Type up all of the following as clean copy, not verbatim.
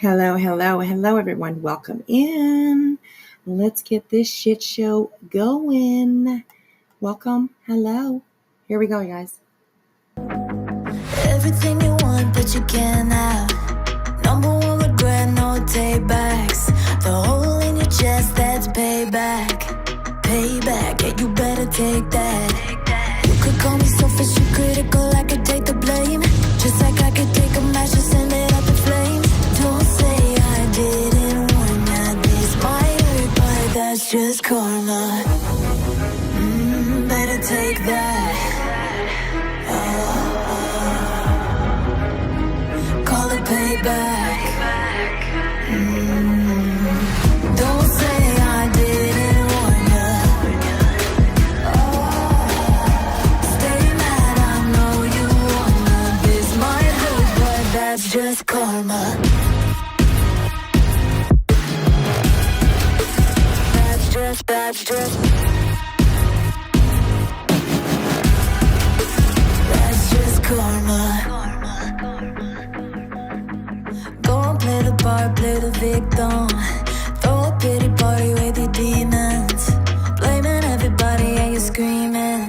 Hello, hello, hello, everyone. Welcome in. Let's get this shit show going. Welcome. Hello. Here we go, guys. Everything you want, but you can't have. Number one regret, no take backs. The hole in your chest, that's payback. Payback, yeah, you better take that. You could call me selfish and critical, I could take the blame. Just like I could take a match and send it up in flames. Don't say I didn't warn ya. This might hurt, but that's just karma. Better take that. Call it payback. Don't say I didn't warn ya. Stay mad, I know you wanna. This might hurt, but that's just karma. That's just karma. Go and play the part, play the victim. Throw a pity party with your demons. Blaming everybody and you're screaming.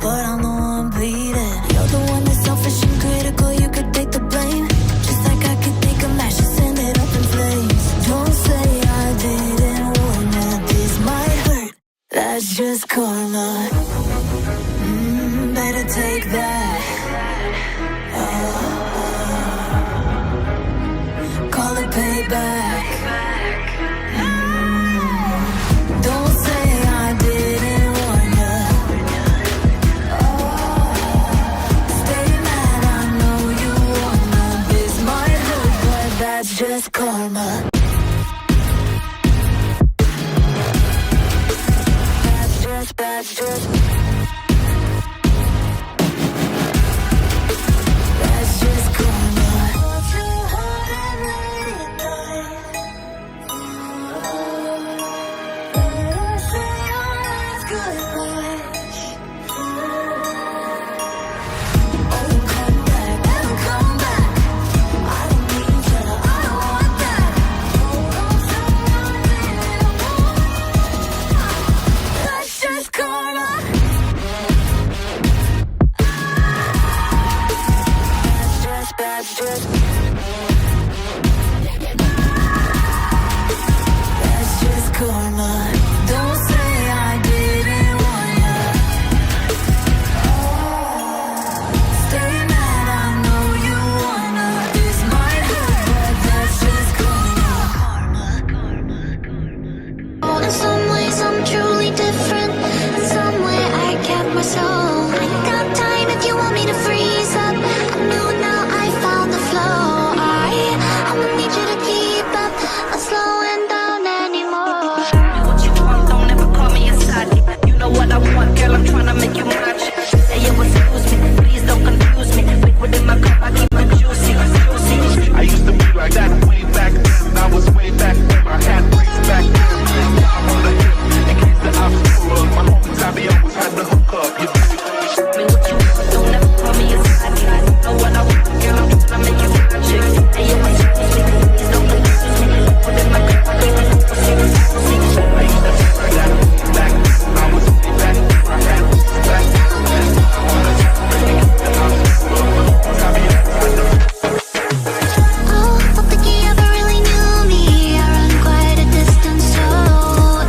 But I'm the one bleeding. You're the one that's selfish and critical, you could take the blame. Just like I could take a match and send it up in flames. Don't say I didn't warn ya. This might hurt, that's just karma. Better take that. Call it payback. Don't say I didn't warn ya. Stay mad, I know you wanna. This might hurt, but that's just karma. That's just karma. That's just karma. Don't say I didn't warn ya. Stay mad, I know you wanna. This might hurt, but that's just karma. In some ways I'm truly different. In some way I kept my soul. I got time if you want me to freeze up. I know now I found the flow. I'ma need you to keep up. Not slowing down anymore. What you want, don't ever call me a side. You know what I want, girl, I'm tryna make you mine. Hey, yo, excuse me, please don't confuse me. Liquid in my cup, I keep my juicy. I used to be like that way back then. I was way back then. I had bricks back then. I'm on the hip in case the obstacle. My homies, I be always had the hook up. You Me what you want, don't ever call me a side. You know what I want, girl, I'm tryna make you mine. Hey, yo, excuse me, please don't confuse me. Liquid in my cup, I keep my juicy. I used to be like that way back then. I was way back then. I had bricks back then. I'm on the hip in case the obstacle. My homies, I be always had the hook up. Oh, don't think you ever really knew me. I run quite a distance, so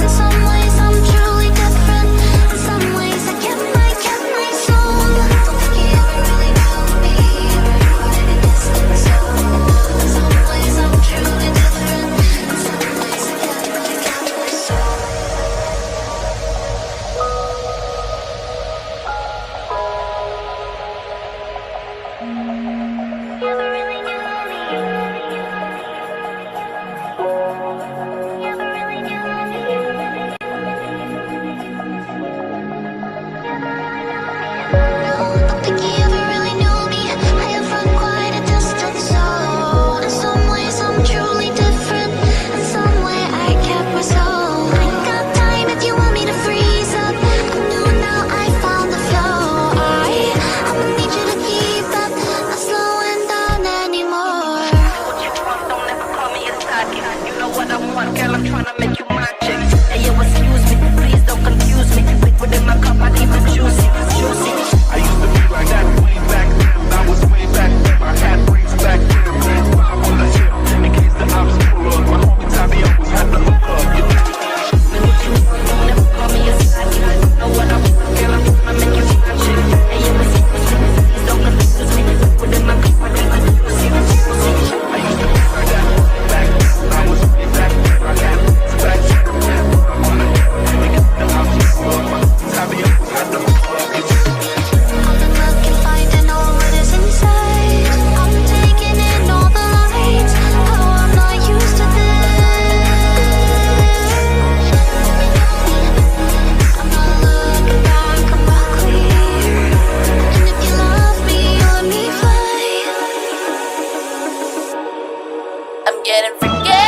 in some ways I'm truly different. In some ways I kept my soul. Don't think you ever really knew me. I run quite a distance, so in some ways I'm truly different. In some ways I kept my soul. You ever really knew me? You ever really knew me? No, don't think you ever really knew me. I have run quite a distance, so in some ways I'm truly different. In some way I kept my soul. I got time if you want me to freeze up. I know now I found the flow. I'ma need you to keep up. Not make you my chick. Hey yo, excuse me, please don't confuse me. Liquid in my cup, I keep it juicy, juicy. I used to be like that way back then. I was way back then. I had rings back then. Five on the hip in case the ops pull up. My homie Tabby always had the hook up. You know? Then what you want, don't never call me a side chick. Know what I want, girl, I'm gonna make you my chick. Hey yo, excuse me, please don't confuse me. Liquid in my cup, I keep it juicy, juicy. I used to be like that way back then. I was way back then. I had rings back then. Five on the hip in case the ops pull up. My homie Tabby always had the hook up. You know? I've been looking, finding all what is inside. I'm taking in all the lights. Oh, I'm not used to this. I'm not looking back, I'm not clear. And if you love me, you let me fly. I'm getting freaky.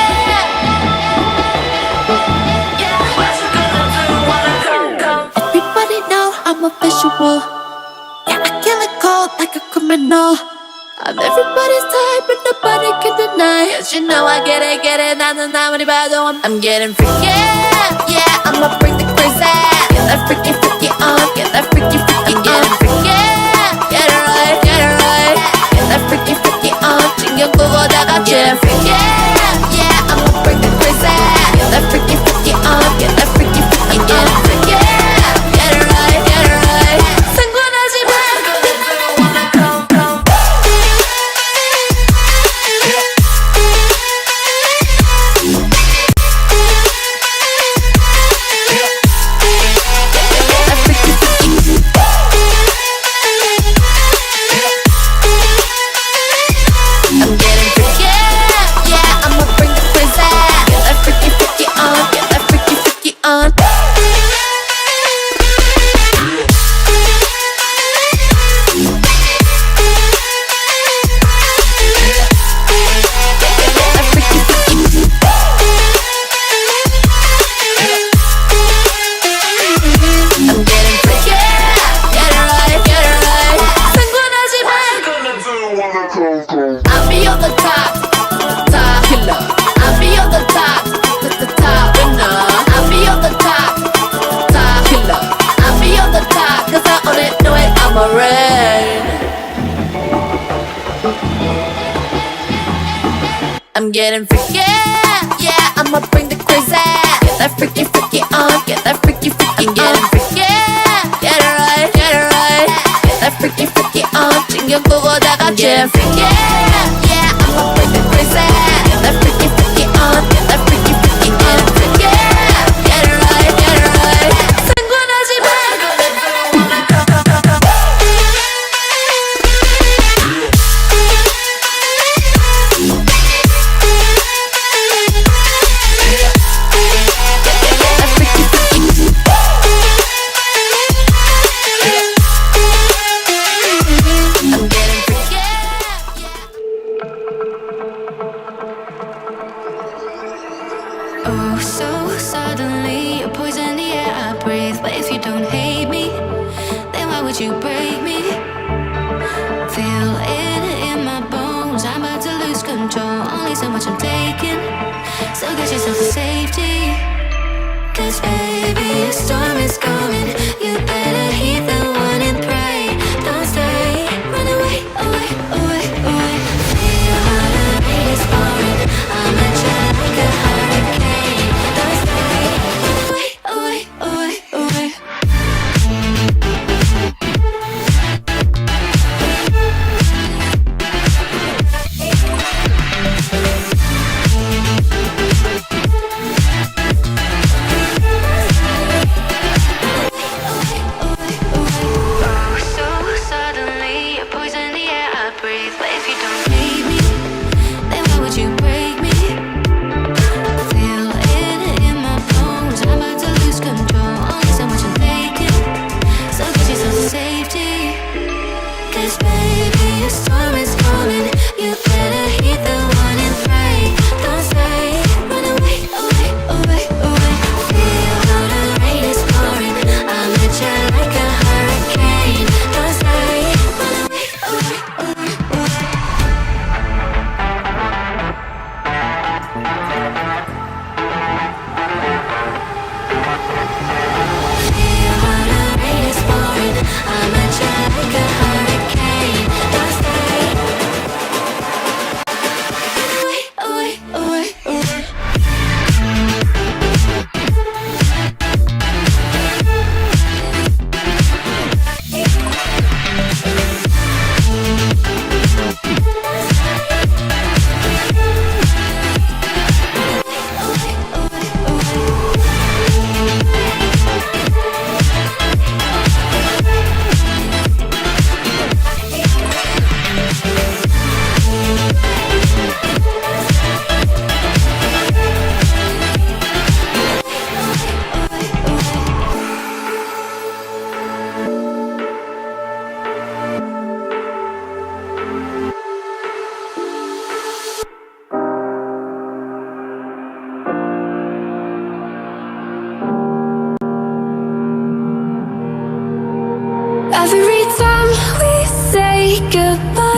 Yeah, what you gonna do when I come? Everybody know I'm a visual. Yeah, I kill it cold like a criminal. I'm everybody's type, but nobody can deny. Cause you know I get it, 나는 아무리 봐도 I'm getting freaky. Yeah, I'ma bring the crazy. Get that freaky, freaky on. Get that freaky, freaky on. Getting freaky. Get it right, get it right. Get that freaky, freaky on. 신경 끄고 다 같이 freaky. Yeah, I'ma bring the crazy. Get that freaky, freaky on. Get that freaky, freaky on. Getting freaky. Get it right, get it right. 상관하지 마. I'm getting freaky, yeah, I'ma bring the crazy. Get that freaky, freaky on, get that freaky, freaky on. I'm getting freaky, get it right, get it right. 상관하지 마. I'll be on the top, top killer. I'll be on the top, top winner. I'll be on the top, top killer. I'll be on the top, cause I own it, know it, I'm a rain. I'm getting freaky, yeah, I'ma bring the crazy. Get that freaky, freaky on, get that freaky, freaky on. Getting freaky, get it right, get it right. Get that freaky, freaky on, 신경 끄고 다 같이 freaky, yeah, I'ma bring the crazy. Get that freaky, freaky on, get that freaky, freaky on. Getting freaky, get it right, get it right. 상관하지 마. I'm getting freaky. Oh, so suddenly you're poison the air I breathe. But if you don't hate me, then why would you break me? Feel it in my bones, I'm about to lose control. Only so much I'm taking, so get yourself to safety. Cause baby, a storm is coming. You better heed the warning, pray. Don't stay, run away, away, away, away. Feel how the rain is pouring. I'm a child like a hurricane. Don't stay, away, away, away, away.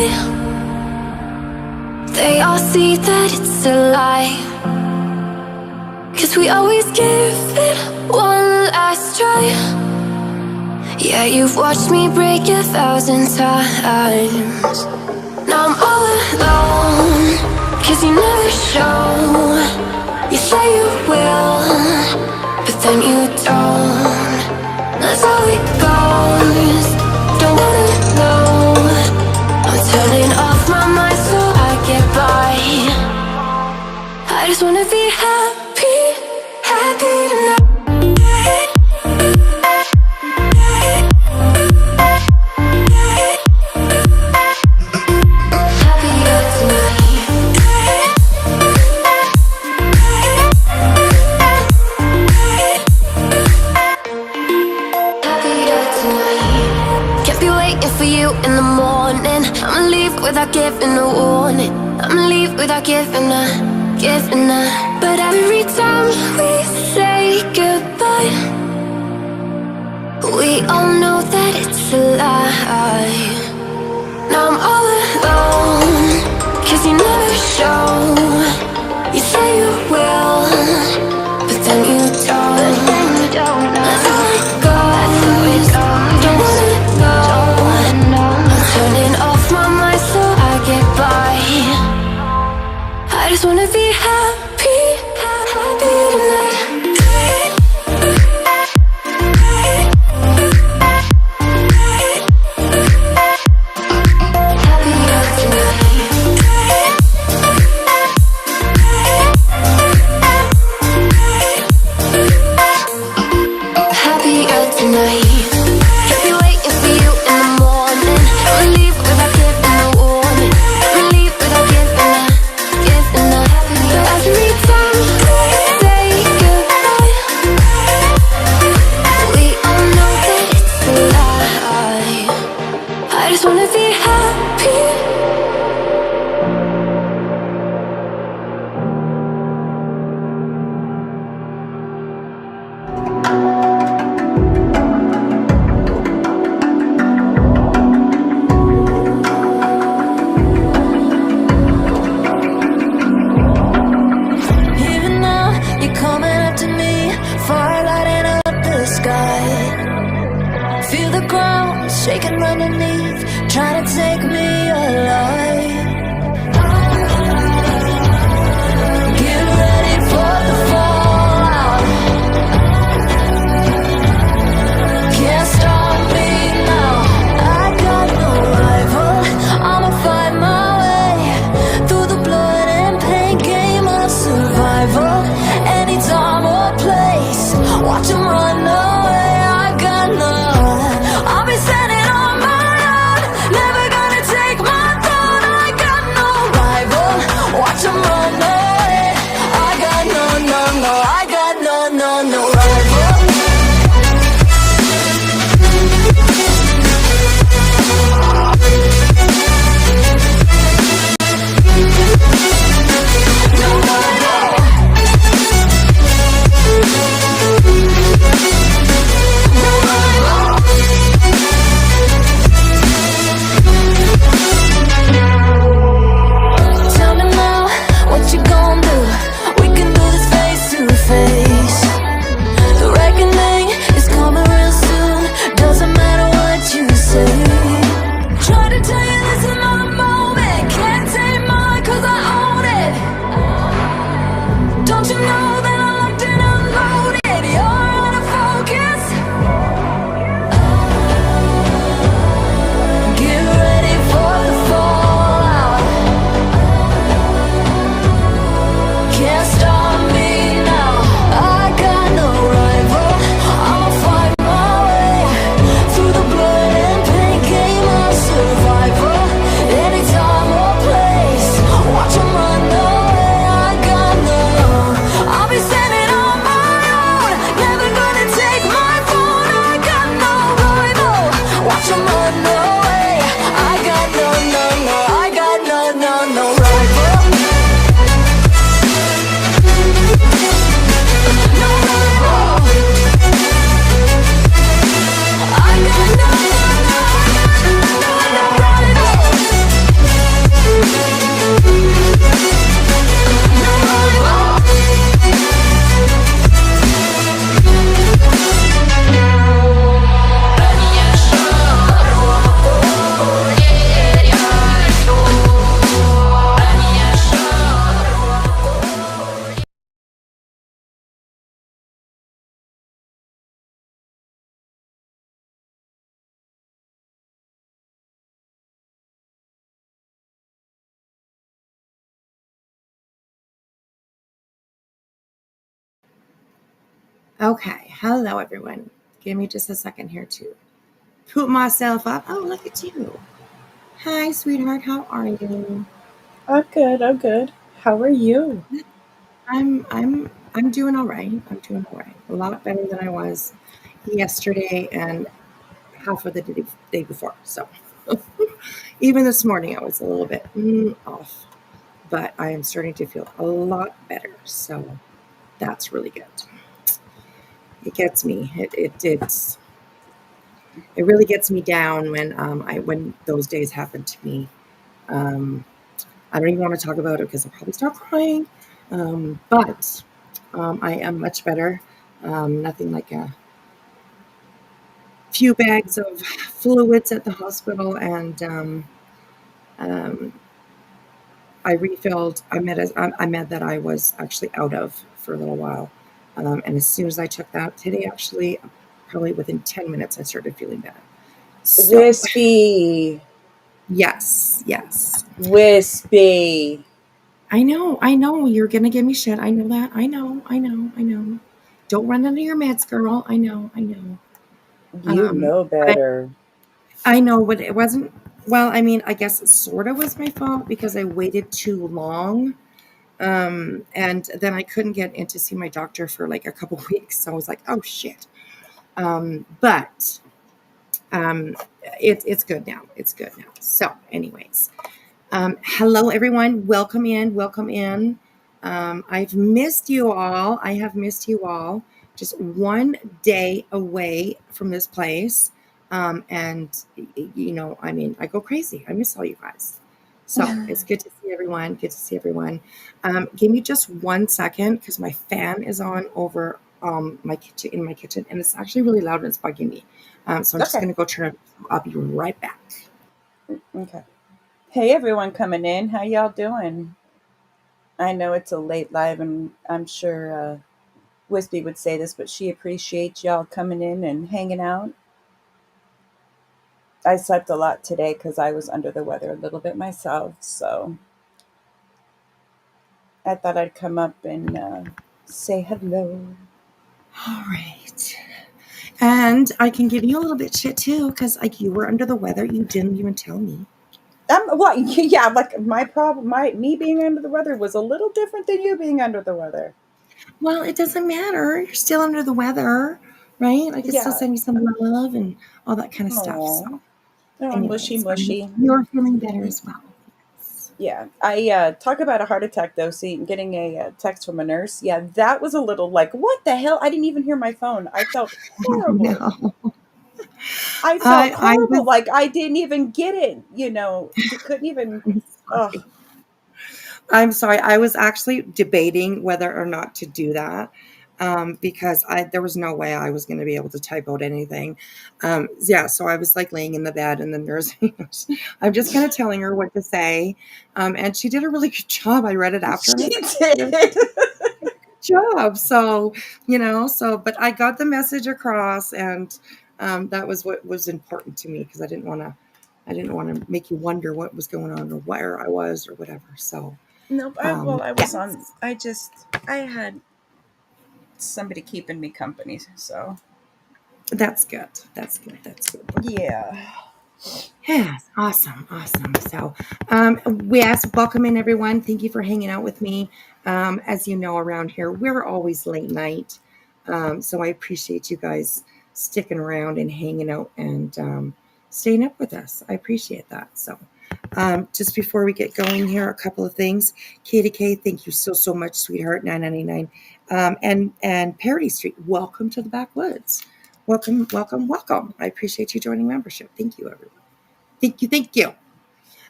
lie. They all see that it's a lie, 'cause we always give it one last try. Yeah, you've watched me break 1,000 times. Now I'm all alone, 'cause you never show. You say you will, but then you don't. That's how it goes. Don't wanna know. I'm turning off my mind so I get by. I just wanna be happy, happy tonight. Happier tonight. Happier tonight. Can't be waiting for you in the morning. I'ma leave without giving a warning. I'ma leave without giving a. But every time we say goodbye, we all know that it's a lie. Now I'm all alone, 'cause you never show. You say you will, but then you don't. That's how it goes. Don't wanna know. I'm turning off my mind so I get by. I just wanna be happy, happy tonight. Happier tonight. Happier tonight. Can't be waiting for you in the morning. I'ma leave without giving a warning. I'ma leave without giving a. But every time we say goodbye, we all know that it's a lie. I just wanna be happy. Even now, you're coming up to me, fire lighting up the sky. Feel the ground shaking underneath, trying to take me alive. Get ready for the fallout. Can't stop me now. I got no rival. I'ma find my way through the blood and pain game of survival. Any time or place, watch 'em run away. I got none. I'll be standing on my own, never gonna Okay, hello everyone. Give me just a second here to put myself up. Oh, look at you. Hi, sweetheart. How are you? I'm good. I'm good. How are you? I'm doing all right. I'm doing all right. A lot better than I was yesterday and half of the day before. So even this morning, I was a little bit off, but I am starting to feel a lot better. So that's really good. It gets me. It really gets me down when those days happen to me. Um, I don't even want to talk about it because I'll probably start crying. But I am much better. Nothing like a few bags of fluids at the hospital, and um, I refilled. I met that I was actually out of for a little while, and as soon as I took that today, actually, probably within 10 minutes, I started feeling better. So Whispy. yes, yes. Whispy. I know, you're gonna give me shit. I know that. I know. Don't run under your meds, girl. I know. You know But better. I know, but it wasn't. Well, I mean, I guess it sort of was my fault because I waited too long. And then I couldn't get in to see my doctor for like a couple weeks. So I was like, oh shit. But it's good now. It's good now. So, anyways, hello, everyone. Welcome in. Welcome in. I've missed you all. I have missed you all. Just one day away from this place. And, I mean, I go crazy. I miss all you guys. So it's good to see everyone. Good to see everyone. Give me just 1 second because my fan is on over my kitchen in my kitchen, and it's actually really loud and it's bugging me. So I'm just Okay. going to go turn it. I'll be right back. Okay. Hey, everyone coming in. How y'all doing? I know it's a late live, and I'm sure Whispy would say this, but she appreciates y'all coming in and hanging out. I slept a lot today because I was under the weather a little bit myself, so I thought I'd come up and say hello. All right. And I can give you a little bit shit too, because like you were under the weather, you didn't even tell me. What? Yeah, like my problem, me being under the weather was a little different than you being under the weather. Well, it doesn't matter. You're still under the weather, right? I can still Yeah. send you some love and all that kind of stuff. So, Oh, oh, mushy, anyways, mushy. you're feeling better as well. Yeah. I talk about a heart attack though. See, getting a text from a nurse. Yeah, that was a little like, what the hell? I didn't even hear my phone. I felt Oh horrible. no. I felt I horrible. was Like I didn't even get it. Couldn't even. I'm Oh sorry. I'm sorry. I was actually debating whether or not to do that because there was no way I was going to be able to type out anything. Yeah, so I was like laying in the bed, and the nurse, I'm just kind of telling her what to say, and she did a really good job. I read it after, and I was she like, oh, good did. job. So but I got the message across, and that was what was important to me because I didn't want to make you wonder what was going on or where I was or whatever. So. Nope. I Yeah, was on. I had somebody keeping me company. So that's good. That's good. That's good. yeah. Yes, awesome, awesome. So, yes, welcome in everyone. Thank you for hanging out with me. As you know, around here we're always late night, so I appreciate you guys sticking around and hanging out and staying up with us. I appreciate that. So, just before we get going here, a couple of things. Katie K, thank you so much, sweetheart. 9.99, and Parody Street. Welcome to the backwoods. Welcome, welcome, welcome. I appreciate you joining membership. Thank you, everyone. Thank you. Thank you.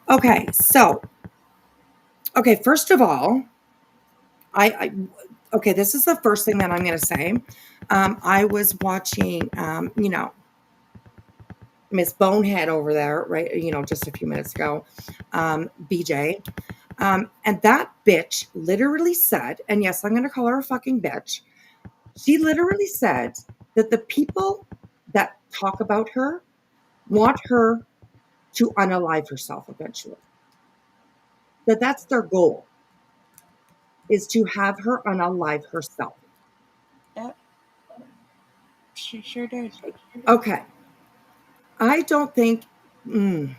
Okay, first of all, I okay, this is the first thing that I'm going to say. I was watching, Miss Bonehead over there, right, just a few minutes ago, BJ. And that bitch literally said, and yes, I'm going to call her a fucking bitch. She literally said that the people that talk about her want her to unalive herself eventually. That's their goal, is to have her unalive herself. She sure did. Okay. I don't think. mm,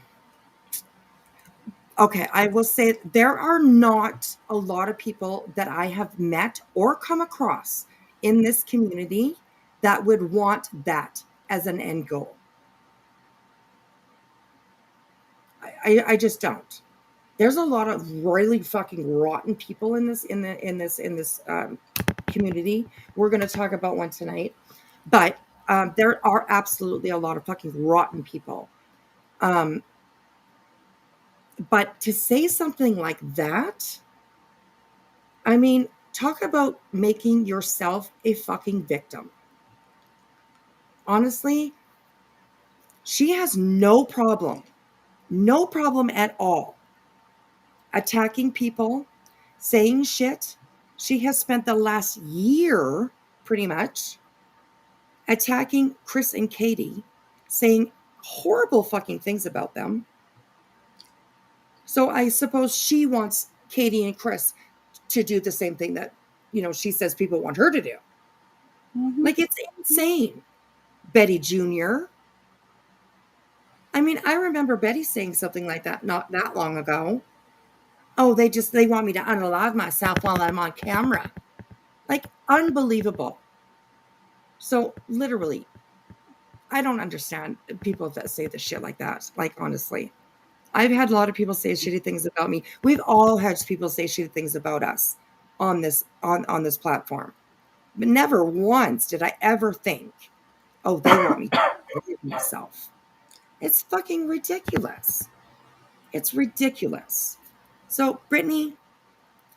okay, I will say there are not a lot of people that I have met or come across in this community that would want that as an end goal. I just don't. There's a lot of really fucking rotten people in this community. We're going to talk about one tonight, but there are absolutely a lot of fucking rotten people. Um, but to say something like that, I mean, talk about making yourself a fucking victim. Honestly, she has no problem at all attacking people, saying shit. She has spent the last year pretty much attacking Chris and Katie, saying horrible fucking things about them. So I suppose she wants Katie and Chris to do the same thing that, she says people want her to do. Mm-hmm. Like, it's insane. Betty Jr. I mean, I remember Betty saying something like that not that long ago. Oh, they want me to unalive myself while I'm on camera. Like, unbelievable. So literally, I don't understand people that say this shit like that. Like, honestly. I've had a lot of people say shitty things about me. We've all had people say shitty things about us on this platform. But never once did I ever think, oh, they want me to unalive myself. It's fucking ridiculous. It's ridiculous. So, Brittany,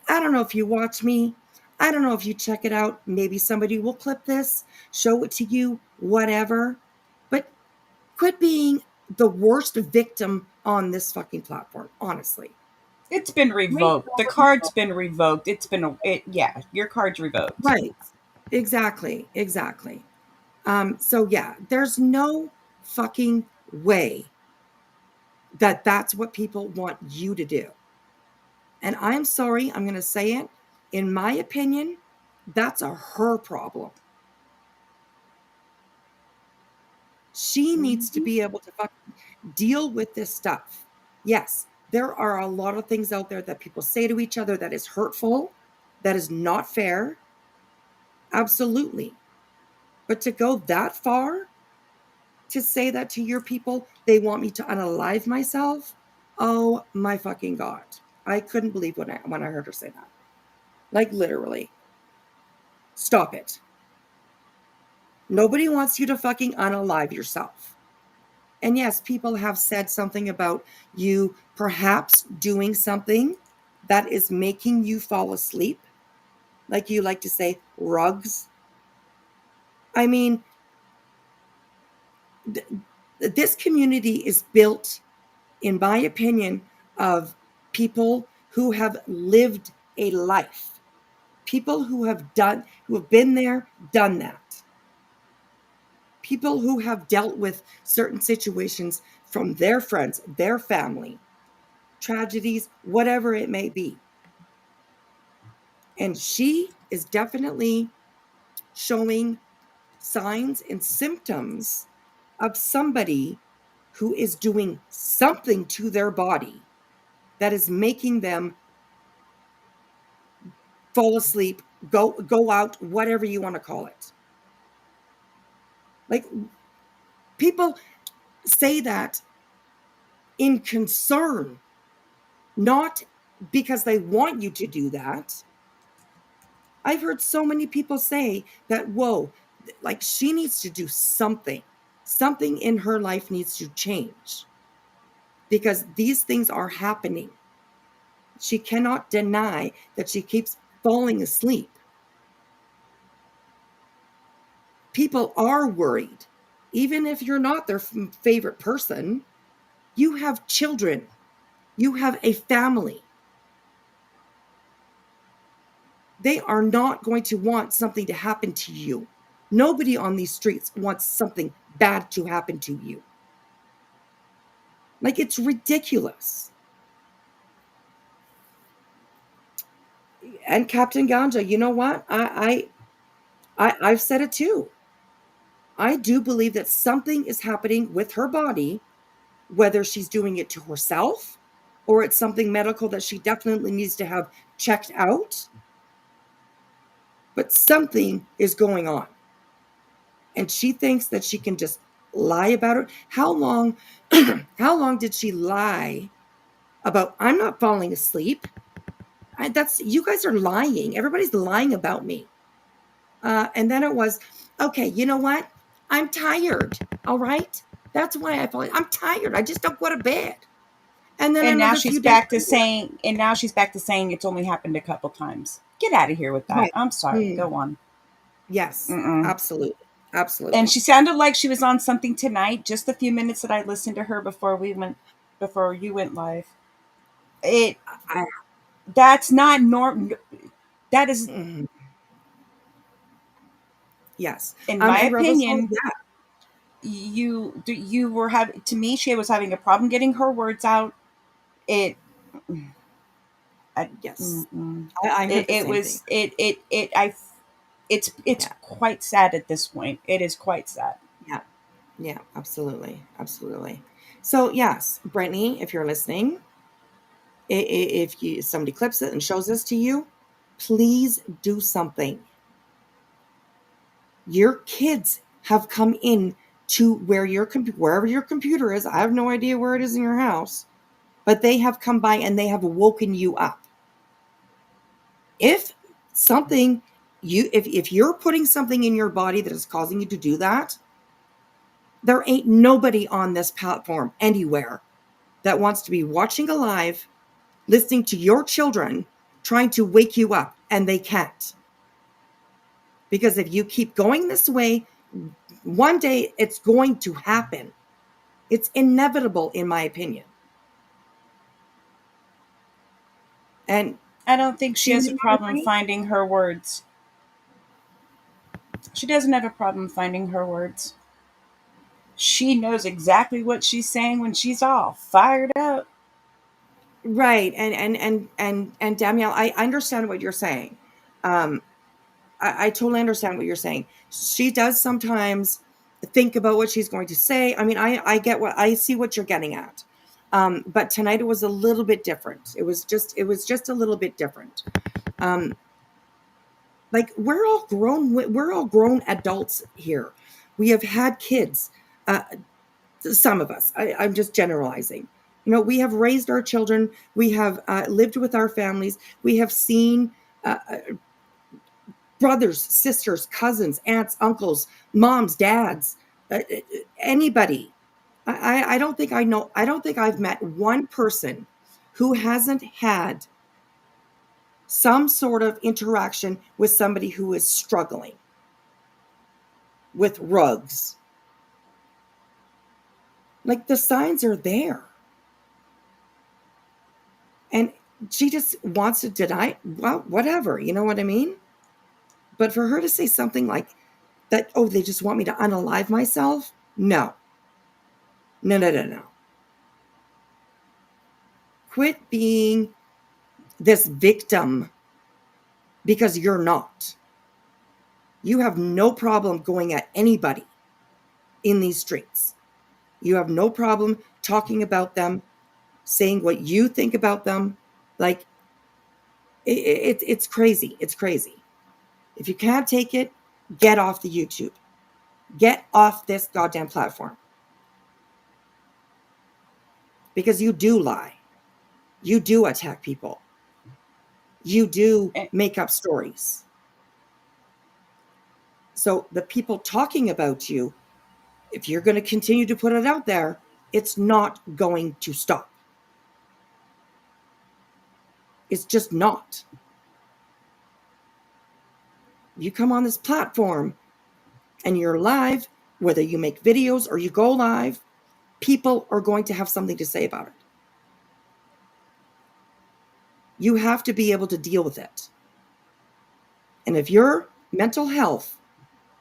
I don't know if you watch me. I don't know if you check it out. Maybe somebody will clip this, show it to you, whatever. But quit being the worst victim on this fucking platform, honestly. It's been revoked. The card's been revoked. Yeah, your card's revoked. Right. Exactly. Exactly. So yeah, there's no fucking way that that's what people want you to do. And I'm sorry, I'm going to say it. In my opinion, that's her problem. She needs to be able to fucking deal with this stuff. Yes, there are a lot of things out there that people say to each other that is hurtful, that is not fair. Absolutely. But to go that far, to say that to your people, they want me to unalive myself. Oh my fucking God. I couldn't believe when I heard her say that. Like, literally. Stop it. Nobody wants you to fucking unalive yourself. And yes, people have said something about you perhaps doing something that is making you fall asleep. Like you like to say, rugs. I mean, this community is built, in my opinion, of people who have lived a life. People who have been there, done that. People who have dealt with certain situations from their friends, their family, tragedies, whatever it may be. And she is definitely showing signs and symptoms of somebody who is doing something to their body that is making them fall asleep, go out, whatever you want to call it. Like, people say that in concern, not because they want you to do that. I've heard so many people say that, whoa, like, she needs to do something. Something in her life needs to change because these things are happening. She cannot deny that she keeps falling asleep. People are worried. Even if you're not their favorite person, you have children, you have a family. They are not going to want something to happen to you. Nobody on these streets wants something bad to happen to you. Like, it's ridiculous. And Captain Ganja, you know what? I've said it too. I do believe that something is happening with her body, whether she's doing it to herself or it's something medical that she definitely needs to have checked out. But something is going on. And she thinks that she can just lie about it. How long how long did she lie about I'm not falling asleep? That's you guys are lying. Everybody's lying about me. And then it was, okay, you know what? I'm tired. All right. That's why I fall. I'm tired. I just don't go to bed. And then And now another she's few days back to later, saying, it's only happened a couple times. Get out of here with that. right. I'm sorry. Hmm. Go on. Yes, Mm-mm. absolutely. And Absolutely. she sounded like she was on something tonight. Just the few minutes that I listened to her before you went live. It I, that's not norm. That is, mhm. Yes. in my And Rebel Soul, opinion, yeah, you were having, to me, she was having a problem getting her words out. It I, yes. mm-mm. I heard the It same thing. was it I it's Yeah. quite sad at this point. It is quite sad. Yeah. Yeah. Absolutely. Absolutely. So yes, Brittany, if you're listening, if you somebody clips it and shows this to you, please do something. Your kids have come in to where wherever your computer is. I have no idea where it is in your house, but they have come by and they have woken you up. If something if you're putting something in your body that is causing you to do that, there ain't nobody on this platform anywhere that wants to be watching a live, listening to your children trying to wake you up, and they can't. Because if you keep going this way, one day it's going to happen. It's inevitable, in my opinion. And I don't think she she has may a not problem agree. finding her words. She doesn't have a problem finding her words. She knows exactly what she's saying when she's all fired up. Right. And Danielle, I understand what you're saying. Um, I totally understand what you're saying. She does sometimes think about what she's going to say. I mean, I get what I see what you're getting at. But tonight it was a little bit different. It was just a little bit different. Um, like we're all grown adults here. We have had kids. Uh, some of us. I'm just generalizing. We have raised our children. We have lived with our families. We have seen brothers, sisters, cousins, aunts, uncles, moms, dads, anybody. I don't think I know. I don't think I've met one person who hasn't had some sort of interaction with somebody who is struggling with rugs. Like the signs are there. And she just wants to deny, well, whatever, you know what I mean? But for her to say something like that, oh, they just want me to unalive myself? No. No, no, no, no. Quit being this victim because you're not. You have no problem going at anybody in these streets. You have no problem talking about them, saying what you think about them. Like, it's crazy. It's crazy. If you can't take it, get off the YouTube. Get off this goddamn platform. Because you do lie. You do attack people. You do And, make up stories. So the people talking about you, if you're going to continue to put it out there, it's not going to stop. It's just not. You come on this platform and you're live, whether you make videos or you go live, people are going to have something to say about it. You have to be able to deal with it. And if your mental health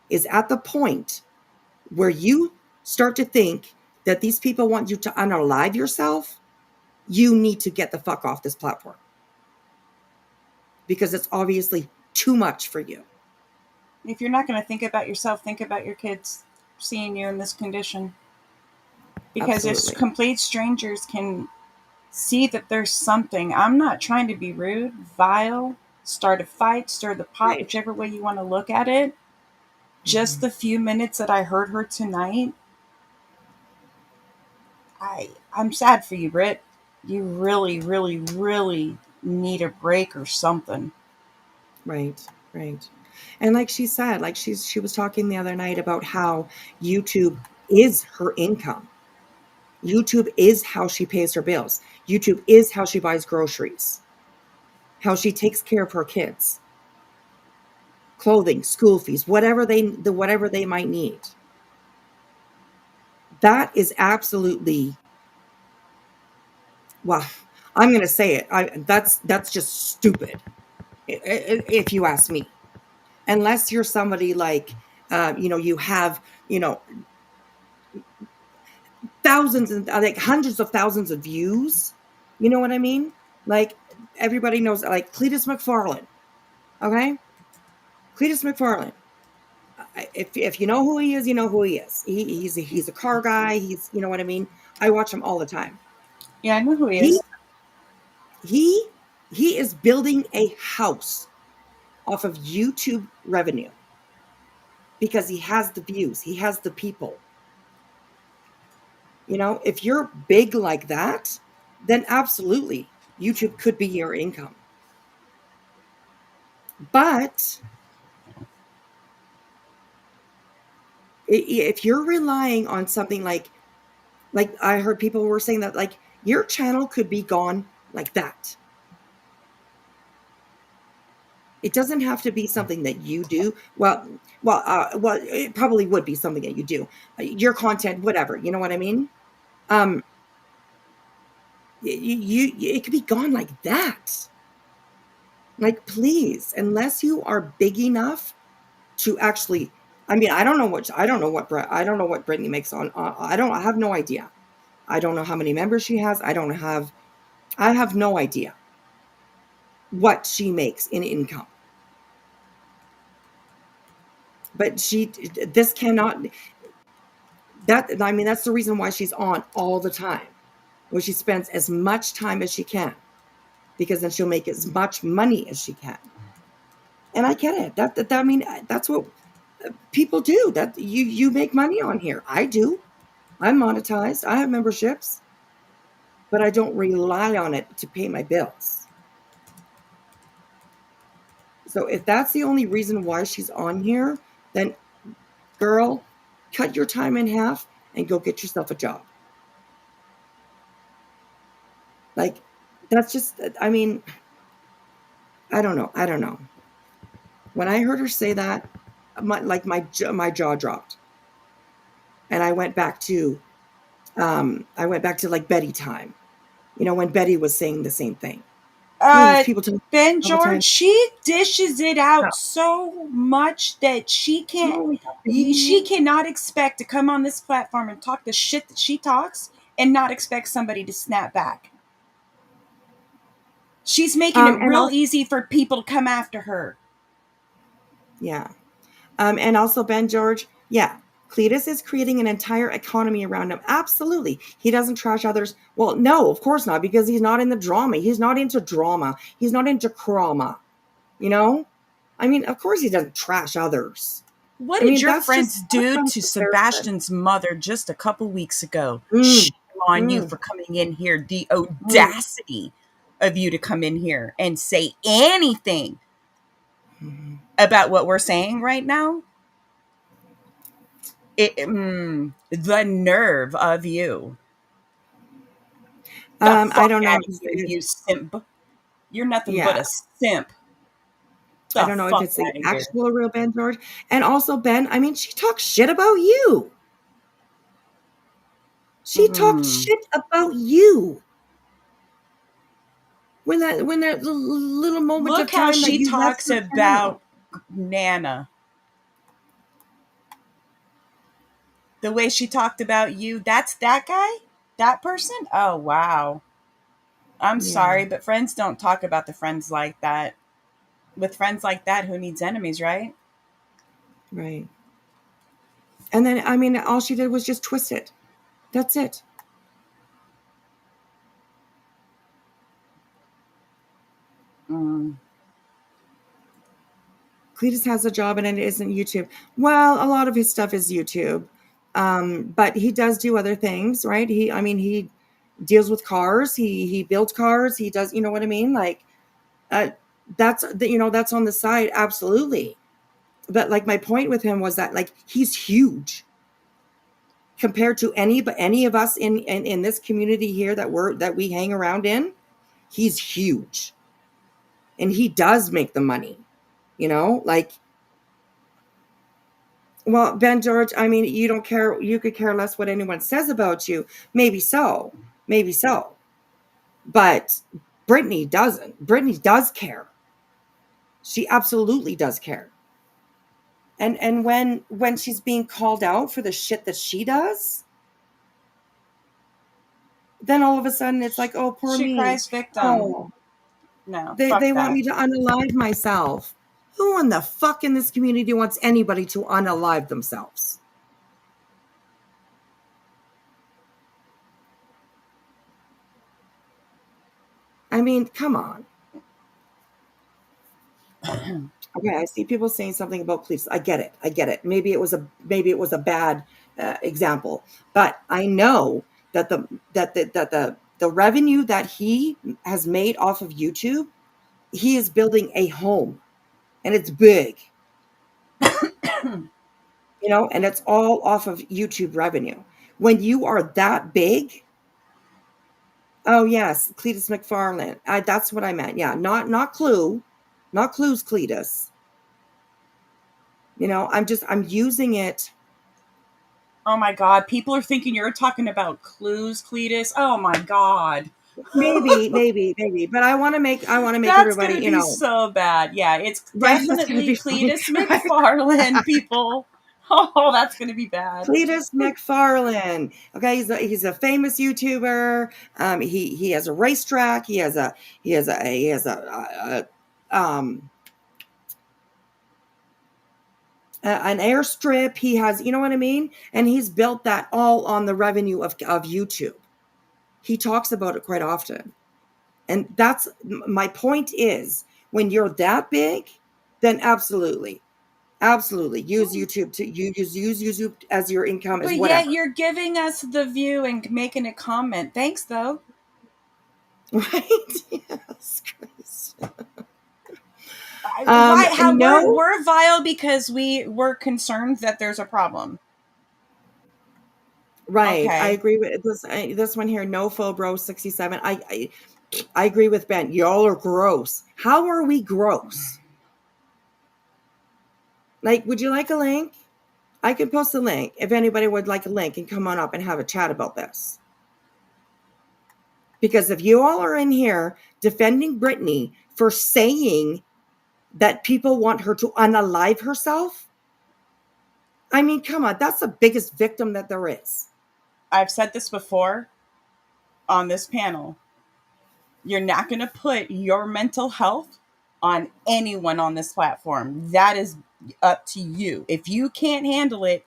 is at the point where you start to think that these people want you to unalive yourself, you need to get the fuck off this platform because it's obviously too much for you. if you're not going to think about yourself, think about your kids. seeing you in this condition. Because if Absolutely. complete strangers can see that there's something, I'm not trying to be rude, vile, start a fight, stir the pot, Right. whichever way you want to look at it. Just Mhm. the few minutes that I heard her tonight, I'm sad for you, Britt. You really, really, really need a break or something. Right. Right. And like she said, like she was talking the other night about how YouTube is her income. YouTube is how she pays her bills. YouTube is how she buys groceries, how she takes care of her kids, clothing, school fees, whatever they might need. That is absolutely, well, I'm going to say it. That's just stupid, if you ask me. Unless you're somebody like, you have, you know, thousands and like hundreds of thousands of views. You know what I mean? Like everybody knows, like Cletus McFarland. Okay, Cletus McFarland. If you know who he is, you know who he is. He's a car guy. He's, you know what I mean. I watch him all the time. Yeah, I know who he He is. he he is building a house off of YouTube revenue because he has the views. He has the people. If you're big like that, then absolutely YouTube could be your income. But if you're relying on something like I heard people were saying that like your channel could be gone like that. It doesn't have to be something that you do. Well, it probably would be something that you do. Your content, whatever. You know what I mean? Um, it could be gone like that. Like, please, unless you are big enough to actually. I mean, I don't know what Brittany makes on. I have no idea. I don't know how many members she has. I have no idea what she makes in income. But this cannot, I mean, that's the reason why she's on all the time, where she spends as much time as she can, because then she'll make as much money as she can. And I get it. I mean, that's what people do. That you make money on here. I do. I'm monetized. I have memberships, but I don't rely on it to pay my bills. So if that's the only reason why she's on here, then girl, cut your time in half and go get yourself a job. Like, that's just, I mean, I don't know. I don't know. When I heard her say that, my jaw dropped, and I went back to like Betty time. When Betty was saying the same thing. These Uh, people tell me Ben all the George, time. she dishes it No, out so much that she can't, no, we have to- she cannot expect to come on this platform and talk the shit that she talks and not expect somebody to snap back. She's making it and real also, easy for people to come after her. yeah. And also Ben George, yeah. Cletus is creating an entire economy around him. Absolutely. He doesn't trash others. Well, no, of course not, because he's not in the drama. He's not into drama. He's not into trauma. You know? I mean, of course he doesn't trash others. What I did mean, your that's just friends that's do to comparison. Sebastian's mother just a couple weeks ago? Mm, Shame on you mm, for coming in here. The mm, audacity of you to come in here and say anything mm. about what we're saying right now. The nerve of you. The I fuck don't know out of if here, it's, you simp. You're nothing but yeah. a simp. I The don't know if fuck it's the out of here. actual real Ben George. And also Ben, I mean, she talks shit about you. She talked Mm. shit about you. When that little moment Look of how time that she you left talks her channel. about Nana. The way she talked about you, that's that guy? That person? Oh, wow. I'm Yeah, sorry, but friends don't talk about the friends like that. With friends like that, who needs enemies, right? right. And then, I mean, all she did was just twist it. That's it. Cletus has a job and it isn't YouTube. Well, a lot of his stuff is YouTube. But he does do other things, right? He deals with cars. He builds cars. He does, you know what I mean? Like, that's that's on the side. Absolutely. But like my point with him was that like, he's huge compared to any of us in this community here that we hang around in. He's huge. And he does make the money, like, well, Ben George, I mean, you don't care, you could care less what anyone says about you. Maybe so. Maybe so. But Brittany doesn't. Brittany does care. She absolutely does care. And when she's being called out for the shit that she does, then all of a sudden it's like, oh, poor She me. cries victim. Oh, No, they fuck want that. me to unalive myself. Who in the fuck in this community wants anybody to unalive themselves? I mean, come on. Okay, I see people saying something about police. I get it. Maybe it was a bad example, but I know that the revenue that he has made off of YouTube, he is building a home, and it's big, and it's all off of YouTube revenue. When you are that big, oh yes, Cletus McFarland. That's what I meant. Yeah, not Clue, not Clue's Cletus. I'm using it. Oh my God. People are thinking you're talking about clues, Cletus. Oh my God. Maybe. But I want to make That's everybody, going to be so bad. Yeah, it's right? That's going to definitely be funny, Cletus right? McFarland, people. Oh, that's going to be bad. Cletus McFarland. Okay, he's a famous YouTuber. He has a racetrack. He has a an airstrip. He has, you know what I mean? And he's built that all on the revenue of YouTube. He talks about it quite often. And that's my point is, when you're that big, then absolutely use YouTube to use YouTube as your income, as But whatever. yet you're giving us the view and making a comment. Thanks, though. Right? Yes, Christ. We're vile because we're concerned that there's a problem. Right. Okay. I agree with this one here. No Bro 67. I agree with Ben. Y'all are gross. How are we gross? Like, would you like a link? I can post a link if anybody would like a link and come on up and have a chat about this. Because if you all are in here defending Brittany for saying that people want her to unalive herself, I mean, come on, that's the biggest victim that there is. I've said this before on this panel. You're not going to put your mental health on anyone on this platform. That is up to you. If you can't handle it,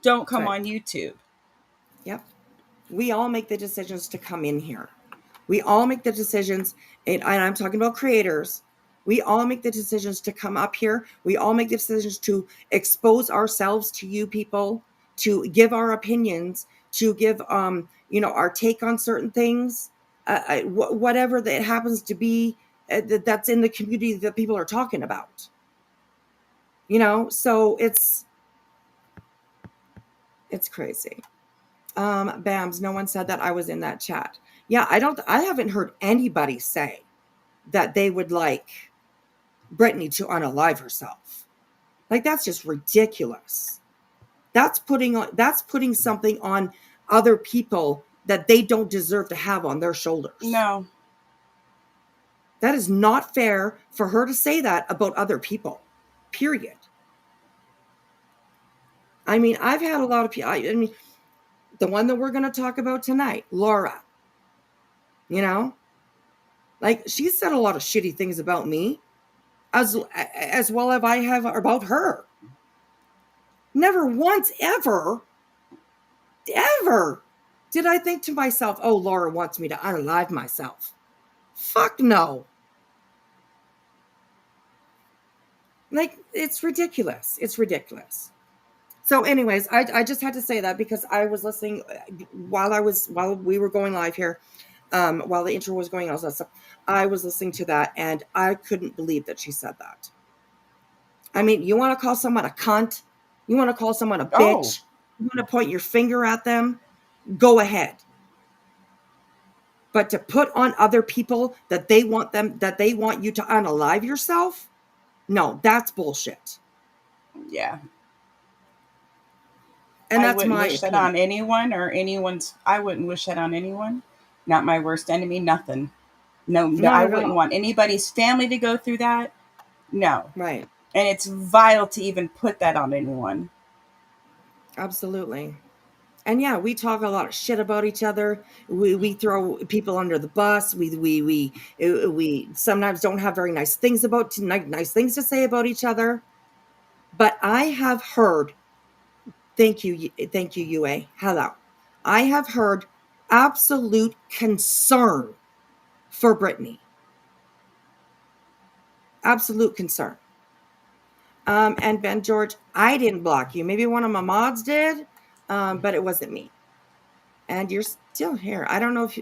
don't come on YouTube. Yep. We all make the decisions to come in here. We all make the decisions, and I'm talking about creators. We all make the decisions to come up here. We all make the decisions to expose ourselves to you people, to give our opinions, to give our take on certain things, whatever that happens to be, that's in the community that people are talking about. So it's crazy. Bams, no one said that I was in that chat. Yeah, I haven't heard anybody say that they would like Brittany to unalive herself. Like, that's just ridiculous. That's putting something on other people that they don't deserve to have on their shoulders. No. That is not fair for her to say that about other people. Period. I mean, I've had a lot of people, I mean, the one that we're going to talk about tonight, Laura, like, she said a lot of shitty things about me, as well as I have about her. Never once ever did I think to myself, oh, Laura wants me to unalive myself. Fuck no. Like, it's ridiculous. It's ridiculous. So, anyways, I just had to say that because I was listening while we were going live here, while the intro was going on, all that stuff. I was listening to that, and I couldn't believe that she said that. I mean, you want to call someone a cunt? You want to call someone a bitch? You want to point your finger at them? Go ahead. But to put on other people that they want you to unalive yourself, no, that's bullshit. Yeah. And I that's wouldn't my wish that opinion. on anyone or anyone's. I wouldn't wish that on anyone. Not my worst enemy, nothing. No, Not I at wouldn't all. want anybody's family to go through that. No. Right. And it's vile to even put that on anyone. Absolutely. And yeah, we talk a lot of shit about each other. We throw people under the bus. We sometimes don't have very nice things nice things to say about each other. But I have heard, thank you, UA. Hello. I have heard absolute concern for Brittany. Absolute concern. And Ben George, I didn't block you. Maybe one of my mods did, but it wasn't me. And you're still here. I don't know if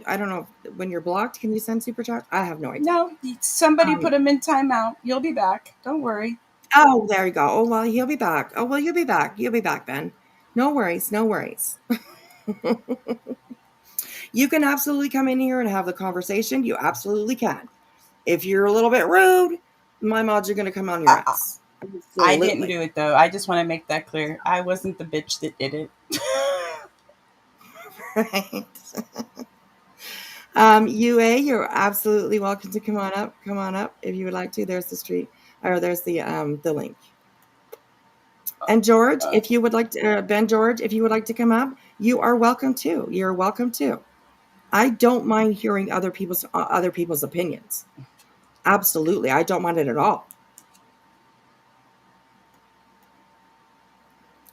when you're blocked, can you send super chat? I have no idea. No, somebody put him in timeout. You'll be back. Don't worry. Oh, there you go. Oh, well, he'll be back. Oh, well, you'll be back. You'll be back, Ben. No worries. No worries. You can absolutely come in here and have the conversation. You absolutely can. If you're a little bit rude, my mods are going to come on your ass. I didn't do it, though. I just want to make that clear. I wasn't the bitch that did it. Right. UA, you're absolutely welcome to come on up. Come on up if you would like to. There's the street, or there's the link. And George, if you would like to, Ben George, if you would like to come up, you are welcome to. You're welcome to. I don't mind hearing other people's opinions. Absolutely, I don't mind it at all.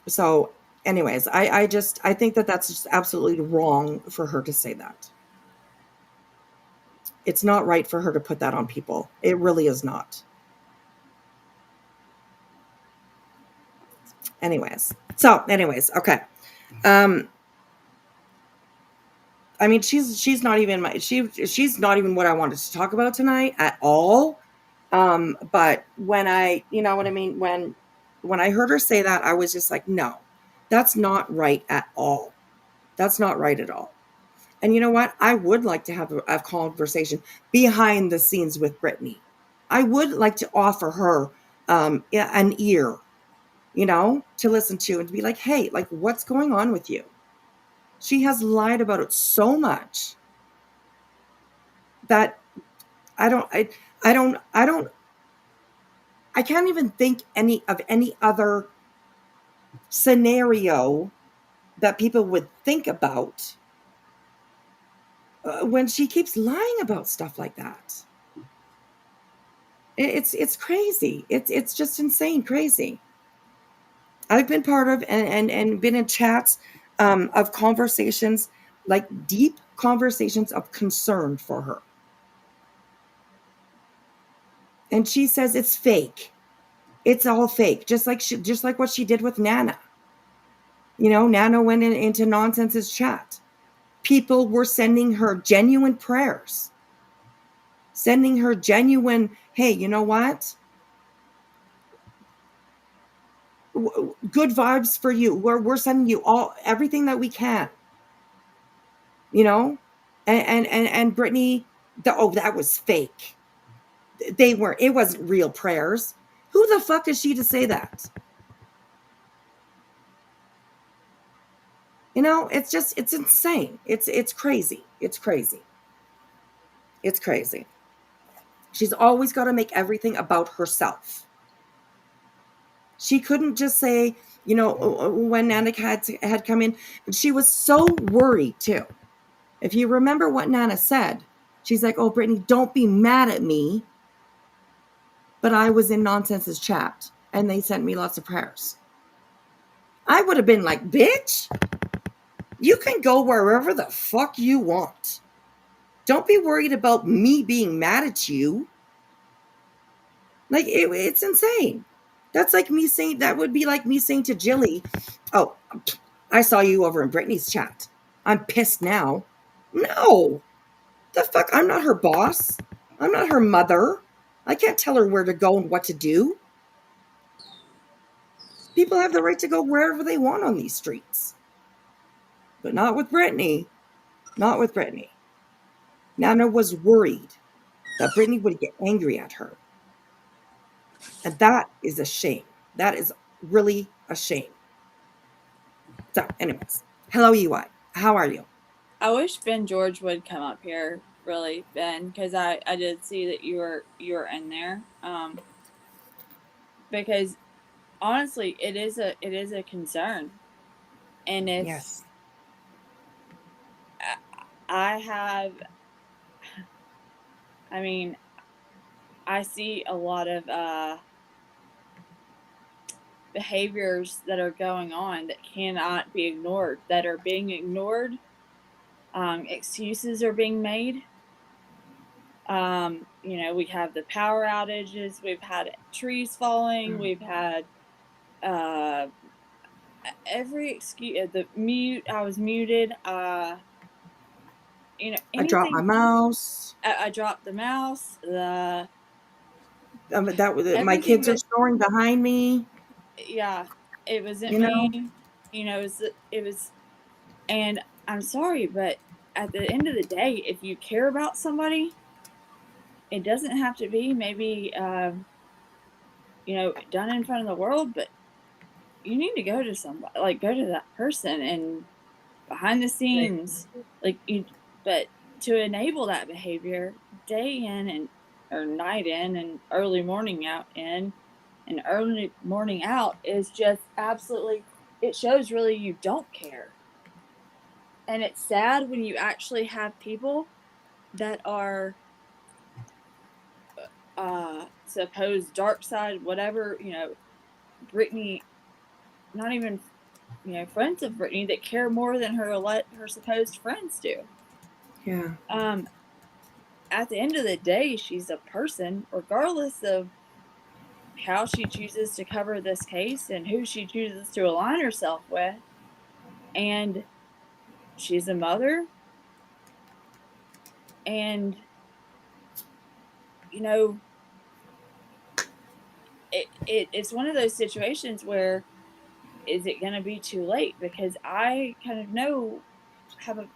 So, anyways, I think that that's just absolutely wrong for her to say that. It's not right for her to put that on people. It really is not. Anyways, okay. I mean, she's not even she's not even what I wanted to talk about tonight at all. But when you know what I mean, when I heard her say that, I was just like, no, that's not right at all. That's not right at all. And you know what? I would like to have a conversation behind the scenes with Brittany. I would like to offer her an ear, to listen to and to be like, hey, like, what's going on with you? She has lied about it so much that I can't even think any other scenario that people would think about when she keeps lying about stuff like that. It's crazy. It's just insane crazy. I've been part of and been in chats of conversations, like deep conversations of concern for her. And she says it's fake. It's all fake. Just like what she did with Nana. Nana went into Nonsense's chat. People were sending her genuine prayers. Sending her genuine, hey, you know what? Good vibes for you. We're sending you everything that we can. And Brittany, that was fake. It wasn't real prayers. Who the fuck is she to say that? It's insane. It's crazy. It's crazy. It's crazy. She's always got to make everything about herself. She couldn't just say, when Nana had come in, she was so worried too. If you remember what Nana said, she's like, oh, Brittany, don't be mad at me. But I was in Nonsense's chat and they sent me lots of prayers. I would have been like, bitch, you can go wherever the fuck you want. Don't be worried about me being mad at you. Like, it's insane. That's like me saying, that would be like me saying to Jilly, oh, I saw you over in Brittany's chat. I'm pissed now. No, the fuck? I'm not her boss. I'm not her mother. I can't tell her where to go and what to do. People have the right to go wherever they want on these streets. But not with Brittany. Not with Brittany. Nana was worried that Brittany would get angry at her. And that is a shame. That is really a shame. So, anyways, hello, UI. How are you? I wish Ben George would come up here, really, Ben, because I did see that you were in there. Because honestly, it is a concern, and if Yes. I have, I mean, I see a lot of behaviors that are going on that cannot be ignored, that are being ignored. Excuses are being made. We have the power outages, we've had trees falling, we've had uh, every excuse. The mute, I was muted. I dropped my Anything. mouse. I dropped the mouse. That was my Everything kids are that, snoring behind me. yeah, it wasn't You know. me. It was, and I'm sorry, but at the end of the day, if you care about somebody, it doesn't have to be maybe done in front of the world, but you need to go to somebody, like go to that person and behind the Right. scenes, like you. But to enable that behavior day in and or night in and early morning out in and early morning out is just absolutely. It shows really you don't care, and it's sad when you actually have people that are supposed dark side, whatever, Brittany, not even friends of Brittany that care more than her supposed friends do. Yeah. Um, at the end of the day, she's a person, regardless of how she chooses to cover this case and who she chooses to align herself with. And she's a mother, and you know, it's one of those situations where is it going to be too late? Because I kind of have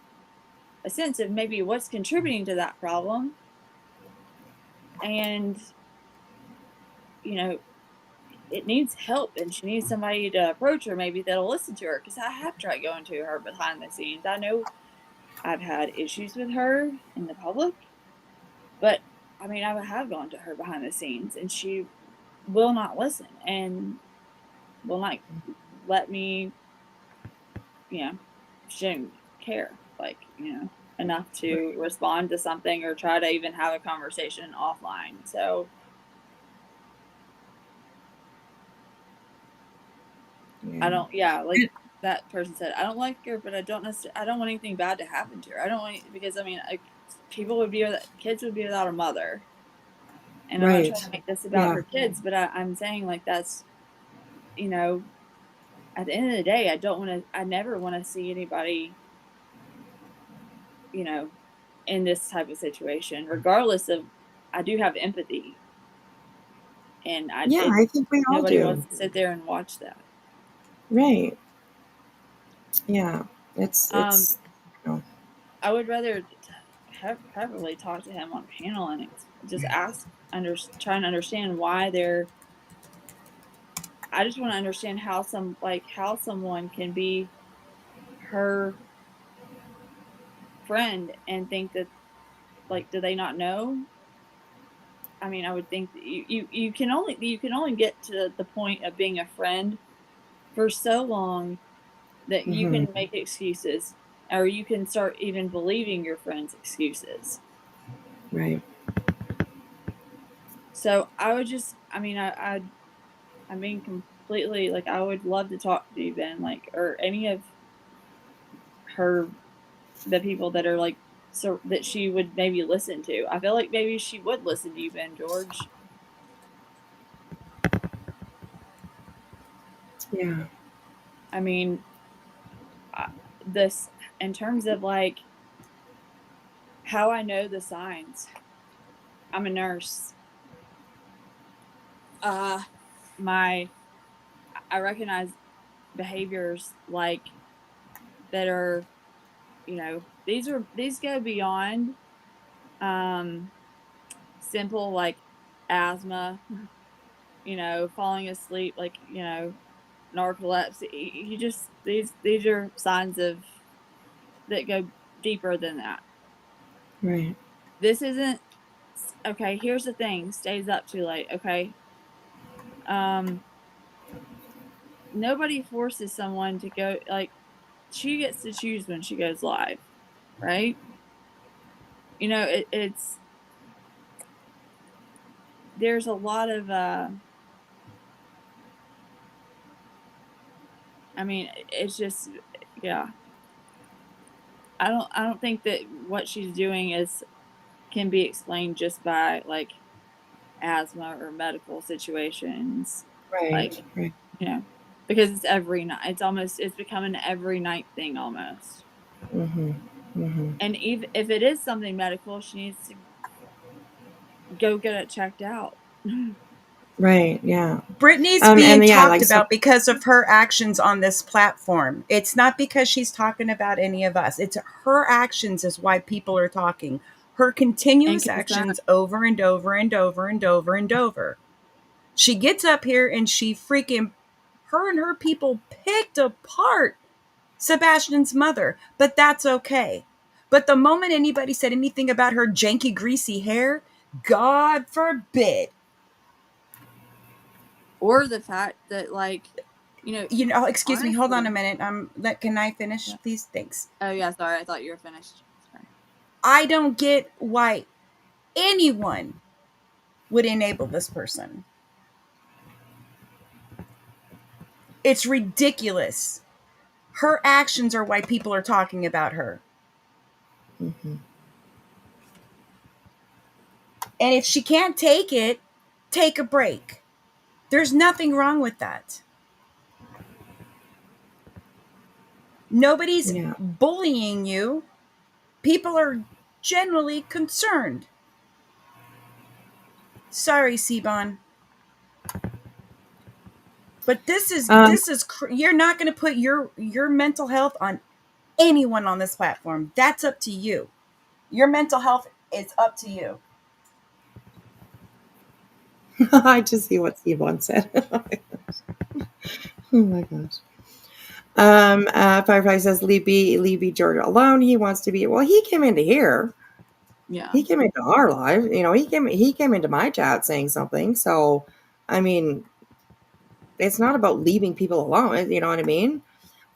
a sense of maybe what's contributing to that problem. And, you know, it needs help and she needs somebody to approach her maybe that'll listen to her. Because I have tried going to her behind the scenes. I know I've had issues with her in the public, but I mean, I have gone to her behind the scenes and she will not listen and will not let me, she didn't care, like, enough to respond to something or try to even have a conversation offline. So, Yeah. I don't, yeah, like that person said, I don't like her, but I don't want anything bad to happen to her. I don't want, because I mean, kids would be without a mother. And I'm not Right. trying to make this about Yeah. her kids, but I'm saying like that's, you know, at the end of the day, I never want to see anybody, you know, in this type of situation, regardless of, I do have empathy, and Yeah. I think we all nobody do. wants to sit there and watch that. Right. Yeah. It's Um, it's. You know, I would rather heavily talk to him on panel and just try and understand why they're. I just want to understand how someone can be her friend and think that, like, do they not know? I mean, I would think that you can only get to the point of being a friend for so long that you mhm. can make excuses or you can start even believing your friends' excuses. Right. So I would just, I mean, I'm being completely like I would love to talk to you, Ben, like, or any of the people that are like so that she would maybe listen to. I feel like maybe she would listen to you, Ben George. Yeah. I mean, this in terms of like how I know the signs. I'm a nurse. Uh, my I recognize behaviors like that are, these go beyond um simple like asthma, falling asleep, like, narcolepsy. You just these are signs of that go deeper than that. Right. This isn't okay. Here's the thing: stays up too late. Okay, um, nobody forces someone to go. Like she gets to choose when she goes live, right? It's there's a lot of I mean, it's just yeah. I don't think that what she's doing is can be explained just by like asthma or medical situations. Like, Right. Right. you know, because it's every night. It's become an every night thing almost. Mm-hmm. Mm-hmm. And even if it is something medical, she needs to go get it checked out. Right. Yeah. Brittany's being And yeah, talked like so. about because of her actions on this platform. It's not because she's talking about any of us. It's her actions is why people are talking. Her And continuous concern. actions over and over and over and over and over. She gets up here and she freaking, her and her people picked apart Sebastian's mother, but that's okay. But the moment anybody said anything about her janky, greasy hair, God forbid. Or the fact that like, Excuse me, hold on a honestly. minute. Can I finish, Yeah. please? Thanks. Oh yeah, sorry, I thought you were finished. Sorry. I don't get why anyone would enable this person. It's ridiculous. Her actions are why people are talking about her. Mm-hmm. And if she can't take it, take a break. There's nothing wrong with that. Nobody's Yeah. bullying you. People are generally concerned. Sorry, Sebon. But Um. you're not going to put your mental health on anyone on this platform. That's up to you. Your mental health is up to you. I just see what Steve once said. Oh my gosh. Firefly says, leave B Georgia alone. He wants to be. Well, he came into here. Yeah. He came into our live. He came into my chat saying something. So, I mean, it's not about leaving people alone. You know what I mean?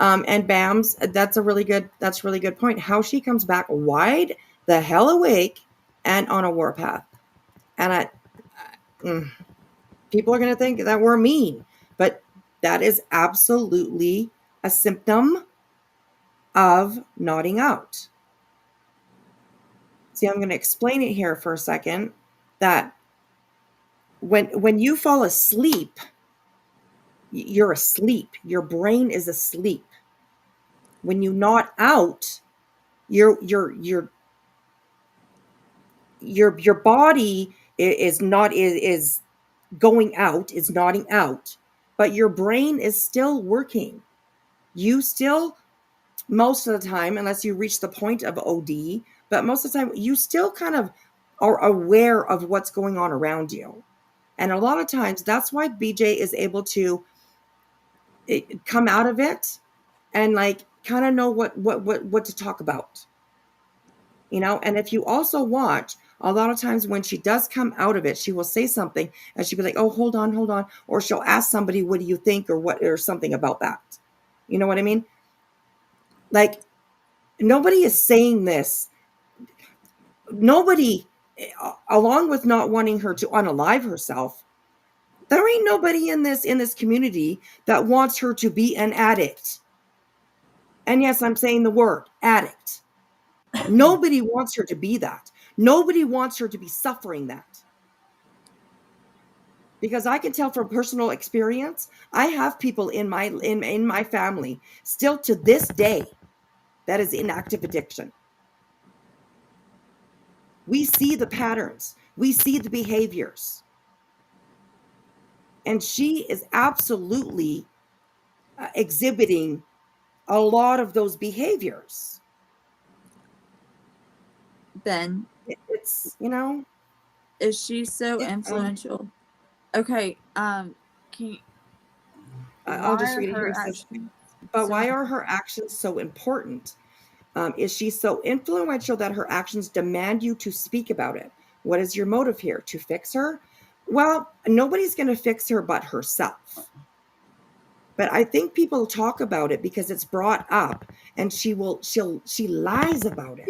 And Bams, that's a really good point. How she comes back wide the hell awake and on a warpath. And people are going to think that we're mean, but that is absolutely a symptom of nodding out. See, I'm going to explain it here for a second that when you fall asleep, you're asleep. Your brain is asleep. When you nod out, your body is going out, is nodding out, but your brain is still working. You still, most of the time, unless you reach the point of OD, but most of the time you still kind of are aware of what's going on around you. And a lot of times that's why BJ is able to come out of it and like kind of know what to talk about. And if you also watch, a lot of times when she does come out of it, she will say something and she'll be like, oh, hold on. Or she'll ask somebody, what do you think? Or something about that. You know what I mean? Like, nobody is saying this. Nobody, along with not wanting her to unalive herself, There ain't nobody in this community that wants her to be an addict. And yes, I'm saying the word addict. Nobody wants her to be that. Nobody wants her to be suffering that. Because I can tell from personal experience, I have people in my family still to this day that is in active addiction. We see the patterns, we see the behaviors. And she is absolutely exhibiting a lot of those behaviors. Ben, It's, is she so yeah, influential? Okay, can you, I'll why just are read it here. her It says, actions but so why are her actions so important? Is she so influential that her actions demand you to speak about it? What is your motive here? To fix her? Well, nobody's going to fix her but herself. But I think people talk about it because it's brought up, and she lies about it.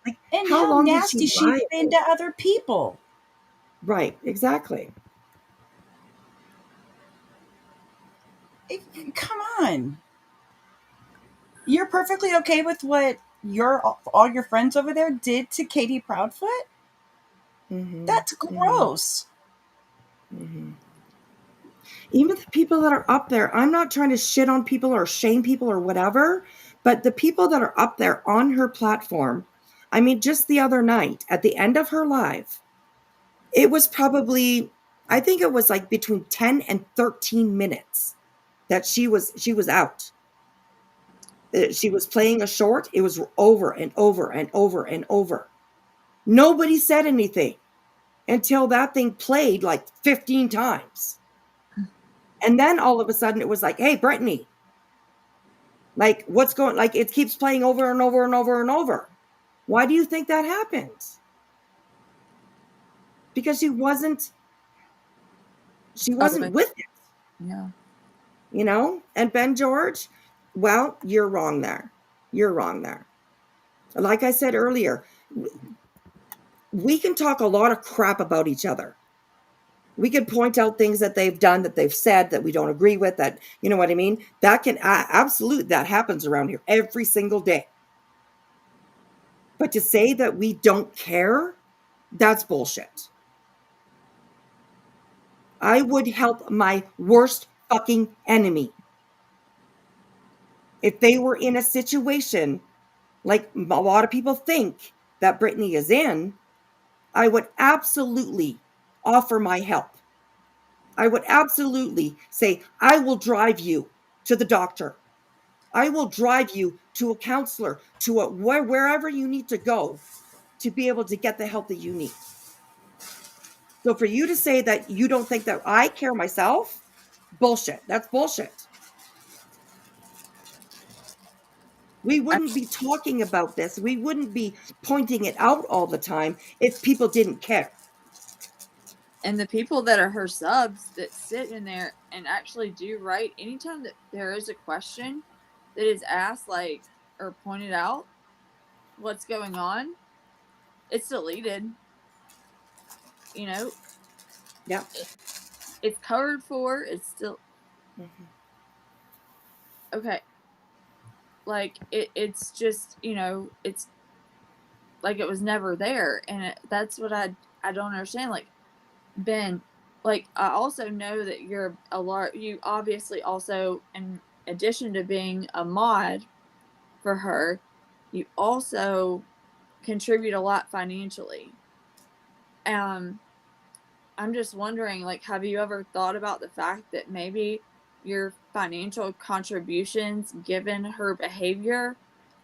Like, And how how long did she nasty she's lie? been to other people. Right, exactly. Come on. You're perfectly okay with what all your friends over there did to Katie Proudfoot? Hmm. That's gross. Hmm. Even the people that are up there, I'm not trying to shit on people or shame people or whatever, but the people that are up there on her platform, I mean, just the other night at the end of her live, it was probably, I think it was like between 10 and 13 minutes that she was out. She was playing a short. It was over and over and over and over. Nobody said anything until that thing played like 15 times. And then all of a sudden it was like, hey, Brittany, like what's going, like it keeps playing over and over and over and over. Why do you think that happens? Because she wasn't open? with it, Yeah. And Ben George, well, you're wrong there. You're wrong there. Like I said earlier, we can talk a lot of crap about each other. We can point out things that they've done, that they've said, that we don't agree with, that, you know what I mean? That can, absolutely, that happens around here every single day. But to say that we don't care, that's bullshit. I would help my worst fucking enemy if they were in a situation like a lot of people think that Brittany is in. I would absolutely offer my help. I would absolutely say, I will drive you to the doctor. I will drive you to a counselor, to wherever you need to go to be able to get the help that you need. So for you to say that you don't think that I care myself, bullshit. That's bullshit. We wouldn't be talking about this. We wouldn't be pointing it out all the time if people didn't care. And the people that are her subs that sit in there and actually do right, anytime that there is a question that is asked, like, or pointed out what's going on, it's deleted. You know, Yeah. it's covered for, it's still Mhm. okay. Like, it's just, it's like it was never there. And that's what I don't understand. Like, Ben, like, I also know that you obviously also, in addition to being a mod for her, you also contribute a lot financially. Um, I'm just wondering, like, have you ever thought about the fact that maybe your financial contributions, given her behavior,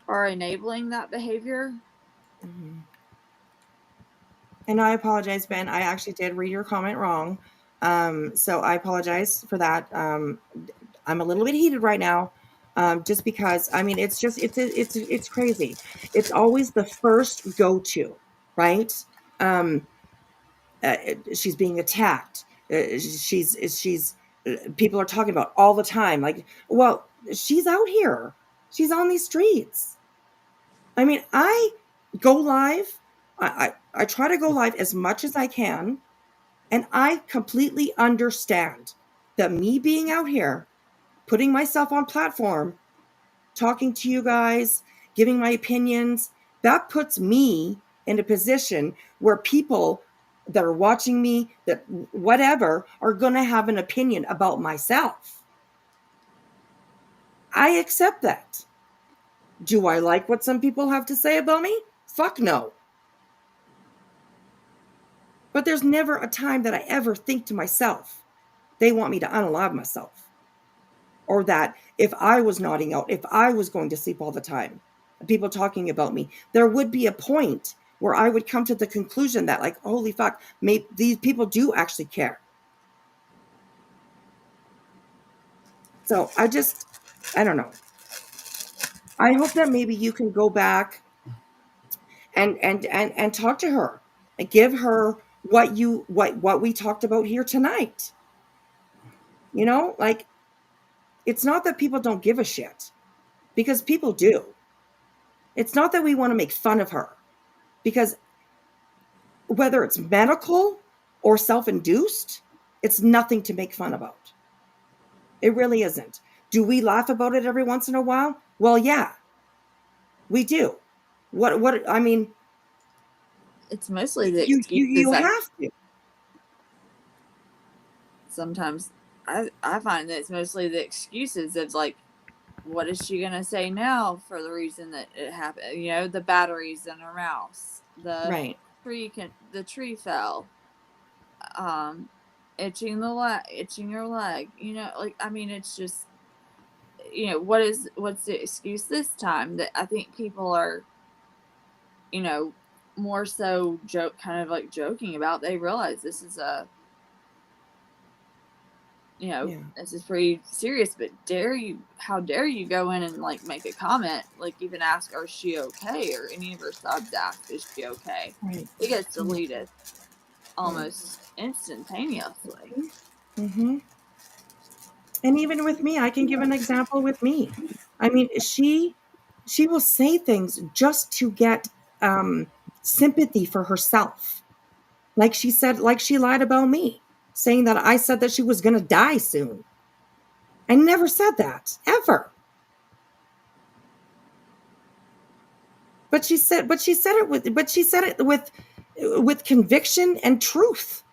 are enabling that behavior? Mhm. And I apologize, Ben. I actually did read your comment wrong. So I apologize for that. I'm a little bit heated right now, just because I mean it's crazy. It's always the first go to, right? Um, she's being attacked. She's people are talking about all the time. Like, well, she's out here. She's on these streets. I mean, I go live. I try to go live as much as I can, And I completely understand that me being out here, putting myself on platform, talking to you guys, giving my opinions, that puts me in a position where people that are watching me, that whatever, are going to have an opinion about myself. I accept that. Do I like what some people have to say about me? Fuck no. But there's never a time that I ever think to myself, they want me to unalive myself. Or that if I was nodding out, if I was going to sleep all the time, people talking about me, there would be a point where I would come to the conclusion that, like, holy fuck, maybe these people do actually care. So I don't know. I hope that maybe you can go back and talk to her and give her what we talked about here tonight. You know, like, it's not that people don't give a shit, because people do. It's not that we want to make fun of her, because whether it's medical or self-induced, it's nothing to make fun about. It really isn't. Do we laugh about it every once in a while? Well, yeah, we do. What I mean, It's mostly the you excuses. have to. Sometimes I find that it's mostly the excuses of like, what is she gonna say now for the reason that it happened? You know, the batteries in her mouse, Right. the tree fell, itching your leg. You know, like, I mean, it's just, you know, what's the excuse this time? That I think people are, you know, more so kind of like joking about. They realize this is a, you know, Yeah. this is pretty serious, but how dare you go in and like make a comment, like even ask, is she okay? Or any of her subs ask, is she okay? Right. It gets deleted almost instantaneously. Mm-hmm. And even with me, I can give an example with me. I mean, she will say things just to get sympathy for herself. Like she said, like she lied about me, saying that I said that she was going to die soon. I never said that, ever. But she said it with conviction and truth.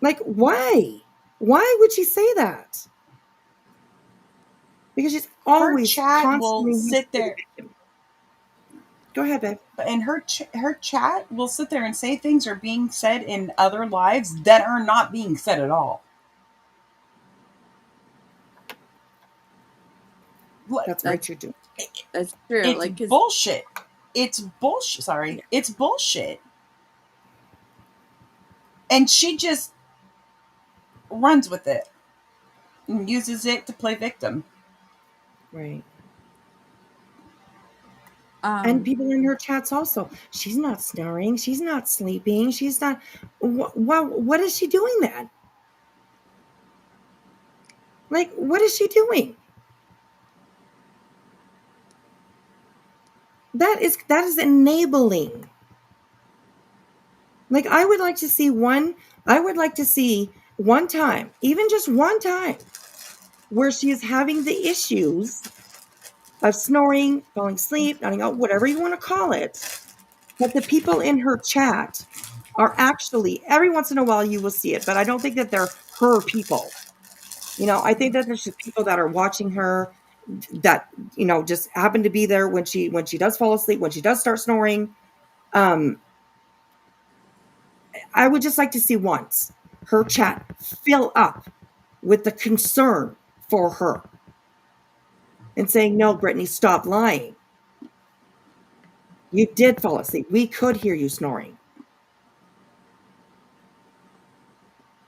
Like, why? Why would she say that? Because she's Her always chat will constantly sit there, Go ahead, babe. and her chat will sit there and say things are being said in other lives that are not being said at all. That's right, you do. That's true. It's Like, 'cause bullshit. It's bullshit. Sorry, it's bullshit. And she just runs with it and uses it to play victim. Right. And people in her chats also. She's not snoring. She's not sleeping. She's not. What is she doing then? Like, what is she doing? That is enabling. Like, I would like to see one time, even just one time, where she is having the issues of snoring, falling asleep, nodding out, whatever you want to call it. But the people in her chat are actually, every once in a while you will see it, but I don't think that they're her people. You know, I think that there's just people that are watching her that, you know, just happen to be there when she does fall asleep, when she does start snoring. I would just like to see once her chat fill up with the concern for her and saying, no, Brittany, stop lying. You did fall asleep. We could hear you snoring.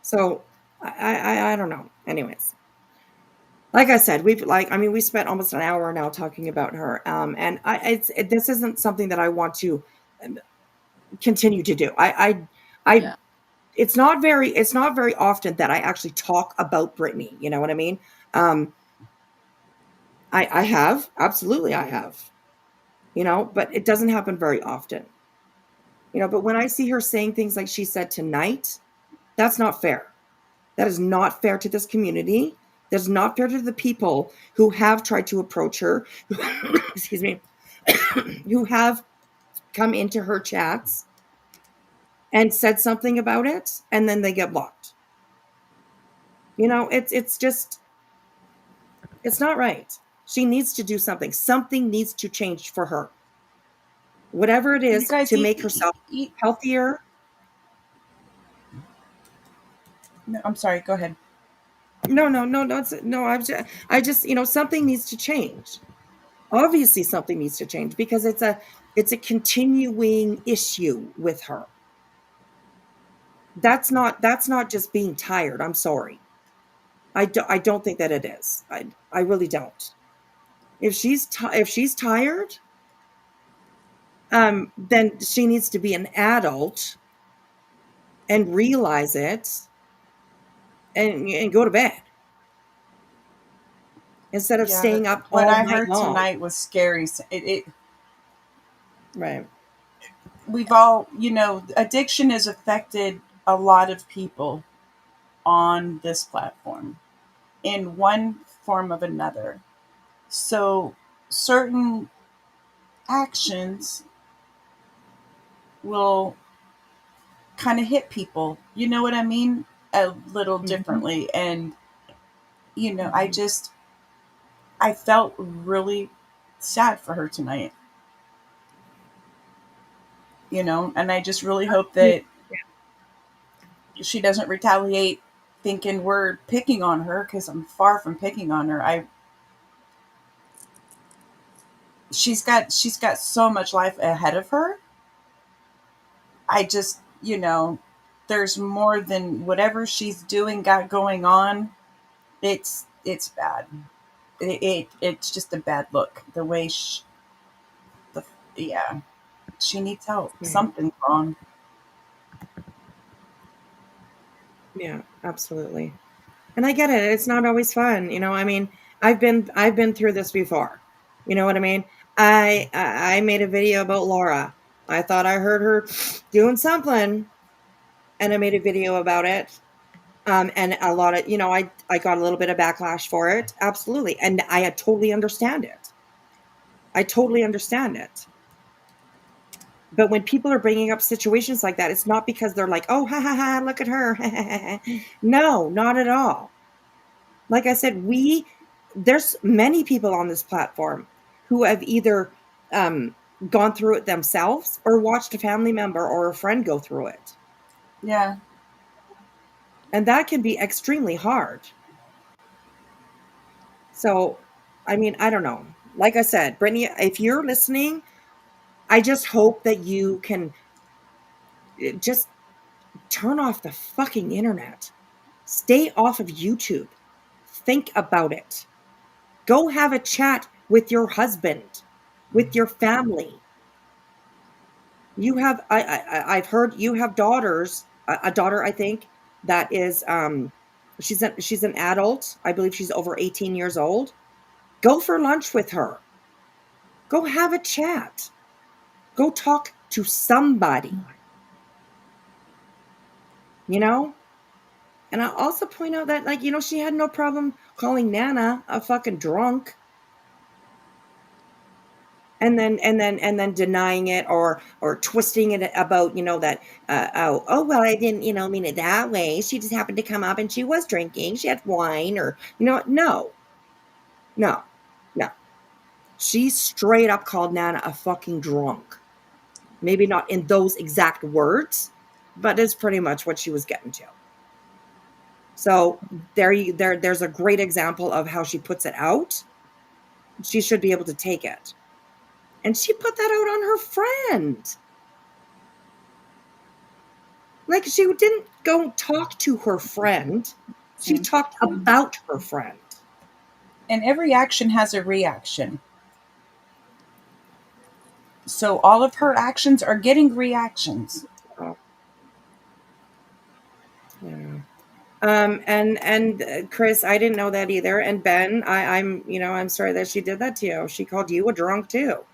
So I don't know. Anyways, like I said, we spent almost an hour now talking about her. And this isn't something that I want to continue to do. yeah. It's not very often that I actually talk about Brittany. You know what I mean? I have, absolutely I have, you know, but it doesn't happen very often. But when I see her saying things like she said tonight, that's not fair. That is not fair to this community. That's not fair to the people who have tried to approach her, excuse me, who have come into her chats and said something about it, and then they get blocked. It's just, it's not right. She needs to do something. Something needs to change for her. Whatever it You is guys, to make herself healthier. no, I'm sorry. Go ahead. No, no, no, no, no. I just, something needs to change. Obviously, something needs to change because it's a continuing issue with her. That's not just being tired. I'm sorry. I don't think that it is. I really don't. If she's tired, then she needs to be an adult and realize it and go to bed instead of Yeah, staying up what all I night heard long. tonight was scary. Right. We've all, addiction has affected a lot of people on this platform in one form of another. So certain actions will kind of hit people, you know what I mean? A little Mhm. differently. And, Mhm. I felt really sad for her tonight, and I just really hope Yeah. that she doesn't retaliate thinking we're picking on her, because I'm far from picking on her. She's got so much life ahead of her. I just, there's more than whatever she's doing got going on. It's bad. It's just a bad look. The way the yeah, she needs help. Yeah. Something's wrong. Yeah, absolutely. And I get it. It's not always fun. I mean, I've been through this before. You know what I mean? I made a video about Laura. I thought I heard her doing something, and I made a video about it. And a lot of, I got a little bit of backlash for it. Absolutely. And I totally understand it. I totally understand it. But when people are bringing up situations like that, it's not because they're like, oh, ha ha ha, look at her. No, not at all. Like I said, there's many people on this platform who have either um, gone through it themselves or watched a family member or a friend go through it. Yeah. And that can be extremely hard. So, I mean, I don't know. Like I said, Brittany, if you're listening, I just hope that you can just turn off the fucking internet. Stay off of YouTube. Think about it. Go have a chat with your husband, with your family. You have I've heard you have daughters, a daughter I think that is she's an adult. I believe she's over 18 years old. Go for lunch with her. Go have a chat. Go talk to somebody, you know? And I'll also point out that, like, she had no problem calling Nana a fucking drunk and then denying it or twisting it about, that, oh, well, I didn't, mean it that way. She just happened to come up and she was drinking. She had wine or, no, no, no. She straight up called Nana a fucking drunk. Maybe not in those exact words, but it's pretty much what she was getting to. So there's a great example of how she puts it out. She should be able to take it. And she put that out on her friend. Like, she didn't go talk to her friend. She See? talked about her friend. And every action has a reaction. So all of her actions are getting reactions. Oh, yeah. And Chris, I didn't know that either. And Ben, I'm sorry that she did that to you. She called you a drunk too.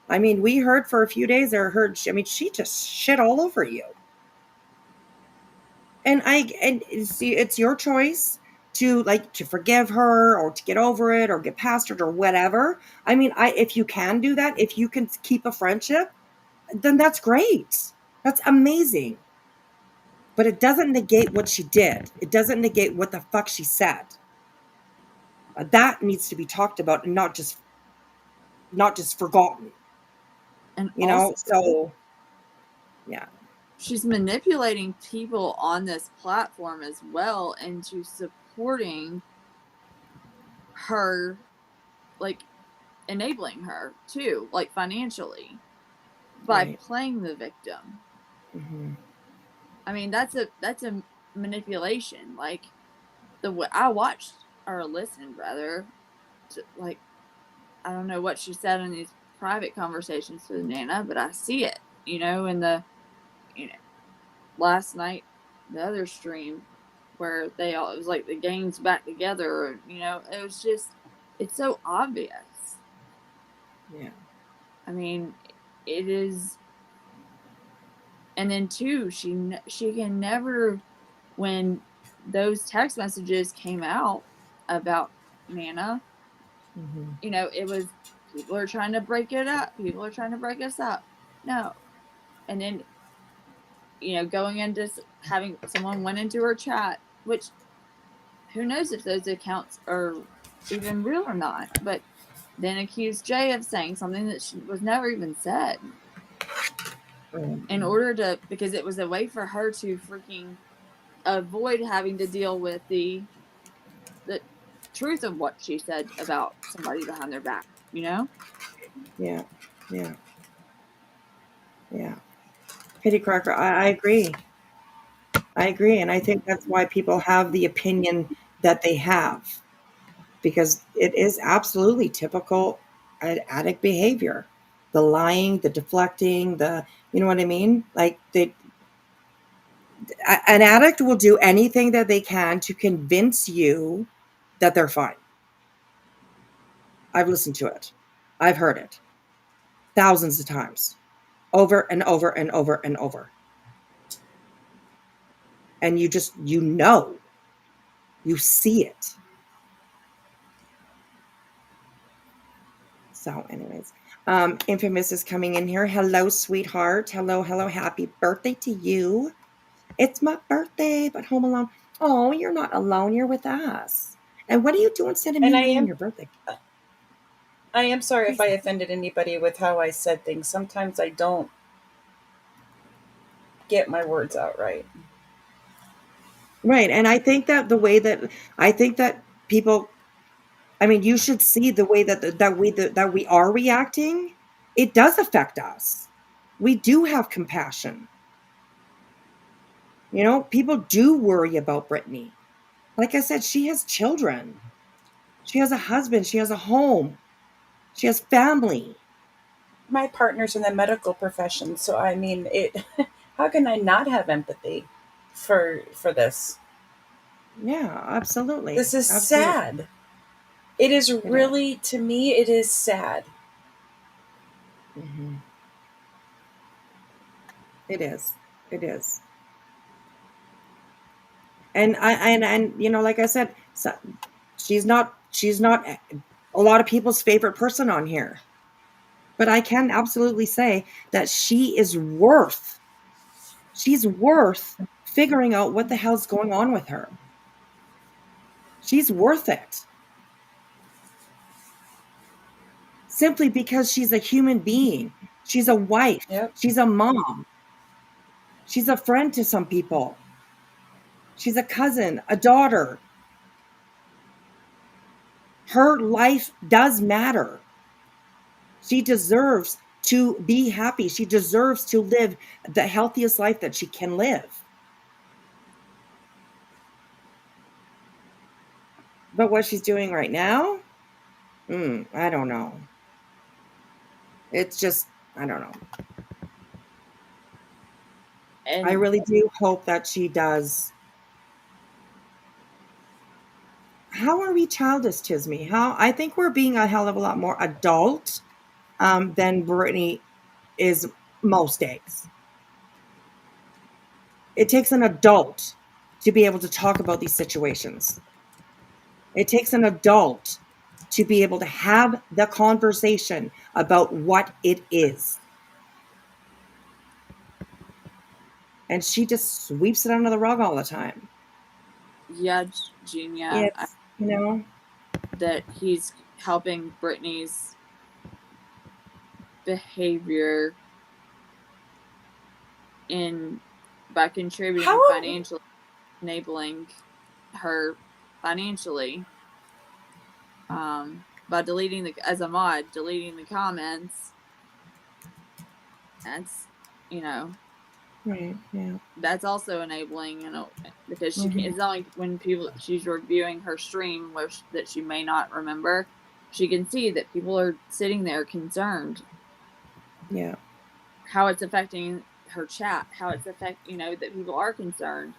I mean, we heard for a few days or heard, I mean, she just shit all over you. And see, it's your choice to like to forgive her or to get over it or get past it or whatever. I mean, if you can do that, if you can keep a friendship, then that's great. That's amazing. But it doesn't negate what she did. It doesn't negate what the fuck she said. That needs to be talked about and not just forgotten. And You also, know? So yeah. she's manipulating people on this platform as well into supporting her, like enabling her too, like financially, by Right. playing the victim. Hmm. I mean, that's a manipulation. Like the way I watched or listened rather, to, like I don't know what she said in these private conversations with Nana, but I see it, in the you know last night, the other stream where it was like the gang's back together. It was just, it's so obvious. Yeah. I mean, it is. And then two, she can never, when those text messages came out about Nana, Hmm. it was, people are trying to break it up. People are trying to break us up. No. And then, going into having someone went into her chat, which who knows if those accounts are even real or not, but then accused Jay of saying something that was never even said, in order to, because it was a way for her to freaking avoid having to deal with the truth of what she said about somebody behind their back, Yeah. Yeah. Yeah. Pity Cracker, I agree. I agree. And I think that's why people have the opinion that they have, because it is absolutely typical addict behavior. The lying, the deflecting, you know what I mean? Like an addict will do anything that they can to convince you that they're fine. I've listened to it. I've heard it thousands of times, over and over and over and over. And you see it. So, anyways, Infamous is coming in here. Hello, sweetheart. Hello, hello. Happy birthday to you. It's my birthday, but home alone. Oh, you're not alone. You're with us. And what are you doing sending And me I money on am your birthday? I am sorry if Please. I offended anybody with how I said things. Sometimes I don't get my words out right. Right. And I think that people, I mean, you should see the way that we are reacting. It does affect us. We do have compassion. People do worry about Brittany. Like I said, she has children. She has a husband. She has a home. She has family. My partner's in the medical profession, so I mean, it. How can I not have empathy for this? Yeah, absolutely. This is Absolutely. sad. It is It is. really, to me, it is sad. Hmm. It is. It is. And like I said, so she's not a lot of people's favorite person on here. But I can absolutely say that she's worth figuring out what the hell's going on with her. She's worth it. Simply because she's a human being. She's a wife. Yep. She's a mom. She's a friend to some people. She's a cousin, a daughter. Her life does matter. She deserves to be happy. She deserves to live the healthiest life that she can live. But what she's doing right now, I don't know. It's just, I don't know. I And really do hope that she does. How are we childish, Tisme? How I think we're being a hell of a lot more adult than Brittany is most days. It takes an adult to be able to talk about these situations. It takes an adult to be able to have the conversation about what it is. And she just sweeps it under the rug all the time. Yeah, Gene, yeah. It's, you know, That he's helping Brittany's behavior by contributing financially, enabling her financially, by deleting as a mod, deleting the comments. That's, right, yeah. That's also enabling, because she can't. It's not like when she's reviewing her stream that she may not remember. She can see that people are sitting there concerned. Yeah. How it's affecting her chat, how it's that people are concerned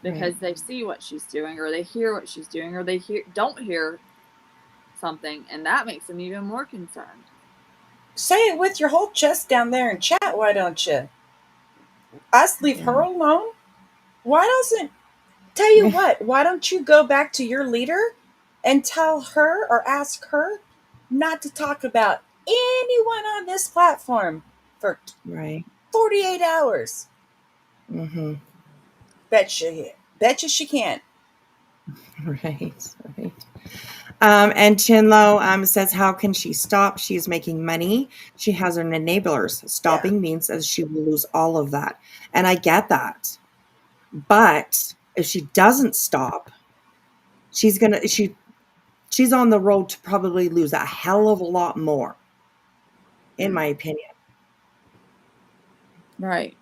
because they see what she's doing, or they hear what she's doing, or they don't hear something, and that makes them even more concerned. Say it with your whole chest down there in chat, why don't you? Us leave her alone? Tell you what, why don't you go back to your leader and tell her or ask her not to talk about anyone on this platform for 48 hours. Mm-hmm. Betcha she can. Right. And Chinlo says, how can she stop? She's making money. She has her enablers. Stopping means that she will lose all of that. And I get that. But if she doesn't stop, she's on the road to probably lose a hell of a lot more, in my opinion. Right.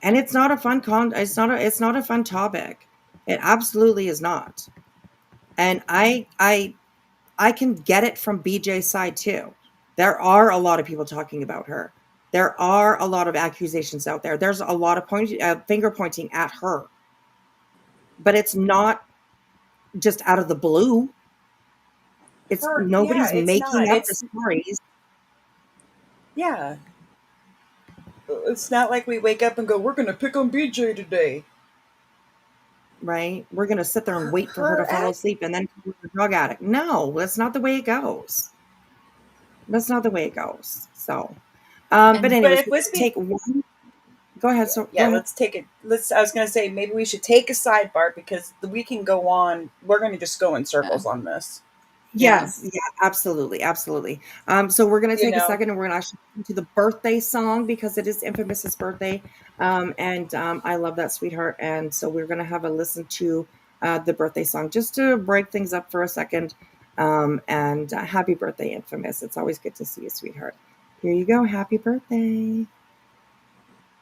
And it's not a fun it's not a fun topic. It absolutely is not. And I can get it from BJ's side too. There are a lot of people talking about her. There are a lot of accusations out there. There's a lot of finger pointing at her. But it's not just out of the blue. Nobody's making up the stories. Yeah. It's not like we wake up and go, we're going to pick on BJ today. Right? We're going to sit there and wait for her to fall asleep and then become a drug addict. No, that's not the way it goes. That's not the way it goes. So, but anyways, let's take one. Go ahead. So yeah, let's take it. I was going to say, maybe we should take a sidebar because we can go on. We're going to just go in circles on this. Yes. Yeah, absolutely. Absolutely. So we're going to take a second and we're going to actually listen to the birthday song because it is Infamous's birthday. And I love that, sweetheart. And so we're going to have a listen to the birthday song just to break things up for a second. And happy birthday, Infamous. It's always good to see you, sweetheart. Here you go. Happy birthday.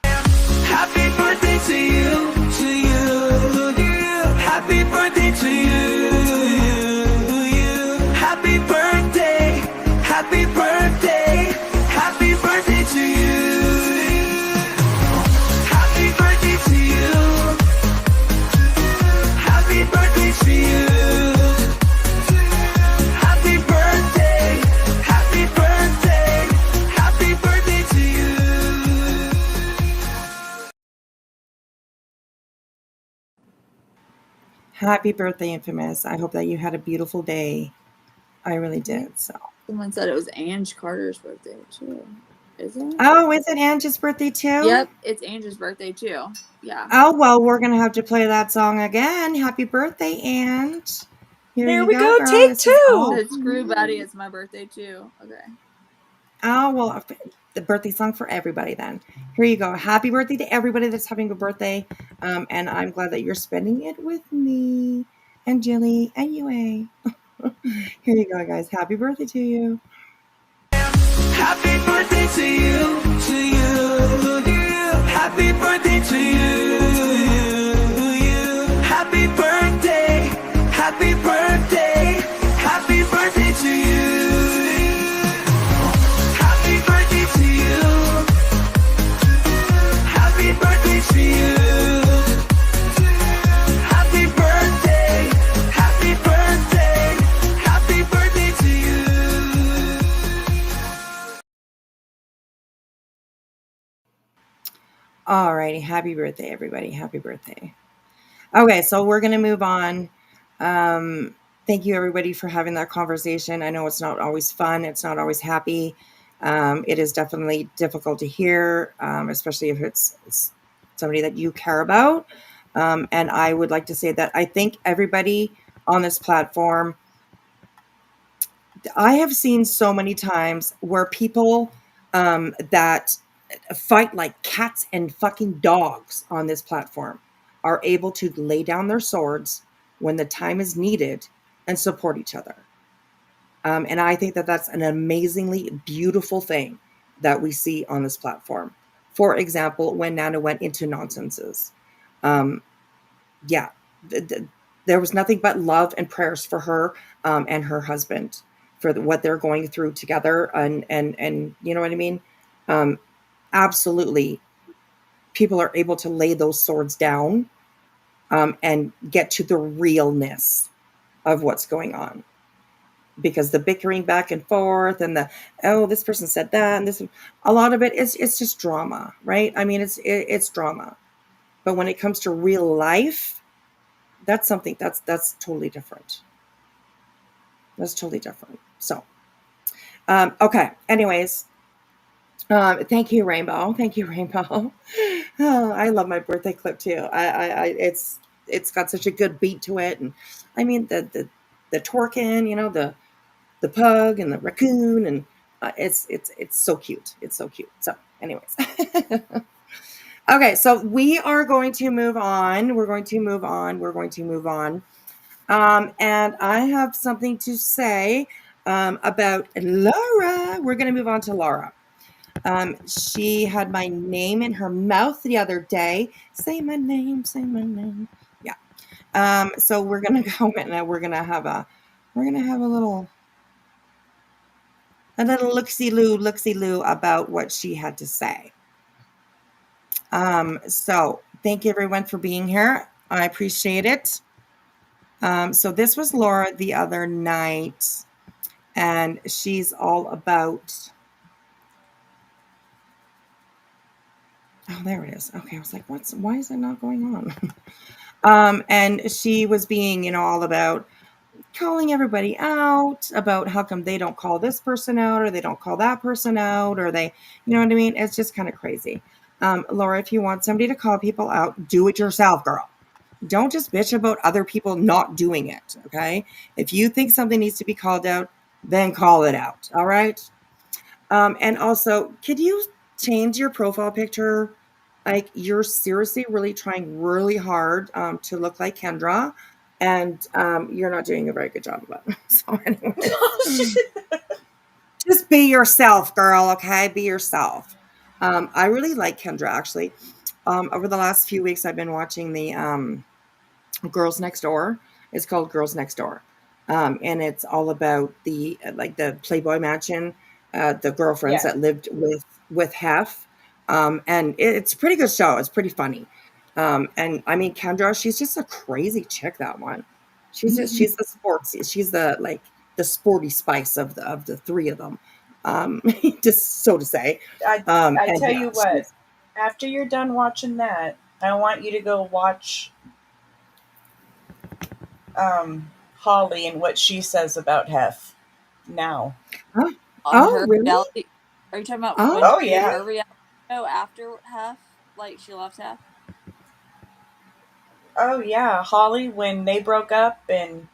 Happy birthday to you, to you. Happy birthday to you. Happy birthday, happy birthday, happy birthday to you. Happy birthday to you. Happy birthday to you. Happy birthday, happy birthday, happy birthday to you. Happy birthday, Infamous. I hope that you had a beautiful day. I really did. So someone said it was Ange Carter's birthday too. Is it? Oh, is it Ange's birthday too? Yep, it's Ange's birthday too. Yeah. Oh well, we're gonna have to play that song again. Happy birthday, Ange. Here we go. Take two. It's Screw Buddy. It's my birthday too. Okay. Oh well, the birthday song for everybody then. Here you go. Happy birthday to everybody that's having a birthday. And I'm glad that you're spending it with me and Jilly and Yue. Here you go, guys. Happy birthday to you. Happy birthday to you, to you. Happy birthday to you. Happy birthday, happy birthday, happy birthday to you. Happy birthday to you. Happy birthday to you. Happy birthday, happy birthday, happy birthday to you. All righty. Happy birthday, everybody. Happy birthday. Okay, so we're going to move on. Thank you, everybody, for having that conversation. I know it's not always fun, it's not always happy. It is definitely difficult to hear, especially if it's somebody that you care about. And I would like to say that I think everybody on this platform, I have seen so many times where people that fight like cats and fucking dogs on this platform are able to lay down their swords when the time is needed and support each other. And I think that that's an amazingly beautiful thing that we see on this platform. For example, when Nana went into nonsenses, um, yeah, there was nothing but love and prayers for her and her husband for what they're going through together, and you know what I mean. Um, Absolutely, people are able to lay those swords down and get to the realness of what's going on, because the bickering back and forth and the, oh, this person said that and this, a lot of it is, it's just drama, right? I mean, it's drama, but when it comes to real life, that's something that's totally different. That's totally different. So okay, anyways, thank you, Rainbow. Thank you, Rainbow. Oh, I love my birthday clip too. It's got such a good beat to it, and I mean the twerking, you know, the pug and the raccoon, and it's so cute. It's so cute. So, anyways, okay, so we are going to move on. We're going to move on. We're going to move on. And I have something to say about Laura. We're going to move on to Laura. She had my name in her mouth the other day. Say my name, say my name. Yeah. So we're gonna go and we're gonna have a little look-see loo about what she had to say. So thank you everyone for being here. I appreciate it. So this was Laura the other night, and she's all about. Oh, there it is. Okay, I was like, why is it not going on? And she was being, you know, all about calling everybody out about how come they don't call this person out or they don't call that person out, or they, you know what I mean? It's just kind of crazy. Laura, if you want somebody to call people out, do it yourself, girl. Don't just bitch about other people not doing it, okay? If you think something needs to be called out, then call it out, all right? And also, could you change your profile picture? Like, you're seriously really trying really hard to look like Kendra, and you're not doing a very good job of it. So, anyways, just be yourself, girl, okay? Be yourself. I really like Kendra, actually. Over the last few weeks, I've been watching the Girls Next Door. It's called Girls Next Door, and it's all about the like the Playboy Mansion, the girlfriends Yeah. that lived with Hef, and it's a pretty good show. It's pretty funny, and I mean Kendra, she's just a crazy chick. That one, she's the sports. She's the like the sporty spice of the three of them, just so to say. I And tell yeah, you what, she's after you're done watching that, I want you to go watch Holly and what she says about Hef now. oh, On oh her really? reality. Are you talking about Oh, when she Oh did yeah. her reality show after half? Like she left half? Oh yeah. Holly, when they broke up, and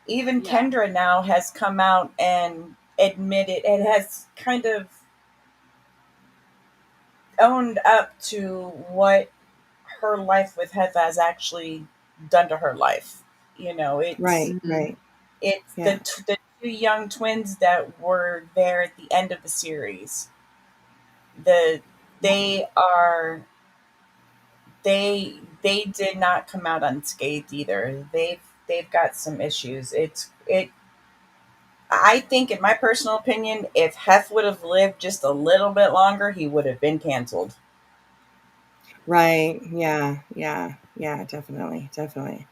even Yeah. Kendra now has come out and admitted and has kind of owned up to what her life with Hef has actually done to her life. You know, right, Mm-hmm. right, it's yeah, the two young twins that were there at the end of the series. The they are they did not come out unscathed either. They've got some issues. It I think, in my personal opinion, if Hef would have lived just a little bit longer, he would have been canceled. right, yeah, yeah, yeah, definitely, definitely.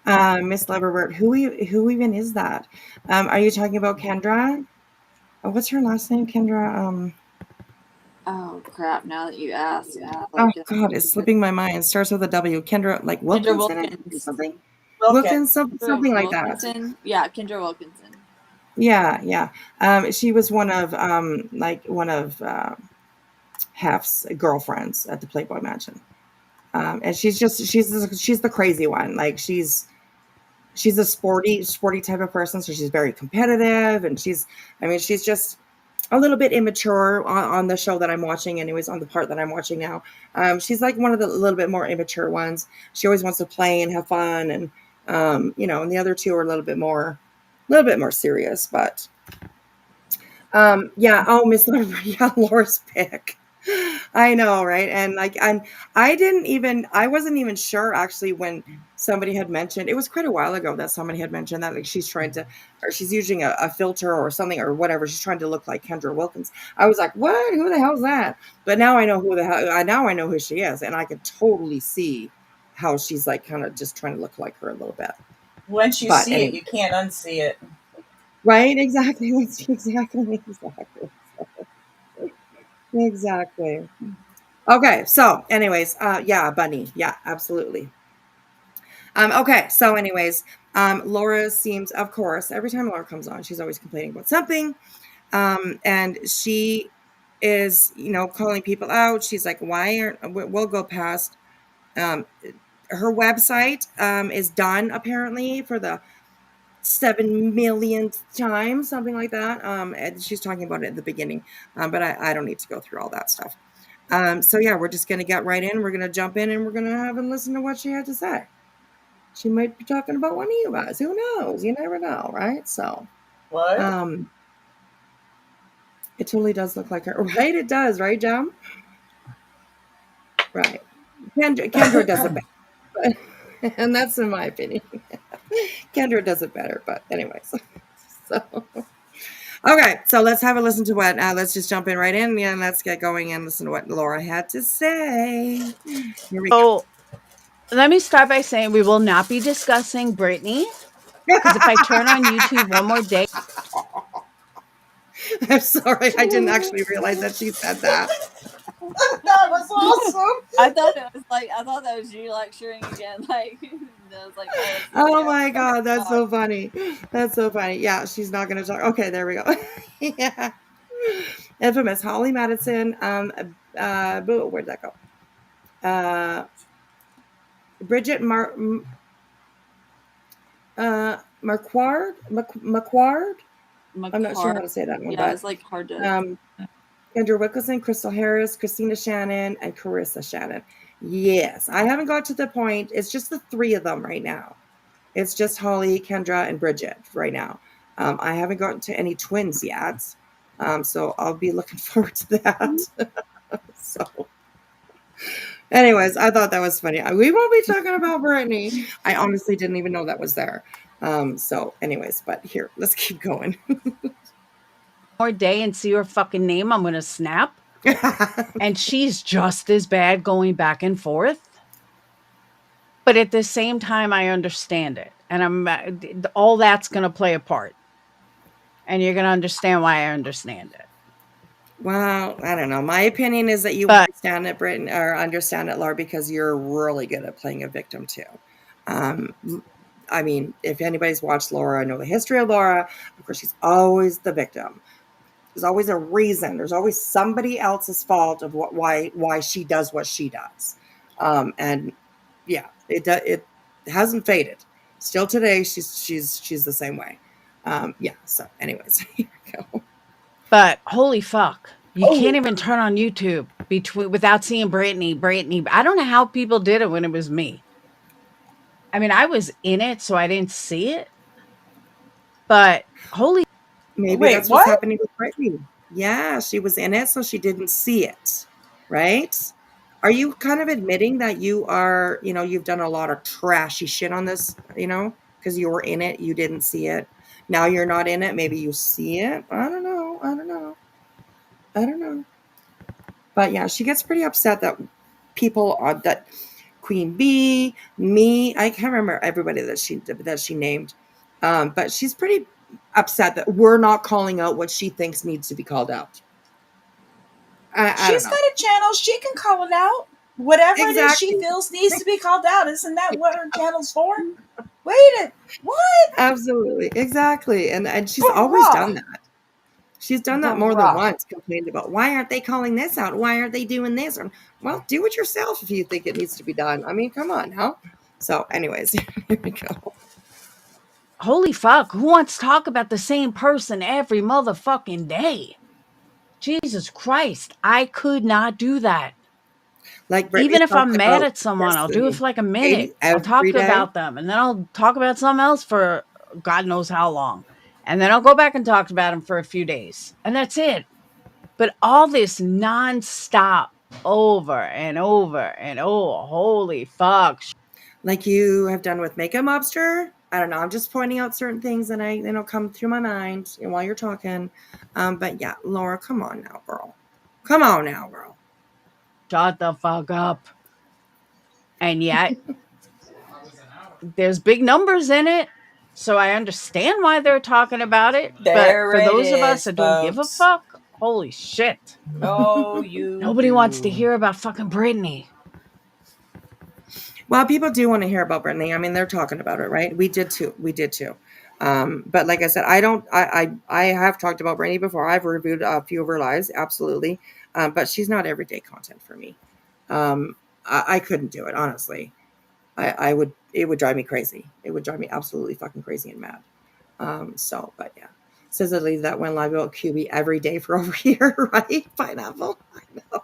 Miss Leverbert, who even is that? Are you talking about Kendra? What's her last name? Kendra. Oh crap! Now that you asked, Oh God, it's slipping my mind. It starts with a W. Kendra, like Kendra Wilkinson, I think, or Wilkins. something. Wilkins. Wilkins, Kendra something like that. Wilkinson. Yeah, Kendra Wilkinson. Yeah, yeah. She was one of Hef's girlfriends at the Playboy Mansion. And she's the crazy one. Like she's a sporty type of person, so she's very competitive, and she's just a little bit immature on the show that I'm watching, anyways, on the part that I'm watching now. She's like one of the little bit more immature ones. She always wants to play and have fun, and and the other two are a little bit more serious. But yeah, oh, Miss Laura, yeah, Laura's pick. I know, right? And I wasn't even sure actually when somebody had mentioned, it was quite a while ago that somebody had mentioned that, like, she's using a filter or something or whatever. She's trying to look like Kendra Wilkins. I was like, what? Who the hell's that? But now I know now I know who she is, and I could totally see how she's like kind of just trying to look like her a little bit. Once you But see it, anyway, you can't unsee it. right? Exactly. Exactly. Okay, so anyways, yeah, Bunny. Yeah, absolutely. Okay, so anyways, Laura seems, of course, every time Laura comes on, she's always complaining about something. And she is, calling people out. She's like, why aren't, we'll go past, um, her website, is done apparently for the 7 millionth time, something like that. And she's talking about it at the beginning. But I don't need to go through all that stuff. So yeah, we're just gonna get right in. We're gonna jump in and we're gonna have a listen to what she had to say. She might be talking about one of you guys. Who knows? You never know, right? So, What? um, it totally does look like her, right? It does, right, Jam? Right. Kendra does it better, but, and that's in my opinion. Kendra does it better, but anyways. So, okay, so let's have a listen to what. Let's just jump in right in, and let's get going and listen to what Laura had to say. Here we go. So let me start by saying we will not be discussing Britney because if I turn on YouTube one more day, I'm sorry, I didn't actually realize that she said that. That was awesome. I thought that was you lecturing again. Like I was like, oh, Oh my God, that's so funny. That's so funny. Yeah, she's not going to talk. Okay, there we go. Yeah. Infamous Holly Madison. Where'd that go? Bridget Marquard. Marquard. I'm not sure how to say that one, Yeah, but it's like hard to. Andrew Wilkinson, Crystal Harris, Christina Shannon, and Carissa Shannon. Yes, I haven't got to the point. It's just the three of them right now. It's just Holly, Kendra, and Bridget right now. I haven't gotten to any twins yet. So I'll be looking forward to that. So, anyways, I thought that was funny. We won't be talking about Brittany. I honestly didn't even know that was there. So, anyways, but here, let's keep going. more day and see her fucking name, I'm going to snap. And she's just as bad going back and forth. But at the same time, I understand it. And all that's going to play a part. And you're going to understand why I understand it. Well, I don't know. My opinion is that you But understand it, Britain, or understand it, Laura, because you're really good at playing a victim too. I mean, if anybody's watched Laura, know the history of Laura. Of course, she's always the victim. There's always a reason. There's always somebody else's fault of why she does what she does. And yeah, it hasn't faded. Still today, she's the same way. Yeah. So, anyways, here we go. But holy fuck. You can't even turn on YouTube without seeing Brittany. I don't know how people did it when it was me. I mean, I was in it, so I didn't see it. But holy Maybe Wait, that's what's what? happening with Brittany. Yeah, she was in it, so she didn't see it. Right? Are you kind of admitting that you've done a lot of trashy shit on this, because you were in it, you didn't see it. Now you're not in it, maybe you see it. I don't know. But yeah, she gets pretty upset that people that Queen Bee, me, I can't remember everybody that she named. But she's pretty upset that we're not calling out what she thinks needs to be called out. I don't She's know. got a channel. She can call it out. Whatever it is she Exactly. feels needs to be called out. Isn't that what her channel's for? Wait a what? Absolutely. Exactly. And she's always Bruh. done that. She's done that more than Bruh. once, complained about why aren't they calling this out? Why aren't they doing this? And, well, do it yourself if you think it needs to be done. I mean, come on now. So, anyways, here we go. Holy fuck, who wants to talk about the same person every motherfucking day? Jesus Christ, I could not do that. Like Brittany Even if talked I'm mad about at someone, I'll do it yesterday, for like a minute. Katie, I'll talk every day. about them and then I'll talk about something else for God knows how long. And then I'll go back and talk about them for a few days. And that's it. But all this nonstop over and over and oh, holy fuck. Like you have done with Makeup Mobster. I don't know. I'm just pointing out certain things that come through my mind while you're talking. But yeah, Laura, come on now, girl. Come on now, girl. Shut the fuck up. And yet, there's big numbers in it. So I understand why they're talking about it. There but for it those of us is, that don't give a folks. fuck, holy shit. Oh, you. Nobody wants to hear about fucking Britney. Well, people do want to hear about Brittany. I mean, they're talking about it, right? We did too. But like I said, I have talked about Brittany before. I've reviewed a few of her lives, absolutely. But she's not everyday content for me. I couldn't do it, honestly. It would drive me crazy. It would drive me absolutely fucking crazy and mad. But yeah. Says at least that went live about QB every day for over here, right? Pineapple. I know.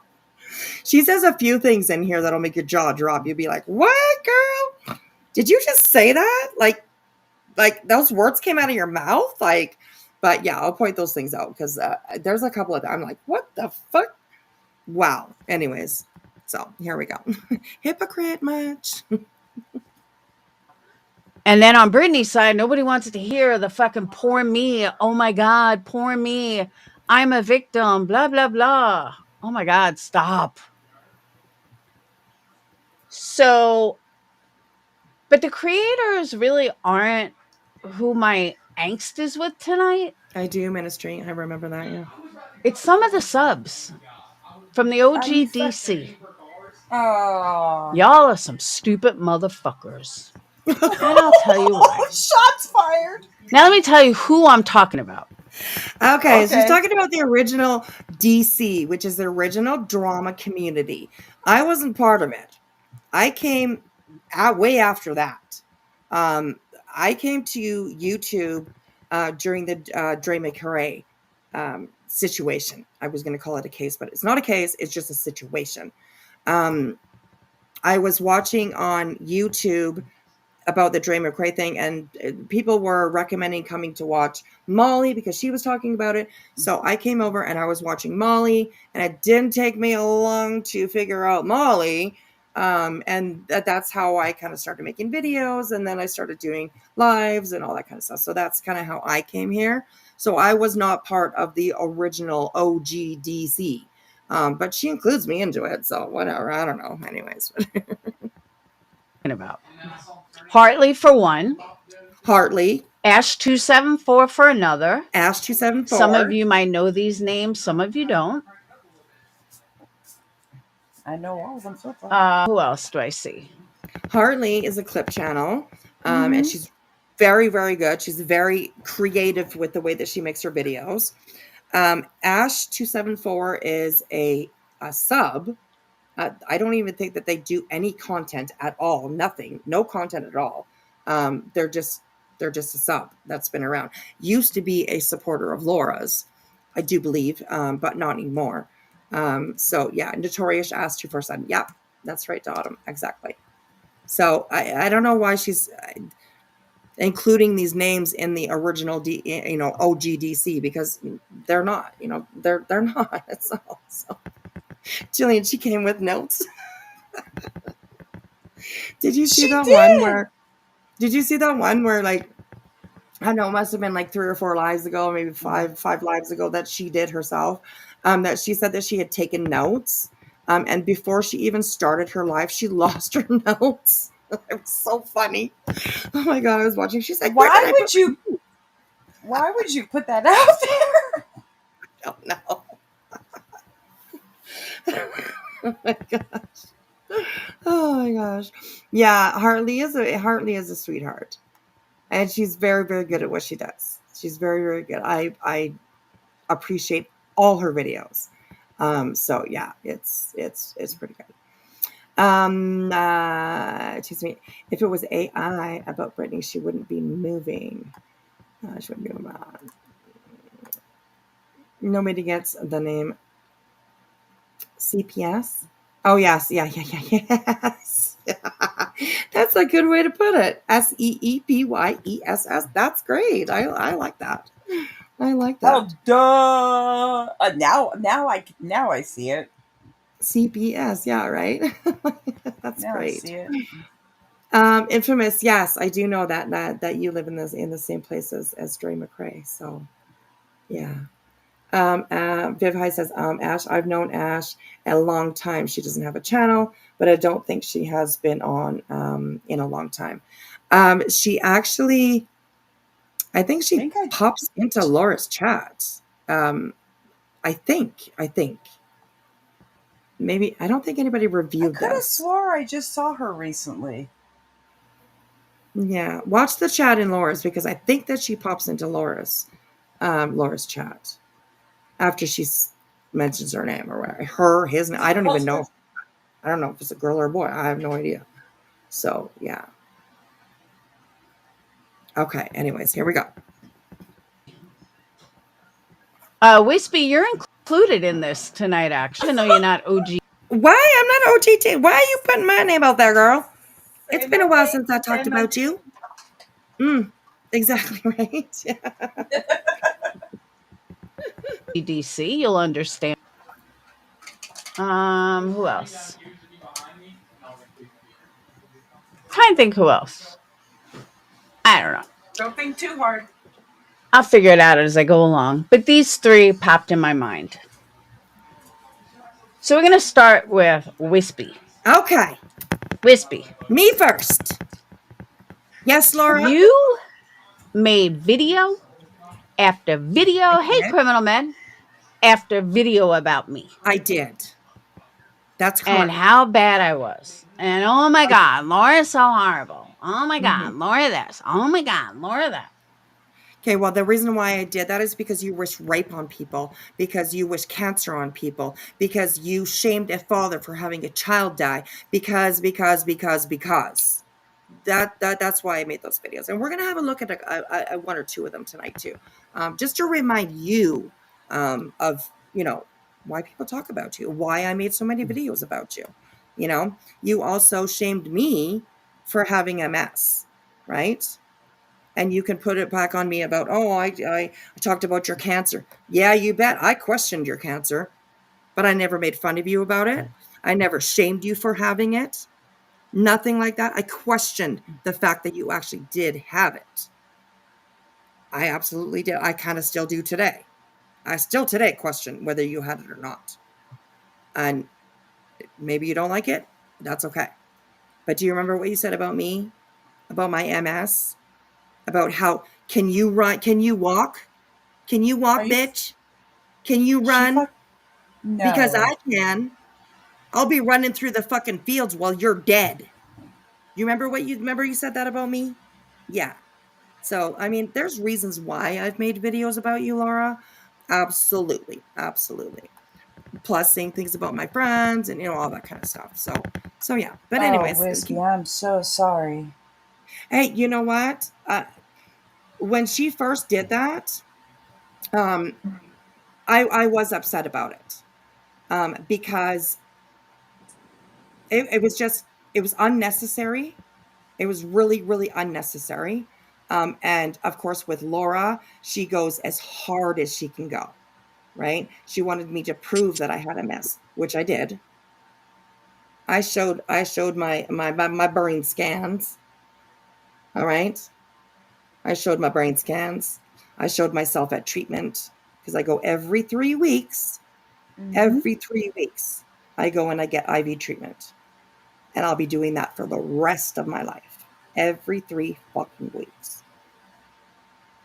She says a few things in here that'll make your jaw drop. You'll be like, what, girl? Did you just say that? Like those words came out of your mouth? But yeah, I'll point those things out because there's a couple of them. I'm like, what the fuck? Wow. Anyways, so here we go. Hypocrite much. And then on Britney's side, nobody wants to hear the fucking poor me. Oh my God, poor me. I'm a victim, blah, blah, blah. Oh my God, stop. So, but the creators really aren't who my angst is with tonight. I do ministry. I remember that, yeah. It's some of the subs from the OGDC. Oh. Y'all are some stupid motherfuckers. And I'll tell you why. Shots fired. Now let me tell you who I'm talking about. Okay, so she's talking about the original DC, which is the original drama community. I wasn't part of it. I came out way after that. I came to YouTube during the Dre McRae situation. I was going to call it a case, but it's not a case. It's just a situation. I was watching on YouTube about the Dre McRae thing, and people were recommending coming to watch Molly because she was talking about it. So I came over and I was watching Molly, and it didn't take me long to figure out Molly. And that's how I kind of started making videos, and then I started doing lives and all that kind of stuff. So that's kind of how I came here. So I was not part of the original OGDC, but she includes me into it. So whatever, I don't know. Anyways. About Hartley for one. Hartley. Ash274 for another. Ash274. Some of you might know these names, some of you don't. I know all of them so far. Who else do I see? Hartley is a clip channel, and she's very, very good. She's very creative with the way that she makes her videos. Ash274 is a sub. I don't even think that they do any content at all. Nothing. No content at all. They're just a sub that's been around. Used to be a supporter of Laura's, I do believe, but not anymore. So yeah, Notorious Ash247. Yep, that's right, Dottom. Exactly. So I don't know why she's including these names in the original OGDC, because they're not. They're not. So. Jillian, she came with notes. Did you see Did you see that one where, like, I don't know, it must have been like 3 or 4 lives ago, maybe five lives ago, that she did herself, that she said that she had taken notes, and before she even started her live, she lost her notes. It was so funny. Oh my God, I was watching. She's like, why would you put that out there? I don't know. Oh my gosh. Oh my gosh. Yeah, Hartley is a sweetheart. And she's very, very good at what she does. She's very, very good. I appreciate all her videos. So yeah, it's pretty good. Excuse me. If it was AI about Brittany, she wouldn't be moving. She wouldn't be moving on. Nobody gets the name CPS. Oh yes, yes. That's a good way to put it. SEEPYESS. That's great. I like that. I like Oh, that. duh! Now I see it. CPS. Yeah, right. That's Now I great. see it. Infamous. Yes, I do know that you live in the same place as Dre McRae. So yeah. Viv High says, Ash, I've known Ash a long time. She doesn't have a channel, but I don't think she has been on in a long time. She actually, I think she think I pops into Laura's chat. I think. Maybe, I don't think anybody I reviewed could have this. swore I just saw her recently. Yeah, watch the chat in Laura's because I think that she pops into Laura's chat after she mentions her name or whatever. His name. I don't even know. I don't know if it's a girl or a boy. I have no idea. So yeah. Okay. Anyways, here we go. Whispy, you're included in this tonight, actually. I know you're not OG. Why? I'm not OTT. Why are you putting my name out there, girl? It's Say been my a while name. since I Say talked my about you. Exactly right. Yeah. DC, you'll understand. Who else? Trying to think who else. I don't know. Don't think too hard. I'll figure it out as I go along. But these three popped in my mind. So we're gonna start with Whispy. Okay. Whispy, Me first. Yes, Laura. you made video after video. I Hey, did. criminal men, after video about me I did. That's and correct. how bad I was. And oh my I did. God, Laura's so horrible. Oh my Mhm. God, Laura this. Oh my God, Laura that. Okay, well, the reason why I did that is because you wish rape on people, because you wish cancer on people, because you shamed a father for having a child die, because. That's why I made those videos, and we're gonna have a look at a one or two of them tonight too, just to remind you of why people talk about you, why I made so many videos about you. You also shamed me for having MS, right? And you can put it back on me about, oh, I talked about your cancer. Yeah, you bet. I questioned your cancer, but I never made fun of you about it. I never shamed you for having it. Nothing like that. I questioned the fact that you actually did have it. I absolutely did. I kind of still do today. I still today question whether you had it or not. And maybe you don't like it. That's okay. But do you remember what you said about me? About my MS? About how can you run? Can you walk? Can you Are walk, you? bitch? Can you She run? fuck. Because No. I can. I'll be running through the fucking fields while you're dead. You remember you said that about me? Yeah. So, I mean, there's reasons why I've made videos about you, Laura. Absolutely. Absolutely. Plus saying things about my friends and all that kind of stuff. So yeah. But Oh, anyways, Whiskey, I'm so sorry. hey, you know what? When she first did that, um, I was upset about it. Because it was unnecessary. It was really, really unnecessary. And of course, with Laura, she goes as hard as she can go, right? She wanted me to prove that I had MS, which I did. I showed my brain scans. All right. I showed my brain scans. I showed myself at treatment because I go every 3 weeks. Mm-hmm. Every 3 weeks, I go and I get IV treatment. And I'll be doing that for the rest of my life. Every 3 fucking weeks.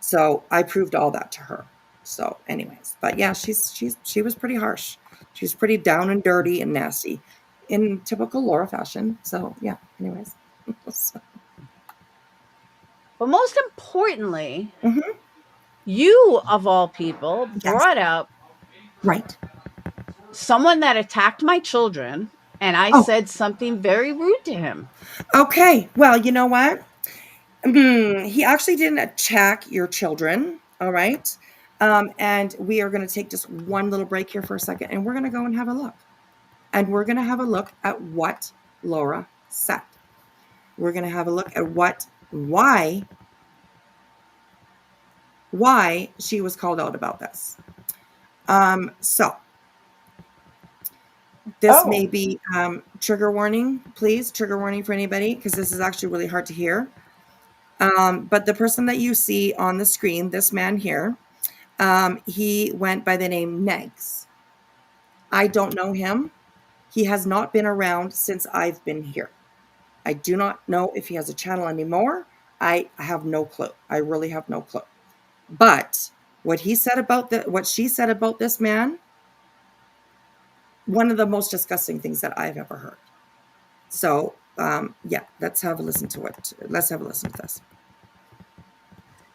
So I proved all that to her. So, anyways, but yeah, she was pretty harsh. She's pretty down and dirty and nasty in typical Laura fashion. So, yeah, anyways. So, But most importantly, mhm, you of all people yes, brought up right. someone that attacked my children, and I Oh, said something very rude to him. okay. Well, you know what? He actually didn't attack your children. All right. And we are going to take just one little break here for a second, and we're going to go and have a look. And we're going to have a look at what Laura said. We're going to have a look at why she was called out about this. So this may Oh, be trigger warning, please, trigger warning for anybody, because this is actually really hard to hear. But the person that you see on the screen, this man here, he went by the name Negs. I don't know him. He has not been around since I've been here. I do not know if he has a channel anymore. I have no clue. I really have no clue. But what he said about what she said about this man, one of the most disgusting things that I've ever heard. So, yeah, let's have a listen to it. Let's have a listen to this.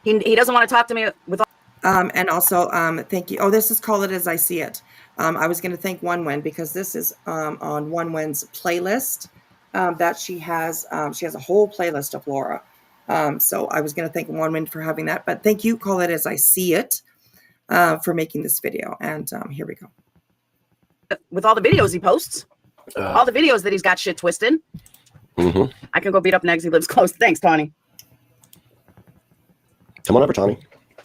He doesn't want to talk to me with all. And also, thank you. Oh, this is Call It As I See It. I was going to thank One Wen because this is on One Wen's playlist that she has. She has a whole playlist of Laura. So I was going to thank One Wen for having that. But thank you, Call It As I See It, for making this video. And here we go. With all the videos he posts, all the videos that he's got shit twisted. Mm-hmm. I can go beat up Negs. He lives close. Thanks, Tawny. Come on over, Tawny.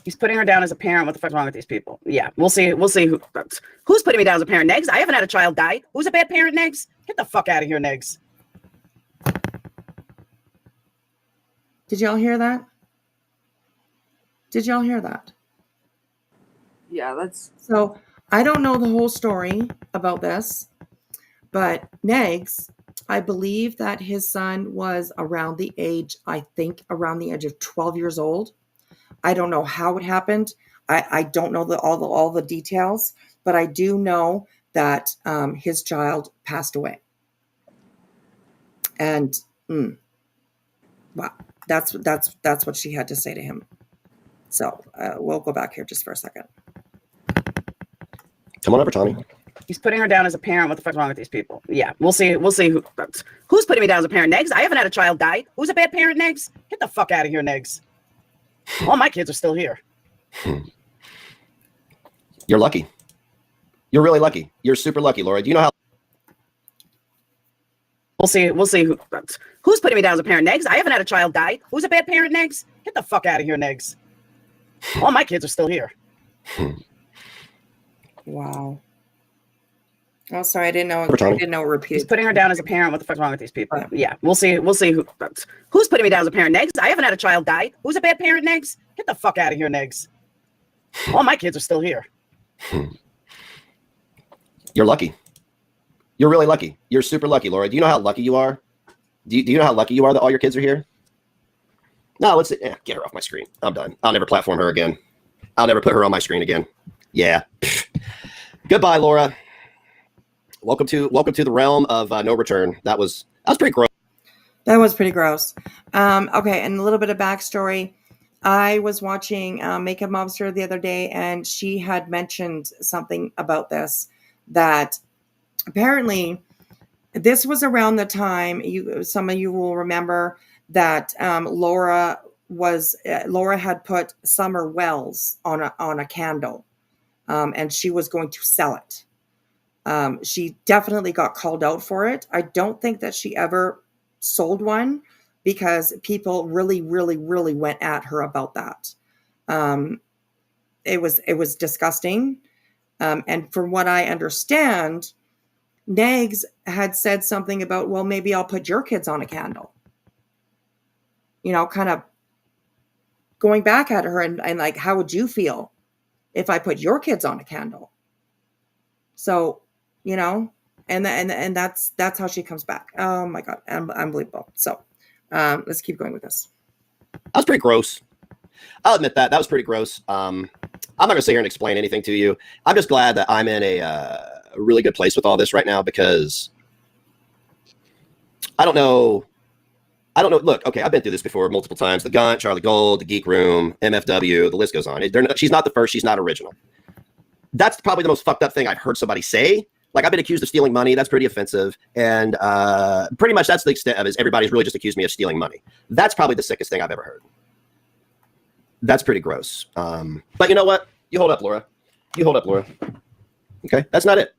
He's putting her down as a parent. What the fuck's wrong with these people? Yeah, we'll see. We'll see who's putting me down as a parent. Negs. I haven't had a child die. Who's a bad parent, Negs? Get the fuck out of here, Negs. Did y'all hear that? Did y'all hear that? Yeah, that's So I don't know the whole story about this, but Negs, I believe that his son was around the age, I think around the age of 12 years old. I don't know how it happened. I don't know all the details, but I do know that his child passed away. And wow, that's what she had to say to him. So we'll go back here just for a second. Come on over, Tawny. He's putting her down as a parent. What the fuck's wrong with these people? Yeah, we'll see. We'll see who's putting me down as a parent. Negs. I haven't had a child die. Who's a bad parent, Negs? Get the fuck out of here, Negs. All my kids are still here. You're lucky. You're really lucky. You're super lucky, Laura. Do you know how? We'll see who's putting me down as a parent. Negs. I haven't had a child die. Who's a bad parent, Negs? Get the fuck out of here, Negs. All my kids are still here. Wow. Oh, sorry, I didn't know. I didn't know it repeated. He's putting her down as a parent. What the fuck's wrong with these people? Yeah, we'll see who's putting me down as a parent. Negs. I haven't had a child die. Who's a bad parent, Negs? Get the fuck out of here, Negs. All my kids are still here. You're lucky. You're really lucky. You're super lucky, Laura. Do you know how lucky you are? Do you know how lucky you are that all your kids are here? No, let's get her off my screen. I'm done. I'll never platform her again. I'll never put her on my screen again. Yeah. Goodbye, Laura. Welcome to the realm of no return. That was pretty gross. That was pretty gross. Okay, and a little bit of backstory. I was watching Makeup Mobster the other day, and she had mentioned something about this, that apparently this was around the time, some of you will remember that Laura had put Summer Wells on a candle, and she was going to sell it. She definitely got called out for it. I don't think that she ever sold one because people really, really, really went at her about that. It was disgusting. And from what I understand, Negs had said something about, well, maybe I'll put your kids on a candle. Kind of going back at her and like, how would you feel if I put your kids on a candle? So, and that's how she comes back. Oh my God, unbelievable. So let's keep going with this. That was pretty gross. I'll admit that was pretty gross. I'm not going to sit here and explain anything to you. I'm just glad that I'm in a really good place with all this right now because I don't know. Look, okay, I've been through this before multiple times. The Gunt, Charlie Gold, the Geek Room, MFW, the list goes on. She's not the first. She's not original. That's probably the most fucked up thing I've heard somebody say. Like, I've been accused of stealing money. That's pretty offensive. And pretty much that's the extent of it. Everybody's really just accused me of stealing money. That's probably the sickest thing I've ever heard. That's pretty gross. But you know what? You hold up, Laura. You hold up, Laura. Okay? That's not it.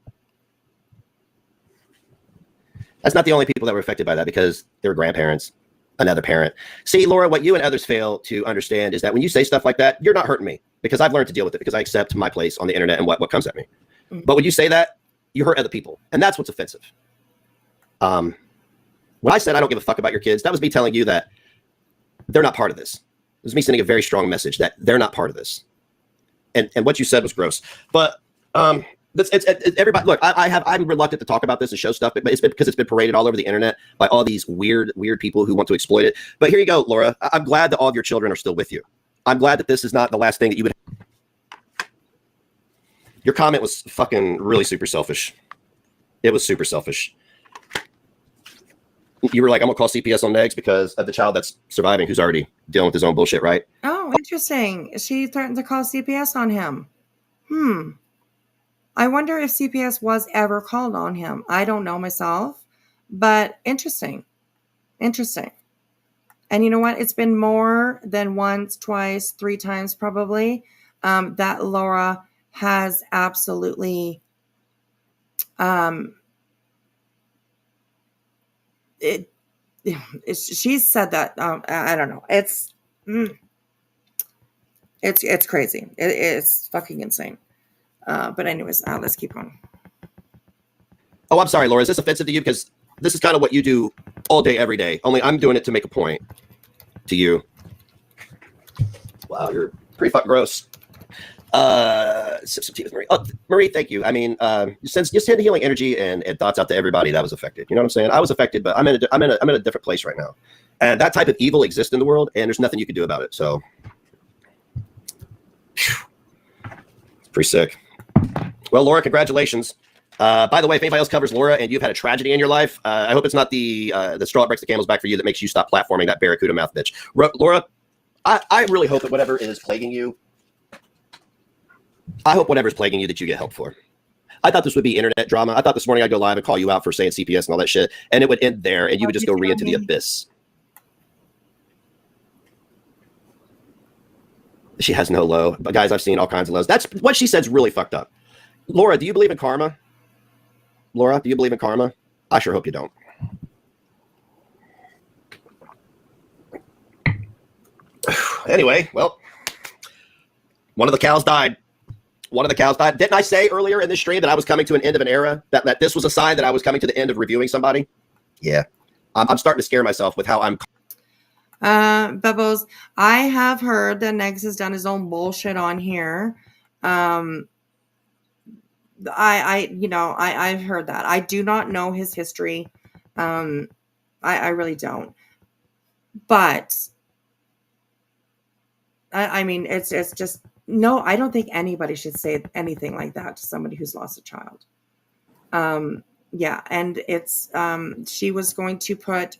That's not the only people that were affected by that because they were grandparents, another parent. See, Laura, what you and others fail to understand is that when you say stuff like that, you're not hurting me because I've learned to deal with it because I accept my place on the internet and what comes at me. Mm-hmm. But when you say that, you hurt other people. And that's what's offensive. When I said I don't give a fuck about your kids, that was me telling you that they're not part of this. It was me sending a very strong message that they're not part of this. And what you said was gross. But it's everybody. Look, I'm reluctant to talk about this and show stuff, but it's because it's been paraded all over the internet by all these weird people who want to exploit it. But here you go, Laura. I'm glad that all of your children are still with you. I'm glad that this is not the last thing that you would. Your comment was fucking really super selfish. It was super selfish. You were like, I'm gonna call CPS on Negs because of the child that's surviving who's already dealing with his own bullshit, right? Oh, interesting. She threatened to call CPS on him. I wonder if CPS was ever called on him. I don't know myself, but interesting. Interesting. And you know what? It's been more than once, twice, 3 times probably that Laura has absolutely she's said that I don't know. It's crazy. It's fucking insane. But anyways, let's keep on. Oh, I'm sorry, Laura. Is this offensive to you? Because this is kind of what you do all day, every day. Only I'm doing it to make a point to you. Wow, you're pretty fucking gross. Sip some tea with Marie. Oh, Marie, thank you. I mean, you send healing energy and thoughts out to everybody that was affected. You know what I'm saying? I was affected, but I'm in a different place right now, and that type of evil exists in the world, and there's nothing you can do about it. So, it's pretty sick. Well, Laura, congratulations. By the way, if anybody else covers Laura and you've had a tragedy in your life, I hope it's not the straw that breaks the camel's back for you that makes you stop platforming that barracuda mouth bitch. Laura, I really hope that whatever is plaguing you, I hope whatever's plaguing you that you get help for. I thought this would be internet drama. I thought this morning I'd go live and call you out for saying CPS and all that shit, and it would end there, and you would just go into the abyss. She has no low. But guys, I've seen all kinds of lows. That's what she said's really fucked up. Laura, do you believe in karma? Laura, do you believe in karma? I sure hope you don't. Anyway, well, one of the cows died. One of the cows died. Didn't I say earlier in this stream that I was coming to an end of an era? That this was a sign that I was coming to the end of reviewing somebody? Yeah. I'm starting to scare myself with how I'm... Bubbles, I have heard that Negs has done his own bullshit on here. I've heard that. I do not know his history. I really don't. But I mean, it's just no. I don't think anybody should say anything like that to somebody who's lost a child. Yeah, and it's she was going to put.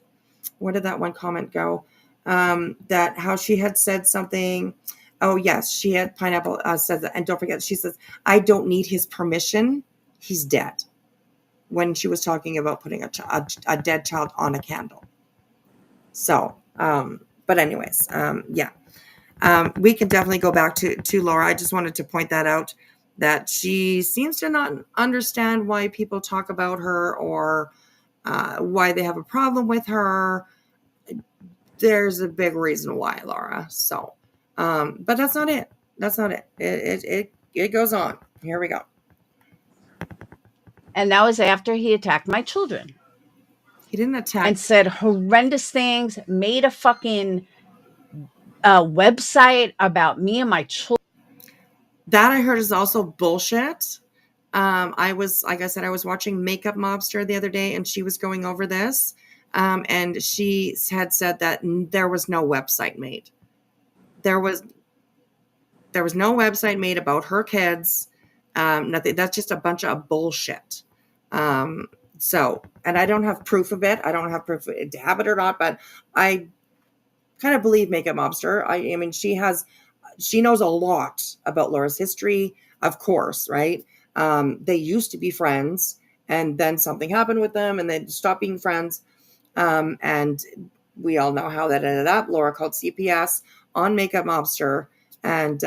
Where did that one comment go? That how she had said something. Oh, yes, she had Pineapple said that. And don't forget, she says, I don't need his permission. He's dead. When she was talking about putting a dead child on a candle. So, but anyways, yeah. We can definitely go back to Laura. I just wanted to point that out, that she seems to not understand why people talk about her or why they have a problem with her. There's a big reason why, Laura. So, but that's not it. That's not it. It goes on. Here we go. And that was after he attacked my children. He didn't attack. And said horrendous things, made a fucking website about me and my children. That I heard is also bullshit. I was, like I said, I was watching Makeup Mobster the other day, and she was going over this. And she had said that there was no website made. There was. There was no website made about her kids. Nothing. That's just a bunch of bullshit. So, and I don't have proof of it. I don't have proof of it to have it or not, but I kind of believe Makeup Mobster. I mean, she knows a lot about Laura's history, of course, right? They used to be friends, and then something happened with them, and they stopped being friends. And we all know how that ended up. Laura called CPS on Makeup Mobster and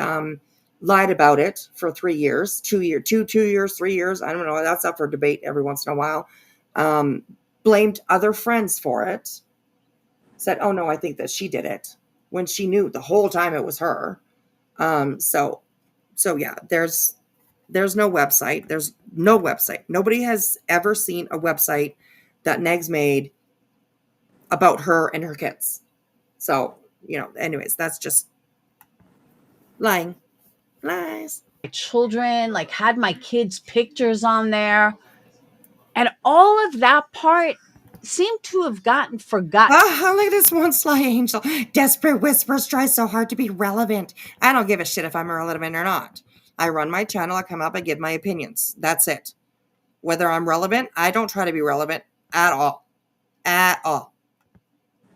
lied about it for 3 years, 2 years, 3 years. I don't know. That's up for debate every once in a while. Blamed other friends for it. Said, oh no, I think that she did it, when she knew the whole time it was her. So yeah, there's no website. There's no website. Nobody has ever seen a website that Negs made about her and her kids. So, anyways, that's just lying. Lies. children, like had my kids' pictures on there. And all of that part seemed to have gotten forgotten. Oh, look at this one sly angel. Desperate Whispers tries so hard to be relevant. I don't give a shit if I'm relevant or not. I run my channel, I come up, I give my opinions. That's it. Whether I'm relevant, I don't try to be relevant at all. At all.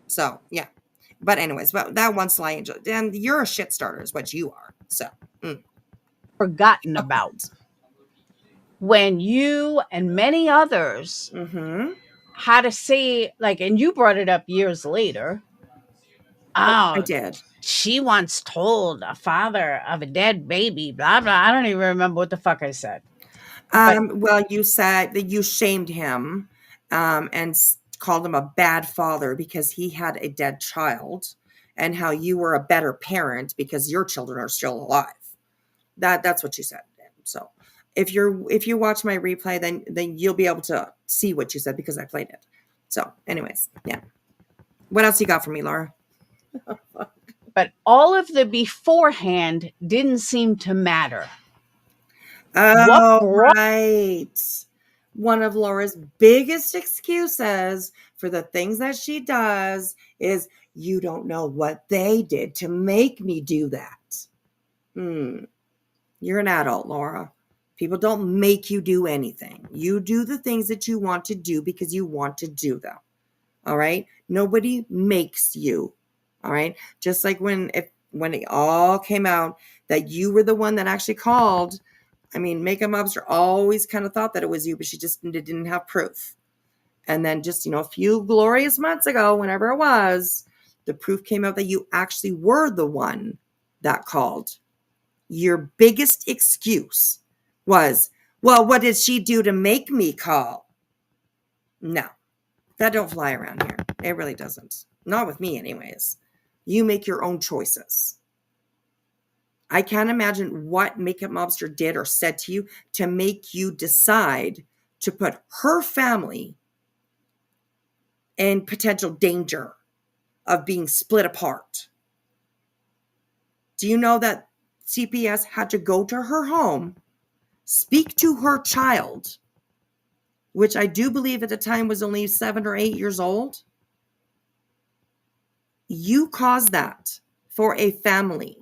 So, yeah. But anyways, but that one sly angel. And you're a shit starter is what you are. So, Forgotten about. When you and many others had to say, like, and you brought it up years later. I did. She once told a father of a dead baby, blah, blah. I don't even remember what the fuck I said. Well, you said that you shamed him and called him a bad father because he had a dead child, and how you were a better parent because your children are still alive. That's what you said. So if you watch my replay, then you'll be able to see what you said because I played it. So anyways, yeah. What else you got for me, Laura? But all of the beforehand didn't seem to matter. Oh, right. One of Laura's biggest excuses for the things that she does is, you don't know what they did to make me do that. You're an adult, Laura. People don't make you do anything. You do the things that you want to do because you want to do them. All right? Nobody makes you. All right? Just like when it all came out that you were the one that actually called. I mean, Makeup Mobster always kind of thought that it was you, but she just didn't have proof. And then just, a few glorious months ago, whenever it was, the proof came out that you actually were the one that called. Your biggest excuse was, well, what did she do to make me call? No, that don't fly around here. It really doesn't. Not with me anyways. You make your own choices. I can't imagine what Makeup Mobster did or said to you to make you decide to put her family in potential danger of being split apart. Do you know that CPS had to go to her home, speak to her child, which I do believe at the time was only 7 or 8 years old? You caused that for a family.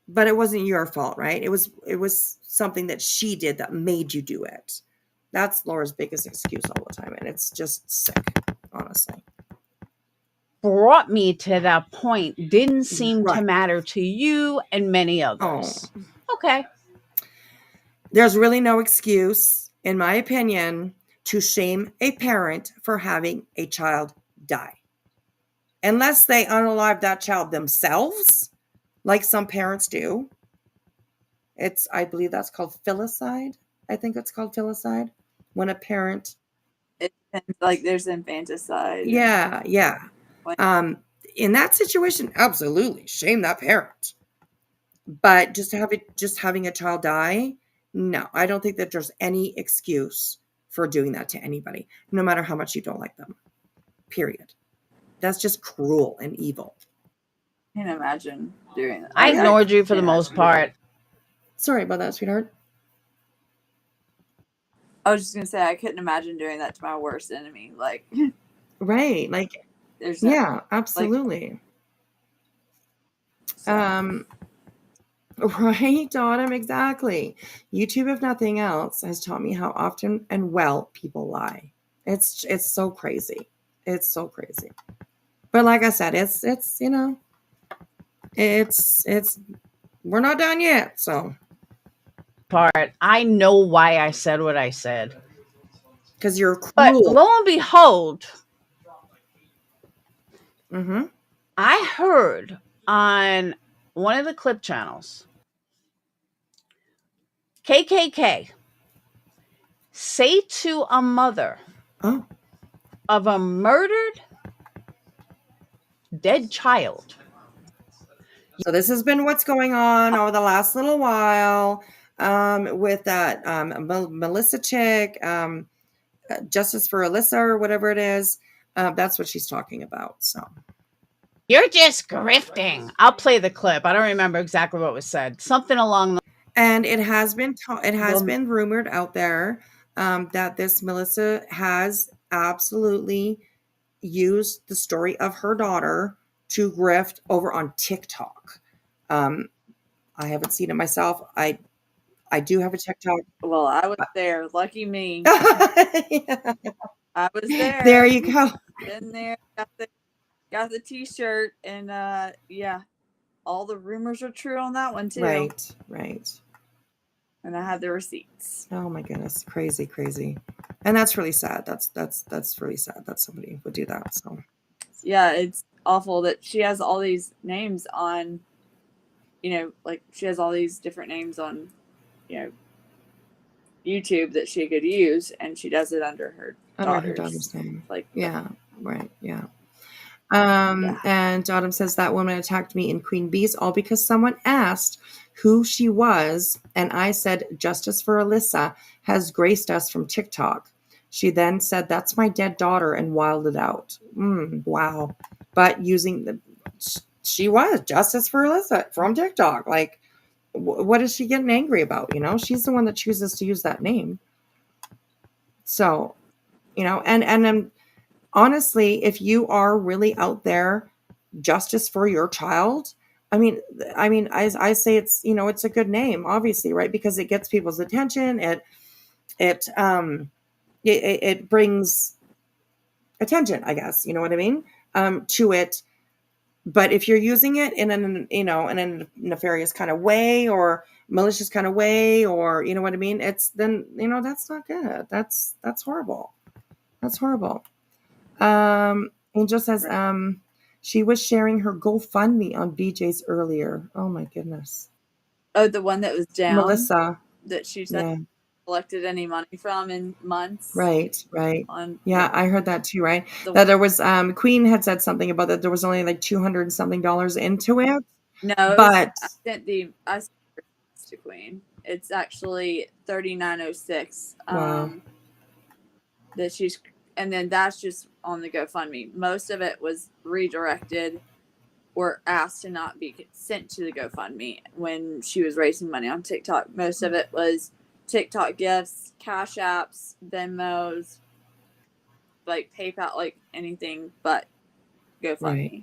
But it wasn't your fault, right? It was something that she did that made you do it. That's Laura's biggest excuse all the time, and it's just sick, honestly. Brought me to that point didn't seem to matter to you and many others. Okay. There's really no excuse, in my opinion, to shame a parent for having a child die. Unless they unalive that child themselves, like some parents do. I believe that's called filicide. I think it's called filicide. When a parent... It depends, like there's infanticide. Yeah. In that situation, absolutely shame that parent. But just having a child die, no, I don't think that there's any excuse for doing that to anybody, no matter how much you don't like them. Period. That's just cruel and evil. I can't imagine doing that. I ignored you for the most part. Sorry about that, sweetheart. I was just gonna say I couldn't imagine doing that to my worst enemy. Like, right? Like, there's no, yeah, absolutely. So. Right, Autumn, exactly. YouTube, if nothing else, has taught me how often and well people lie. It's so crazy. It's so crazy. But like I said, it's it's we're not done yet. So Part. I know why I said what I said. because you're But cruel. lo and behold, Mm-hmm. I heard on one of the clip channels, KKK say to a mother Oh, of a murdered dead child, so this has been what's going on over the last little while with that Melissa chick, Justice for Alyssa or whatever it is. That's what she's talking about. So. you're just grifting. I'll play the clip. I don't remember exactly what was said. Something along the And it has been been rumored out there that this Melissa has absolutely used the story of her daughter to grift over on TikTok. I haven't seen it myself. I do have a TikTok. Well, I was there. Lucky me. Yeah. I was there. There you go. Been there. Got the T-shirt, and yeah, all the rumors are true on that one too. Right. And I have the receipts. Oh my goodness, crazy, and that's really sad. That's really sad that somebody would do that. So yeah, it's awful that she has all these names on. Like she has all these different names on, YouTube that she could use, and she does it under her daughter's name. Like, yeah, right, yeah. Yeah. And Autumn says that woman attacked me in Queen Bees all because someone asked who she was, and I said Justice for Alyssa has graced us from TikTok. She then said that's my dead daughter and wilded out. Wow, but she was Justice for Alyssa from TikTok. Like, what is she getting angry about? She's the one that chooses to use that name. So, and honestly, if you are really out there, justice for your child. I mean, I say it's a good name, obviously, right? Because it gets people's attention. It brings attention, I guess. You know what I mean? To it. But if you're using it in a nefarious kind of way or malicious kind of way, or you know what I mean, that's not good. That's horrible. That's horrible. Angel says she was sharing her GoFundMe on BJ's earlier. Oh my goodness. Oh, the one that was down. Melissa. That she said collected any money from in months. Right. Yeah, I heard that too, right? That there was Queen had said something about that there was only like $200 something into it. No, but I sent to Queen. It's actually $39.06. Wow. That she's, and then that's just on the GoFundMe. Most of it was redirected or asked to not be sent to the GoFundMe when she was raising money on TikTok. Most of it was TikTok gifts, Cash Apps, Venmos, like PayPal, like anything but GoFundMe. Right.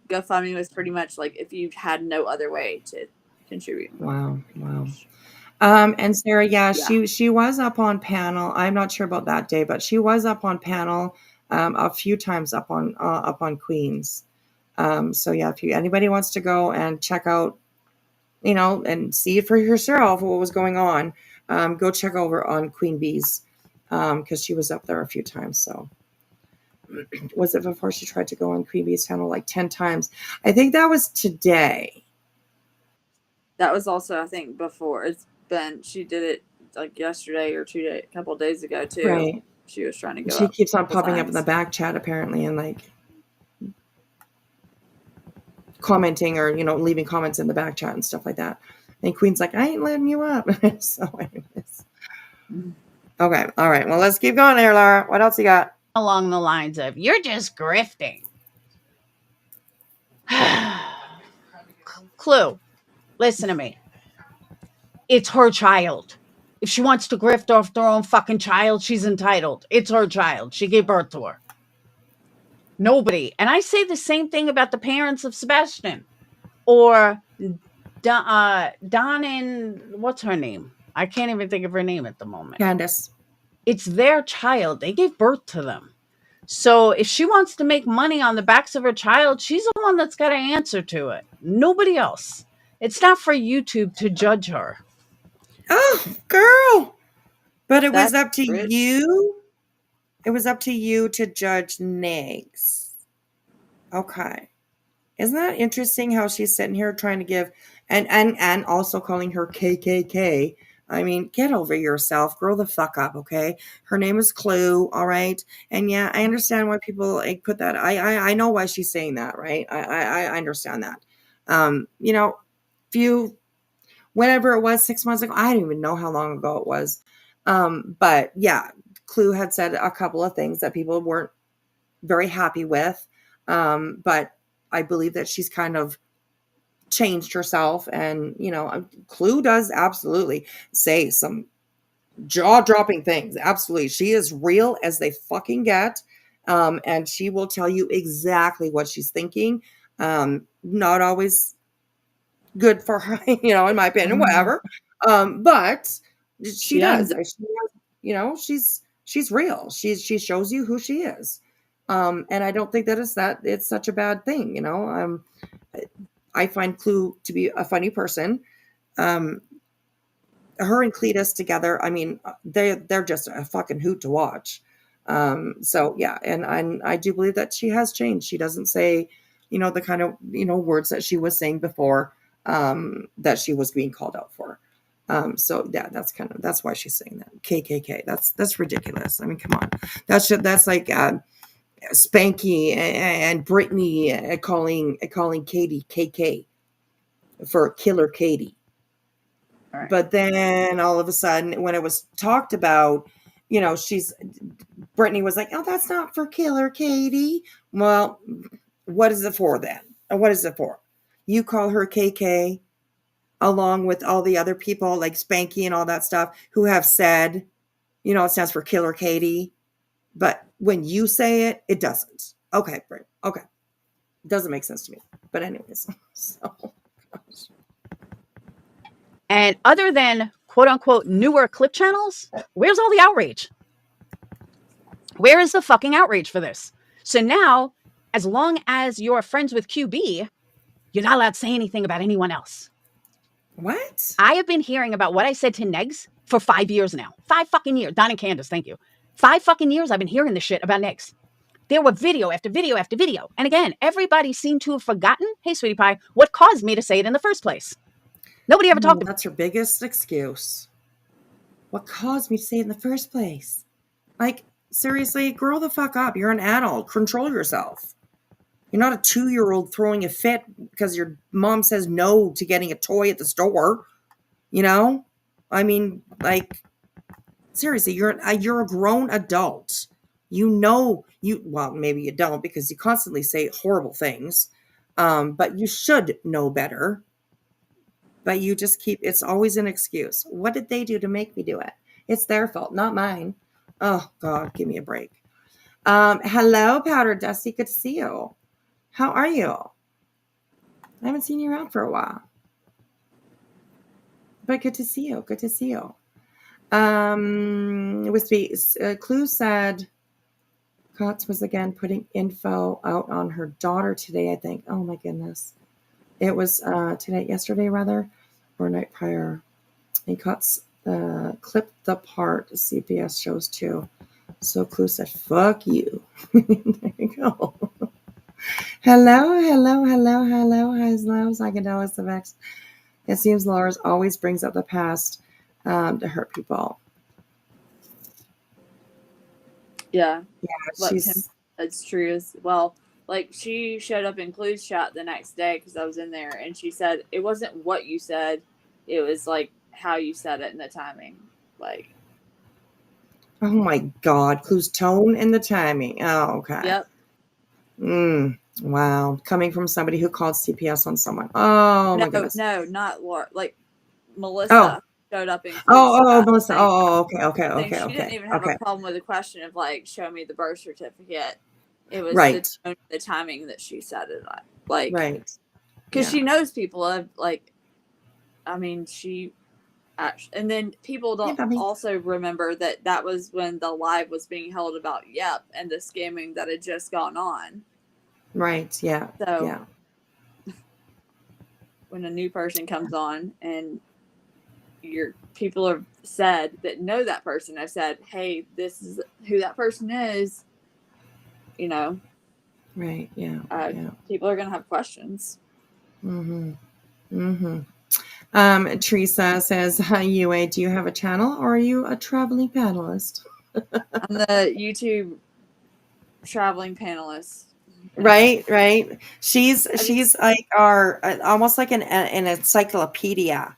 GoFundMe was pretty much like if you had no other way to contribute. Wow. And Sarah, she was up on panel. I'm not sure about that day, but she was up on panel a few times up on Queens. So yeah, if anybody wants to go and check out, and see for yourself what was going on, go check over on Queen Bees because she was up there a few times. So was it before she tried to go on Queen Bees channel like 10 times? I think that was today. That was also, I think, before. She did it like yesterday or a couple of days ago too. Right. She was trying to go. She keeps on popping up in the back chat apparently and like commenting or leaving comments in the back chat and stuff like that. And Queen's like, I ain't letting you up. So anyways. Okay. All right. Well, let's keep going there, Laura. What else you got? Along the lines of, you're just grifting. Clue, listen to me. It's her child. If she wants to grift off their own fucking child, she's entitled. It's her child. She gave birth to her. Nobody. And I say the same thing about the parents of Sebastian. or Don and what's her name? I can't even think of her name at the moment. Candace. It's their child. They gave birth to them. So if she wants to make money on the backs of her child, she's the one that's got to answer to it. Nobody else. It's not for YouTube to judge her. Oh, girl. But it was That's up to rich. you. It was up to you to judge Negs. Okay. Isn't that interesting how she's sitting here trying to give and also calling her KKK? I mean, get over yourself. Grow the fuck up, okay? Her name is Clue, all right? And yeah, I understand why people like put that. I know why she's saying that, right? I understand that. You know, whenever it was 6 months ago, I don't even know how long ago it was. But yeah, Clue had said a couple of things that people weren't very happy with. But I believe that she's kind of changed herself, and Clue does absolutely say some jaw-dropping things. Absolutely, she is real as they fucking get, and she will tell you exactly what she's thinking. Not always good for her, in my opinion, whatever. But she does. She's real. She shows you who she is. And I don't think that it's such a bad thing, I find Clue to be a funny person. Her and Cletus together, I mean, they're just a fucking hoot to watch. So yeah, and I do believe that she has changed. She doesn't say, the kind of words that she was saying before, that she was being called out for. So yeah, that's why she's saying that. KKK. That's ridiculous. I mean, come on. That's like Spanky and Brittany calling Katie KK for Killer Katie. Right. But then all of a sudden, when it was talked about, Brittany was like, "Oh, that's not for Killer Katie." Well, what is it for then? What is it for? You call her KK along with all the other people like Spanky and all that stuff who have said, it stands for Killer Katie. But when you say it, it doesn't. Okay, Britt. Okay. It doesn't make sense to me. But anyways, so. And other than quote unquote newer clip channels, where's all the outrage? Where is the fucking outrage for this? So now, as long as you're friends with QB, you're not allowed to say anything about anyone else. What? I have been hearing about what I said to Negs for 5 years now. 5 fucking years. Don and Candace, thank you. 5 fucking years I've been hearing this shit about Negs. There were video after video after video. And again, everybody seemed to have forgotten, hey, sweetie pie, what caused me to say it in the first place. Nobody ever talked about it. That's your biggest excuse. What caused me to say it in the first place? Like, seriously, grow the fuck up. You're an adult. Control yourself. You're not a 2-year-old throwing a fit because your mom says no to getting a toy at the store. I mean, like, seriously, you're a grown adult. Well, maybe you don't because you constantly say horrible things. But you should know better. But you just it's always an excuse. What did they do to make me do it? It's their fault, not mine. Oh, God, give me a break. Hello, Powder Dusty. Good to see you. How are you? I haven't seen you around for a while. But good to see you. Good to see you. Whispy, Clue said Cots was again putting info out on her daughter today, I think. Oh, my goodness. It was yesterday, rather, or night prior. And Cots clipped the part CPS shows too. So Clue said, "Fuck you." There you go. Hello. Psychedelics of X. It seems Laura's always brings up the past to hurt people. Yeah. Yeah, It's true as well. Like, she showed up in Clue's chat the next day because I was in there, and she said it wasn't what you said, it was like how you said it and the timing. Like, oh my God, Clue's tone and the timing. Oh, okay. Yep. Wow. Coming from somebody who called CPS on someone. Oh, my goodness. No, not Laura. Like, Melissa showed up in Clue's chat Melissa. saying Okay. she didn't even have a problem with the question of, like, show me the birth certificate. It was right. the timing that she said it on. Like, right. because Yeah. she knows people have like, I mean, she actually, and then people Hey, don't Bobby. also remember that was when the live was being held about Yep and the scamming that had just gone on. Right. Yeah. So Yeah. when a new person comes on and your people have said that know that person, have said, hey, this is who that person is, you know, Right. Yeah. Yeah. people are going to have questions. Mm-hmm. Mm-hmm. Teresa says, hi, UA, do you have a channel or are you a traveling panelist? I'm the YouTube traveling panelist. Right, right. She's like our almost like an encyclopedia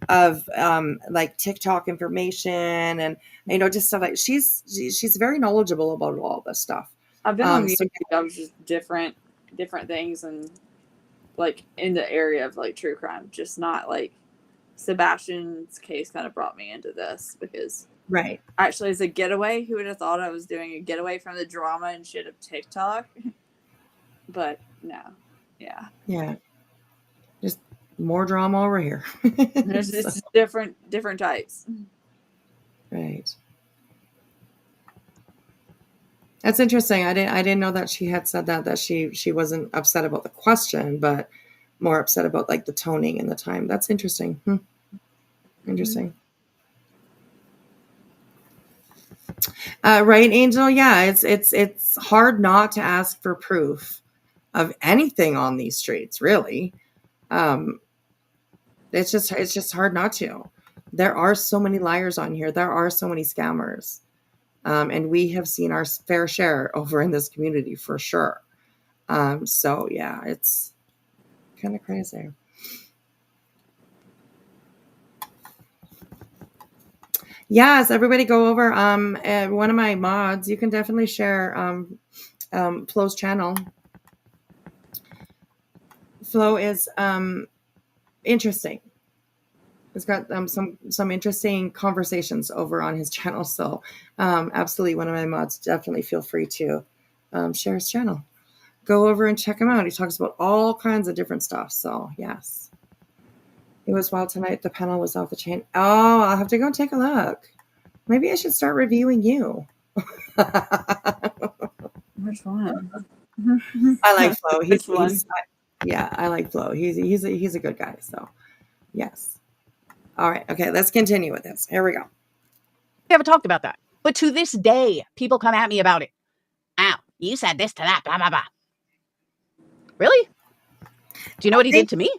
of like TikTok information and just stuff like she's very knowledgeable about all this stuff. I've been on So YouTube. I was just different things and like in the area of like true crime, just not like Sebastian's case kind of brought me into this because right. actually as a getaway, who would have thought I was doing a getaway from the drama and shit of TikTok? But no, yeah, Yeah. Just more drama over here. there's So, it's different types. right. That's interesting. I didn't know that she had said that she wasn't upset about the question, but more upset about like the toning and the time. That's interesting. Interesting. Right, Angel? Yeah, it's hard not to ask for proof of anything on these streets, really. It's just hard not to. There are so many liars on here. There are so many scammers. And we have seen our fair share over in this community for sure. So yeah, it's kind of crazy. Yes, everybody go over one of my mods. You can definitely share Flo's channel. Flo is interesting. He's got some interesting conversations over on his channel. So absolutely, one of my mods, definitely feel free to share his channel. Go over and check him out. He talks about all kinds of different stuff. So yes. It was wild tonight. The panel was off the chain. Oh, I'll have to go take a look. Maybe I should start reviewing you. Which one? I like Flo. Which one? Yeah, I like Flo. He's a good guy. So yes. All right. Okay, let's continue with this. Here we go. We haven't talked about that. But to this day, people come at me about it. Ow, you said this to that, blah, blah, blah. Really? Do you know what he did to me?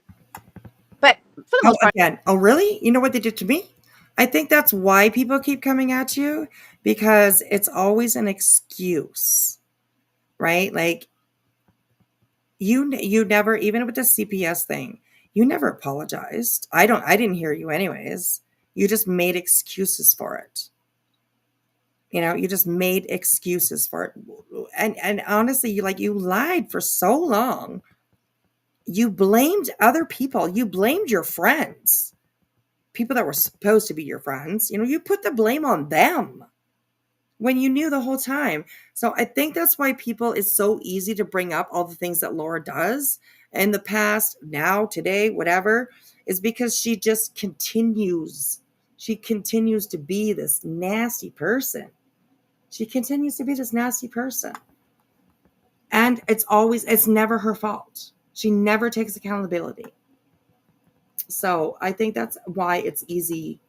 But for the most part. Again, oh, really? You know what they did to me? I think that's why people keep coming at you, because it's always an excuse, right? Like you never, even with the CPS thing, you never apologized. I didn't hear you anyways. You just made excuses for it. You just made excuses for it. And honestly, you lied for so long. You blamed other people. You blamed your friends, people that were supposed to be your friends. You put the blame on them when you knew the whole time. So I think that's why it's so easy to bring up all the things that Laura does in the past, now, today, whatever, is because she just continues. She continues to be this nasty person. She continues to be this nasty person. And it's never her fault. She never takes accountability. So I think that's why it's easy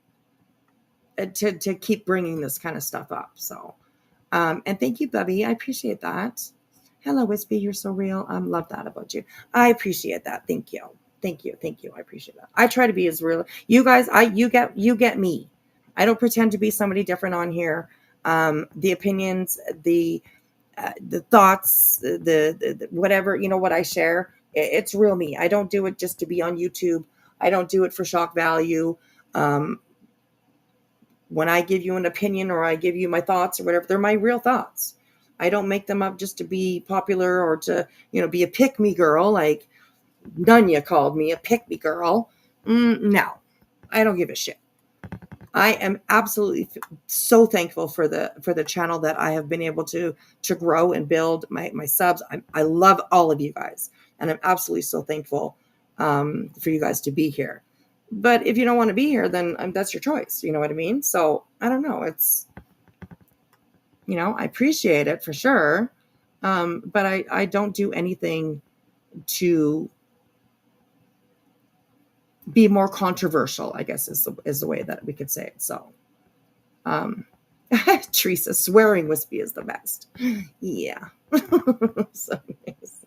to keep bringing this kind of stuff up. So, and thank you, Bubby. I appreciate that. Hello, Whispy. You're so real. Love that about you. I appreciate that. Thank you. Thank you. Thank you. I appreciate that. I try to be as real. You guys, you get me. I don't pretend to be somebody different on here. The opinions, the thoughts, the whatever, what I share, it's real me. I don't do it just to be on YouTube. I don't do it for shock value. When I give you an opinion or I give you my thoughts or whatever, they're my real thoughts. I don't make them up just to be popular or to, be a pick-me girl, like Nunya called me a pick-me girl. No, I don't give a shit. I am absolutely so thankful for the channel that I have been able to grow and build my subs. I love all of you guys, and I'm absolutely so thankful for you guys to be here. But if you don't want to be here, then that's your choice. You know what I mean? So I don't know. It's, I appreciate it for sure. But I don't do anything to be more controversial, I guess is the way that we could say it. So, Teresa, swearing Whispy is the best. Yeah. So nice.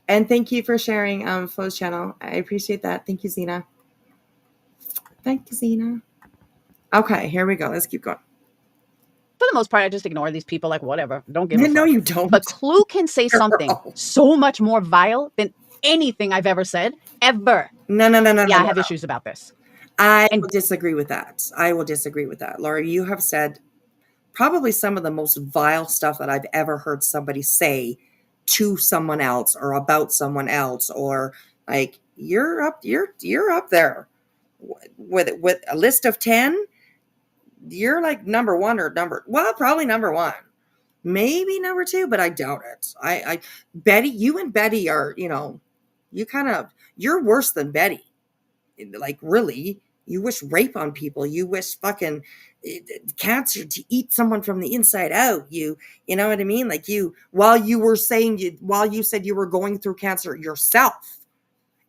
And thank you for sharing Flo's channel. I appreciate that. Thank you, Zena. Thank you, Zena. Okay, here we go. Let's keep going. For the most part, I just ignore these people like whatever. Don't give a fuck. No, you don't. But Clue can say something so much more vile than anything I've ever said, ever. No. Yeah, I have issues about this. I will disagree with that. Laura, you have said probably some of the most vile stuff that I've ever heard somebody say to someone else or about someone else, or like you're up there with a list of 10. You're like number one or probably number one, maybe number two, but I doubt it. I Betty, you and Betty are, you're worse than Betty. Like, really, you wish rape on people. You wish fucking cancer to eat someone from the inside out. You know what I mean? Like while you said you were going through cancer yourself,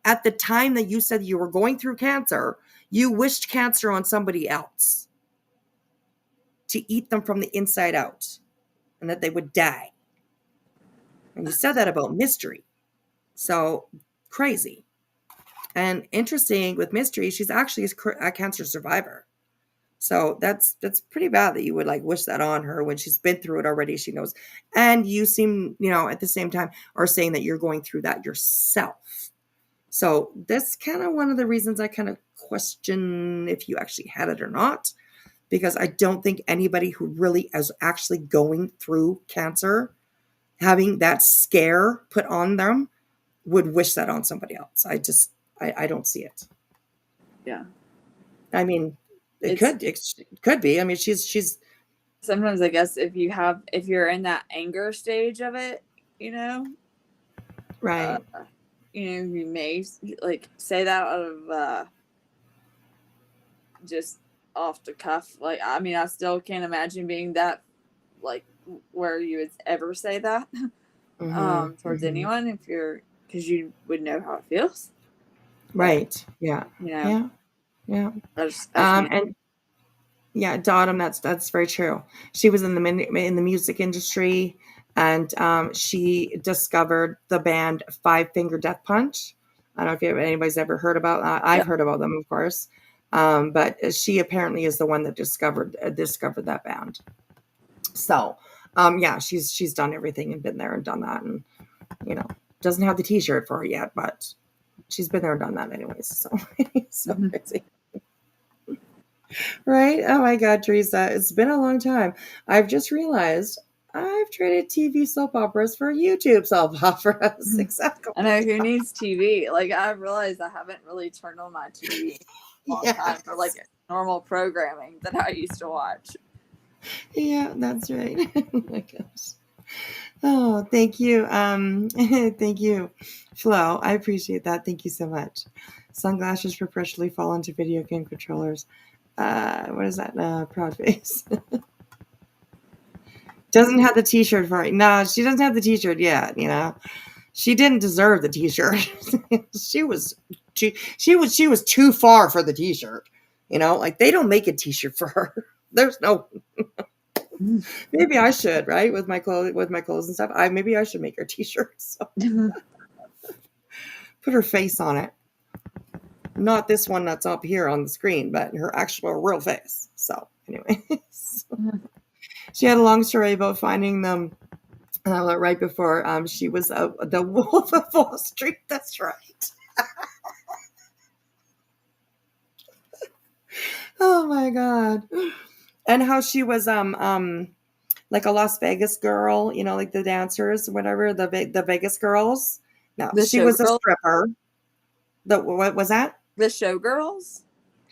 at the time that you said you were going through cancer, you wished cancer on somebody else to eat them from the inside out and that they would die. And you said that about Mystery. So crazy. And interesting with Mystery, she's actually a cancer survivor. So that's pretty bad that you would like wish that on her when she's been through it already. She knows. And you seem, at the same time are saying that you're going through that yourself. So that's kind of one of the reasons I kind of question if you actually had it or not, because I don't think anybody who really is actually going through cancer, having that scare put on them, would wish that on somebody else. I don't see it. Yeah. I mean, it could be. I mean, she's sometimes I guess if you're in that anger stage of it, right. You may like say that out of just off the cuff. Like, I mean, I still can't imagine being that, like, where you would ever say that towards anyone because you would know how it feels. Right. Yeah. Yeah. And yeah, Dottam, that's very true. She was in the music industry, and she discovered the band Five Finger Death Punch. I don't know if anybody's ever heard about that. I've heard about them, of course. But she apparently is the one that discovered that band. So, yeah, she's done everything and been there and done that, and doesn't have the T-shirt for her yet, but she's been there and done that anyways. So crazy. Right? Oh my God, Teresa, it's been a long time. I've just realized I've traded TV soap operas for YouTube soap operas. Exactly. I know, who needs TV? Like, I realized I haven't really turned on my TV in a long time for like normal programming that I used to watch. Yeah, that's right. Oh my gosh. Oh, thank you. Thank you, Flo. I appreciate that. Thank you so much. Sunglasses perpetually fall into video game controllers. What is that? Proud face. Doesn't have the T-shirt for it. No, she doesn't have the T-shirt yet. She didn't deserve the T-shirt. she was too far for the T-shirt. Like, they don't make a T-shirt for her. There's no. Maybe I should, right? With my clothes and stuff. Maybe I should make her T-shirts. So. Put her face on it. Not this one that's up here on the screen, but her actual real face. So anyway, she had a long story about finding them right before she was the Wolf of Wall Street. That's right. Oh my God. And how she was like a Las Vegas girl, like the dancers, whatever, the Vegas girls. No, she was a stripper. What was that? The Showgirls?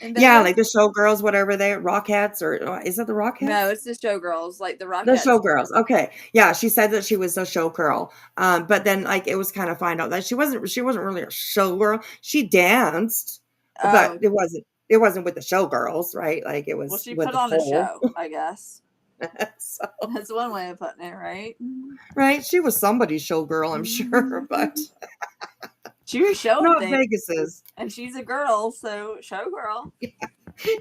in Yeah, Vegas? like the showgirls, whatever they Rockettes, or is it the Rockettes? No, it's the showgirls, like the The Rockettes. showgirls. Okay. Yeah, she said that she was a showgirl. But then like it was kind of find out that she wasn't really a showgirl. She danced, but Oh, it wasn't with the showgirls, right? Like it well, was she with put the on a pole. show, I guess. So, That's one way of putting it, right? right? She was somebody's showgirl, I'm sure, but She was showing not things, Vegas's. and she's a girl, so showgirl.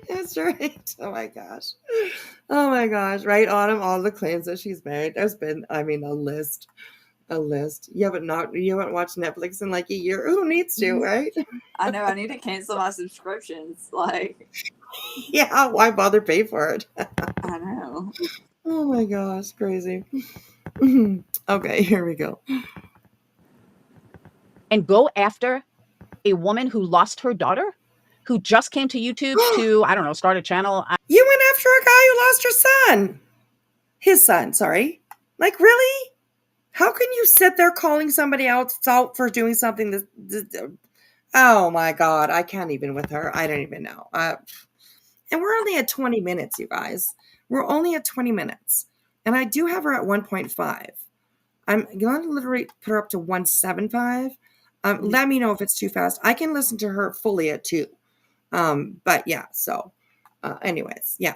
That's right. Oh my gosh. Oh my gosh. Right on him, all the claims that she's made. There's been, I mean, a list. A list. You haven't watched Netflix in like a year. Who needs to, right? I know I need to cancel my subscriptions. Like, Yeah, why bother pay for it? I know. Oh my gosh, crazy. Okay, here we go. And go after a woman who lost her daughter, who just came to YouTube to, I don't know, start a channel. You went after a guy who lost her son. His son, sorry. Like, really? How can you sit there calling somebody else out for doing something that oh my God, I can't even with her. I don't even know. And we're only at 20 minutes, you guys. We're only at 20 minutes. And I do have her at 1.5. I'm going to literally put her up to 175. Let me know if it's too fast. I can listen to her fully at 2. But yeah, so anyways, yeah.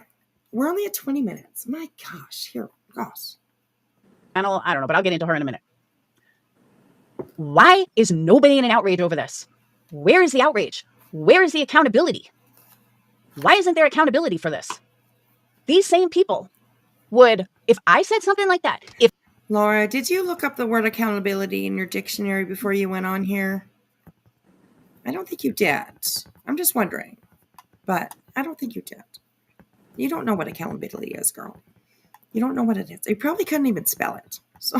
We're only at 20 minutes. My gosh, gosh. Channel, I don't know, but I'll get into her in a minute. Why is nobody in an outrage over this? Where is the outrage? Where is the accountability? Why isn't there accountability for this? These same people would, if I said something like that, if Laura, did you look up the word accountability in your dictionary before you went on here? I don't think you did. I'm just wondering. But I don't think you did. You don't know what accountability is, girl. You don't know what it is. You probably couldn't even spell it. So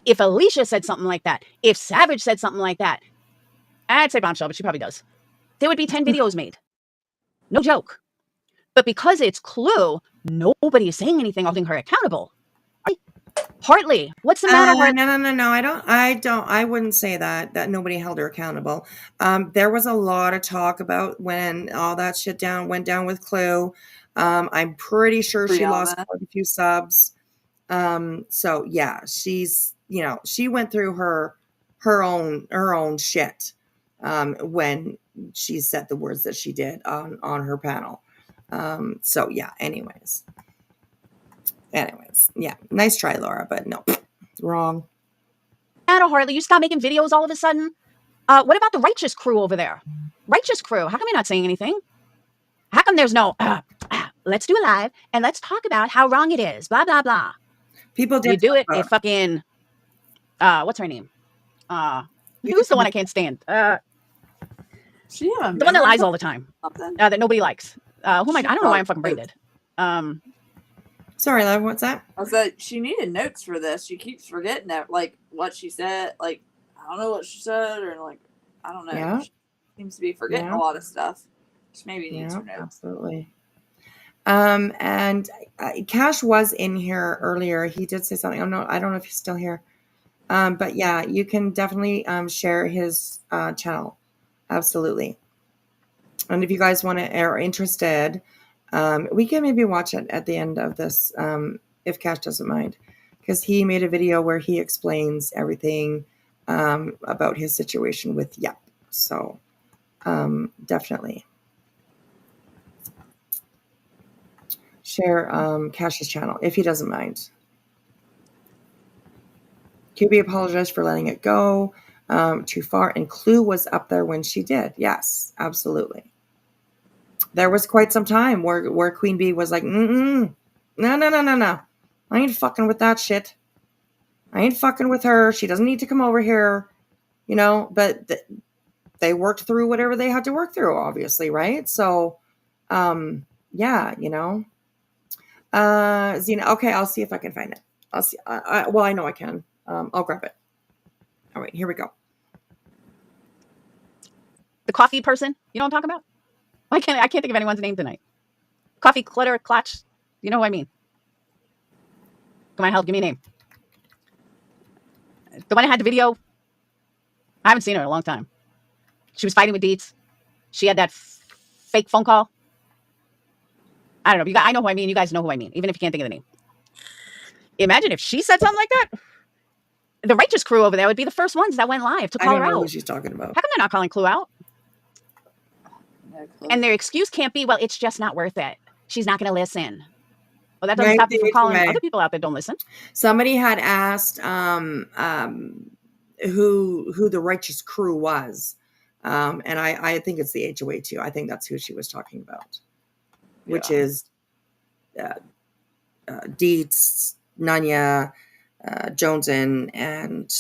if Alicia said something like that, if Savage said something like that, I'd say Bombshell, but she probably does. There would be 10 videos made. No joke. But because it's Clue, nobody is saying anything holding her accountable. Hartley, what's the matter? No. I wouldn't say that nobody held her accountable. There was a lot of talk about when all that shit went down with Clue. I'm pretty sure she lost quite a few subs. So yeah, she's, she went through her own shit when she said the words that she did on her panel. So yeah, anyways, yeah, nice try, Laura, but no, wrong. Anna Hartley, you stop making videos all of a sudden. What about the Righteous Crew over there? Righteous Crew, how come you're not saying anything? How come there's no, let's do a live and let's talk about how wrong it is, blah, blah, blah. People did you do it, it fucking, what's her name? Who's the one I can't stand? The one that lies all the time, that nobody likes. Who am I don't know why I'm fucking braided. Sorry, love, what's that? I said she needed notes for this. She keeps forgetting that, like what she said. Like I don't know what she said, or like I don't know. Yeah. She seems to be forgetting a lot of stuff. She maybe needs her notes. Absolutely. And Cash was in here earlier. He did say something. I don't know if he's still here. But yeah, you can definitely share his channel. Absolutely. And if you guys are interested, we can maybe watch it at the end of this, if Cash doesn't mind, because he made a video where he explains everything about his situation with Yep. So definitely share Cash's channel if he doesn't mind. QB apologized for letting it go too far, and Clue was up there when she did. Yes, absolutely. There was quite some time where Queen Bee was like, no. I ain't fucking with that shit. I ain't fucking with her. She doesn't need to come over here, but they worked through whatever they had to work through, obviously, right? So, yeah, Zena, okay, I'll see if I can find it. I'll see. Well, I know I can. I'll grab it. All right, here we go. The coffee person, you know what I'm talking about? I can't think of anyone's name tonight. Coffee Clutter Clutch. You know who I mean. Come on, help, give me a name. The one that had the video. I haven't seen her in a long time. She was fighting with Deets. She had that fake phone call. I don't know. I know who I mean. You guys know who I mean, even if you can't think of the name. Imagine if she said something like that. The righteous crew over there would be the first ones that went live to I call don't her know who out. she's talking about. How come they're not calling Clue out? No clue. And their excuse can't be, well, it's just not worth it. She's not going to listen. Well, that doesn't Right, stop you from it's calling okay. other people out that don't listen. Somebody had asked who the righteous crew was. And I think it's the HOA too. I think that's who she was talking about, which is Dietz, Nanya, Joneson, and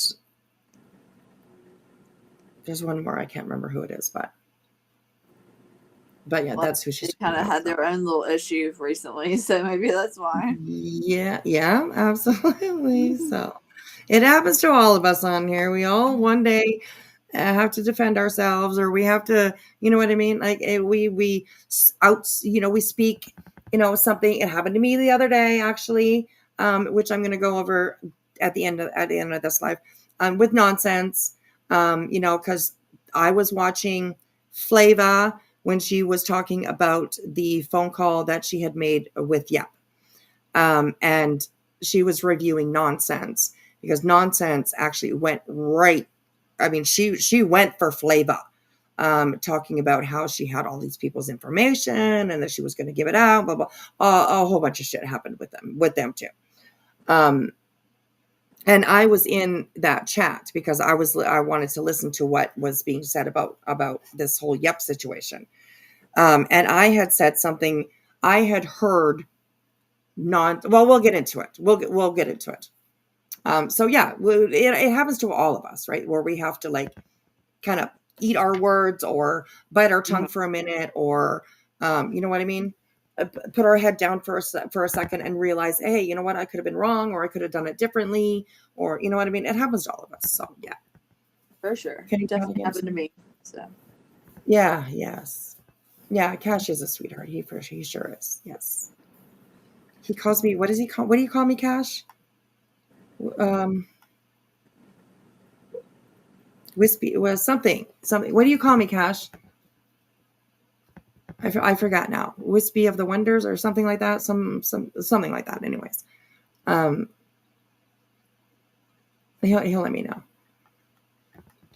there's one more. I can't remember who it is, but yeah, Well, that's who she's They kind of had their own little issues recently, so maybe that's why. Yeah, absolutely. So it happens to all of us on here. We all one day have to defend ourselves, or we have to, you know what I mean? Like we speak, something. It happened to me the other day, actually, which I'm going to go over at the end of this live, with nonsense, because I was watching Flava when she was talking about the phone call that she had made with Yep. And she was reviewing nonsense, because nonsense actually went right. I mean, she went for Flava, talking about how she had all these people's information and that she was going to give it out, blah, blah. A whole bunch of shit happened with them too. And I was in that chat because I wanted to listen to what was being said about this whole Yep situation. And I had said something I had heard. We'll get into it. We'll get into it. So yeah, it happens to all of us, right? Where we have to like kind of eat our words or bite our tongue for a minute, or you know what I mean? Put our head down for a second and realize, hey, you know what? I could have been wrong, or I could have done it differently, or you know what I mean? It happens to all of us. So yeah, For sure. Can you Definitely count again? happened to me. So yeah, yes, yeah. Cash is a sweetheart. He sure is. Yes. He calls me. What do you call me, Cash? Whispy was something. What do you call me, Cash? I forgot now. Whispy of the Wonders or something like that. Something like that. Anyways, he'll let me know.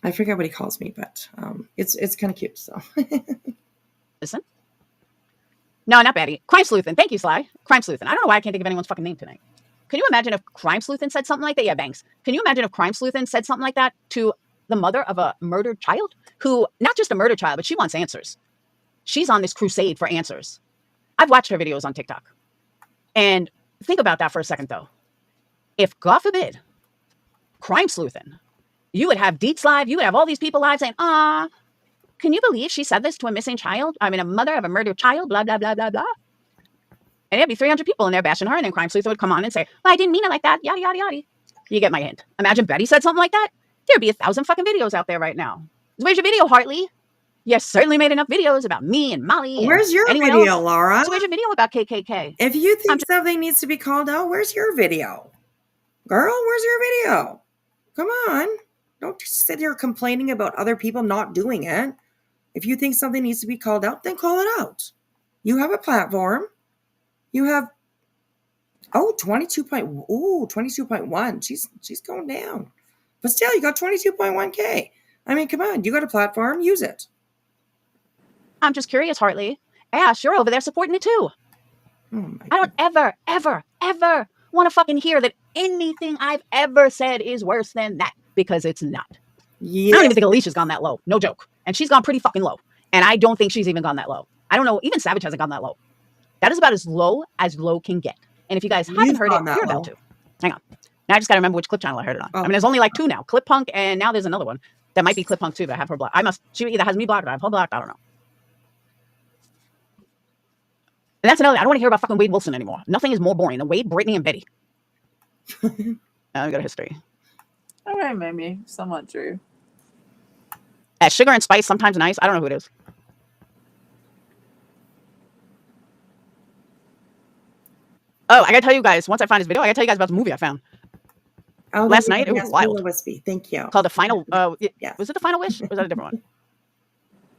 I forget what he calls me, but it's kind of cute. So Listen. No, not Betty. Crime Sleuthin. Thank you, Sly. Crime Sleuthin. I don't know why I can't think of anyone's fucking name tonight. Can you imagine if Crime Sleuthin said something like that? Yeah, Banks. Can you imagine if Crime Sleuthin said something like that to the mother of a murdered child? Who, not just a murdered child, but she wants answers. She's on this crusade for answers. I've watched her videos on TikTok. And think about that for a second, though. If, God forbid, Crime Sleuthin, you would have Deets live, you would have all these people live saying, can you believe she said this to a missing child? I mean, a mother of a murdered child, blah, blah, blah, blah, blah. And there'd be 300 people in there bashing her, and then Crime Sleuthin would come on and say, well, I didn't mean it like that, yada, yada, yada. You get my hint. Imagine Betty said something like that. There'd be 1,000 fucking videos out there right now. Where's your video, Hartley? You certainly made enough videos about me and Molly. And where's your anyone video, else. Laura? So where's your video about KKK? If you think something needs to be called out, where's your video? Girl, where's your video? Come on. Don't just sit here complaining about other people not doing it. If you think something needs to be called out, then call it out. You have a platform. You have 22.1. She's going down. But still, you got 22.1K. I mean, come on. You got a platform. Use it. I'm just curious, Hartley. Ash, you're over there supporting it too. I don't ever, ever, ever want to fucking hear that anything I've ever said is worse than that, because it's not. Yeah. I don't even think Alicia's gone that low. No joke. And she's gone pretty fucking low. And I don't think she's even gone that low. I don't know. Even Savage hasn't gone that low. That is about as low can get. And if you guys haven't heard it, you're about to. Hang on. Now I just got to remember which clip channel I heard it on. I mean, there's only like 2 now. Clip Punk, and now there's another one. That might be Clip Punk too, but I have her blocked. She either has me blocked or I have her blocked. I don't know. And that's another. I don't want to hear about fucking Wade Wilson anymore. Nothing is more boring than Wade, Brittany, and Betty. I've got a history. okay, maybe somewhat true. Sugar and Spice, sometimes nice. I don't know who it is. Oh, I gotta tell you guys, once I find this video, I gotta tell you guys about the movie I found. Last night, it was wild. Whispy. Thank you. Called The Final, Yes. Was it The Final Wish? Or was that a different one?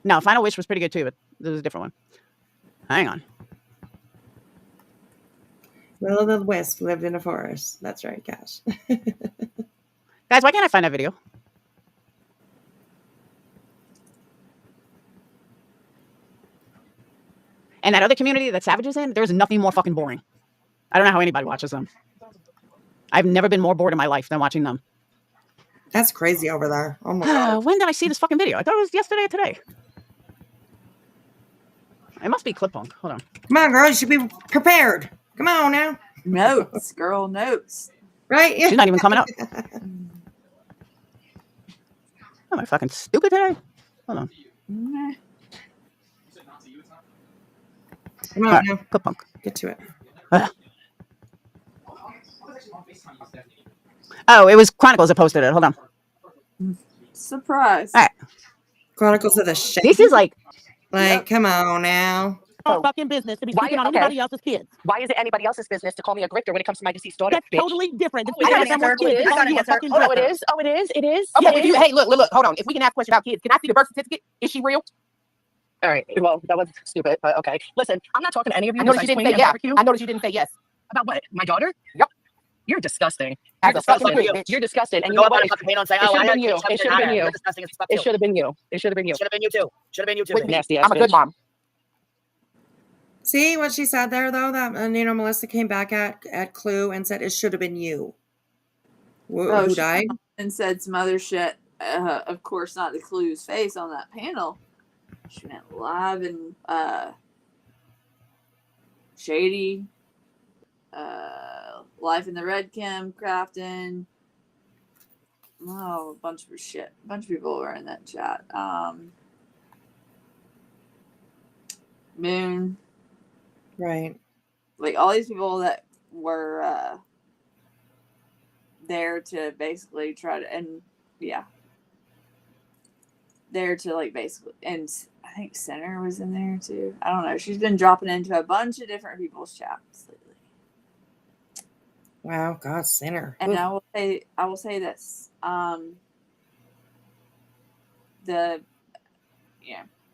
No, Final Wish was pretty good too, but this was a different one. Hang on. Will o' the Wisp lived in a forest. That's right, Cash. Guys, why can't I find that video? And that other community that Savage is in, there's nothing more fucking boring. I don't know how anybody watches them. I've never been more bored in my life than watching them. That's crazy over there. Oh my god. When did I see this fucking video? I thought it was yesterday or today. It must be Clip Punk. Hold on. Come on, girl. You should be prepared. Come on now. Notes, girl, notes. Right? She's not even coming up. Am I fucking stupid today? Hold on. Nah. Come on All right, now. Clip Punk. Get to it. Oh, it was Chronicles that posted it. Hold on. Surprise. All right. Chronicles of the Shade. This is like Come on now. fucking business to be speaking on anybody else's kids. Why is it anybody else's business to call me a grifter when it comes to my deceased daughter? That's totally different than I got speaking an on answer. someone's kids. I got Calling an you a answer. fucking Oh, it grifter. is. Oh, it is. It is. Okay, It if you, is. hey, look, hold on. If we can ask questions about kids, can I see the birth certificate? Is she real? All right. Well, that was stupid, but okay. Listen, I'm not talking to any of you. I noticed you besides didn't Queen say and yeah. Barbecue. I noticed you didn't say yes. About what? My daughter? Yep. You're disgusting. As You're a fucking disgusting. bitch. You're disgusting. And you Go know about what? it, fucking and say, It oh, should I have been you. had It should have been you. You're disgusting as fuck It too. should have been you. It should have been you. Should have been you too. Should have been you too. With me. Nasty ass I'm a good bitch. mom. See what she said there, though? That Melissa came back at Clue and said it should have been you. Who She died? and said some other shit. Of course, not the Clue's face on that panel. She went live and Shady, Life in the Red Kim, Crafton. Oh, a bunch of shit. A bunch of people were in that chat. Moon. Right. Like all these people that were there to basically try to, and yeah, there to like basically, and I think Center was in there too. I don't know. She's been dropping into a bunch of different people's chats lately. Wow, God, Sinner. And Oof. I will say this.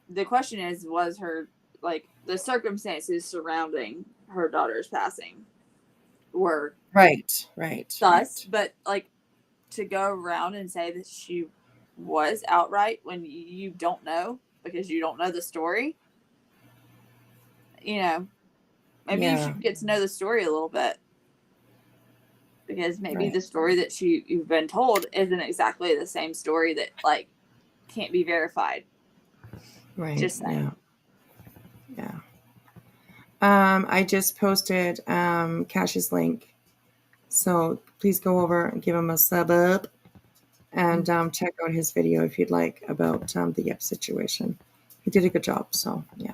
The question is, was her, like, the circumstances surrounding her daughter's passing were Right. sus, but like to go around and say that she was outright when you don't know because you don't know the story, you know, maybe you should get to know the story a little bit, because maybe the story that you've been told isn't exactly the same story that like can't be verified. Right. Just saying. Yeah. I just posted Cash's link, so please go over and give him a sub up and check out his video if you'd like about the Yip situation. He did a good job, so yeah.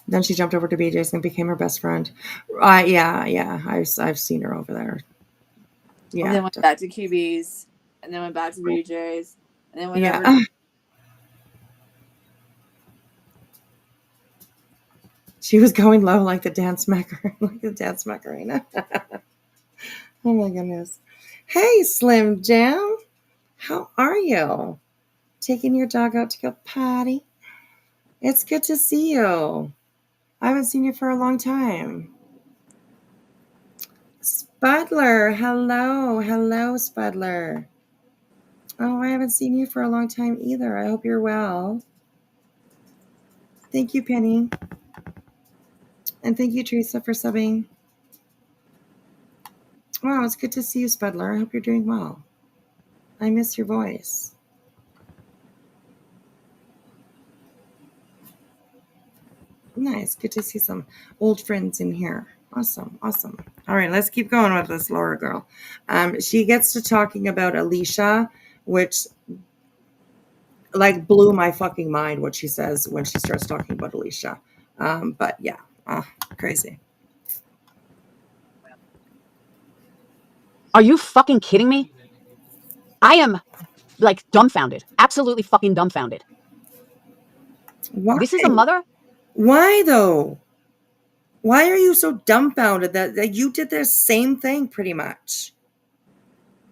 Then she jumped over to BJ's and became her best friend. Yeah. I've seen her over there. Yeah. And then went back to QB's, and then went back to BJ's, and then went over. She was going low like the dance Macarena. Oh my goodness. Hey, Slim Jim. How are you? Taking your dog out to go potty? It's good to see you. I haven't seen you for a long time. Spudler. Hello, Spudler. Oh, I haven't seen you for a long time either. I hope you're well. Thank you, Penny. And thank you, Teresa, for subbing. Wow, it's good to see you, Spudler. I hope you're doing well. I miss your voice. Nice. Good to see some old friends in here. Awesome. All right, let's keep going with this Laura girl. She gets to talking about Alicia, which like blew my fucking mind what she says when she starts talking about Alicia. But yeah, crazy. Are you fucking kidding me? I am like dumbfounded. Absolutely fucking dumbfounded. Why? This is a mother? Why though? Why are you so dumbfounded that you did the same thing pretty much?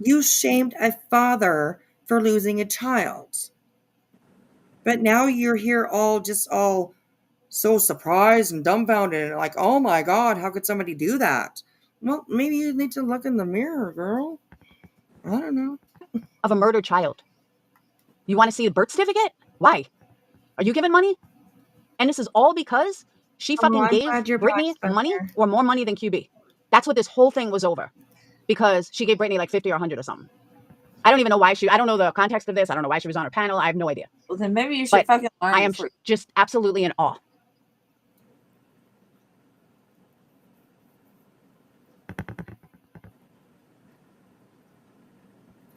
You shamed a father for losing a child. But now you're here all so surprised and dumbfounded and like, oh my God, how could somebody do that? Well, maybe you need to look in the mirror, girl. I don't know. Of a murdered child. You want to see a birth certificate? Why? Are you giving money? And this is all because she Well, fucking I'm gave glad your Brittany back's been money there. or more money than QB. That's what this whole thing was over. Because she gave Brittany like 50 or 100 or something. I don't even know why I don't know the context of this. I don't know why she was on her panel. I have no idea. Well, then maybe you should But fucking learn I am before. just absolutely in awe.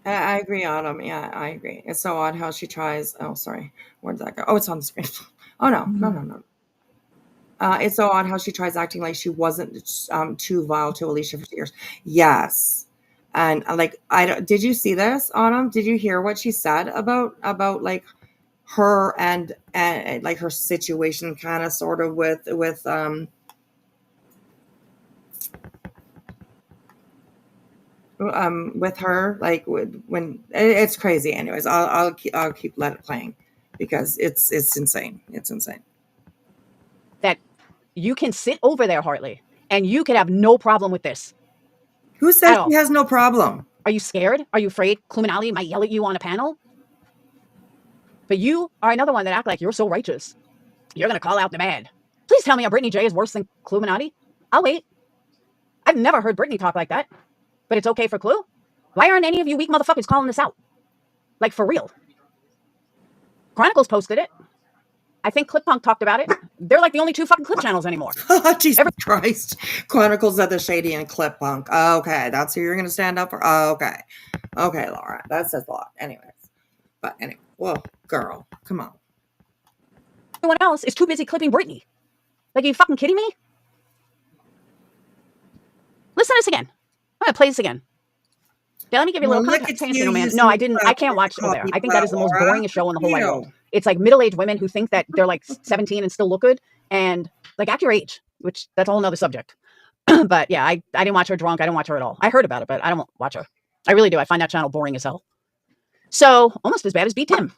I agree, Autumn. Yeah, I agree. It's so odd how she tries. Oh, sorry. Where did that go? Oh, it's on the screen. Oh, no. It's so odd how she tries acting like she wasn't too vile to Alicia for 2 years. Yes. And like, did you see this, Autumn? Did you hear what she said about like her and like her situation kind of sort of with her, like when it's crazy. Anyways, I'll keep let it playing because it's insane. It's insane. That you can sit over there, Hartley, and you could have no problem with this. Who says she has no problem? Are you scared? Are you afraid Klumanali might yell at you on a panel? But you are another one that act like you're so righteous. You're going to call out the bad. Please tell me a Brittany J is worse than Klumanati. I'll wait. I've never heard Brittany talk like that. But it's okay for Clue? Why aren't any of you weak motherfuckers calling this out? Like, for real. Chronicles posted it. I think ClipPunk talked about it. They're like the only two fucking clip channels anymore. Jesus Christ. Chronicles of the Shady and ClipPunk. Okay, that's who you're going to stand up for? Okay. Okay, Laura. That says a lot. Anyways. But anyway, well, girl, come on. Everyone else is too busy clipping Brittany. Like, are you fucking kidding me? Listen to this again. I'm going to play this again. Now, let me give you a little context. No, I didn't. I can't watch over there. I think that is the most boringest show in the whole wide world. It's like middle-aged women who think that they're like 17 and still look good and like act your age, which that's a whole nother subject. But yeah, I didn't watch her drunk. I didn't watch her at all. I heard about it, but I don't watch her. I really do. I find that channel boring as hell. So almost as bad as Beat Tim.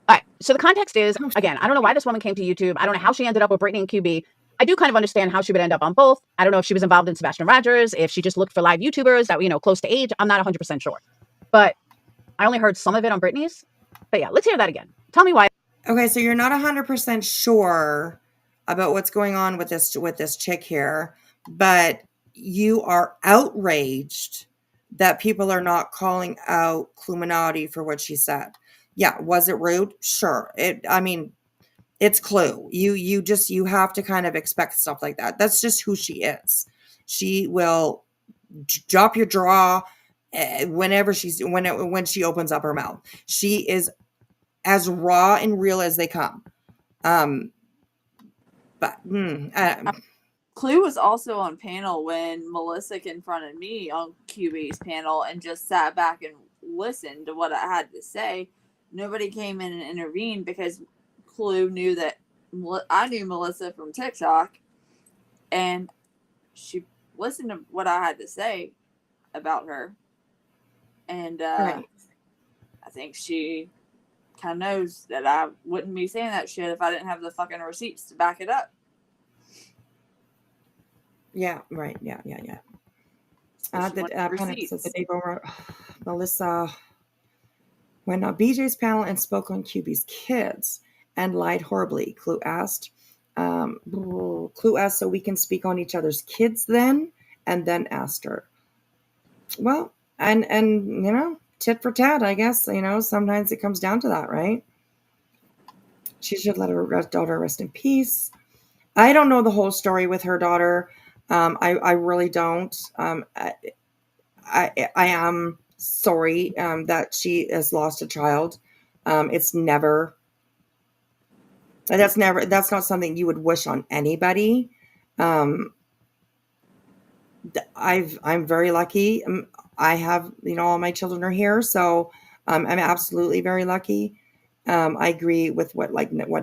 All right. So the context is, again, I don't know why this woman came to YouTube. I don't know how she ended up with Brittany and QB. I do kind of understand how she would end up on both. I don't know if she was involved in Sebastian Rogers, if she just looked for live YouTubers that were, close to age. I'm not 100% sure. But I only heard some of it on Brittany's. But yeah, let's hear that again. Tell me why. Okay, so you're not 100% sure about what's going on with this chick here, but you are outraged that people are not calling out Kluminati for what she said. Yeah, was it rude? Sure. It's Clue. You have to kind of expect stuff like that. That's just who she is. She will drop your jaw whenever when she opens up her mouth. She is as raw and real as they come. Clue was also on panel when Melissa confronted me on QB's panel and just sat back and listened to what I had to say. Nobody came in and intervened because Clue knew that I knew Melissa from TikTok, and she listened to what I had to say about her. And Right. I think she kind of knows that I wouldn't be saying that shit if I didn't have the fucking receipts to back it up. Yeah, right. Yeah. So she The wanted panel receipts. says the day over, Melissa went on BJ's panel and spoke on QB's kids and lied horribly. Clue asked, so we can speak on each other's kids then, and then asked her. Well, and tit for tat, I guess. Sometimes it comes down to that, right? She should let her daughter rest in peace. I don't know the whole story with her daughter. I really don't. I am sorry that she has lost a child. That's not something you would wish on anybody. I'm very lucky. I have, all my children are here, so I'm absolutely very lucky. I agree with what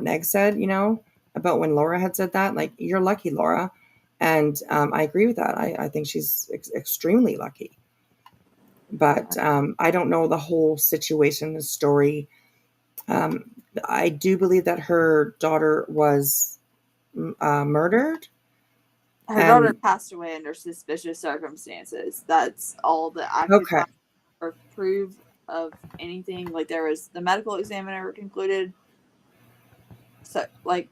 Neg said, about when Laura had said that. Like, you're lucky, Laura, and I agree with that. I think she's extremely lucky. But I don't know the whole situation, the story. I do believe that her daughter was murdered. Her daughter And passed away under suspicious circumstances. That's all that I could okay, find or prove of anything. Like there was the medical examiner concluded, so like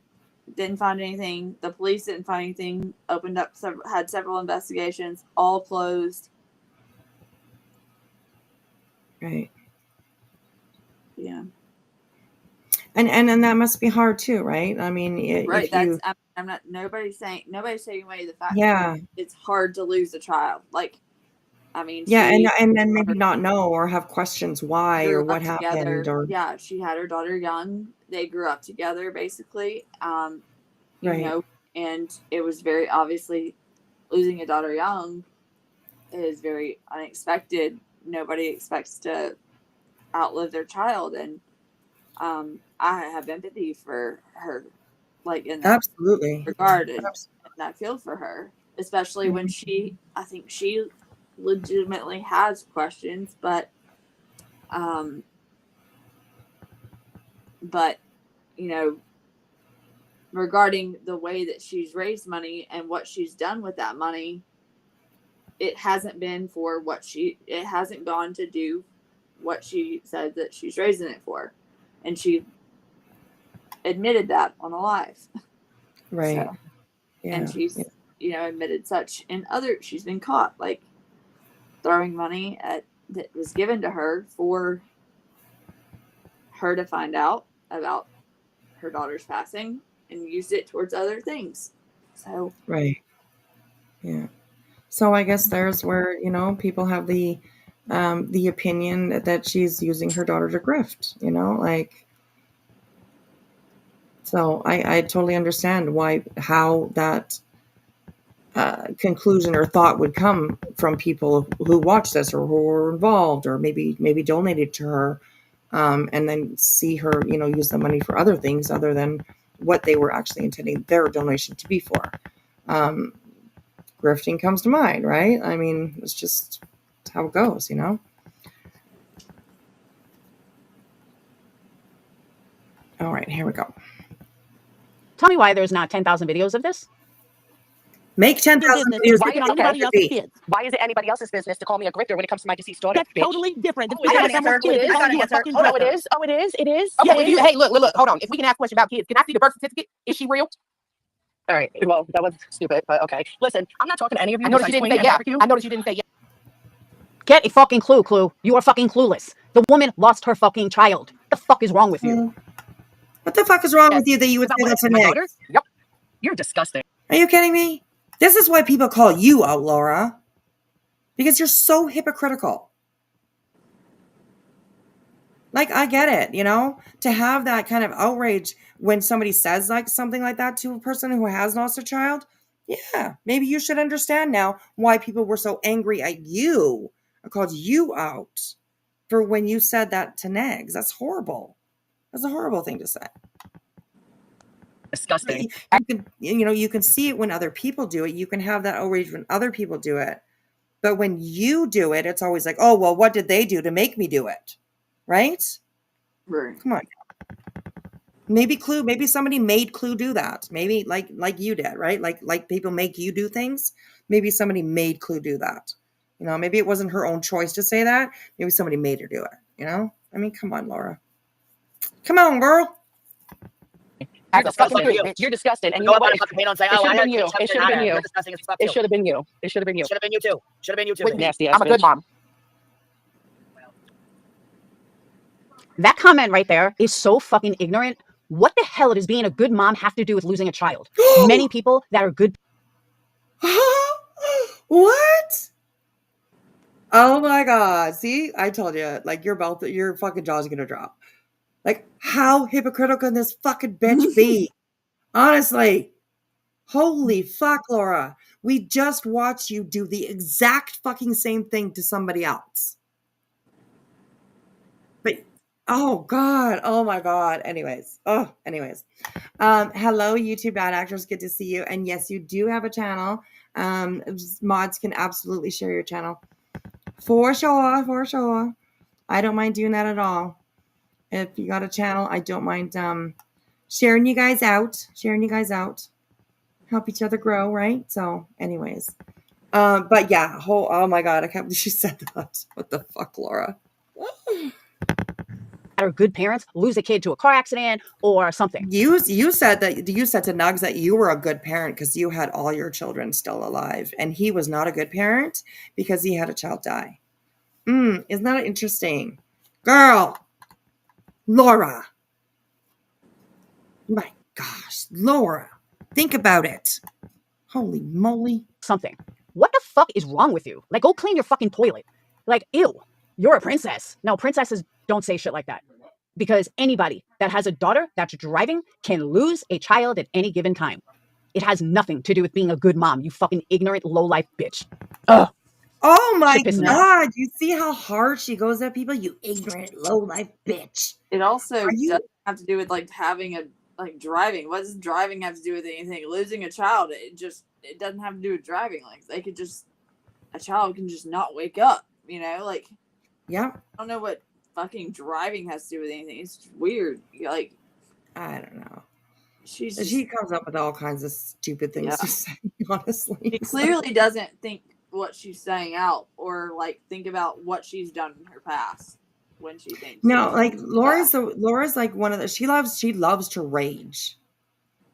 didn't find anything. The police didn't find anything. Opened up had several investigations, all closed. right. Yeah, And that must be hard too, right? I mean, right. if you, I'm not. Nobody's taking away the fact that yeah, it's hard to lose a child. Like I mean, yeah, she and then maybe not know or have questions why or grew what up happened together. or Yeah, she had her daughter young. They grew up together, basically. You right, know, and it was very obviously losing a daughter young is very unexpected. Nobody expects to outlive their child, and I have empathy for her, like in that absolutely, regard, and Abs- I feel for her, especially when mhm, I think she legitimately has questions, um, but you know, regarding the way that she's raised money and what she's done with that money, it hasn't been for it hasn't gone to do what she said that she's raising it for. And she admitted that on a live. right, So, and yeah, yeah, she's, admitted such in other, she's been caught like throwing money at that was given to her for her to find out about her daughter's passing and used it towards other things. So, right, yeah. So I guess there's where people have the opinion that she's using her daughter to grift. Like so I totally understand how that conclusion or thought would come from people who watch this or who were involved or maybe donated to her, and then see her use the money for other things other than what they were actually intending their donation to be for. um, Grifting comes to mind, right? I mean, it's just how it goes. All right, here we go. Tell me why there's not 10,000 videos of this. Make 10,000 business videos. why Make on it anybody okay. else's kids. Why is it anybody else's business to call me a grifter when it comes to my deceased daughter? That's bitch? totally different. Oh, I got an answer. Kids, I got an you a answer. fucking Oh, no, it grifter. is. Oh, it is. It is. Okay, It is. hey, look, hold on. If we can ask a question about kids, can I see the birth certificate? Is she real? All right. Well, that was stupid, but okay. Listen, I'm not talking to any of you. I noticed you besides didn't Queen say and yeah. Barbecue. I noticed you didn't say yeah. Get a fucking clue. You are fucking clueless. The woman lost her fucking child. What the fuck is wrong with you? What the fuck is wrong Yes. with you that you would About say what? that's a My nix? daughter? Yep. You're disgusting. Are you kidding me? This is why people call you out, Laura. Because you're so hypocritical. Like, I get it, to have that kind of outrage when somebody says like something like that to a person who has lost a child. Yeah, maybe you should understand now why people were so angry at you or called you out for when you said that to Negs. That's horrible. That's a horrible thing to say. Disgusting. You can see it when other people do it. You can have that outrage when other people do it. But when you do it, it's always like, oh, well, what did they do to make me do it? Right? right. Come on. Maybe somebody made Clue do that. Maybe like you did, right? Like people make you do things. Maybe somebody made Clue do that. Maybe it wasn't her own choice to say that. Maybe somebody made her do it. I mean, come on, Laura. Come on, girl. You're Act a fucking disgusting. pig, bitch. You're disgusting. And you Go know about what? it, fucking paint on, say, It oh, should I have had been you. to It should have been you. You're disgusting as fuck, It too. should have been you. It should have been you. Should have been you, too. Should have been you, too. With me. Nasty ass I'm a good bitch. mom. That comment right there is so fucking ignorant. What the hell does being a good mom have to do with losing a child? Many people that are good. What? Oh my God. See, I told you, like your fucking jaw's gonna drop. Like, how hypocritical can this fucking bitch be? Honestly. Holy fuck, Laura. We just watched you do the exact fucking same thing to somebody else. But oh God. Oh my God. Anyways. Hello, YouTube bad actors. Good to see you. And yes, you do have a channel. Mods can absolutely share your channel. For sure. I don't mind doing that at all. If you got a channel, I don't mind sharing you guys out. Help each other grow, right? So, anyways. But yeah, oh my god, I can't believe she said that. What the fuck, Laura? Or good parents lose a kid to a car accident or something. You said to Nugs that you were a good parent because you had all your children still alive, and he was not a good parent because he had a child die. Isn't that interesting? Girl, Laura. My gosh, Laura. Think about it. Holy moly. Something. What the fuck is wrong with you? Like, go clean your fucking toilet. Like, ew, you're a princess. No, princesses don't say shit like that. Because anybody that has a daughter that's driving can lose a child at any given time. It has nothing to do with being a good mom, you fucking ignorant, low-life bitch. Ugh. Oh my Shit pisses me off. god, you see how hard she goes at people? You ignorant, low-life bitch. It also doesn't have to do with like having a like driving. What does driving have to do with anything? Losing a child, it doesn't have to do with driving. Like a child can just not wake up, you know? Like, yeah. I don't know what fucking driving has to do with anything. It's just weird. Like, I don't know. She comes up with all kinds of stupid things to say, honestly. She clearly doesn't think what she's saying out or like think about what she's done in her past when she thinks. No, like Laura's like one of the she loves to rage.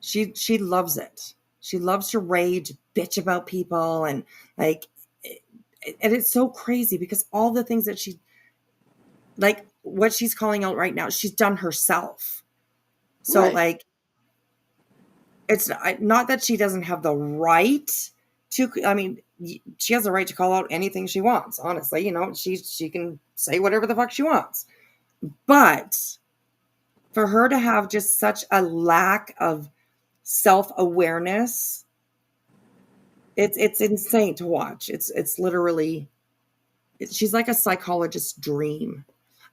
She loves it. She loves to rage, bitch about people, and like and it's so crazy because all the things that she like what she's calling out right now, she's done herself. So like it's not that she doesn't have the right to, I mean, she has the right to call out anything she wants, honestly. You know, she can say whatever the fuck she wants. But for her to have just such a lack of self-awareness, it's insane to watch. It's literally, she's like a psychologist's dream.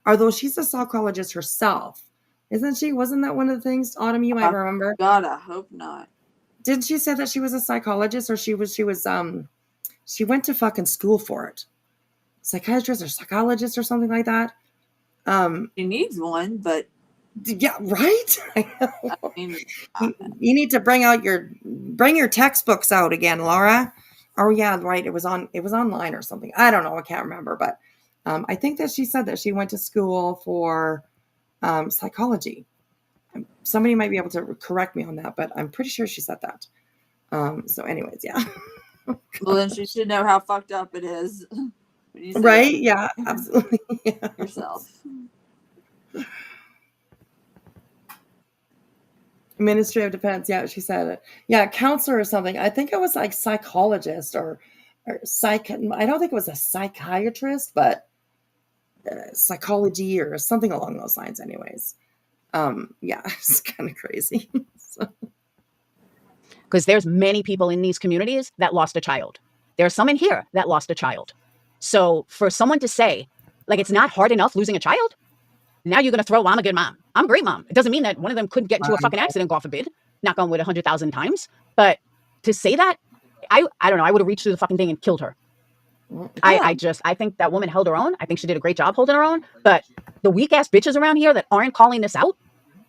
Although she's a psychologist herself. Isn't she? Wasn't that one of the things, Autumn, you might remember? God, I hope not. Didn't she say that she was a psychologist, or she went to fucking school for it? Psychiatrist or psychologist or something like that. She needs one, but yeah, right? I know. I mean, you need to bring your textbooks out again, Laura. Oh yeah, right. It was online or something. I don't know. I can't remember, but I think that she said that she went to school for psychology. Somebody might be able to correct me on that, but I'm pretty sure she said that. So anyways, yeah. Well, then she should know how fucked up it is. Right? Yeah, absolutely. Yeah. Yourself. Ministry of Defense. Yeah, she said it. Yeah, counselor or something. I think it was like psychologist or psych. I don't think it was a psychiatrist, but psychology or something along those lines. Anyways, yeah, it's kind of crazy. Because there's many people in these communities that lost a child. There's some in here that lost a child. So for someone to say, like, it's not hard enough losing a child, now you're going to throw, I'm a good mom. I'm a great mom. It doesn't mean that one of them couldn't get into a fucking accident, God forbid. Knock on wood 100,000 times. But to say that, I don't know. I would have reached through the fucking thing and killed her. I think that woman held her own. I think she did a great job holding her own. But the weak ass bitches around here that aren't calling this out,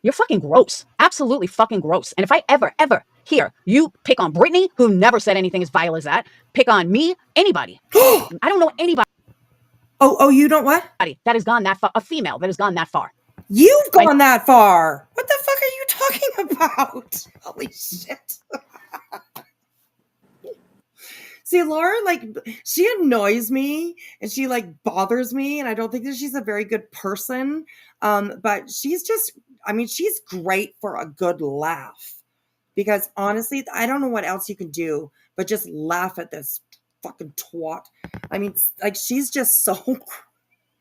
you're fucking gross. Absolutely fucking gross. And if I ever hear you pick on Brittany, who never said anything as vile as that, pick on me, anybody. I don't know anybody. Oh, you don't what? That has gone that far. A female that has gone that far. You've gone that far. What the fuck are you talking about? Holy shit. See, Laura, like, she annoys me and she like bothers me, and I don't think that she's a very good person. But she's just, I mean, she's great for a good laugh. Because honestly, I don't know what else you can do but just laugh at this fucking twat. I mean, like, she's just so,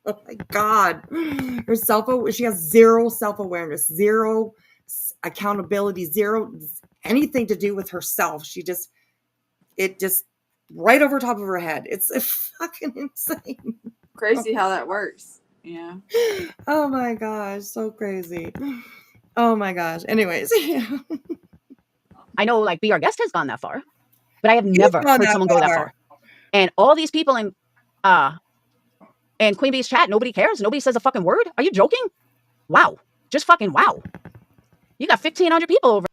oh my God. She has zero self-awareness, zero accountability, zero anything to do with herself. It just right over top of her head. It's fucking insane. Crazy how that works. Yeah. Oh my gosh, so crazy. Oh my gosh. Anyways, yeah. I know, like, Be Our Guest has gone that far, but I have never heard someone go that far. And all these people in Queen Bee's chat, nobody cares. Nobody says a fucking word. Are you joking? Wow. Just fucking wow. You got 1,500 people over.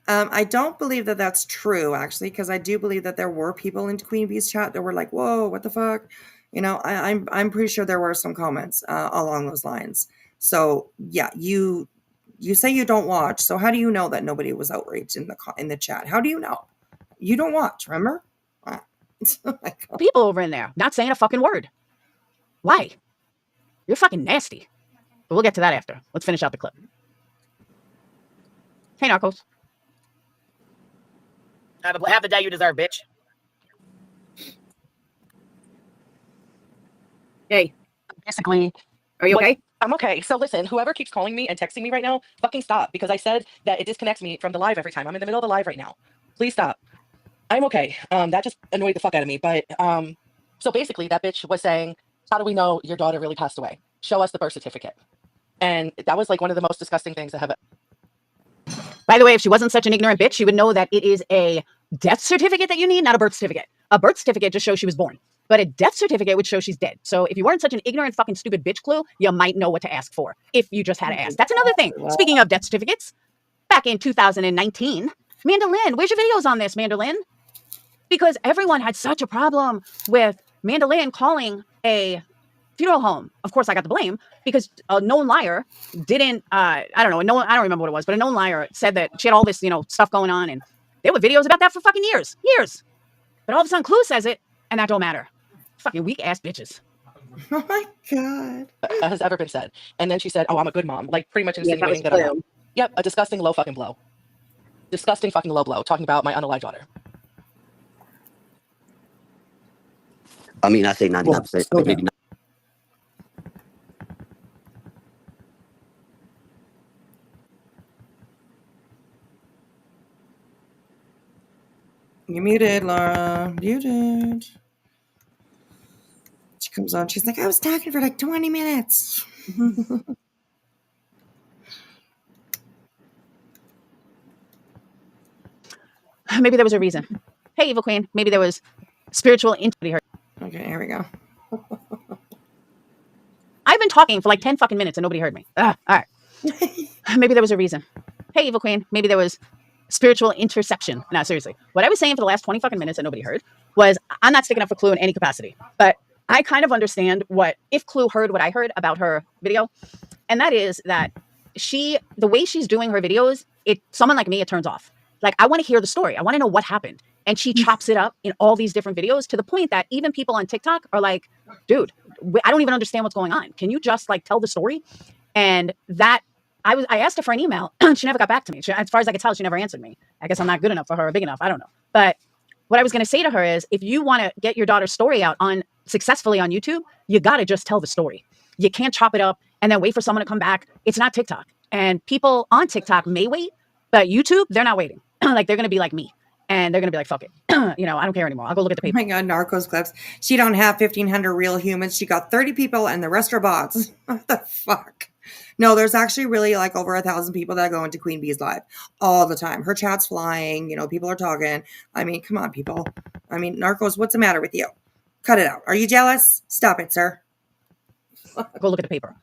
I don't believe that that's true, actually, because I do believe that there were people in Queen Bee's chat that were like, "Whoa, what the fuck?" You know, I'm pretty sure there were some comments along those lines. So yeah, you say you don't watch. So how do you know that nobody was outraged in the chat? How do you know? You don't watch, remember? People over in there not saying a fucking word. Why? You're fucking nasty. But we'll get to that after. Let's finish out the clip. Hey, Narcos. Have the day you deserve, bitch. Hey, Basically, are you okay? I'm okay. So listen, whoever keeps calling me and texting me right now, fucking stop, because I said that it disconnects me from the live every time. I'm in the middle of the live right now. Please stop. I'm okay. That just annoyed the fuck out of me. But so basically that bitch was saying, how do we know your daughter really passed away? Show us the birth certificate. And that was like one of the most disgusting things I have. By the way, if she wasn't such an ignorant bitch, she would know that it is a death certificate that you need, not a birth certificate. A birth certificate just shows she was born. But a death certificate would show she's dead. So if you weren't such an ignorant, fucking stupid bitch, Clue, you might know what to ask for if you just had to ask. That's another thing. Speaking of death certificates, back in 2019, Mandolin, where's your videos on this, Mandolin? Because everyone had such a problem with Mandolin calling a funeral home. Of course, I got the blame because a known liar didn't, I don't remember what it was, but a known liar said that she had all this, stuff going on. And there were videos about that for fucking years. But all of a sudden, Clue says it, and that don't matter. Fucking weak ass bitches. Oh my God. Has ever been said. And then she said, oh, I'm a good mom. Like pretty much insinuating that I'm not. Yep, a disgusting low fucking blow. Disgusting fucking low blow, talking about my unalive daughter. I mean, I say 99%, maybe not. You're muted, Laura. Muted. She comes on. She's like, I was talking for like 20 minutes. Maybe there was a reason. Hey, Evil Queen. Maybe there was spiritual intimacy. Okay, here we go. I've been talking for like 10 fucking minutes and nobody heard me. All right. Maybe there was a reason. Hey, Evil Queen. Maybe there was spiritual interception. No, seriously. What I was saying for the last 20 fucking minutes that nobody heard was I'm not sticking up for Clue in any capacity. But I kind of understand if Clue heard what I heard about her video. And that is that the way she's doing her videos, someone like me, it turns off. Like, I want to hear the story. I want to know what happened. And she chops it up in all these different videos to the point that even people on TikTok are like, dude, I don't even understand what's going on. Can you just like tell the story? And that I asked her for an email. She never got back to me. As far as I could tell, she never answered me. I guess I'm not good enough for her or big enough. I don't know. But what I was going to say to her is, if you want to get your daughter's story out successfully on YouTube, you got to just tell the story. You can't chop it up and then wait for someone to come back. It's not TikTok. And people on TikTok may wait, but YouTube, they're not waiting. Like, they're going to be like me. And they're going to be like, fuck it. I don't care anymore. I'll go look at the paper. Oh my God, Narcos clips. She don't have 1,500 real humans. She got 30 people and the rest are bots. What the fuck? No, there's actually really like over 1,000 people that go into Queen Bee's live all the time. Her chat's flying. People are talking. I mean, come on, people. I mean, Narcos, what's the matter with you? Cut it out. Are you jealous? Stop it, sir. Go look at the paper.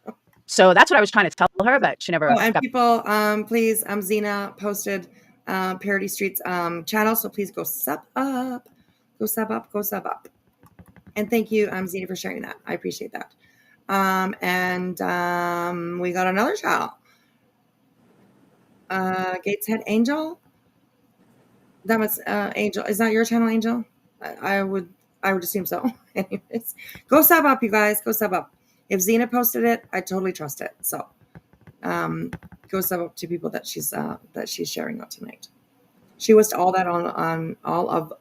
So that's what I was trying to tell her, but she never. And people, please, Zena posted Parody Street's channel, so please go sub up. Go sub up. Go sub up. And thank you, Zena, for sharing that. I appreciate that. And we got another channel. Gateshead Angel. That was Angel. Is that your channel, Angel? I would assume so. Anyways, go sub up, you guys. Go sub up. If Zena posted it, I totally trust it. So, go sub up to people that she's sharing out tonight. She wished all that on all of.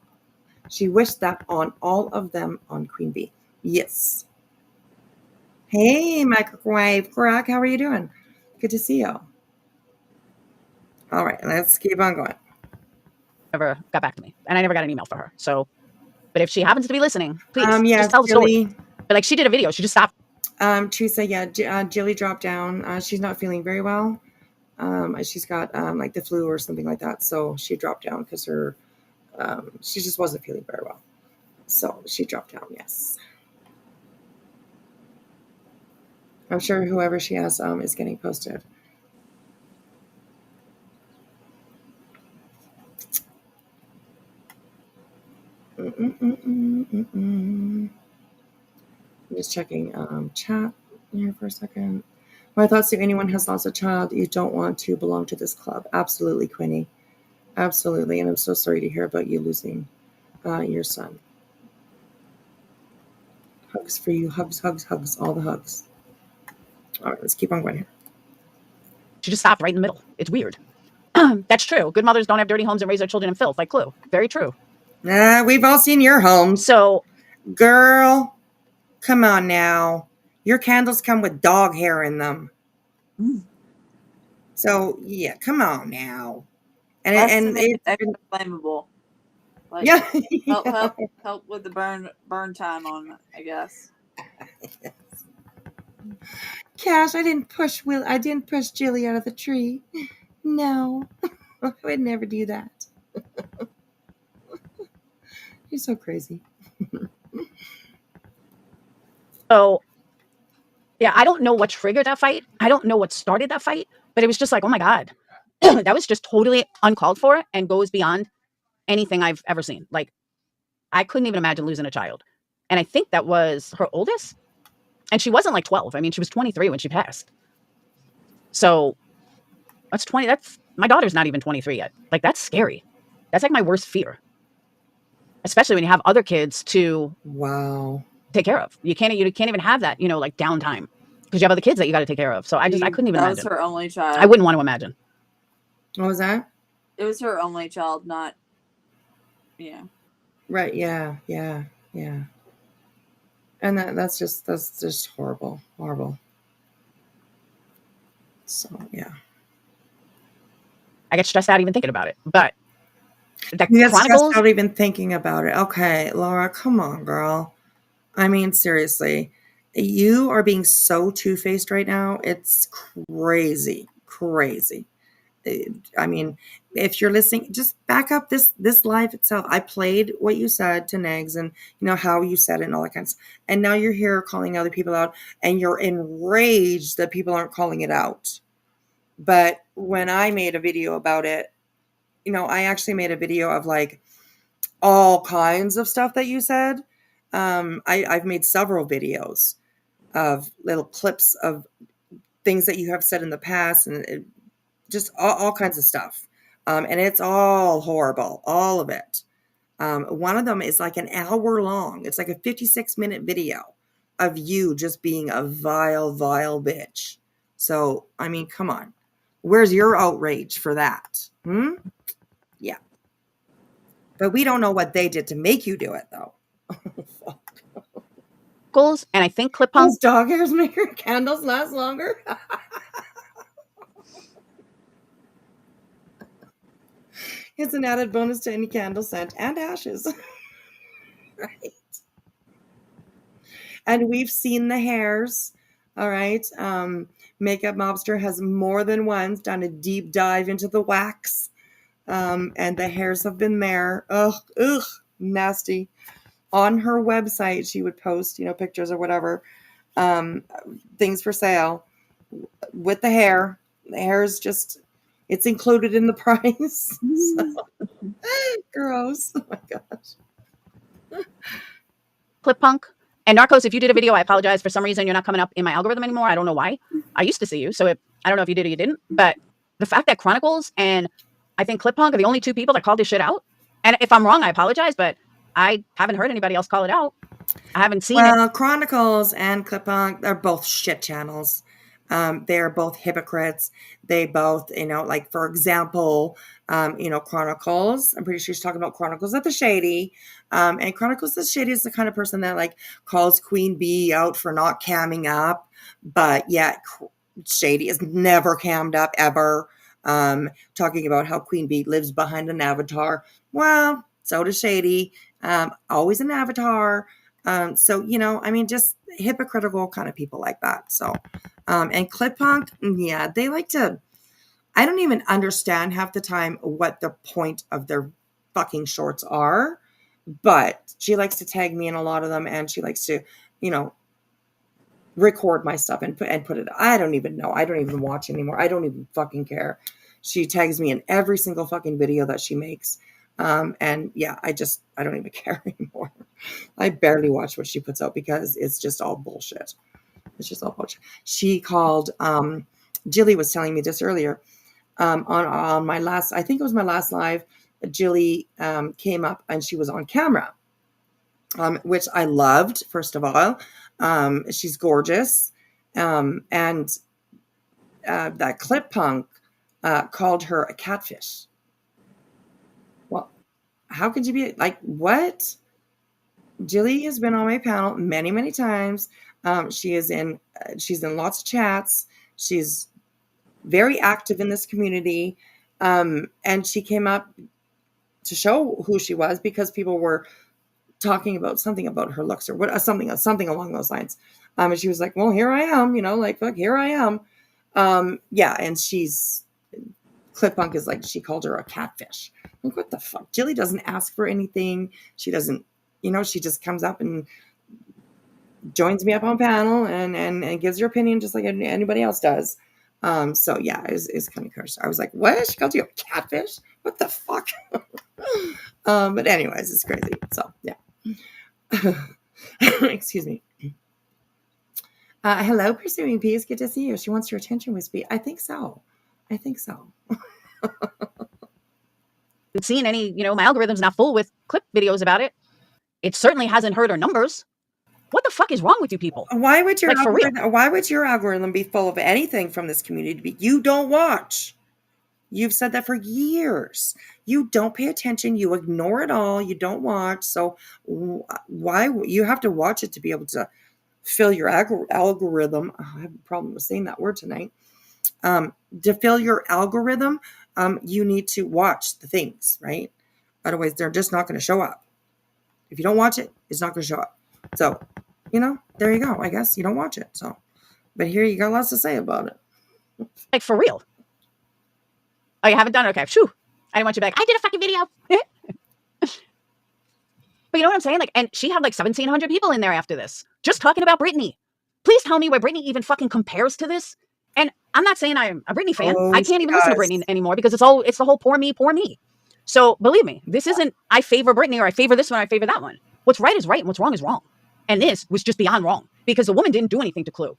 She wished that on all of them on Queen Bee. Yes. Hey, Microwave Crack, how are you doing? Good to see you. All right, let's keep on going. Never got back to me, and I never got an email for her. So, but if she happens to be listening, please yes, just tell the story. But like, she did a video, she just stopped. Teresa, yeah, Jilly dropped down. She's not feeling very well. She's got like the flu or something like that, so she dropped down because she just wasn't feeling very well. So she dropped down. Yes. I'm sure whoever she has is getting posted. I'm just checking chat here for a second. My thoughts to anyone has lost a child, you don't want to belong to this club. Absolutely, Quinny. Absolutely. And I'm so sorry to hear about you losing your son. Hugs for you. Hugs, hugs, hugs. All the hugs. All right, let's keep on going here. She just stopped right in the middle. It's weird. That's true. Good mothers don't have dirty homes and raise their children in filth, like Clue. Very true. We've all seen your homes. So, girl, come on now. Your candles come with dog hair in them. So yeah, come on now. That's to make it extra flammable. Like, yeah, help with the burn time on it, I guess. Cash, I didn't push Jilly out of the tree. No, I would never do that. You're so crazy. So, yeah, I don't know what triggered that fight. I don't know what started that fight, but it was just like, oh my God, that was just totally uncalled for and goes beyond anything I've ever seen. Like, I couldn't even imagine losing a child. And I think that was her oldest. And she wasn't like 12. I mean, she was 23 when she passed. So that's 20. That's my daughter's not even 23 yet. Like, that's scary. That's like my worst fear. Especially when you have other kids to take care of. You can't even have that, like downtime because you have other kids that you got to take care of. So I couldn't even imagine. That was her only child. I wouldn't want to imagine. What was that? It was her only child, not, Right. Yeah. And that's just horrible. So yeah. I get stressed out even thinking about it. But the you get Chronicles, stressed out even thinking about it. Okay, Laura, come on, girl. I mean, seriously. You are being so two-faced right now. It's crazy. I mean, if you're listening, just back up this live itself. I played what you said to Negs and how you said it and all that kind of stuff. And now you're here calling other people out and you're enraged that people aren't calling it out. But when I made a video about it, I actually made a video of like all kinds of stuff that you said. I've made several videos of little clips of things that you have said in the past and just all kinds of stuff. And it's all horrible, all of it. One of them is like an hour long. It's like a 56-minute video of you just being a vile bitch. So, I mean, come on. Where's your outrage for that? Yeah. But we don't know what they did to make you do it, though. and I think clip pump. Those dog hairs make your candles last longer? It's an added bonus to any candle scent and ashes. Right. And we've seen the hairs. All right. Makeup Mobster has more than once done a deep dive into the wax. And the hairs have been there. Ugh, nasty. On her website, she would post, pictures or whatever, things for sale with the hair. The hair is just, it's included in the price. So, gross. Oh my gosh. Clip Punk. And Narcos, if you did a video, I apologize. For some reason, you're not coming up in my algorithm anymore. I don't know why. I used to see you. So I don't know if you did or you didn't. But the fact that Chronicles and I think Clip Punk are the only two people that called this shit out. And if I'm wrong, I apologize. But I haven't heard anybody else call it out. I haven't seen it. Chronicles and Clip Punk, they're both shit channels. They're both hypocrites. They both, like, for example, Chronicles, I'm pretty sure she's talking about Chronicles of the Shady. And Chronicles of the Shady is the kind of person that, like, calls Queen Bee out for not camming up. But yet, Shady is never cammed up, ever. Talking about how Queen Bee lives behind an avatar. Well, so does Shady. Always an avatar. So, just hypocritical kind of people like that. So, and Clip Punk, yeah, they like to, I don't even understand half the time what the point of their fucking shorts are, but she likes to tag me in a lot of them and she likes to, record my stuff and put it. I don't even know. I don't even watch anymore. I don't even fucking care. She tags me in every single fucking video that she makes. And yeah, I don't even care anymore. I barely watch what she puts out because it's just all bullshit. It's just all bullshit. She called, Jilly was telling me this earlier, on my last, I think it was my last live, Jilly came up and she was on camera, which I loved, first of all. She's gorgeous. And that clip punk called her a catfish. Well, how could you be like, what? Jilly has been on my panel many, many times. She's in lots of chats. She's very active in this community. And she came up to show who she was because people were talking about something about her looks or what, something along those lines. And she was like, well, here I am, like, look, here I am. Yeah. And Clipunk is like, she called her a catfish. Like, what the fuck? Jilly doesn't ask for anything. She doesn't, she just comes up and joins me up on panel and gives her opinion just like anybody else does. So yeah, it's kind of cursed. I was like, what? She called you a catfish? What the fuck? But anyways, it's crazy. So yeah. Excuse me. Hello, Pursuing Peace. Good to see you. She wants your attention, Whispy. I think so. Seen any, my algorithm's not full with clip videos about it. It certainly hasn't hurt our numbers. What the fuck is wrong with you people? Why would your algorithm be full of anything from this community? You don't watch. You've said that for years. You don't pay attention. You ignore it all. You don't watch. So why you have to watch it to be able to fill your algorithm? Oh, I have a problem with saying that word tonight. To fill your algorithm, you need to watch the things, right? Otherwise, they're just not going to show up. If you don't watch it, it's not going to show up. So, there you go. I guess you don't watch it. So, but here you got lots to say about it. Like, for real. Oh, you haven't done it? Okay. Phew. I didn't want you back. I did a fucking video. But you know what I'm saying? Like, and she had like 1,700 people in there after this, just talking about Britney. Please tell me where Britney even fucking compares to this. And I'm not saying I'm a Britney fan. I can't even listen to Britney anymore because it's the whole poor me. So believe me, this isn't I favor Britney or I favor this one, or I favor that one. What's right is right and what's wrong is wrong. And this was just beyond wrong because the woman didn't do anything to Clue.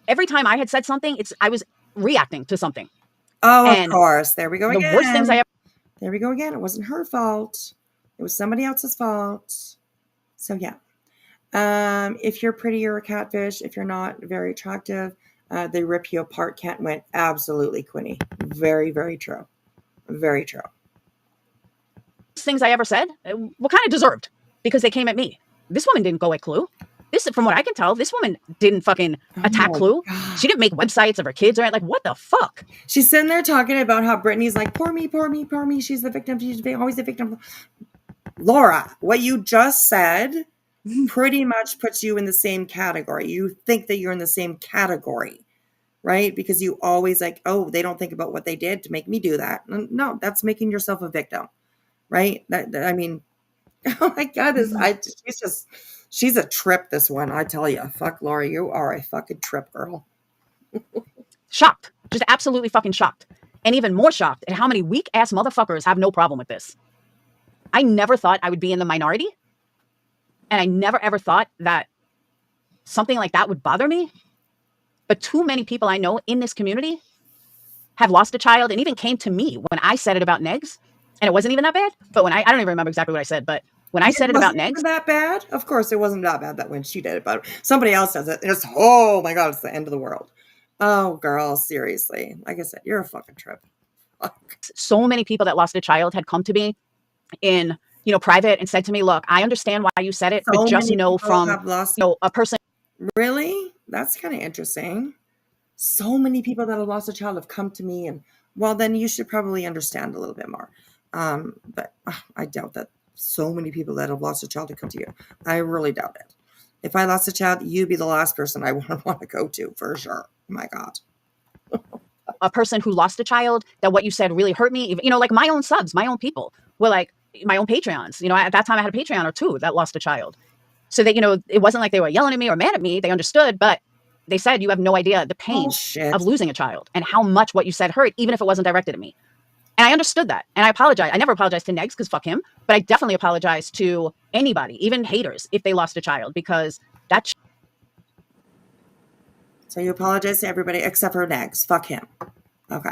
Every time I had said something, I was reacting to something. Oh, and of course. There we go again. The worst things I ever. There we go again. It wasn't her fault. It was somebody else's fault. So yeah. If you're pretty, you're a catfish. If you're not very attractive, they rip you apart. Can't win. Absolutely, Quinny. Very, very true. Very true. Things I ever said were kind of deserved because they came at me. This woman didn't go at Clue. This, from what I can tell, this woman didn't fucking attack Clue. God. She didn't make websites of her kids or like, what the fuck? She's sitting there talking about how Britney's like, poor me, poor me, poor me. She's the victim. She's always the victim. Laura, what you just said pretty much puts you in the same category. You think that you're in the same category, right? Because you always like, oh, they don't think about what they did to make me do that. No, that's making yourself a victim, right? I mean, oh my God, she's a trip, this one. I tell you, fuck, Laura, you are a fucking trip, girl. Shocked, just absolutely fucking shocked. And even more shocked at how many weak ass motherfuckers have no problem with this. I never thought I would be in the minority. And I never ever thought that something like that would bother me. But too many people I know in this community have lost a child and even came to me when I said it about Negs. And it wasn't even that bad. But when I don't even remember exactly what I said, but when I said it about Negs. That bad? Of course, it wasn't that bad that when she did it, but somebody else does it. And it's, oh my God, it's the end of the world. Oh, girl, seriously. Like I said, you're a fucking trip. Fuck. So many people that lost a child had come to me in, private and said to me, look, I understand why you said it, but just know from, a person. Really? That's kind of interesting. So many people that have lost a child have come to me and, well, then you should probably understand a little bit more. But I doubt that so many people that have lost a child to come to you. I really doubt it. If I lost a child, you'd be the last person I would want to go to for sure. Oh my God. A person who lost a child, that what you said really hurt me. Like my own subs, my own people were like my own Patreons. At that time I had a Patreon or two that lost a child. So that, it wasn't like they were yelling at me or mad at me. They understood, but They said you have no idea the pain Bullshit. of losing a child and how much what you said hurt, even if it wasn't directed at me. And I understood that. And I apologize. I never apologized to Negs because fuck him. But I definitely apologize to anybody, even haters, if they lost a child, because that So you apologize to everybody except for Negs. Fuck him. Okay.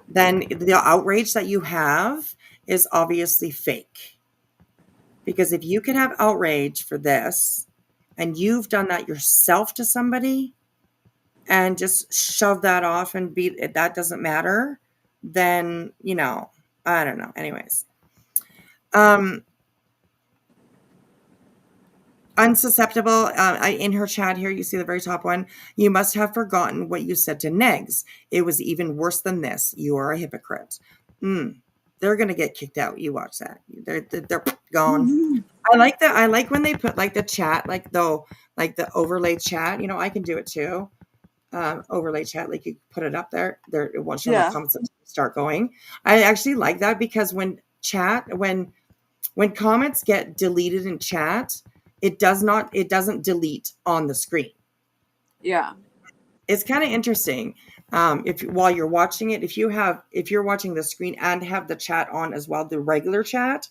Then the outrage that you have is obviously fake. Because if you can have outrage for this and you've done that yourself to somebody and just shove that off and that doesn't matter, then, you know, I don't know. Anyways. Unsusceptible. In her chat here, you see the very top one. You must have forgotten what you said to Negs. It was even worse than this. You are a hypocrite. They're gonna get kicked out. You watch that. They're gone. I like that. I like when they put like the chat, like the overlay chat. You know, I can do it too. Overlay chat, like you put it up there. Once the comments start going. I actually like that because when comments get deleted in chat, it doesn't delete on the screen. Yeah. It's kind of interesting. While you're watching it, if you're watching the screen and have the chat on as well, the regular chat,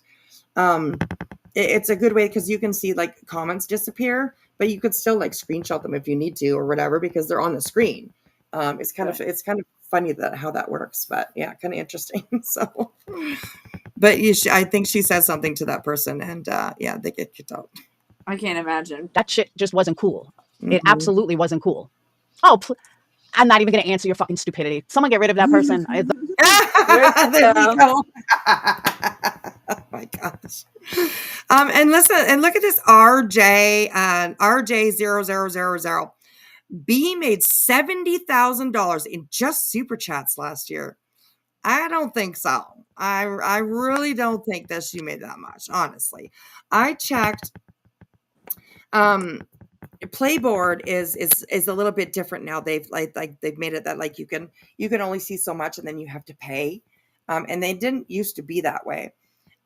it's a good way because you can see like comments disappear, but you could still like screenshot them if you need to or whatever because they're on the screen. It's kind of funny how that works, but yeah, kind of interesting. So, but I think she says something to that person, and yeah, they get kicked out. I can't imagine. That shit just wasn't cool. It absolutely wasn't cool. Oh, I'm not even going to answer your fucking stupidity. Someone get rid of that person. There we go. Oh my gosh. And listen, and look at this RJ and RJ0000. B made $70,000 in just super chats last year. I don't think so. I really don't think that she made that much, honestly. I checked. Playboard is a little bit different now. They've they've made it that like you can only see so much and then you have to pay. And they didn't used to be that way.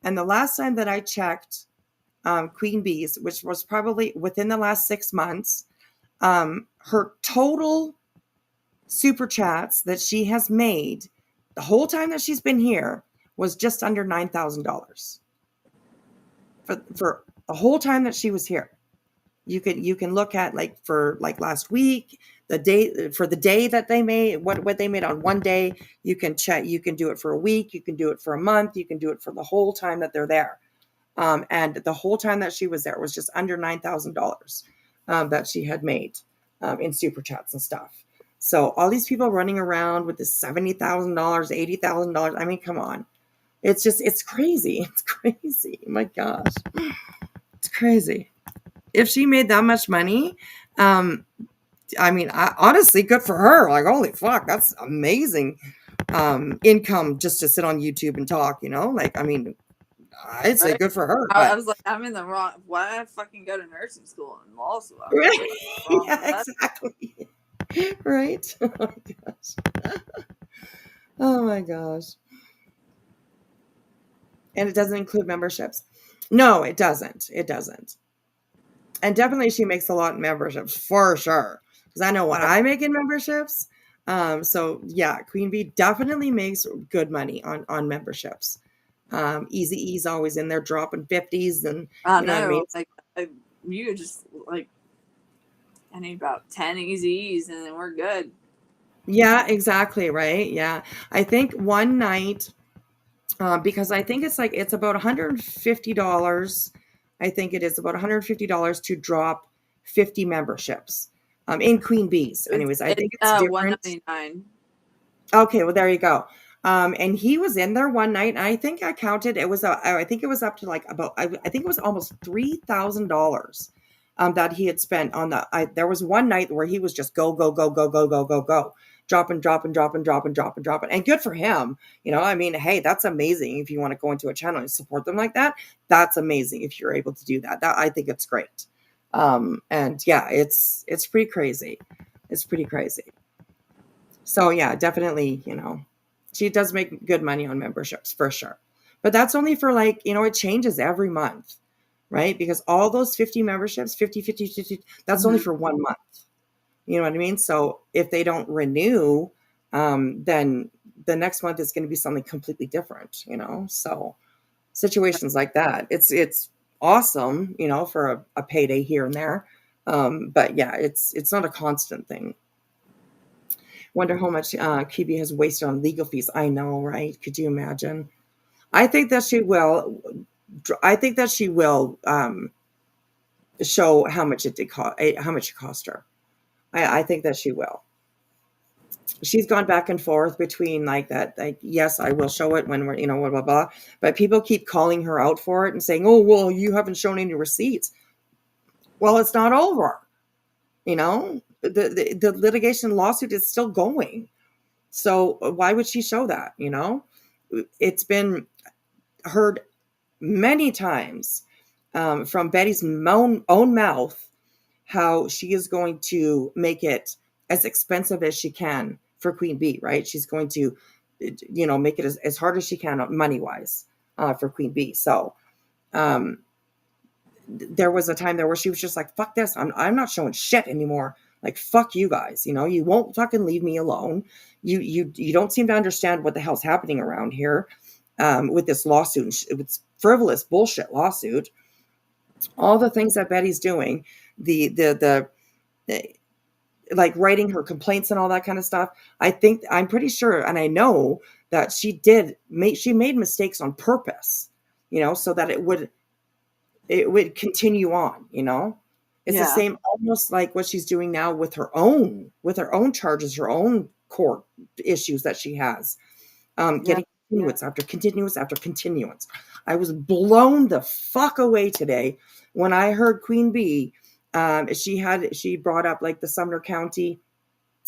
And the last time that I checked, Queen Bees, which was probably within the last 6 months, her total super chats that she has made the whole time that she's been here was just under $9,000 for the whole time that she was here. You can look at like for like last week, the day that they made what they made on one day. You can check. You can do it for a week. You can do it for a month. You can do it for the whole time that they're there. And the whole time that she was there was just under $9,000 that she had made in super chats and stuff. So all these people running around with this $70,000, $80,000. I mean, come on. It's crazy. It's crazy. Oh my gosh. It's crazy. If she made that much money, I mean, honestly, good for her. Like, holy fuck, that's amazing income just to sit on YouTube and talk, you know? Like, I mean, I'd say good for her. I was like, I'm in the wrong. Why did I fucking go to nursing school and law school? Yeah, exactly. Right? Oh my gosh. Oh my gosh. And it doesn't include memberships. No, it doesn't. It doesn't. And definitely she makes a lot in memberships for sure. Because I know what I make in memberships. So yeah, Queen Bee definitely makes good money on memberships. Easy E's always in there dropping 50s and I you know what I mean? like you just like I need about 10 easy-E's and then we're good. Yeah, exactly, right? Yeah. I think one night because I think it's about $150. I think it is about $150 to drop 50 memberships in Queen Bees. Anyways, I think it's different. $199. Okay, well there you go. And he was in there one night, and I think I counted. I think it was up to like about. I think it was almost $3,000 that he had spent on the. There was one night where he was just go, dropping, and good for him. You know, I mean, hey, that's amazing. If you want to go into a channel and support them like that, that's amazing. If you're able to do that, I think it's great. And yeah, it's pretty crazy. It's pretty crazy. So yeah, definitely, you know, she does make good money on memberships for sure. But that's only for like, you know, it changes every month. right? Because all those 50 memberships, 50, 50, 50, that's only for 1 month. You know what I mean? So if they don't renew, then the next month is going to be something completely different, So situations like that, it's awesome, for a payday here and there. But yeah, it's not a constant thing. Wonder how much QB has wasted on legal fees. I know, right? Could you imagine? I think that she will. I think that she will show how much it did cost. How much it cost her. I think that she will. She's gone back and forth between like that. Like, yes, I will show it when we're, blah blah blah. But people keep calling her out for it and saying, "Oh, well, you haven't shown any receipts." Well, it's not over. The litigation lawsuit is still going. So why would she show that? It's been heard many times from Betty's own mouth how she is going to make it as expensive as she can for Queen Bee, right? She's going to, make it as hard as she can money wise for Queen Bee. So there was a time there where she was just like, fuck this. I'm not showing shit anymore. Like, fuck you guys. You won't fucking leave me alone. You don't seem to understand what the hell's happening around here with this lawsuit. It's frivolous bullshit lawsuit. All the things that Betty's doing, the like writing her complaints and all that kind of stuff. I'm pretty sure, and I know that she made mistakes on purpose, so that it would continue on, It's the same, almost like what she's doing now with her own charges, her own court issues that she has, getting continuance after continuance after continuance. I was blown the fuck away today when I heard Queen Bee. She brought up like the Sumner County,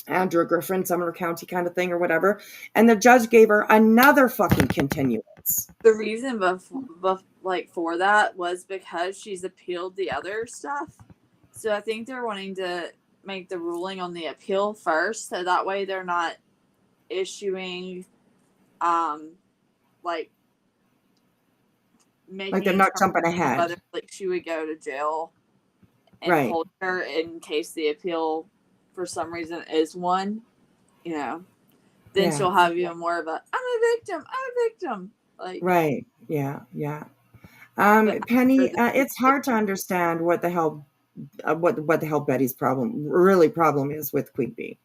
Andrew Griffin, Sumner County kind of thing or whatever. And the judge gave her another fucking continuance. The reason for that was because she's appealed the other stuff. So I think they're wanting to make the ruling on the appeal first. So that way they're not issuing, making like they're not jumping ahead. Whether she would go to jail and right. hold her in case the appeal for some reason is one, then she'll have even more of a I'm a victim. Like, right. Yeah. Penny, it's hard to understand what the hell Betty's problem is with Queen Bee.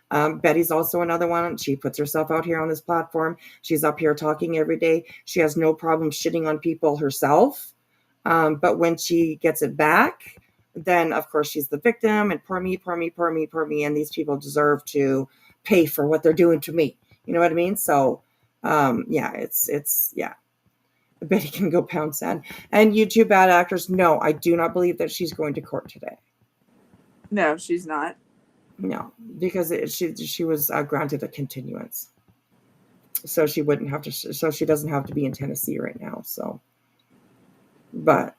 Betty's also another one. She puts herself out here on this platform. She's up here talking every day. She has no problem shitting on people herself. But when she gets it back, then of course she's the victim and poor me. And these people deserve to pay for what they're doing to me. You know what I mean? So, it's Betty can go pound sand. And you two bad actors, no, I do not believe that she's going to court today. No, she's not. No, because she was granted a continuance, so she wouldn't have to. So she doesn't have to be in Tennessee right now. So, but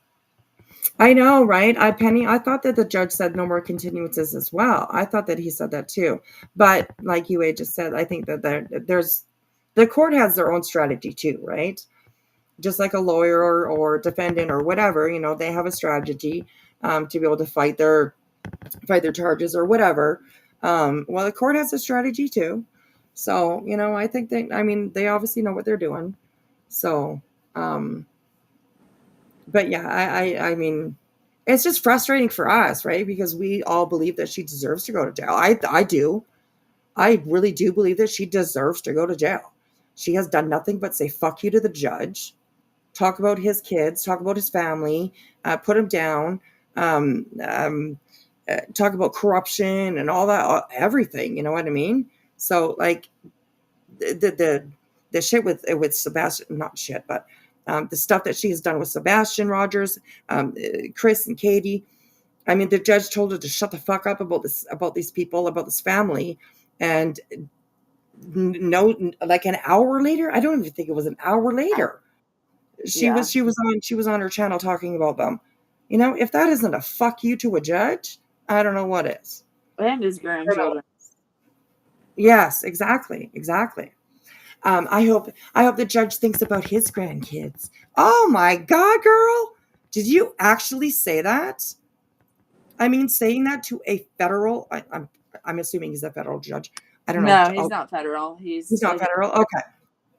I know, right? Penny, I thought that the judge said no more continuances as well. I thought that he said that too. But like you just said, I think that the court has their own strategy too, right? Just like a lawyer or defendant or whatever, they have a strategy to be able to fight their charges or whatever. Well, the court has a strategy too. So, I think they obviously know what they're doing. So, but yeah, I mean, it's just frustrating for us, right? Because we all believe that she deserves to go to jail. I do. I really do believe that she deserves to go to jail. She has done nothing but say fuck you to the judge, talk about his kids, talk about his family, put him down, talk about corruption and all that, everything, you know what I mean? So like the shit with Sebastian, not shit, but the stuff that she has done with Sebastian Rogers, Chris and Katie. I mean, the judge told her to shut the fuck up about these people, about this family. And no, like an hour later, I don't even think it was an hour later, she was on her channel talking about them. If that isn't a fuck you to a judge, I don't know what is. And his grandchildren. Yes, exactly. I hope the judge thinks about his grandkids. Oh my God, girl. Did you actually say that? I mean, saying that to a federal, I'm assuming he's a federal judge. I don't know. No, he's not federal. He's not Like, federal. Okay.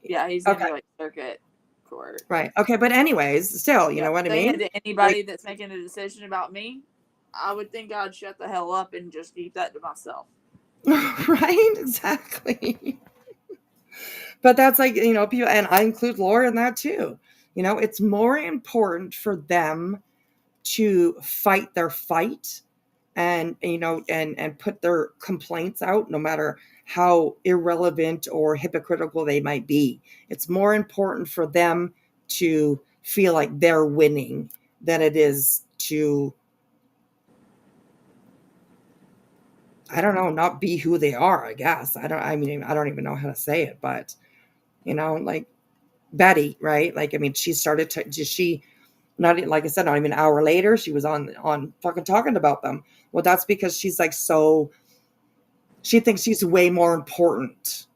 yeah, he's gonna Okay. be like circuit court. Right. Okay. But anyways, still, you know what I Saying mean? it to anybody that's making a decision about me, I would think I'd shut the hell up and just keep that to myself. Right? Exactly. But that's like, you know, people, and I include Laura in that too. You know, it's more important for them to fight their fight and, you know, and put their complaints out, no matter how irrelevant or hypocritical they might be. It's more important for them to feel like they're winning than it is to, I don't know, not be who they are, I guess. I don't even know how to say it, but, you know, like Betty, right? Like, I mean, she started to, she, not like I said, not even an hour later, she was on fucking talking about them. Well, that's because she's like, so she thinks she's way more important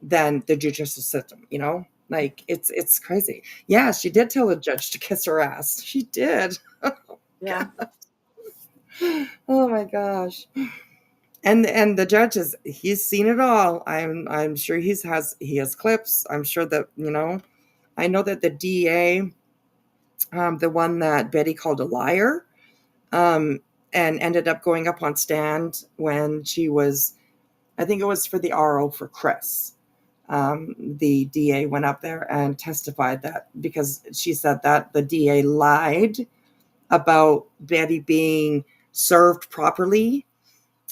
than the judicial system, you know? Like, it's crazy. Yeah, she did tell the judge to kiss her ass. She did. Yeah. Oh my gosh. And the judge he's seen it all. I'm sure he has clips. I'm sure that, you know, I know that the DA, the one that Betty called a liar, and ended up going up on stand when she was, I think it was for the RO for Chris. The DA went up there and testified that because she said that the DA lied about Betty being served properly.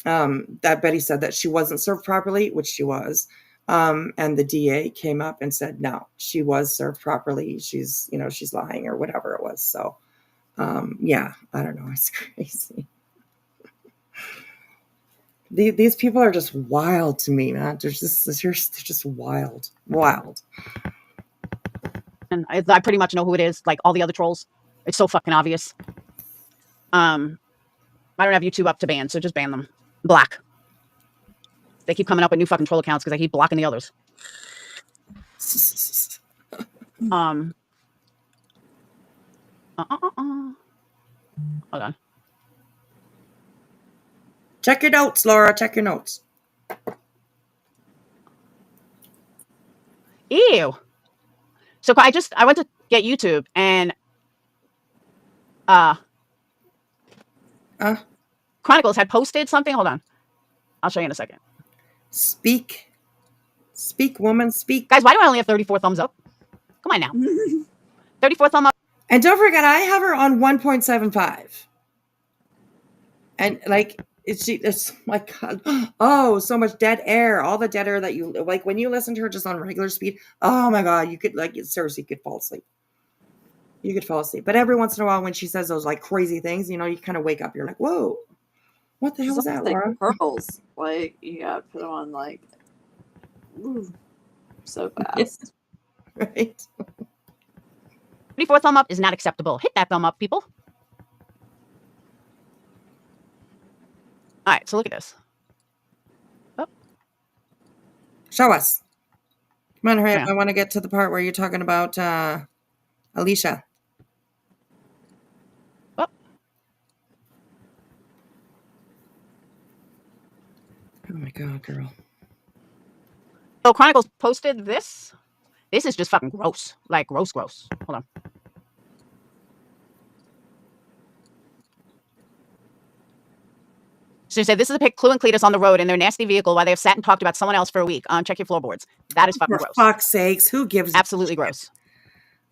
That Betty said that she wasn't served properly, which she was. And the DA came up and said, no, she was served properly. She's, you know, she's lying or whatever it was. So, yeah, I don't know. It's crazy. These people are just wild to me, man. They're just wild. And I pretty much know who it is. Like all the other trolls, it's so fucking obvious. I don't have YouTube up to ban, so just ban them. Black. They keep coming up with new fucking troll accounts because I keep blocking the others. Hold on. Check your notes, Laura. Check your notes. Ew. So I went to get YouTube and Chronicles had posted something. Hold on. I'll show you in a second. Speak, woman, speak. Guys, why do I only have 34 thumbs up? Come on now. 34 thumb up. And don't forget, I have her on 1.75. And like, it's my God. Oh, so much dead air. All the dead air that you, like when you listen to her just on regular speed. Oh my God, you could seriously could fall asleep. You could fall asleep. But every once in a while when she says those like crazy things, you know, you kind of wake up. You're like, whoa, what the hell was that, Laura? Pearls. Like, you gotta put them on like, ooh, so fast. Right? 34 thumb up is not acceptable. Hit that thumb up, people. All right, so look at this. Oh. Show us. Come on, hurry up. I want to get to the part where you're talking about Alicia. Oh. Oh my God, girl. So Chronicles posted this. This is just fucking gross. Like gross. Hold on. So she said, this is a pic Clue and Cletus on the road in their nasty vehicle while they have sat and talked about someone else for a week. Check your floorboards. That is fucking gross. For fuck's sakes, who gives absolutely gross.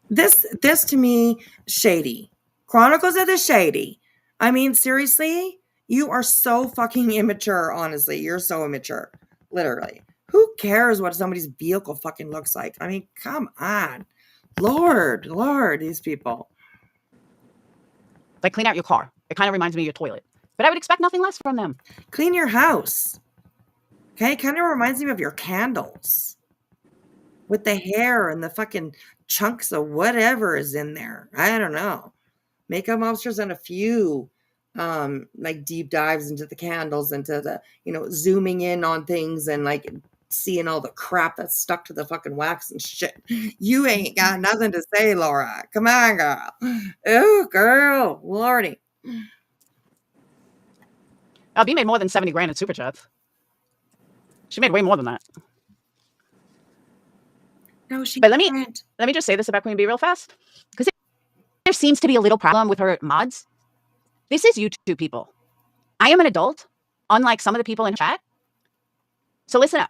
This to me, shady. Chronicles of the shady. I mean, seriously, you are so fucking immature, honestly. You're so immature. Literally. Who cares what somebody's vehicle fucking looks like? I mean, come on. Lord, these people. Like, clean out your car. It kind of reminds me of your toilet. But I would expect nothing less from them. Clean your house. Okay, it kind of reminds me of your candles. With the hair and the fucking chunks of whatever is in there. I don't know. Makeup monsters and a few like deep dives into the candles, into the, you know, zooming in on things and like seeing all the crap that's stuck to the fucking wax and shit. You ain't got nothing to say, Laura. Come on, girl. Oh, girl. Lordy. B made more than 70 grand in super chats. She made way more than that. No, she But let didn't. me just say this about Queen Bee real fast, because there seems to be a little problem with her mods. This is YouTube, people. I am an adult, unlike some of the people in chat. So listen up.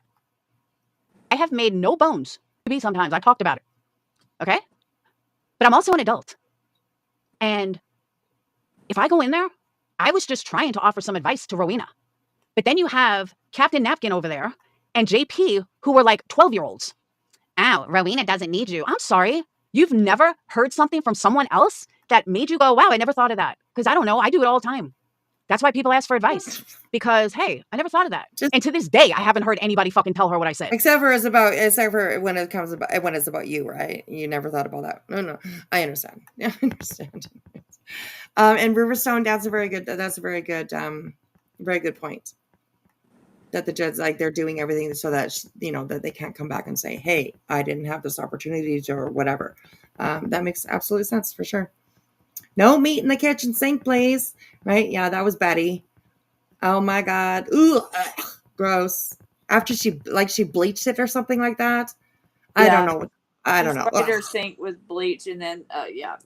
I have made no bones to be sometimes. I talked about it. Okay? But I'm also an adult. And if I go in there, I was just trying to offer some advice to Rowena. But then you have Captain Napkin over there and JP, who were like 12-year-olds. Ow, Rowena doesn't need you. I'm sorry. You've never heard something from someone else that made you go, wow, I never thought of that. Because I don't know. I do it all the time. That's why people ask for advice. Because, hey, I never thought of that. And to this day, I haven't heard anybody fucking tell her what I said. Except for when it's about you, right? You never thought about that. No. I understand. Yeah, I understand. And Riverstone, that's a very good point. That the judge, like, they're doing everything so that, that they can't come back and say, hey, I didn't have this opportunity to, or whatever. That makes absolute sense for sure. No meat in the kitchen sink, please. Right? Yeah, that was Betty. Oh my God. Ooh, ugh, gross. After she bleached it or something like that. I don't know. I don't know. Sprayed her sink with bleach and then, yeah.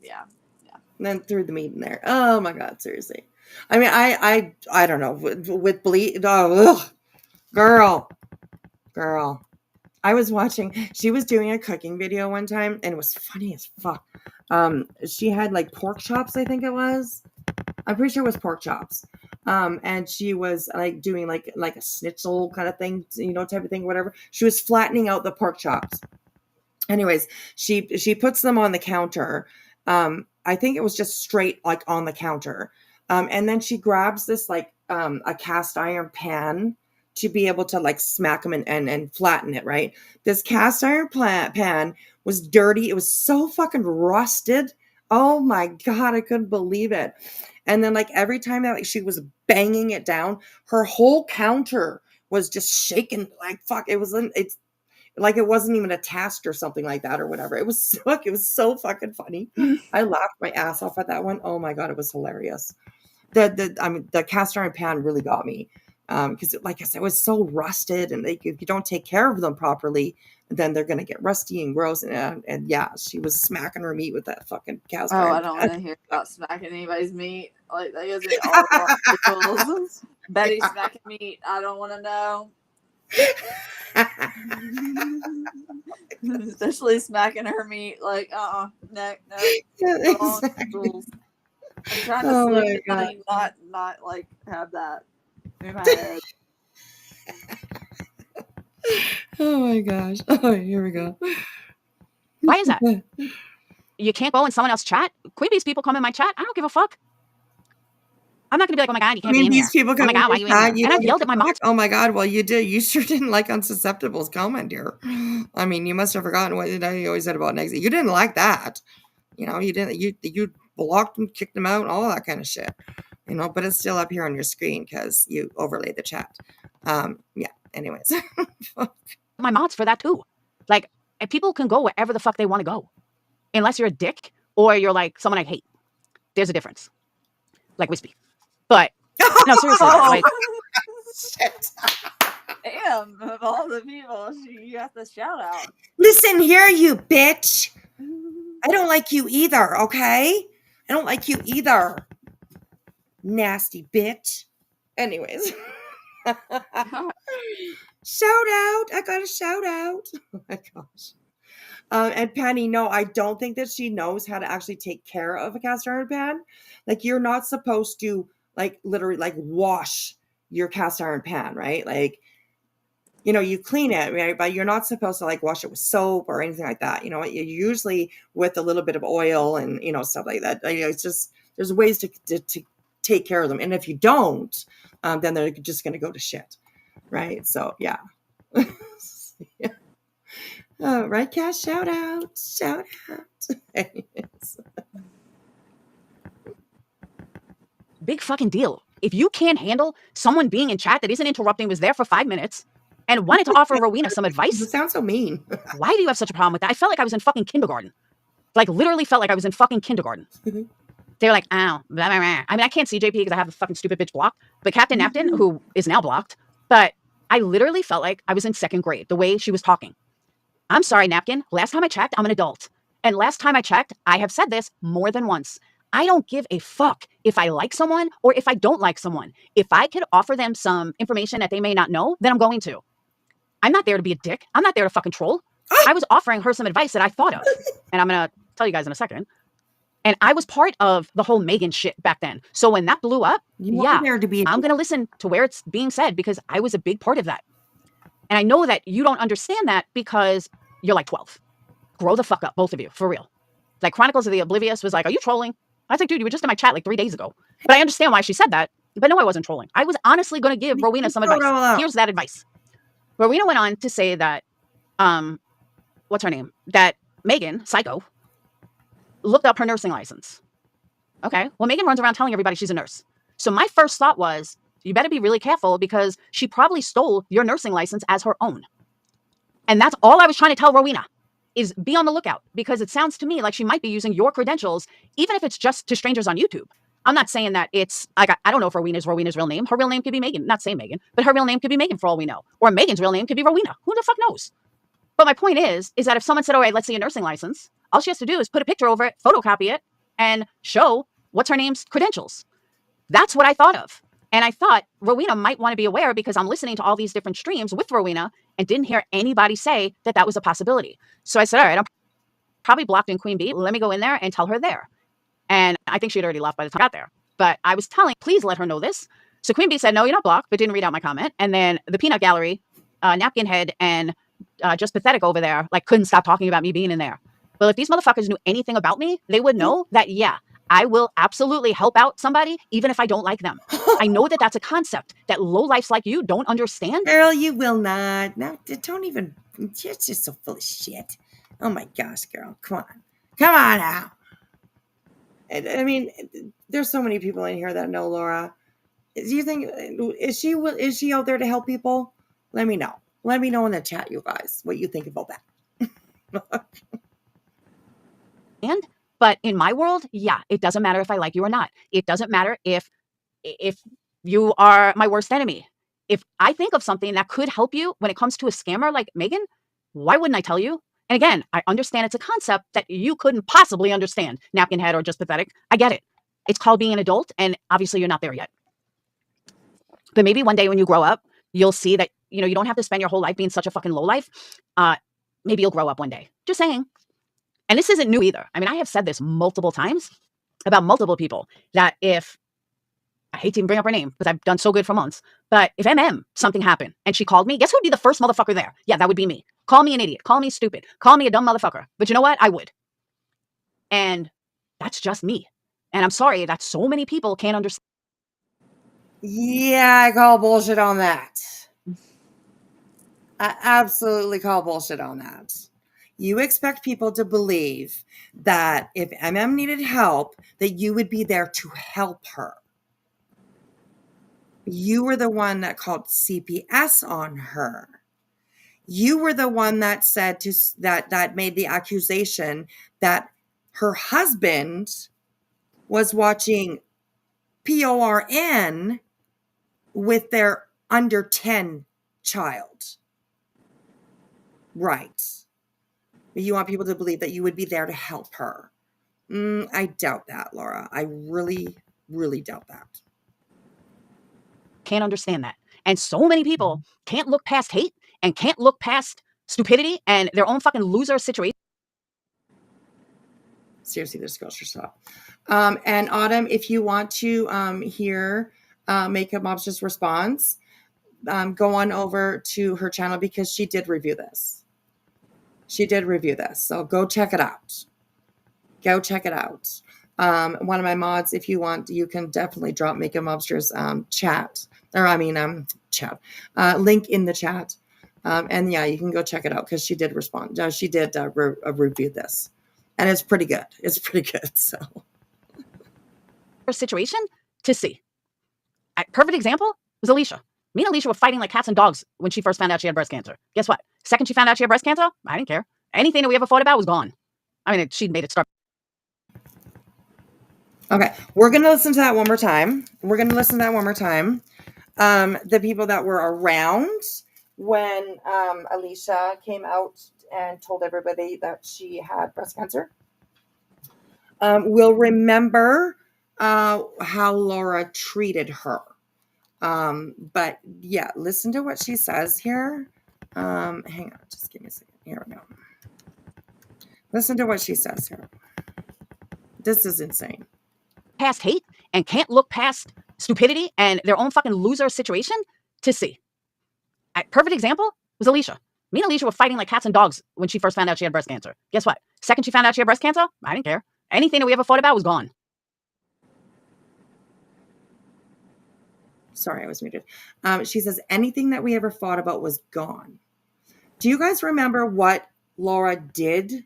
And then threw the meat in there. Oh my God, seriously. I mean, I don't know. With bleach. Oh, ugh. Girl. I was watching, she was doing a cooking video one time and it was funny as fuck. She had like pork chops, I think it was. I'm pretty sure it was pork chops. And she was like doing like a schnitzel kind of thing, type of thing, whatever. She was flattening out the pork chops. Anyways, she puts them on the counter. I think it was just straight like on the counter. And then she grabs this like a cast iron pan to be able to like smack them and flatten it, right? This cast iron pan was dirty. It was so fucking rusted. Oh my God, I couldn't believe it. And then like every time that like, she was banging it down, her whole counter was just shaking like fuck. It's like it wasn't even a task or something like that or whatever. It was so fucking funny. I laughed my ass off at that one. Oh my God, it was hilarious. The cast iron pan really got me. Because like I said, it was so rusted, and if you don't take care of them properly, then they're gonna get rusty and gross. And yeah, she was smacking her meat with that fucking cast iron. I don't want to hear about smacking anybody's meat. Like that gives me all the rituals. Betty smacking meat. I don't want to know. Especially smacking her meat. Like no. Exactly. I'm trying to sleep and not like have that in my head. Oh my gosh. Oh, here we go. Why is that? You can't go in someone else's chat? Queen Bee's people come in my chat. I don't give a fuck. I'm not gonna be like, oh my God, you can't be in here. People oh my God, why are you in here? And I've yelled at my mom. Oh my God, well you did. You sure didn't like Unsusceptible's comment, dear. I mean, you must have forgotten what you always said about Nexie. You didn't like that. You didn't. You blocked and kicked them out, all that kind of shit. But it's still up here on your screen because you overlaid the chat. Yeah. Anyways. My mods for that too. Like, people can go wherever the fuck they want to go. Unless you're a dick or you're like someone I hate. There's a difference. Like Whispy. But, no, seriously. Like, shit. Damn, of all the people, you got the shout out. Listen here, you bitch. I don't like you either, okay? I don't like you either. Nasty bitch. Anyways. Shout out. I got a shout out. Oh my gosh. And Penny, no, I don't think that she knows how to actually take care of a cast iron pan. Like, you're not supposed to like literally like wash your cast iron pan, right? Like, you clean it, right? But you're not supposed to like wash it with soap or anything like that. Usually with a little bit of oil and, stuff like that. It's just, there's ways to take care of them. And if you don't, then they're just going to go to shit. Right. So, yeah. Yeah. Right, Cash? Shout out. big fucking deal. If you can't handle someone being in chat that isn't interrupting, was there for 5 minutes, and wanted to offer Rowena some advice. You sound so mean. Why do you have such a problem with that? I felt like I was in fucking kindergarten. Like, literally felt like I was in fucking kindergarten. They were like, oh, blah, blah, blah. I mean, I can't see JP because I have the fucking stupid bitch blocked. But Captain Napton, who is now blocked, but I literally felt like I was in second grade, the way she was talking. I'm sorry, Napkin. Last time I checked, I'm an adult. And last time I checked, I have said this more than once. I don't give a fuck if I like someone or if I don't like someone. If I could offer them some information that they may not know, then I'm going to. I'm not there to be a dick. I'm not there to fucking troll. I was offering her some advice that I thought of. And I'm going to tell you guys in a second. And I was part of the whole Megan shit back then. So when that blew up, I'm going to listen to where it's being said because I was a big part of that. And I know that you don't understand that because you're like 12. Grow the fuck up, both of you, for real. Like Chronicles of the Oblivious was like, are you trolling? I was like, dude, you were just in my chat like 3 days ago. But I understand why she said that. But no, I wasn't trolling. I was honestly going to give Rowena some advice. Here's that advice. Rowena went on to say that, what's her name? That Megan, Psycho, looked up her nursing license. Okay, well, Megan runs around telling everybody she's a nurse. So my first thought was, you better be really careful because she probably stole your nursing license as her own. And that's all I was trying to tell Rowena, is be on the lookout because it sounds to me like she might be using your credentials, even if it's just to strangers on YouTube. I'm not saying that it's like, I don't know if Rowena's real name. Her real name could be Megan. Not saying Megan, but her real name could be Megan for all we know. Or Megan's real name could be Rowena. Who the fuck knows? But my point is that if someone said, all right, let's see a nursing license, all she has to do is put a picture over it, photocopy it, and show what's her name's credentials. That's what I thought of. And I thought Rowena might want to be aware because I'm listening to all these different streams with Rowena and didn't hear anybody say that that was a possibility. So I said, all right, I'm probably blocked in Queen Bee. Let me go in there and tell her there. And I think she had already left by the time I got there. But I was telling, please let her know this. So Queen Bee said, no, you're not blocked, but didn't read out my comment. And then the Peanut Gallery, Napkin Head, and Just Pathetic over there, like couldn't stop talking about me being in there. Well, if these motherfuckers knew anything about me, they would know that, yeah, I will absolutely help out somebody, even if I don't like them. I know that that's a concept that lowlifes like you don't understand. Girl, you will not. No, don't even. You're just so full of shit. Oh my gosh, girl. Come on. Come on now. I mean, there's so many people in here that know Laura. Do you think, is she out there to help people? Let me know. Let me know in the chat, you guys, what you think about that. But in my world, yeah, it doesn't matter if I like you or not. It doesn't matter if you are my worst enemy. If I think of something that could help you when it comes to a scammer like Megan, why wouldn't I tell you? And again, I understand it's a concept that you couldn't possibly understand, Napkin Head or Just Pathetic. I get it. It's called being an adult, and obviously you're not there yet. But maybe one day when you grow up, you'll see that, you know, you don't have to spend your whole life being such a fucking lowlife. Maybe you'll grow up one day. Just saying. And this isn't new either. I mean, I have said this multiple times about multiple people that if, I hate to even bring up her name because I've done so good for months, but if something happened and she called me, guess who'd be the first motherfucker there? Yeah, that would be me. Call me an idiot. Call me stupid. Call me a dumb motherfucker. But you know what? I would. And that's just me. And I'm sorry that so many people can't understand. Yeah, I call bullshit on that. I absolutely call bullshit on that. You expect people to believe that if needed help, that you would be there to help her. You were the one that called CPS on her. You were the one that said that made the accusation that her husband was watching PORN with their under 10 child. Right. But you want people to believe that you would be there to help her. I doubt that, Laura. I really, really doubt that. Can't understand that. And so many people can't look past hate and can't look past stupidity and their own fucking loser situation. Seriously, this girl should stop. And Autumn, if you want to hear Makeup Mobster's response, go on over to her channel because she did review this. She did review this. So go check it out. Go check it out. One of my mods, if you want, you can definitely drop Makeup Mobster's chat. Link in the chat. And yeah, you can go check it out because she did respond. She did review this. And it's pretty good. It's pretty good. So, situation to see. A perfect example was Alicia. Me and Alicia were fighting like cats and dogs when she first found out she had breast cancer. Guess what? Second she found out she had breast cancer, I didn't care. Anything that we ever fought about was gone. I mean, she'd made it start. Okay, we're going to listen to that one more time. The people that were around when Alicia came out and told everybody that she had breast cancer will remember how Laura treated her. But yeah, listen to what she says here. Hang on, just give me a second. Here we go. Listen to what she says here. This is insane. Past hate and can't look past stupidity and their own fucking loser situation to see. Perfect example was Alicia. Me and Alicia were fighting like cats and dogs when she first found out she had breast cancer. Guess what? Second she found out she had breast cancer, I didn't care. Anything that we ever fought about was gone. Sorry, I was muted. She says anything that we ever fought about was gone. Do you guys remember what Laura did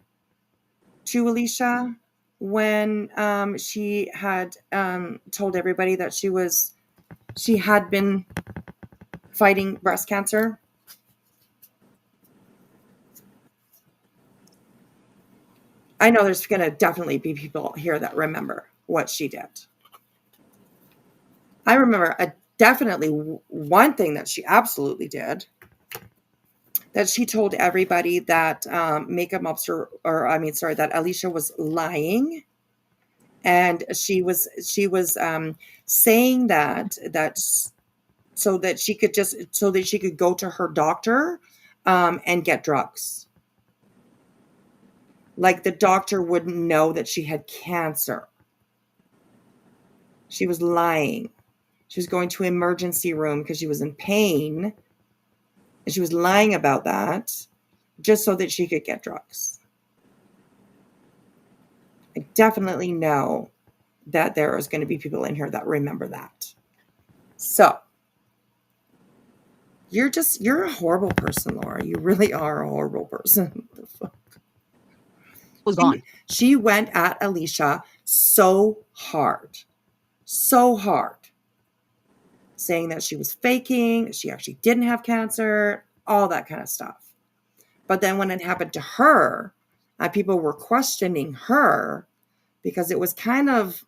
to Alicia when she had told everybody that she had been fighting breast cancer? I know there's going to definitely be people here that remember what she did. I remember definitely one thing that she absolutely did, that she told everybody that that Alicia was lying, and she was saying that so that she could go to her doctor and get drugs. Like the doctor wouldn't know that she had cancer. She was lying. She was going to an emergency room because she was in pain. And she was lying about that just so that she could get drugs. I definitely know that there is going to be people in here that remember that. So, you're a horrible person, Laura. You really are a horrible person. What the fuck? Was gone. She went at Alicia so hard, saying that she was faking, she actually didn't have cancer, all that kind of stuff. But then when it happened to her, people were questioning her because it was kind of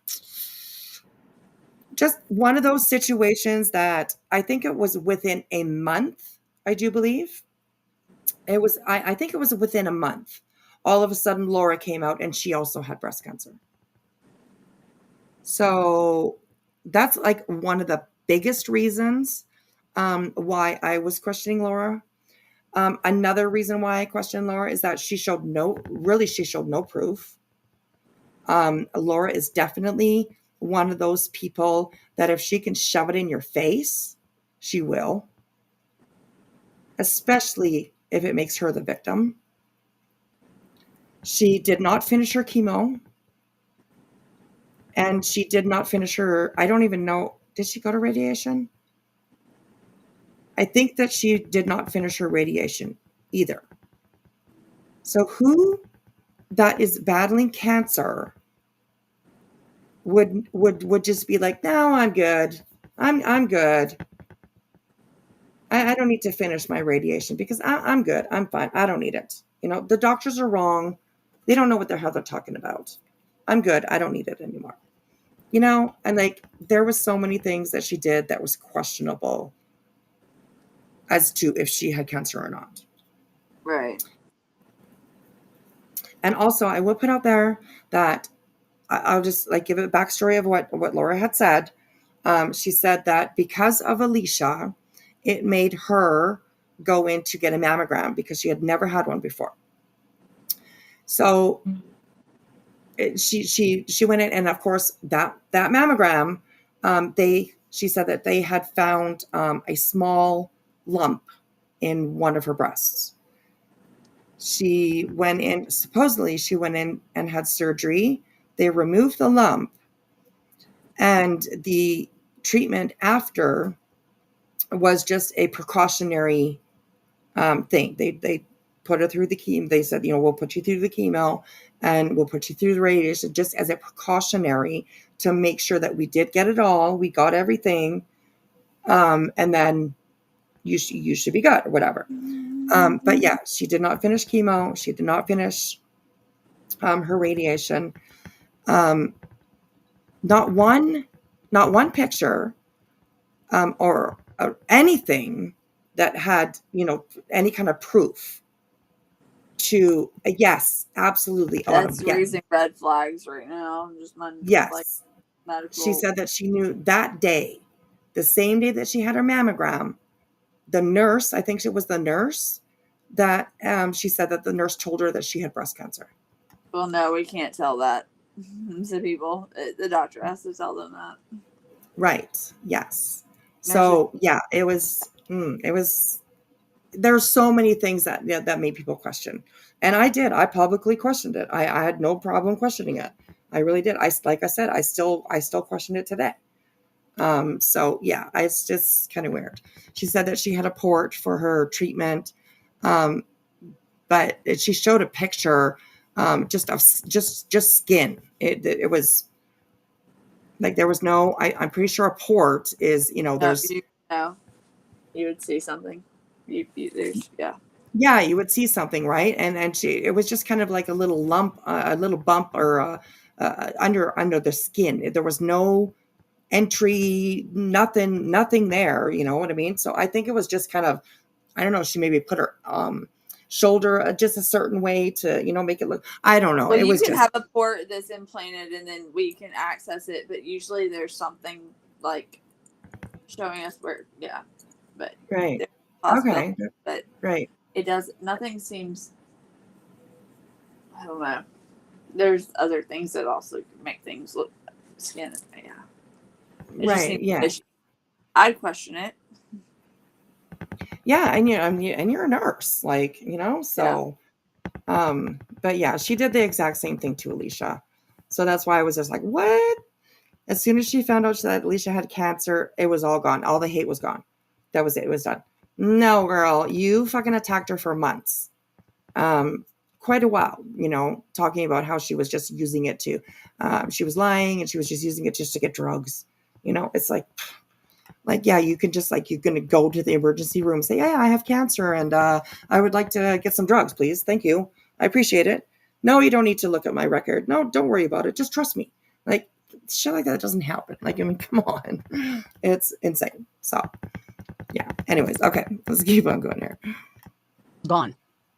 just one of those situations that I think it was within a month, I do believe. It was, I think it was within a month. All of a sudden, Laura came out and she also had breast cancer. So that's like one of the biggest reasons why I was questioning Laura. Another reason why I questioned Laura is that she showed no proof. Laura is definitely one of those people that if she can shove it in your face, she will. Especially if it makes her the victim. She did not finish her chemo. And she did not finish her, I don't even know, did she go to radiation? I think that she did not finish her radiation either. So who that is battling cancer would just be like, no, I'm good. I'm good. I don't need to finish my radiation because I'm good. I'm fine. I don't need it. You know, the doctors are wrong. They don't know what the hell they're talking about. I'm good. I don't need it anymore. You know, and like there was so many things that she did that was questionable as to if she had cancer or not. Right. And also I will put out there that I'll just like give a backstory of what Laura had said. She said that because of Alicia, it made her go in to get a mammogram because she had never had one before. So she went in, and of course that mammogram, she said that they had found a small lump in one of her breasts. Supposedly she went in and had surgery. They removed the lump, and the treatment after was just a precautionary thing. They put her through the chemo. They said, we'll put you through the chemo and we'll put you through the radiation just as a precautionary to make sure that we did get it all. We got everything. And then you should be good or whatever. But yeah, she did not finish chemo. She did not finish her radiation. Not one picture or anything that had, any kind of proof to yes, absolutely. That's Yeah. raising red flags right now. Just Yes. like medical. She said that she knew that day, the same day that she had her mammogram, the nurse, I think it was the nurse, that she said that the nurse told her that she had breast cancer. Well, no, we can't tell that to people. The doctor has to tell them that. Right. Yes. So yeah, it was. There's so many things that made people question, and I publicly questioned it. I had no problem questioning it. I really did. Like I said, I still question it today. So yeah, it's just kind of weird. She said that she had a port for her treatment, but she showed a picture, just of just skin. It was like there was no. I'm pretty sure a port is there's. You would see something. Yeah, you would see something, right? And it was just kind of like a little lump, a little bump, or under the skin. There was no entry, nothing there. You know what I mean? So I think it was just kind of, I don't know. She maybe put her shoulder just a certain way to make it look. I don't know. Well, it you was can just have a port that's implanted, and then we can access it. But usually there's something like showing us where. Yeah, but right. Okay, but right. It does. Nothing seems. I don't know. There's other things that also make things look skin. Yeah. Right. Yeah. I'd question it. Yeah, and you're a nurse, like so. Yeah. But yeah, she did the exact same thing to Alicia, so that's why I was just like, what? As soon as she found out that Alicia had cancer, it was all gone. All the hate was gone. That was it. It was done. No, girl, you fucking attacked her for months. Quite a while, talking about how she was just using it to, she was lying and she was just using it just to get drugs. It's like, yeah, you can just you're going to go to the emergency room, say, hey, I have cancer and I would like to get some drugs, please. Thank you. I appreciate it. No, you don't need to look at my record. No, don't worry about it. Just trust me. Like, shit like that doesn't happen. Come on. It's insane. So, yeah. Anyways, okay. Let's keep on going here. Gone.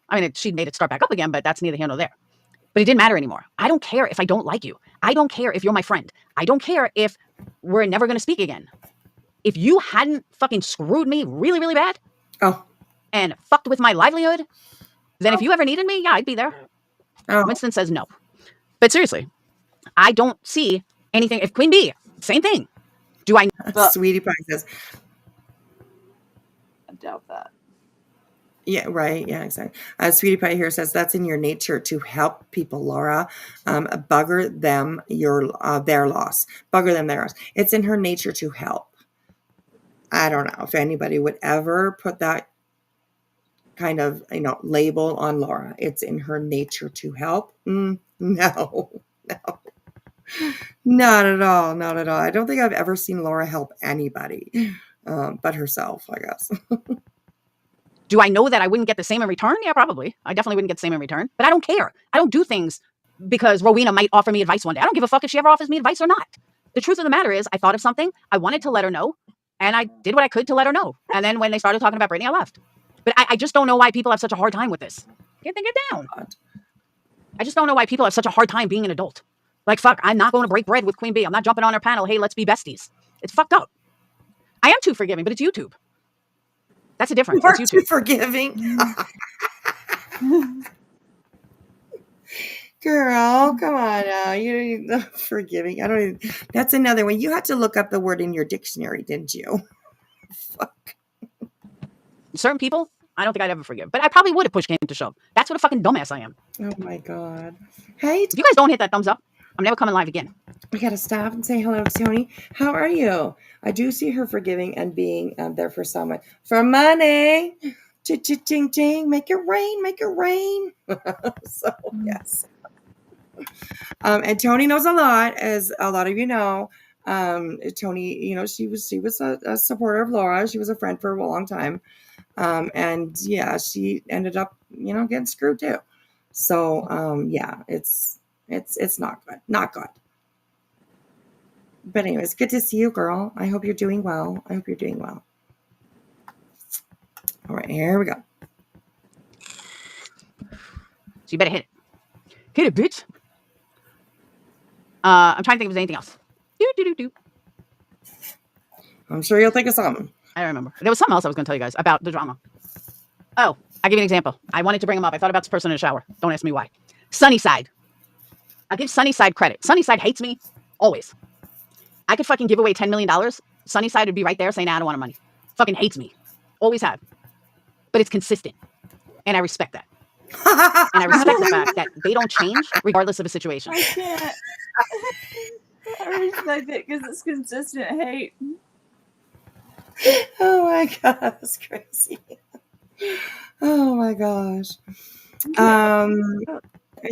I mean, she made it start back up again, but that's neither here nor there. But it didn't matter anymore. I don't care if I don't like you. I don't care if you're my friend. I don't care if we're never going to speak again. If you hadn't fucking screwed me really, really bad and fucked with my livelihood, then if you ever needed me, yeah, I'd be there. Winston says no. But seriously, I don't see anything. If Queen Bee, same thing. Do I? Sweetie Pie says. I doubt that. Yeah, right. Yeah, exactly. Sweetie Pie here says that's in your nature to help people, Laura. Bugger them their loss. Bugger them their loss. It's in her nature to help. I don't know if anybody would ever put that kind of label on Laura. It's in her nature to help. No, not at all. Not at all. I don't think I've ever seen Laura help anybody but herself, I guess. Do I know that I wouldn't get the same in return? Yeah, probably. I definitely wouldn't get the same in return. But I don't care. I don't do things because Rowena might offer me advice one day. I don't give a fuck if she ever offers me advice or not. The truth of the matter is I thought of something. I wanted to let her know. And I did what I could to let her know. And then when they started talking about Brittany, I left. But I just don't know why people have such a hard time with this. Get down. I just don't know why people have such a hard time being an adult. Like, fuck, I'm not going to break bread with Queen Bee. I'm not jumping on her panel. Hey, let's be besties. It's fucked up. I am too forgiving, but it's YouTube. That's a difference. You're it's YouTube. Too forgiving. Girl, come on now. You're forgiving. I don't even. That's another one. You had to look up the word in your dictionary, didn't you? Fuck. Certain people, I don't think I'd ever forgive. But I probably would have pushed came to shove. That's what a fucking dumbass I am. Oh my God. Hey. If you guys don't hit that thumbs up, I'm never coming live again. We got to stop and say hello to Tony. How are you? I do see her forgiving and being there for someone. For money. Ching. Make it rain. Make it rain. So, yes. And Tony knows a lot, as a lot of you know. Tony, she was a supporter of Laura. She was a friend for a long time. And yeah, she ended up, getting screwed too. So, yeah, it's not good. Not good. But anyways, good to see you, girl. I hope you're doing well. All right, here we go. So you better hit it. Hit it, bitch. I'm trying to think if there's anything else. I'm sure you'll think of something. I don't remember. There was something else I was going to tell you guys about the drama. Oh, I'll give you an example. I wanted to bring him up. I thought about this person in the shower. Don't ask me why. Sunnyside. I'll give Sunnyside credit. Sunnyside hates me. Always. I could fucking give away $10 million. Sunnyside would be right there saying, I don't want money. Fucking hates me. Always have. But it's consistent. And I respect that. And I respect the fact that they don't change regardless of a situation. I can't. I respect it because it's consistent hate. Oh my God, that's crazy. Oh my gosh. I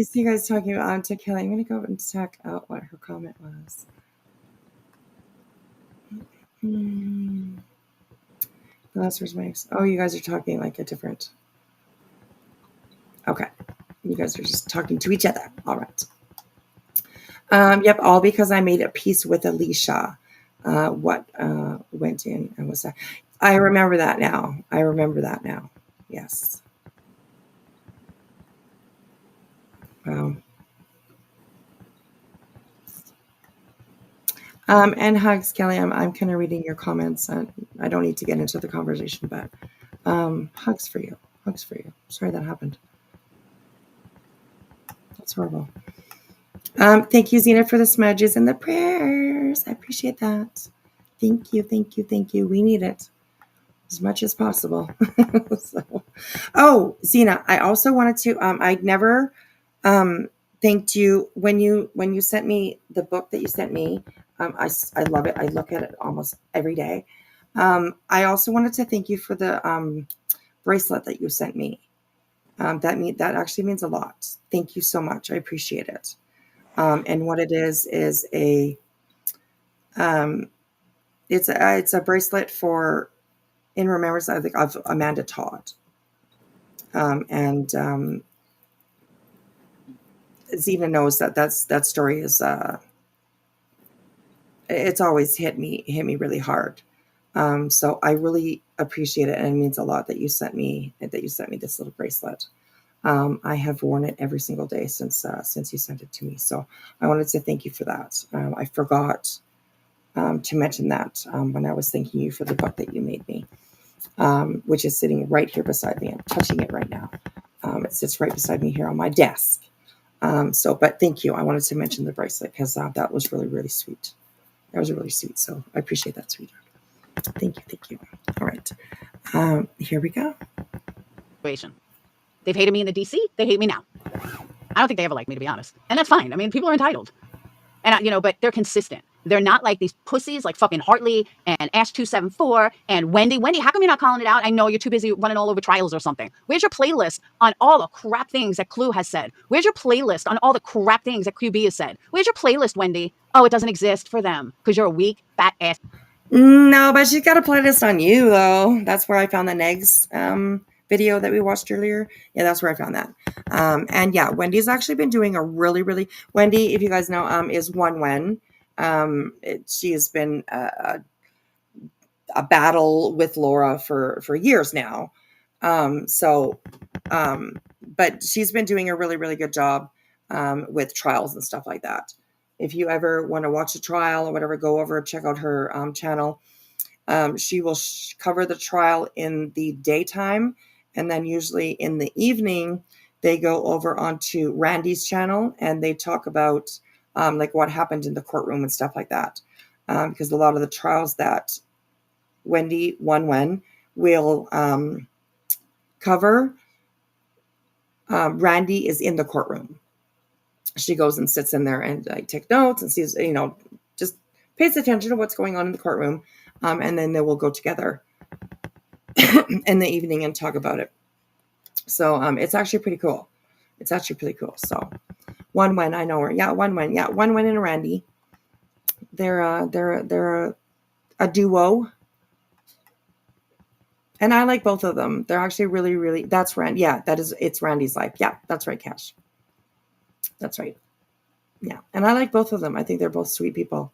see you guys talking about to Kelly. I'm gonna go and check out what her comment was. That's where's my. Oh, you guys are talking like a different. Okay, you guys are just talking to each other. All right. Yep, all because I made a peace with Alicia. What went in and was that? I remember that now. Yes. Wow. And hugs, Kelly. I'm kind of reading your comments. I don't need to get into the conversation, but hugs for you. Sorry that happened. That's horrible. Thank you, Zena, for the smudges and the prayers. I appreciate that. Thank you. We need it as much as possible. Zena, I also wanted to. I never thanked you when you sent me the book that you sent me. I love it. I look at it almost every day. I also wanted to thank you for the bracelet that you sent me. That actually means a lot. Thank you so much. I appreciate it. And what it is a it's a bracelet for in remembrance of Amanda Todd. And Zena knows that story is it's always hit me really hard. So I really appreciate it, and it means a lot that you sent me this little bracelet. I have worn it every single day since you sent it to me. So I wanted to thank you for that. I forgot to mention that when I was thanking you for the book that you made me, which is sitting right here beside me. I'm touching it right now. It sits right beside me here on my desk. But thank you. I wanted to mention the bracelet because that was really, really sweet. That was really sweet. So I appreciate that, sweetheart. Thank you. All right. Here we go. They've hated me in the DC. They hate me now. I don't think they ever liked me, to be honest. And that's fine. I mean, people are entitled. And, but they're consistent. They're not like these pussies like fucking Hartley and Ash274 and Wendy. Wendy, how come you're not calling it out? I know you're too busy running all over trials or something. Where's your playlist on all the crap things that Clue has said? Where's your playlist on all the crap things that QB has said? Where's your playlist, Wendy? Oh, it doesn't exist for them because you're a weak, fat ass. No, but she's got a playlist on you, though. That's where I found the Negs video that we watched earlier. Yeah, that's where I found that. And yeah, Wendy's actually been doing a really, really... Wendy, if you guys know, is One Wen. She has been a battle with Laura for years now. But she's been doing a really, really good job with trials and stuff like that. If you ever want to watch a trial or whatever, go over and check out her channel. She will cover the trial in the daytime, and then usually in the evening, they go over onto Randy's channel and they talk about like what happened in the courtroom and stuff like that. Because a lot of the trials that Wendy One Wen will cover, Randy is in the courtroom. She goes and sits in there and take notes and sees, just pays attention to what's going on in the courtroom. And then they will go together in the evening and talk about it. So it's actually pretty cool. So One Wen, I know her. Yeah, One Wen and Randy. They're a duo. And I like both of them. They're actually really, really, that's Rand. Yeah, it's Randy's life. Yeah, that's right, Cash. That's right. Yeah. And I like both of them. I think they're both sweet people.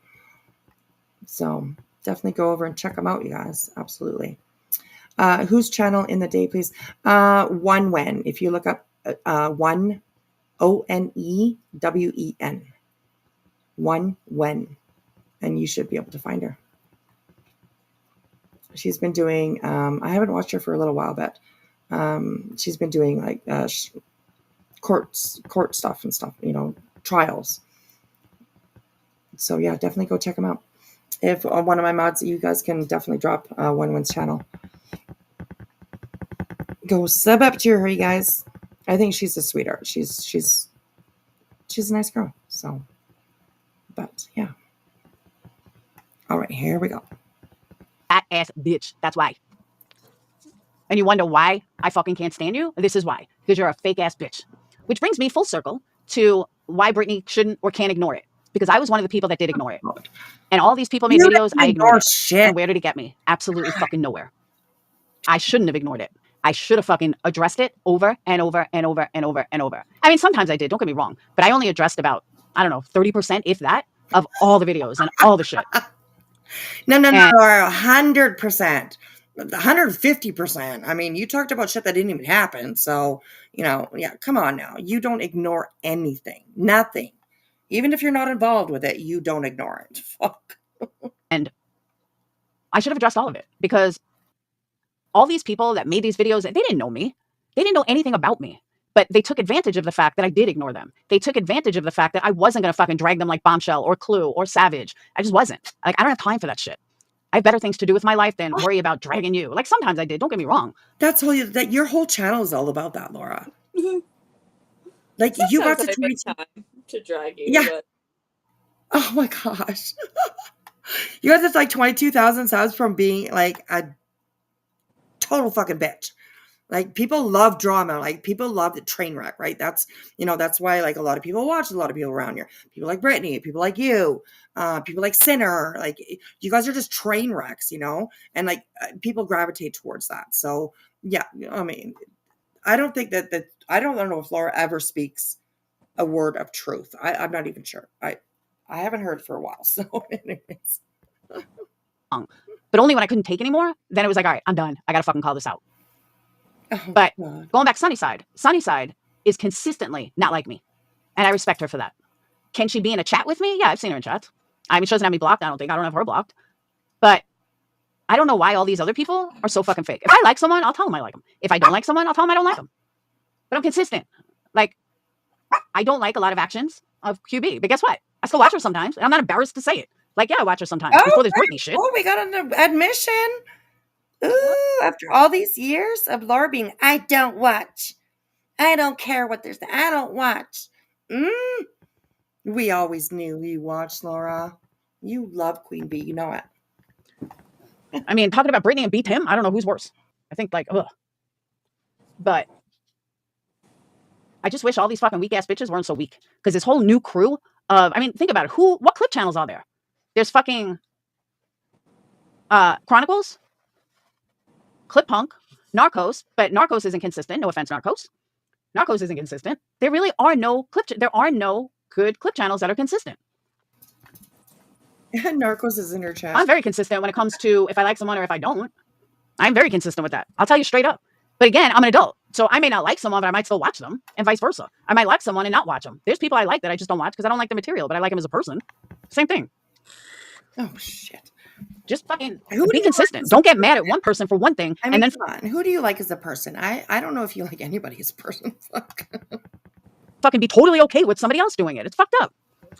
So definitely go over and check them out, you guys. Absolutely. Whose channel in the day, please? One Wen. If you look up one Onewen. One Wen. And you should be able to find her. She's been doing, I haven't watched her for a little while, but she's been doing like court stuff and stuff, trials. So yeah, definitely go check them out. If one of my mods, you guys can definitely drop One Win's channel. Go sub up to her, you guys. I think she's a sweetheart. She's a nice girl. So, but yeah. All right, here we go. Fat ass bitch. That's why. And you wonder why I fucking can't stand you? This is why. Because you're a fake ass bitch. Which brings me full circle to why Brittany shouldn't or can't ignore it. Because I was one of the people that did ignore it. And all these people made videos, I ignored it. Shit. And where did it get me? Absolutely fucking nowhere. I shouldn't have ignored it. I should have fucking addressed it over and over and over and over and over. I mean, sometimes I did, don't get me wrong. But I only addressed about, I don't know, 30%, if that, of all the videos and all the shit. No, 100%. 150%. I mean, you talked about shit that didn't even happen. So, yeah, come on now. You don't ignore anything. Nothing. Even if you're not involved with it, you don't ignore it. Fuck. And I should have addressed all of it because all these people that made these videos, they didn't know me. They didn't know anything about me. But they took advantage of the fact that I did ignore them. They took advantage of the fact that I wasn't going to fucking drag them like Bombshell or Clue or Savage. I just wasn't. Like, I don't have time for that shit. I have better things to do with my life than worry about dragging you. Like, sometimes I did. Don't get me wrong. That's all that your whole channel is all about that, Laura. Like, you got to make time to drag you. Yeah. But... Oh my gosh. You got this like 22,000 subs from being like a total fucking bitch. Like, people love drama. Like, people love the train wreck, right? That's why, like, a lot of people watch a lot of people around here. People like Brittany, people like you, people like Sinner. Like, you guys are just train wrecks, and like people gravitate towards that. So yeah, I mean, I don't think that I don't know if Laura ever speaks a word of truth. I'm not even sure. I haven't heard for a while. So anyways. But only when I couldn't take anymore, then it was like, all right, I'm done. I got to fucking call this out. Oh, but God. Going back Sunnyside is consistently not like me. And I respect her for that. Can she be in a chat with me? Yeah, I've seen her in chats. I mean, she doesn't have me blocked. I don't have her blocked. But I don't know why all these other people are so fucking fake. If I like someone, I'll tell them I like them. If I don't like someone, I'll tell them I don't like them. But I'm consistent. Like, I don't like a lot of actions of QB. But guess what? I still watch her sometimes. And I'm not embarrassed to say it. Like, yeah, I watch her sometimes. Before this Britney shit. Oh, we got an admission. Ooh, after all these years of Laura being, I don't watch. I don't care what there's. I don't watch. We always knew you watched, Laura. You love Queen Bee. You know it. I mean, talking about Britney and B. Tim, I don't know who's worse. I think, like, ugh. But I just wish all these fucking weak ass bitches weren't so weak. Because this whole new crew of, I mean, think about it. What clip channels are there? There's fucking Chronicles, Clip Punk, Narcos, but Narcos isn't consistent. No offense, Narcos. Narcos isn't consistent. There really are no there are no good clip channels that are consistent. Narcos is in her chat. I'm very consistent when it comes to if I like someone or if I don't. I'm very consistent with that. I'll tell you straight up. But again, I'm an adult. So I may not like someone, but I might still watch them, and vice versa. I might like someone and not watch them. There's people I like that I just don't watch because I don't like the material, but I like them as a person. Same thing. Oh, shit. Just fucking be consistent. Don't get mad at one person for one thing. I mean, and then come on. Who do you like as a person? I don't know if you like anybody as a person. fucking be totally okay with somebody else doing it. It's fucked up.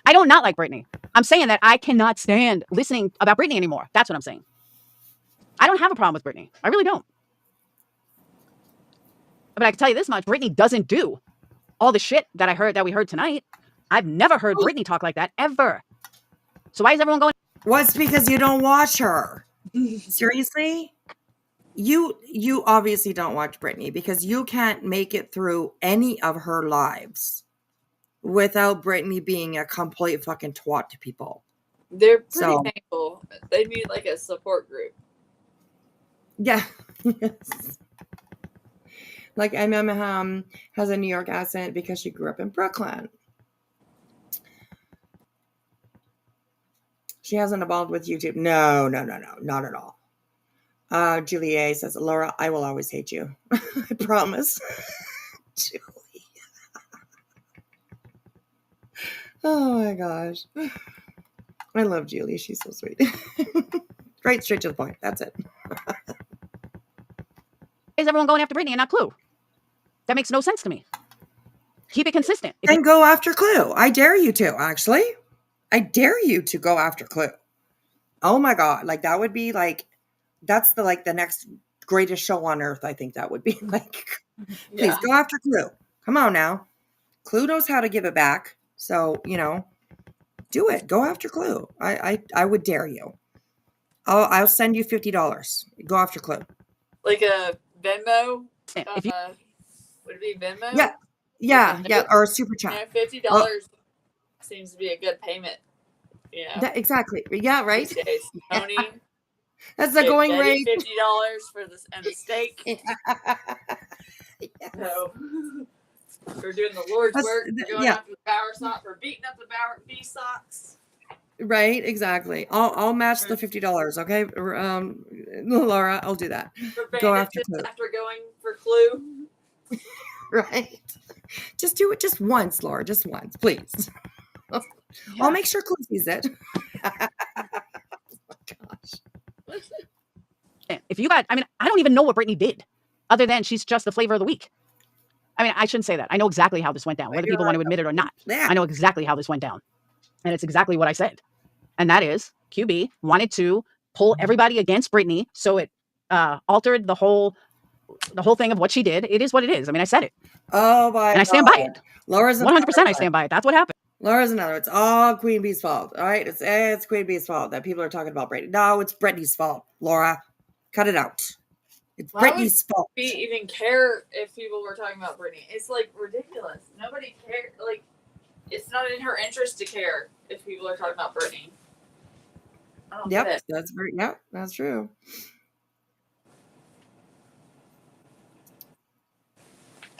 I don't not like Britney. I'm saying that I cannot stand listening about Britney anymore. That's what I'm saying. I don't have a problem with Britney. I really don't. But I can tell you this much. Britney doesn't do all the shit that we heard tonight. I've never heard Britney talk like that ever. So why is everyone going? Well, it's because you don't watch her. Seriously? You obviously don't watch Britney because you can't make it through any of her lives without Britney being a complete fucking twat to people. They're pretty So painful. They need like a support group. yeah. Yes. Like MM has a New York accent because she grew up in Brooklyn. She hasn't evolved with YouTube. No, not at all. Julia says, Laura, I will always hate you. I promise. Julie. Oh my gosh. I love Julie. She's so sweet. Right straight to the point. That's it. Is everyone going after Brittany and not Clue? That makes no sense to me. Keep it consistent. Then go after Clue. I dare you to, actually. I dare you to go after Clue. Oh my God. Like that would be like, that's the next greatest show on earth. I think that would be like, please go after Clue. Come on now. Clue knows how to give it back. So, do it. Go after Clue. I would dare you. I'll send you $50. Go after Clue. Like a Venmo? Would it be Venmo? Yeah. Or a super chat. $50 seems to be a good payment. Exactly. Yeah, right? These days. Tony. That's the going rate. $50 for this and a steak. Yes. So we're doing the Lord's work. We're going after the Bower sock. We're beating up the Bower bee socks. Right, exactly. I'll match the $50. Okay, Laura, I'll do that. Go after Clue. After going for Clue. Right. Just do it just once, Laura. Just once, please. I'll make sure Clue sees it. Oh my gosh. If you got, I don't even know what Brittany did, other than she's just the flavor of the week. I shouldn't say that. I know exactly how this went down, whether people want to admit it or not. Yeah. I know exactly how this went down. And it's exactly what I said. And that is QB wanted to pull everybody against Brittany. So it altered the whole thing of what she did. It is what it is. I said it. Oh my God. And I stand by it. Laura's 100% I stand by it. That's what happened. Laura's another. It's all Queen Bee's fault. All right. It's Queen Bee's fault that people are talking about Brittany. No, it's Brittany's fault. Laura, cut it out. It's Brittany's fault. We even care if people were talking about Brittany. It's like ridiculous. Nobody cares. Like, it's not in her interest to care if people are talking about Brittany. Yep, that's true.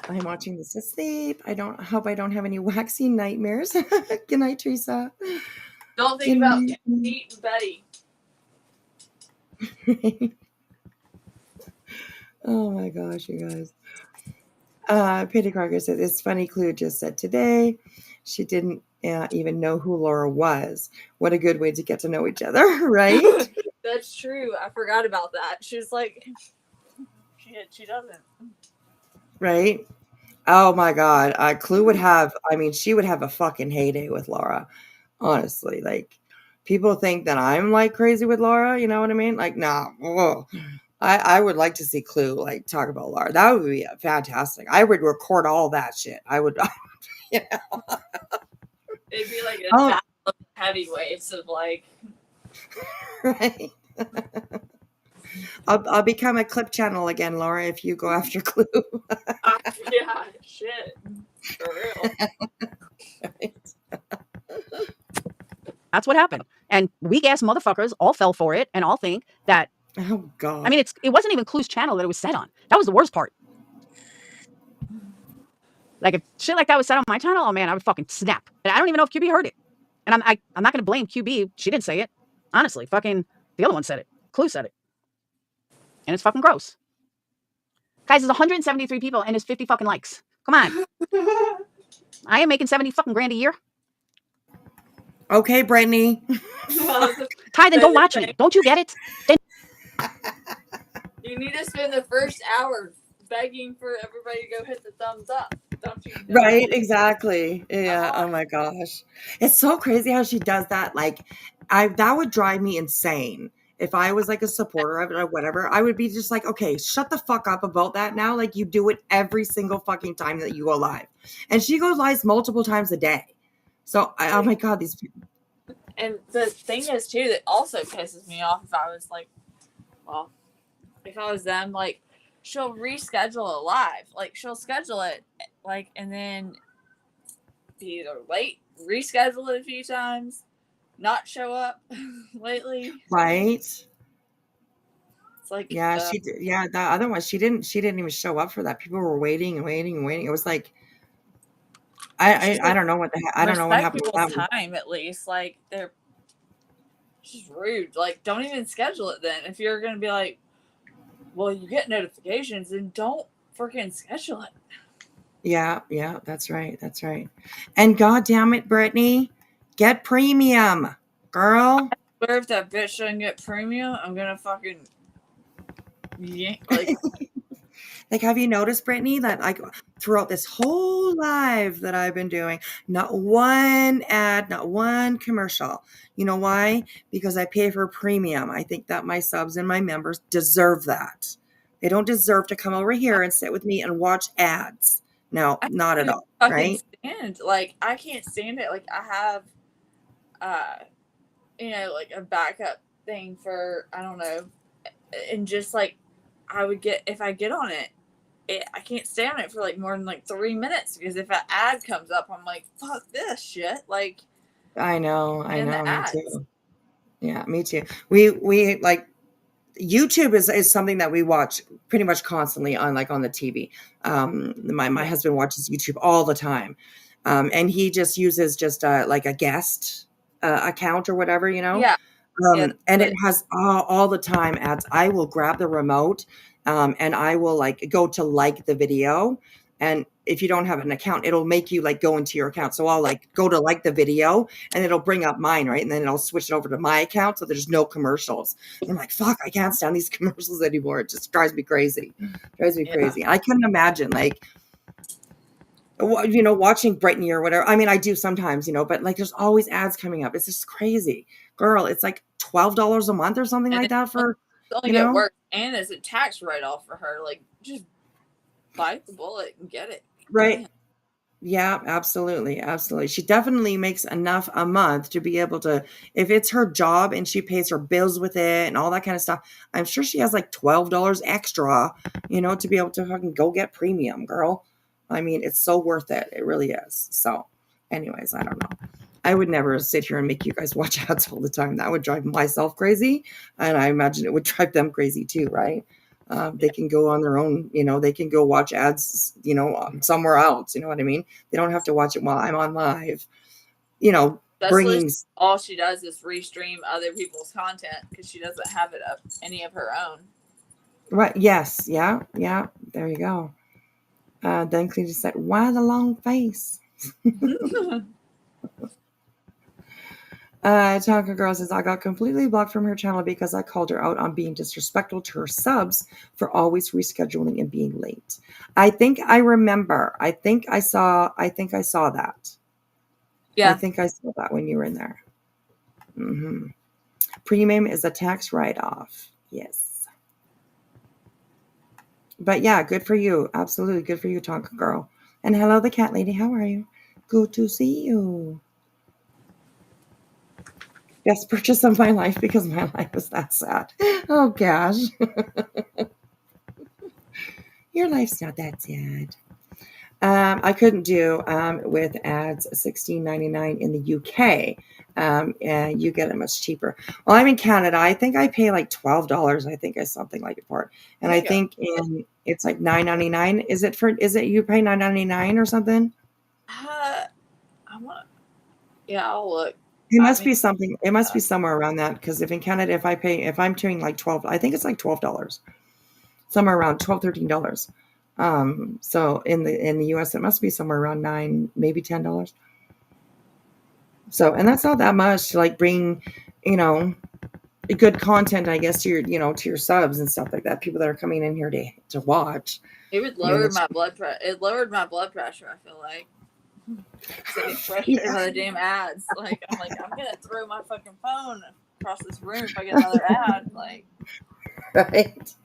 I'm watching this asleep. I hope I don't have any waxy nightmares. Good night, Teresa. Don't think about Pete and Betty. Oh my gosh, you guys. Peter Crocker said, it's funny, Clue just said today she didn't even know who Laura was. What a good way to get to know each other, right? That's true. I forgot about that. She was like, she doesn't. Right? Oh my God. Clue would have, she would have a fucking heyday with Laura. Honestly, like people think that I'm like crazy with Laura. You know what I mean? Like, nah. Whoa. I would like to see Clue like talk about Laura. That would be fantastic. I would record all that shit. I would, It'd be like a battle of heavyweights of like. Right. I'll become a clip channel again, Laura, if you go after Clue. Yeah, shit. For real. Right. That's what happened. And weak ass motherfuckers all fell for it and all think that. Oh God. It wasn't even Clue's channel that it was said on. That was the worst part. Like if shit like that was said on my channel, oh man, I would fucking snap. And I don't even know if QB heard it. And I'm not gonna blame QB. She didn't say it. Honestly, fucking the other one said it. Clue said it. And it's fucking gross. Guys, there's 173 people and there's 50 fucking likes. Come on. I am making 70 fucking grand a year. Okay, Brittany. Ty, then don't watch me. Don't you get it? Then you need to spend the first hour begging for everybody to go hit the thumbs up. Don't you know? Right, exactly. Yeah. Oh my gosh. It's so crazy how she does that. Like that would drive me insane. If I was like a supporter of it or whatever, I would be just like, okay, shut the fuck up about that now. Like you do it every single fucking time that you go live. And she goes live multiple times a day. So, oh my God, these people. And the thing is, too, that also pisses me off if I was like, well, if I was them, like, she'll reschedule it live. Like, she'll schedule it, like, and then be either late, reschedule it a few times, not show up lately. Right? It's like, Yeah, she did. Yeah, the other one, she didn't even show up for that. People were waiting and waiting and waiting. It was like it's just I like don't know I don't know what respect happened with people's that one. time at least. Like they're just rude. Like don't even schedule it then. If you're gonna be like, well, you get notifications, then don't freaking schedule it. Yeah, yeah, that's right. That's right. And god damn it, Brittany, get premium, girl. But if that bitch doesn't get premium, I'm gonna fucking yank. Like Like, have you noticed, Brittany, that like throughout this whole live that I've been doing, not one ad, not one commercial. You know why? Because I pay for premium. I think that my subs and my members deserve that. They don't deserve to come over here and sit with me and watch ads. No, I not at can't all. fucking Right? stand. Like I can't stand it. Like I have, like a backup thing for I don't know, and just like I would get if I get on it. I can't stay on it for like more than like 3 minutes because if an ad comes up, I'm like, fuck this shit. Like, I know, in the me ads. too. Yeah, me too. We like YouTube is something that we watch pretty much constantly on the TV. My husband watches YouTube all the time, and he just uses just like a guest account or whatever, Yeah. and it has all the time ads. I will grab the remote, and I will like go to like the video, and if you don't have an account, it'll make you like go into your account. So I'll like go to like the video, and it'll bring up mine, right? And then it'll switch it over to my account, so there's no commercials. And I'm like, fuck, I can't stand these commercials anymore. It just drives me crazy. Crazy. I couldn't imagine like watching Brittany or whatever. I mean, I do sometimes, but like there's always ads coming up. It's just crazy. Girl, it's like $12 a month or something And like that for, it's only get worse. And it's a tax write off for her. Like, just bite the bullet and get it. Right. Damn. Yeah, absolutely. She definitely makes enough a month to be able to, if it's her job and she pays her bills with it and all that kind of stuff, I'm sure she has like $12 extra, to be able to fucking go get premium, girl. I mean, it's so worth it. It really is. So anyways, I don't know. I would never sit here and make you guys watch ads all the time. That would drive myself crazy. And I imagine it would drive them crazy too, right? They can go on their own, they can go watch ads, somewhere else. You know what I mean? They don't have to watch it while I'm on live, bringing. All she does is restream other people's content because she doesn't have it up any of her own. Right. Yes. Yeah. Yeah. There you go. Then Clea just said, why the long face? Tonka Girl says, I got completely blocked from her channel because I called her out on being disrespectful to her subs for always rescheduling and being late. I think I remember. I think I saw that. Yeah. I think I saw that when you were in there. Mm-hmm. Premium is a tax write-off. Yes. But yeah, good for you. Absolutely good for you, Tonka Girl. And hello, the cat lady. How are you? Good to see you. Best purchase of my life because my life was that sad. Oh gosh. Your life's not that sad. I couldn't do with ads $16.99 in the UK. And you get it much cheaper. Well, I'm in Canada. I think I pay like $12. I think I something like it for it. And I think it's like $9.99. Is it you pay $9.99 or something? I'll look. It must be something. It must be somewhere around that because if in Canada, if I'm doing like 12, I think it's like $12, somewhere around $12, $13. So in the US, it must be somewhere around $9, maybe $10. So, and that's not that much to like bring, good content, I guess, to your subs and stuff like that. People that are coming in here to watch. It would lower my blood pressure. It lowered my blood pressure. I feel like. Getting frustrated by the damn ads. Like I'm gonna throw my fucking phone across this room if I get another ad. Like, right.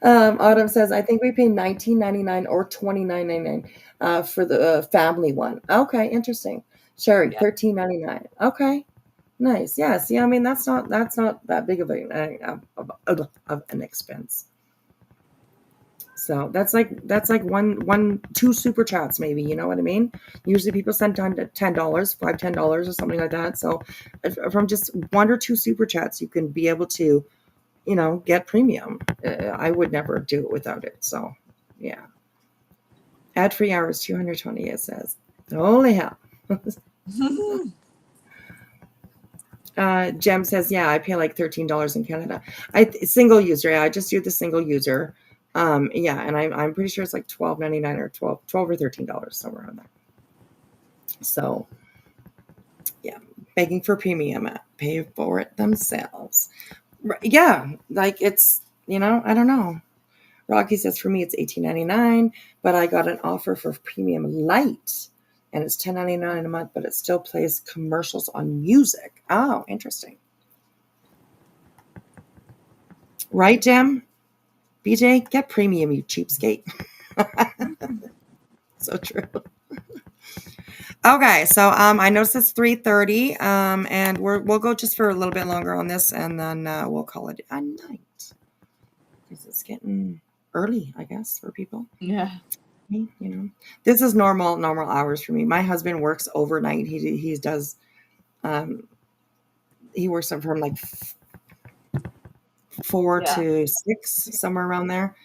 Autumn says, I think we pay $19.99 or $29.99 for the family one. Okay, interesting. Sherry, $13.99. Okay, nice. Yeah. See, I mean that's not that big of an expense. So that's like two super chats maybe, you know what I mean? Usually people send $10, $10 or something like that. So from just one or two super chats, you can be able to, you know, get premium. I would never do it without it. So yeah. Ad free hours 220, it says. Holy hell. Jem says, yeah, I pay like $13 in Canada. Single user, yeah, I just do the single user. Yeah, and I'm pretty sure it's like $12.99 or $12 or $13 somewhere around there. So yeah, begging for premium, pay for it themselves. Yeah, like it's, you know, I don't know. Rocky says for me it's $18.99, but I got an offer for premium light and it's $10.99 a month, but it still plays commercials on music. Oh, interesting. Right, Jem? BJ, get premium, you cheapskate. So true. Okay, so I noticed it's 3:30, and we'll go just for a little bit longer on this, and then we'll call it a night because it's getting early, I guess, for people. Yeah. You know, this is normal hours for me. My husband works overnight. He does. He works from like 4 to 6, somewhere around there.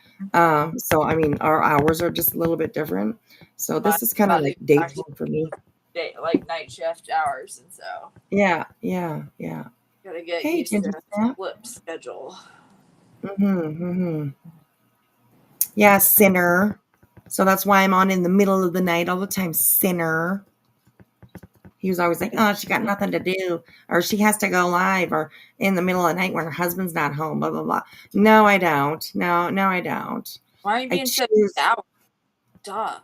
So I mean, our hours are just a little bit different. So this is kind of like daytime for me. Like night shift hours, and so Yeah. gotta get Hey, used Ginger to Snap. flip schedule. Yeah, sinner. So that's why I'm on in the middle of the night all the time, sinner. He was always like, oh, she got nothing to do, or she has to go live, or in the middle of the night when her husband's not home, blah, blah, blah. No, I don't. No, I don't. Why are you being so sour? Duh.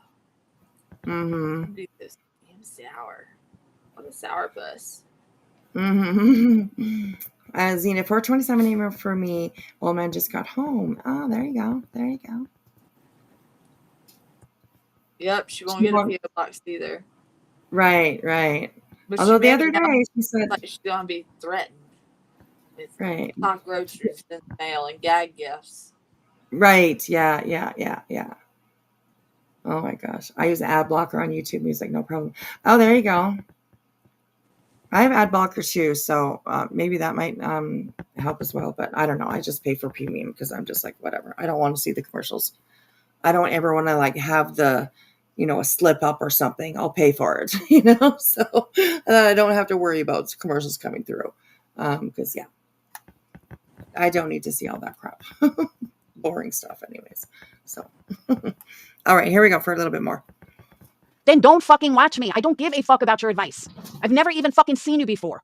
Do this damn sour. What a sour puss. Zena, 427 email for me. Old man just got home. Oh, there you go. Yep, she won't get a PO box either. Right. But Although the other day she said, like she's gonna be threatened. It's right. cockroaches in the mail and gag gifts. Right. Yeah. Oh my gosh. I use ad blocker on YouTube music, no problem. Oh, there you go. I have ad blocker too, so maybe that might help as well. But I don't know. I just pay for premium because I'm just like, whatever. I don't want to see the commercials. I don't ever want to like have the, you know, a slip up or something. I'll pay for it, you know, so I don't have to worry about commercials coming through. Because yeah, I don't need to see all that crap. Boring stuff anyways. So all right, here we go for a little bit more. Then don't fucking watch me. I don't give a fuck about your advice. I've never even fucking seen you before.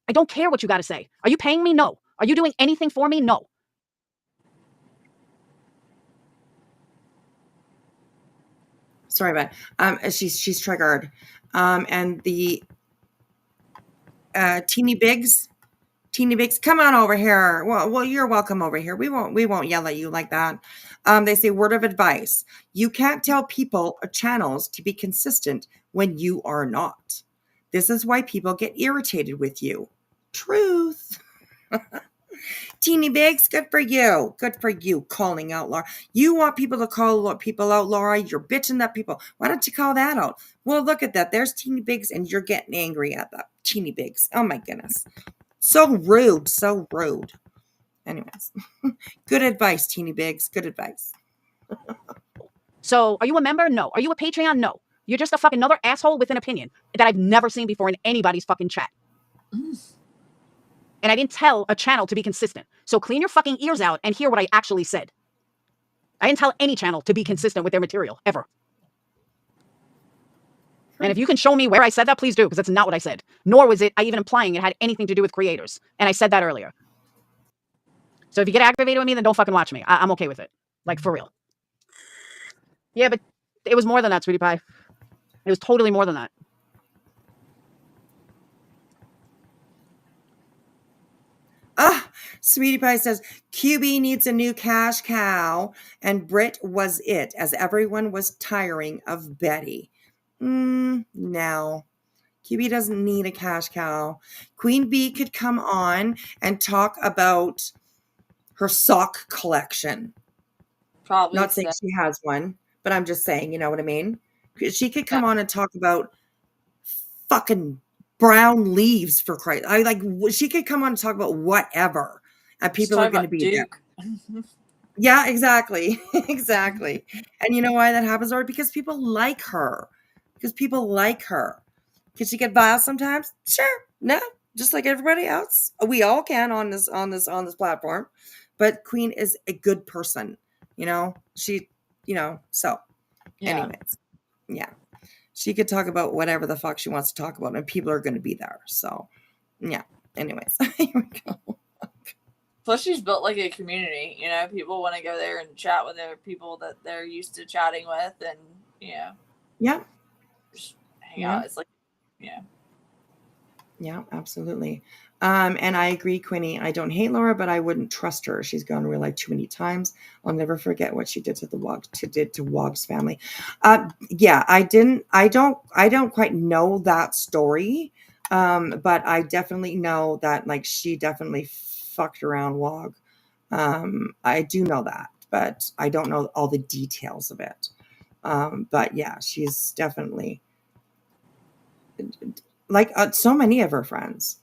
I don't care what you gotta say. Are you paying me? No. Are you doing anything for me? No. Sorry about it. She's triggered. And the Teeny Biggs, come on over here. Well, you're welcome over here. We won't yell at you like that. They say, word of advice: you can't tell people or channels to be consistent when you are not. This is why people get irritated with you. Truth. Teeny Biggs, good for you. Calling out Laura. You want people to call people out, Laura. You're bitching at people. Why don't you call that out? Well, look at that. There's Teeny Biggs, and you're getting angry at that. Teeny Biggs. Oh my goodness. So rude. Anyways, good advice, Teeny Biggs. Good advice. So, are you a member? No. Are you a Patreon? No. You're just a fucking another asshole with an opinion that I've never seen before in anybody's fucking chat. And I didn't tell a channel to be consistent. So clean your fucking ears out and hear what I actually said. I didn't tell any channel to be consistent with their material, ever. And if you can show me where I said that, please do, because that's not what I said. Nor was it I even implying it had anything to do with creators. And I said that earlier. So if you get aggravated with me, then don't fucking watch me. I'm okay with it. Like, for real. Yeah, but it was more than that, sweetie pie. It was totally more than that. Sweetie Pie says, QB needs a new cash cow, and Brit was it, as everyone was tiring of Betty. No. QB doesn't need a cash cow. Queen Bee could come on and talk about her sock collection. Probably Not saying so. she has one, but I'm just saying, you know what I mean? She could come Yeah. on and talk about fucking brown leaves for Christ. She could come on and talk about whatever, and She's people are talking going to about be there. Duke. Yeah, exactly. Exactly. And you know why that happens, or because people like her. Because people like her. Can she get vile sometimes? Sure. No. Just like everybody else. We all can on this platform. But Queen is a good person. You know? So Yeah. anyways. Yeah. She could talk about whatever the fuck she wants to talk about, and people are gonna be there. So yeah. Anyways. Here we go. Plus, she's built like a community. You know, people want to go there and chat with other people that they're used to chatting with, and Yeah. just hang Yeah. out. It's like, Yeah, absolutely. And I agree, Quinny. I don't hate Laura, but I wouldn't trust her. She's gone real life too many times. I'll never forget what she did to Wog's family. Yeah, I don't quite know that story. But I definitely know that like she definitely fucked around Wog. I do know that, but I don't know all the details of it. But yeah, she's definitely like so many of her friends.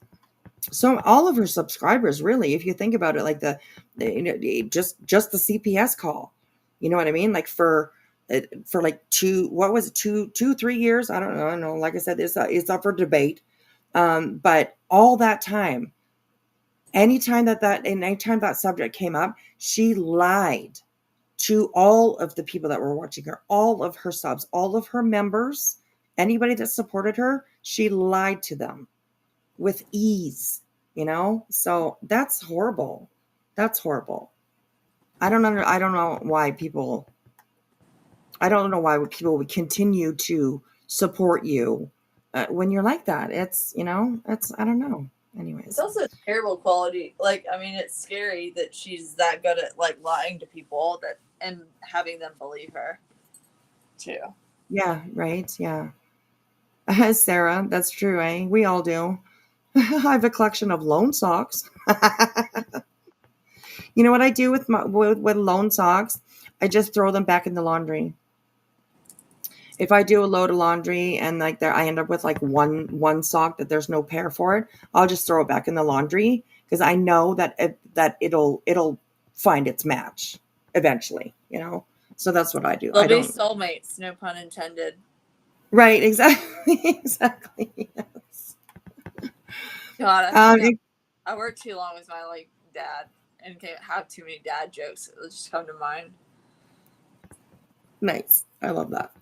So all of her subscribers, really, if you think about it, like just the CPS call, you know what I mean? Like for like 3 years, I don't know. I know, like I said, it's up for debate. But all that time, anytime that subject came up, she lied to all of the people that were watching her, all of her subs, all of her members, anybody that supported her, she lied to them with ease, so that's horrible. That's horrible. I don't know why people would continue to support you when you're like that. It's I don't know. Anyways, it's also terrible quality. Like, I mean, it's scary that she's that good at like lying to people and having them believe her, too. Yeah, right. Yeah. Sarah, that's true, eh? We all do. I have a collection of loan socks. You know what I do with loan socks? I just throw them back in the laundry. If I do a load of laundry and like I end up with like one sock that there's no pair for it, I'll just throw it back in the laundry because I know that it'll find its match eventually. So that's what I do. They'll I be don't. soulmates, no pun intended. Right. Exactly. Exactly. Yes. God, I worked too long with my like dad and can't have too many dad jokes. It'll just come to mind. Nice. I love that.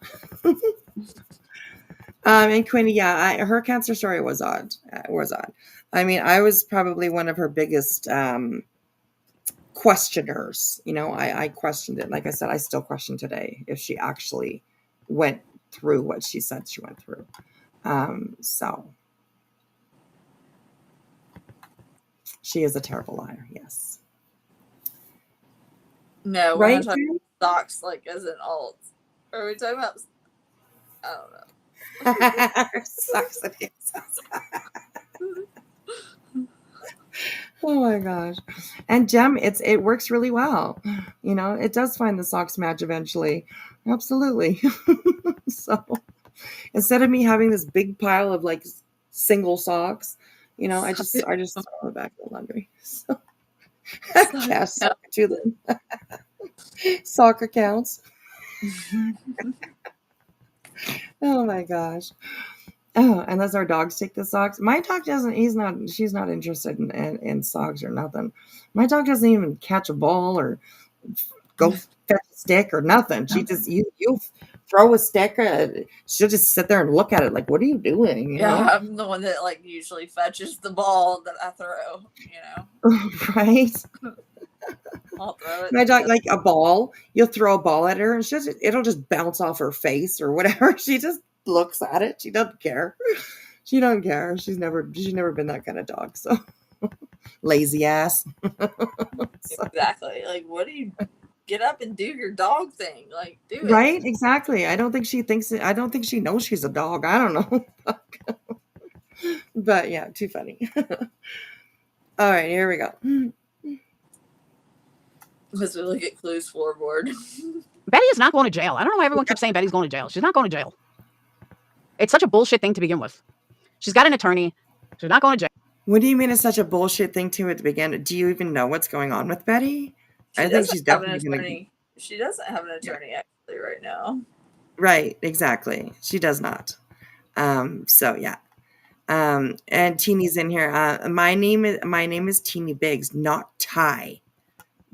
And Quinny, yeah, her cancer story was odd. I mean, I was probably one of her biggest questioners. I questioned it. Like I said, I still question today if she actually went through what she said she went through. So she is a terrible liar. Yes. No, we're Right. not talking about socks like as an alt. Are we talking about? I don't know. Sucks. Oh my gosh. And Gem, it works really well. It does find the socks match eventually. Absolutely. So instead of me having this big pile of like single socks, I just throw it back in the laundry. So cash to them. Sock accounts. Oh my gosh. Oh, unless our dogs take the socks. My dog doesn't, she's not interested in socks or nothing. My dog doesn't even catch a ball or go fetch a stick or nothing. She just, you throw a stick, she'll just sit there and look at it like, what are you doing? I'm the one that like usually fetches the ball that I throw, Right? I'll throw it. My dog, like a ball, you'll throw a ball at her and it'll just bounce off her face or whatever. She just looks at it. She doesn't care. She don't care. She's never been that kind of dog. So lazy ass. Exactly. Like, what do you get up and do your dog thing? Like, do it. Right? Exactly. I don't think she knows she's a dog. I don't know. But yeah, too funny. All right, here we go. As we look at Clue's floorboard. Betty is not going to jail. I don't know why everyone keeps saying Betty's going to jail. She's not going to jail. It's such a bullshit thing to begin with. She's got an attorney. She's not going to jail. What do you mean it's such a bullshit thing to at the beginning? Do you even know what's going on with Betty? I think she's definitely going to. She doesn't have an attorney actually right now. Right, exactly. She does not. So yeah. And Teeny's in here. My name is Teeny Biggs, not Ty.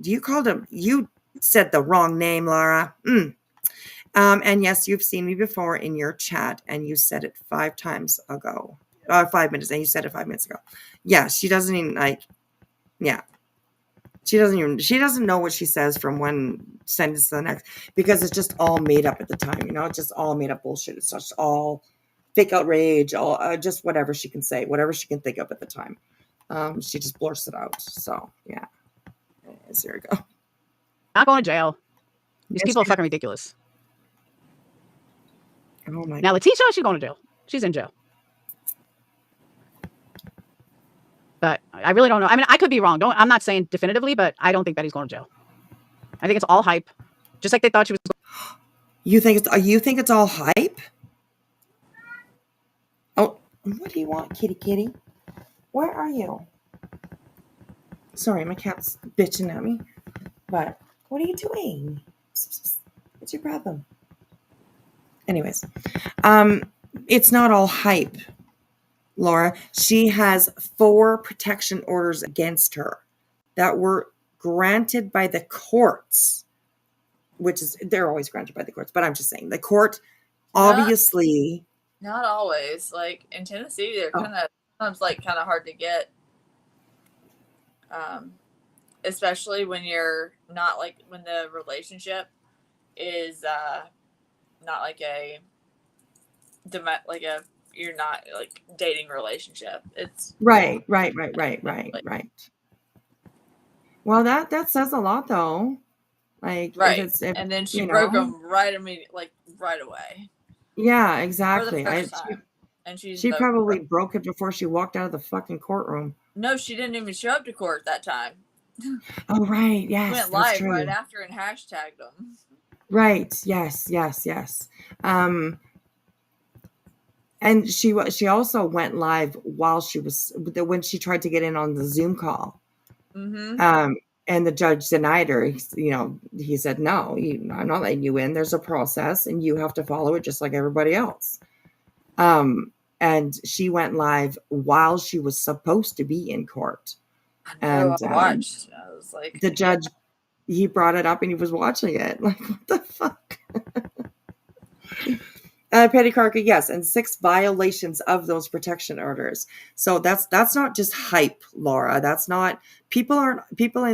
You called him. You said the wrong name, Laura. And yes, you've seen me before in your chat, and you said it 5 times ago. 5 minutes, and you said it 5 minutes ago. Yeah, she doesn't even like. Yeah, she doesn't know what she says from one sentence to the next because it's just all made up at the time. You know, it's just all made up bullshit. It's just all fake outrage, all just whatever she can say, whatever she can think of at the time. She just blurts it out. So yeah, there we go. Not going to jail. These people are fucking ridiculous. Oh my. Now Letitia, she's going to jail. She's in jail. But I really don't know. I mean, I could be wrong. I'm not saying definitively, but I don't think Betty's going to jail. I think it's all hype. Just like they thought she was. You think it's all hype? Oh, what do you want, kitty? Where are you? Sorry, my cat's bitching at me. But what are you doing? What's your problem? Anyways, it's not all hype, Laura. She has 4 protection orders against her that were granted by the courts, which is, they're always granted by the courts, but I'm just saying the court obviously. Not always. Like in Tennessee, they're kind of sometimes like kind of hard to get. Especially when you're not like when the relationship is not like you're not like dating relationship. It's Right. Well, that says a lot though. Like right, and then she broke them right away. Yeah, exactly. For the first time. And she probably broke it before she walked out of the fucking courtroom. No, she didn't even show up to court that time. Oh, right. Yes. She went live right after and hashtagged them. Right. Yes. And she also went live while when she tried to get in on the Zoom call. Mm-hmm. And the judge denied her. He said, no, I'm not letting you in. There's a process and you have to follow it just like everybody else. And she went live while she was supposed to be in court. I watched. I was like, the judge, he brought it up and he was watching it. Like, what the fuck? Petty Carker, yes, and 6 violations of those protection orders. So that's not just hype, Laura. That's not people in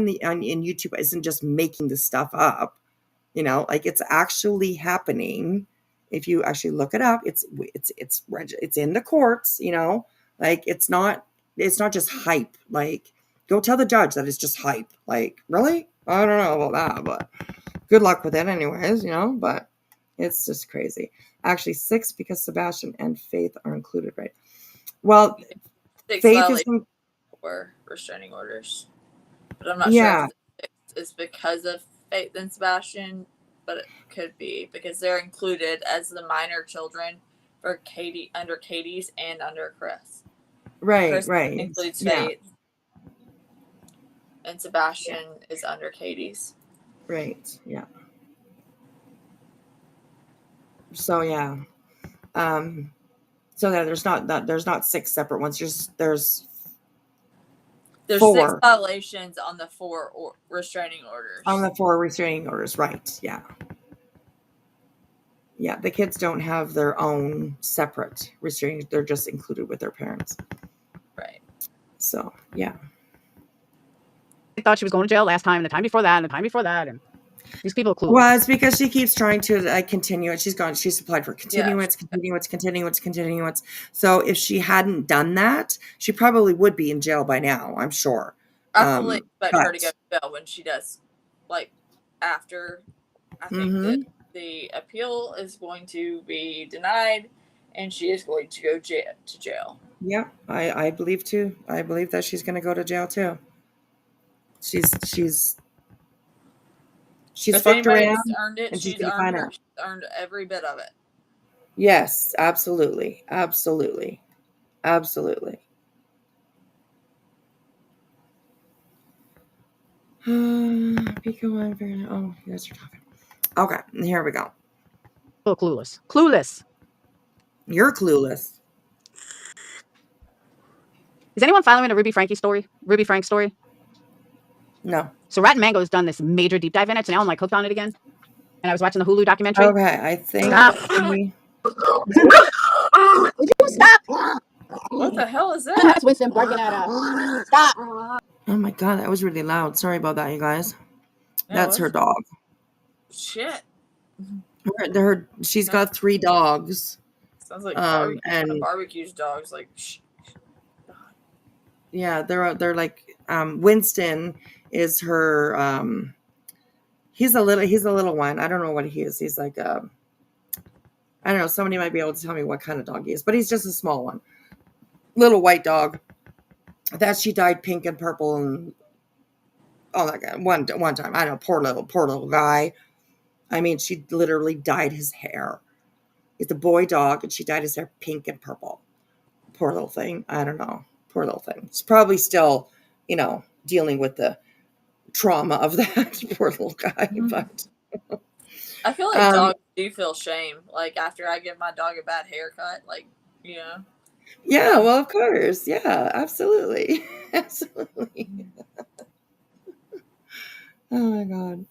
YouTube isn't just making this stuff up. You know, like it's actually happening. If you actually look it up, it's in the courts. You know, like it's not just hype. Like, go tell the judge that it's just hype. Like, really? I don't know about that, but good luck with it, anyways. You know, but it's just crazy. Actually, 6 because Sebastian and Faith are included, right? Well, 6 Faith is for restraining orders, but I'm not sure if it's because of Faith and Sebastian, but it could be because they're included as the minor children for Katie under Katie's and under Chris. Right. Includes Faith, and Sebastian is under Katie's. Right. Yeah. So yeah, so that there's not 6 separate ones. There's 4 6 violations on the 4 restraining orders. On the 4 restraining orders, right? Yeah. Yeah, the kids don't have their own separate restraining; they're just included with their parents. Right. So yeah. I thought she was going to jail last time, and the time before that, and the time before that, and. These people are clueless. Well, it's because she keeps trying to continue it. She's applied for continuance. So if she hadn't done that, she probably would be in jail by now, I'm sure. I fully expect her to go to jail when she does, like, after. I think that the appeal is going to be denied, and she is going to go to jail. Yeah, I believe too. I believe that she's going to go to jail too. She's She's If fucked anybody around, has earned it, and she's she's gonna earned find it. out. She's earned every bit of it. Yes, absolutely, absolutely, absolutely. Pico, I'm figuring out. Oh, you guys are talking. Okay, here we go. Oh, clueless. Clueless. You're clueless. Is anyone following the Ruby Frank story? No. So Rat and Mango has done this major deep dive in it, so now I'm like hooked on it again. And I was watching the Hulu documentary. Okay, I think. Stop. Would you stop? What the hell is that? That's Winston barking at us. Stop. Oh my god, that was really loud. Sorry about that, you guys. Yeah, That's her dog. Shit. She's got 3 dogs. Sounds like And barbecues dogs. Like, yeah, they're like Winston is her. He's a little one. I don't know what he is. He's like I don't know. Somebody might be able to tell me what kind of dog he is, but he's just a small one, little white dog. That she dyed pink and purple and oh my god, one time. I don't know, poor little guy. I mean, she literally dyed his hair. It's a boy dog, and she dyed his hair pink and purple. Poor little thing. I don't know. Poor little thing. It's probably still, dealing with the trauma of that poor little guy. But I feel like dogs do feel shame. Like after I give my dog a bad haircut, like yeah, well, of course, yeah, absolutely, absolutely. Oh my god.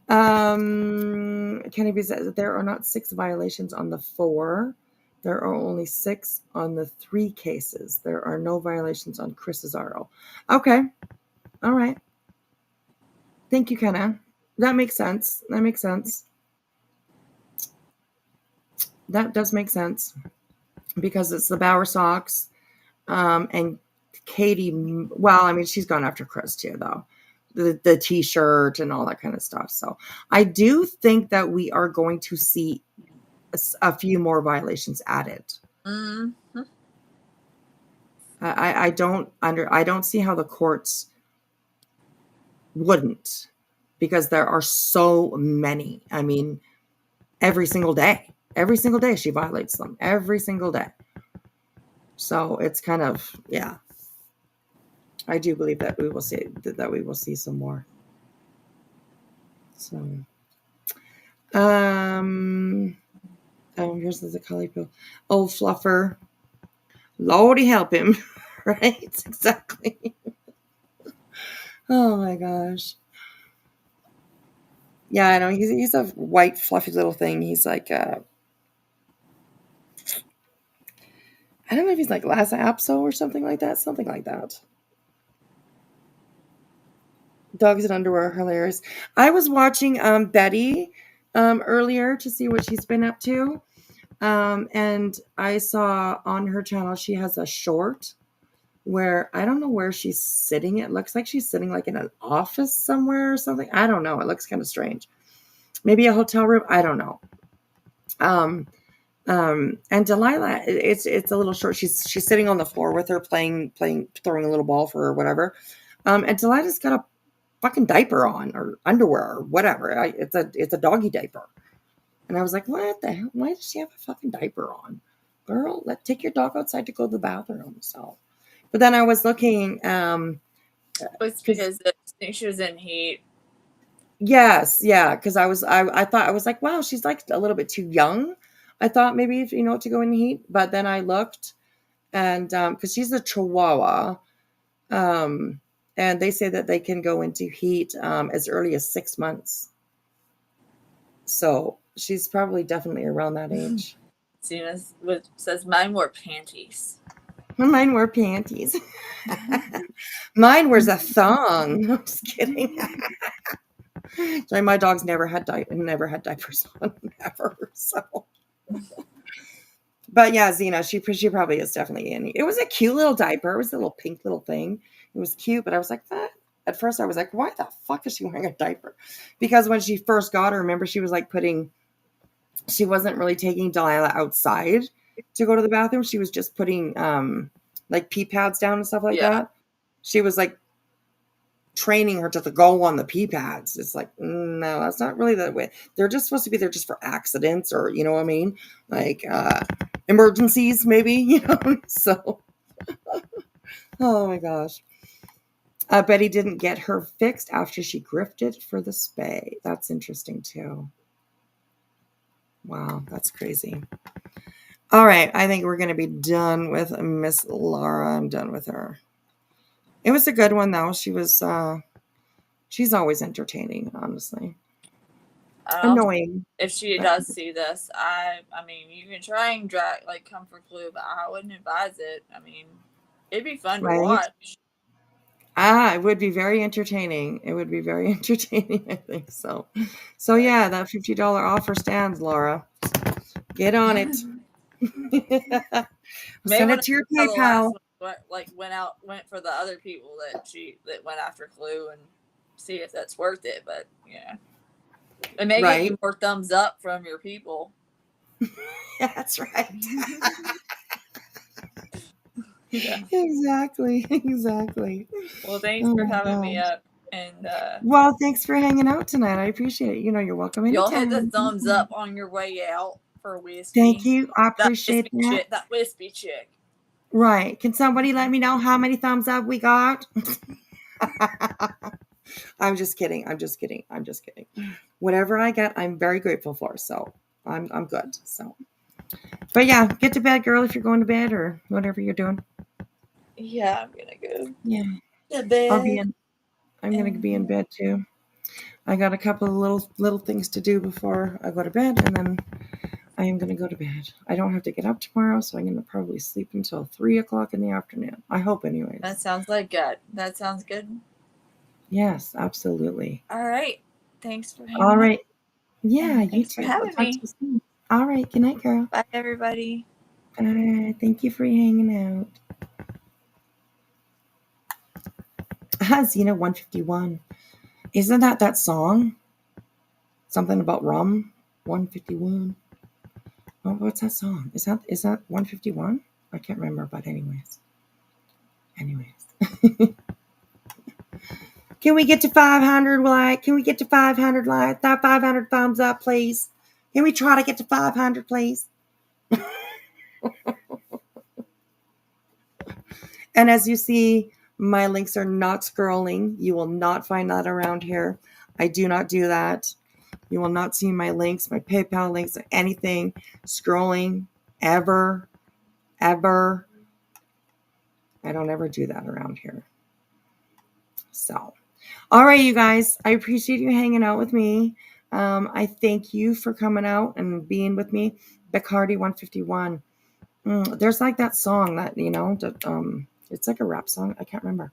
Kenny B says that there are not 6 violations on the 4. There are only 6 on the 3 cases. There are no violations on Chris Cesaro. Okay. All right. Thank you, Kenna. That makes sense. That makes sense. That does make sense because it's the Bauer Sox, and Katie. Well, I mean, she's gone after Chris too, though. The T-shirt and all that kind of stuff. So I do think that we are going to see a few more violations added. Mm-hmm. I don't see how the courts wouldn't, because there are so many. I mean, every single day she violates them every single day. So it's kind of, yeah. I do believe that we will see some more. So, here's the collie pill. Old Fluffer. Lordy help him. Right? Exactly. Oh my gosh. Yeah, I know. He's a white, fluffy little thing. He's like, I don't know if he's like Lhasa Apso or something like that. Something like that. Dogs in underwear are hilarious. I was watching Betty earlier to see what she's been up to. And I saw on her channel she has a short where I don't know where she's sitting. It looks like she's sitting like in an office somewhere or something. I don't know. It looks kind of strange. Maybe a hotel room. I don't know. And Delilah, it's a little short. She's sitting on the floor with her playing, throwing a little ball for her or whatever. And Delilah's got a fucking diaper on or underwear or whatever. It's a doggy diaper. And I was like, what the hell? Why does she have a fucking diaper on? Girl, take your dog outside to go to the bathroom. So, but then I was looking. It's because she was in heat. Yes, yeah, because I thought I was like, wow, she's like a little bit too young. I thought maybe to go in the heat, but then I looked, and because she's a Chihuahua, and they say that they can go into heat as early as 6 months. So she's probably definitely around that age. Zena says mine wore panties. Mine wore panties. Mine wears a thong. I'm just kidding. Sorry, my dog's never had diapers on, never. So, but yeah, Zena, she probably is definitely in. It was a cute little diaper. It was a little pink little thing. It was cute, but I was like, that. At first, I was like, why the fuck is she wearing a diaper? Because when she first got her, remember, she was like she wasn't really taking Delilah outside to go to the bathroom. She was just putting like pee pads down and stuff like that. She was like training her to go on the pee pads. It's like, no, that's not really the way. They're just supposed to be there just for accidents, or you know what I mean, like emergencies, maybe. You know, so. Oh my gosh. Betty didn't get her fixed after she grifted for the spay. That's interesting too. Wow, that's crazy. All right, I think we're going to be done with Miss Laura. I'm done with her. It was a good one though. She was she's always entertaining, honestly. Annoying. If she does see this, I mean, you can try and comfort clue, but I wouldn't advise it. I mean, it'd be fun to watch. It would be very entertaining. It would be very entertaining, I think so. So yeah, that $50 offer stands, Laura. Get on it. Send it to your PayPal. Went for the other people that went after Clue, and see if that's worth it. But yeah, it may get you more thumbs up from your people. That's right. Yeah. Exactly. Well, thanks for having me up, and well, thanks for hanging out tonight. I appreciate it. You know, you're welcome anytime. You'll hit the thumbs up on your way out for Whispy. Thank you. I appreciate that. That Whispy chick. Right. Can somebody let me know how many thumbs up we got? I'm just kidding. Whatever I get, I'm very grateful for. So I'm good. So, but yeah, get to bed, girl, if you're going to bed or whatever you're doing. Yeah, I'm gonna go. Yeah. To bed. I'm gonna be in bed too. I got a couple of little things to do before I go to bed, and then I am gonna go to bed. I don't have to get up tomorrow, so I'm gonna probably sleep until 3:00 in the afternoon. I hope, anyways. That sounds like good. That sounds good. Yes, absolutely. All right. Thanks for hanging All right. out. Yeah, and you thanks too. for having me. All right. Good night, girl. Bye, everybody. Thank you for hanging out. Xena 151. Isn't that song? Something about rum? 151. Oh, what's that song? Is that 151? I can't remember, but anyways. Can we get to 500 like? Can we get to 500 like? That 500 thumbs up, please. Can we try to get to 500, please? And as you see, my links are not scrolling. You will not find that around here. I do not do that. You will not see my links, my PayPal links, or anything scrolling ever. I don't ever do that around here. So, all right, you guys, I appreciate you hanging out with me. I thank you for coming out and being with me. Bacardi 151. There's like that song that, you know, it's like a rap song. I can't remember.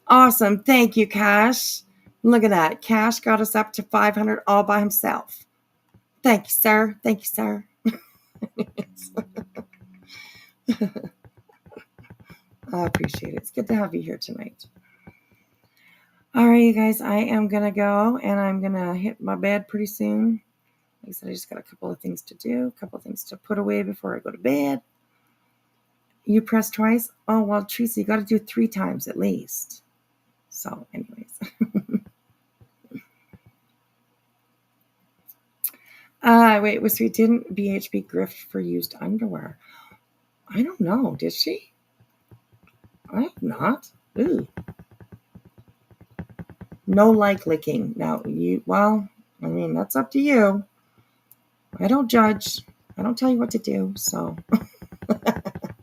Awesome. Thank you, Cash. Look at that. Cash got us up to 500 all by himself. Thank you, sir. Thank you, sir. I appreciate it. It's good to have you here tonight. All right, you guys, I am going to go and I'm going to hit my bed pretty soon. Like I said, I just got a couple of things to do, a couple of things to put away before I go to bed. You press twice? Oh, well, Teresa, you got to do it 3 times at least. So, anyways. Wait, Whispy, didn't BHB grift for used underwear? I don't know. Did she? I hope not. Ooh. No like licking. Now, well, I mean, that's up to you. I don't judge. I don't tell you what to do, so.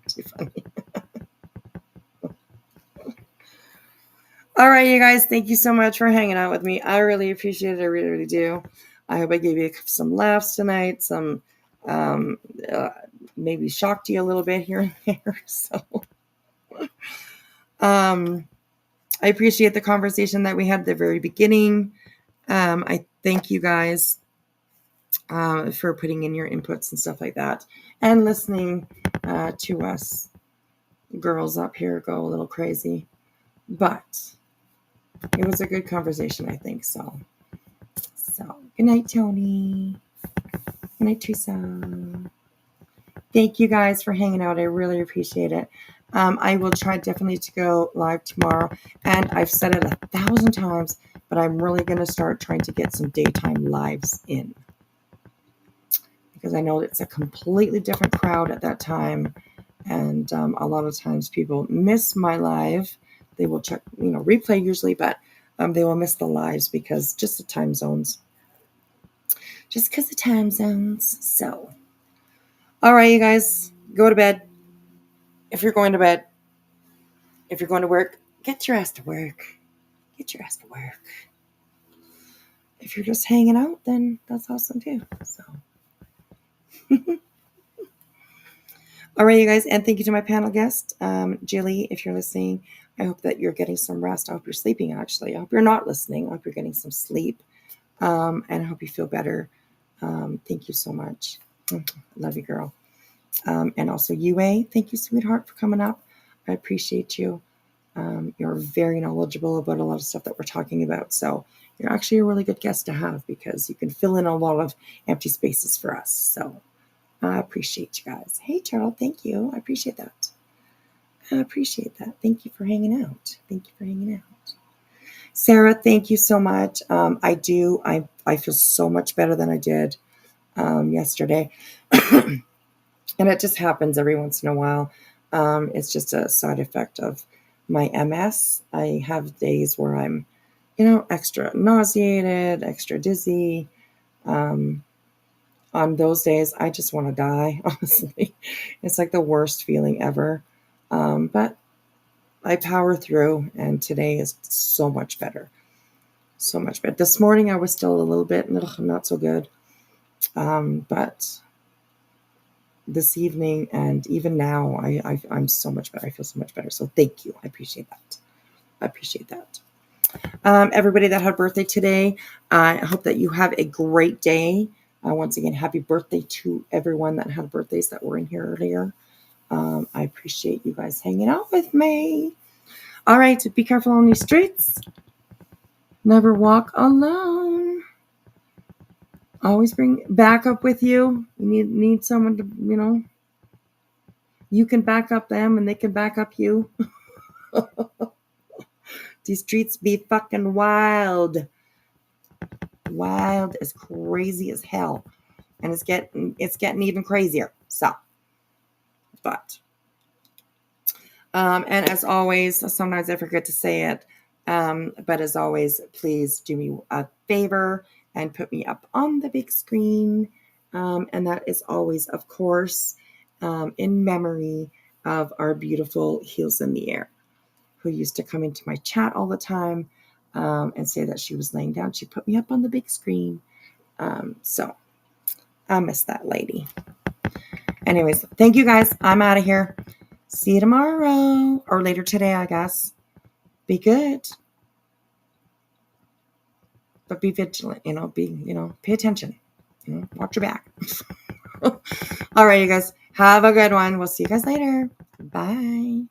Too funny. All right, you guys, thank you so much for hanging out with me. I really appreciate it. I really, really do. I hope I gave you some laughs tonight, some maybe shocked you a little bit here and there. So, I appreciate the conversation that we had at the very beginning. I thank you guys for putting in your inputs and stuff like that, and listening to us girls up here go a little crazy. But it was a good conversation, I think. So good night, Tony. Good night, Teresa. Thank you guys for hanging out. I really appreciate it. I will try definitely to go live tomorrow. And I've said it 1,000 times, but I'm really going to start trying to get some daytime lives in. Because I know it's a completely different crowd at that time. And a lot of times people miss my live. They will check, replay usually, but they will miss the lives because just the time zones. Just because the time zones. So, all right, you guys, go to bed. If you're going to bed, if you're going to work, get your ass to work. Get your ass to work. If you're just hanging out, then that's awesome too. So, all right, you guys, and thank you to my panel guest, Jilly. If you're listening, I hope that you're getting some rest. I hope you're sleeping. Actually, I hope you're not listening. I hope you're getting some sleep, and I hope you feel better. Thank you so much. Love you, girl. And also, Yue, thank you, sweetheart, for coming up. I appreciate you. You're very knowledgeable about a lot of stuff that we're talking about. So you're actually a really good guest to have because you can fill in a lot of empty spaces for us. So I appreciate you guys. Hey, Turtle, thank you. I appreciate that. I appreciate that. Thank you for hanging out. Thank you for hanging out. Sarah, thank you so much. I feel so much better than I did yesterday. And it just happens every once in a while. It's just a side effect of my MS. I have days where I'm, extra nauseated, extra dizzy. On those days, I just want to die, honestly. It's like the worst feeling ever. But I power through, and today is so much better. So much better. This morning, I was still a little bit not so good. But this evening and even now, I'm so much better. I feel so much better. So thank you. I appreciate that. I appreciate that. Everybody that had a birthday today, I hope that you have a great day. Once again, happy birthday to everyone that had birthdays that were in here earlier. I appreciate you guys hanging out with me. All right, be careful on these streets. Never walk alone. Always bring backup with you. You need someone to, you can back up them and they can back up you. These streets be fucking wild. Wild as crazy as hell. And it's getting even crazier. So, but and as always, sometimes I forget to say it. But as always, please do me a favor and put me up on the big screen. And that is always, of course, in memory of our beautiful Heels in the Air, who used to come into my chat all the time and say that she was laying down. She put me up on the big screen. So I miss that lady. Anyways, thank you guys. I'm out of here. See you tomorrow or later today, I guess. Be good. But be vigilant, pay attention. Watch your back. All right, you guys. Have a good one. We'll see you guys later. Bye.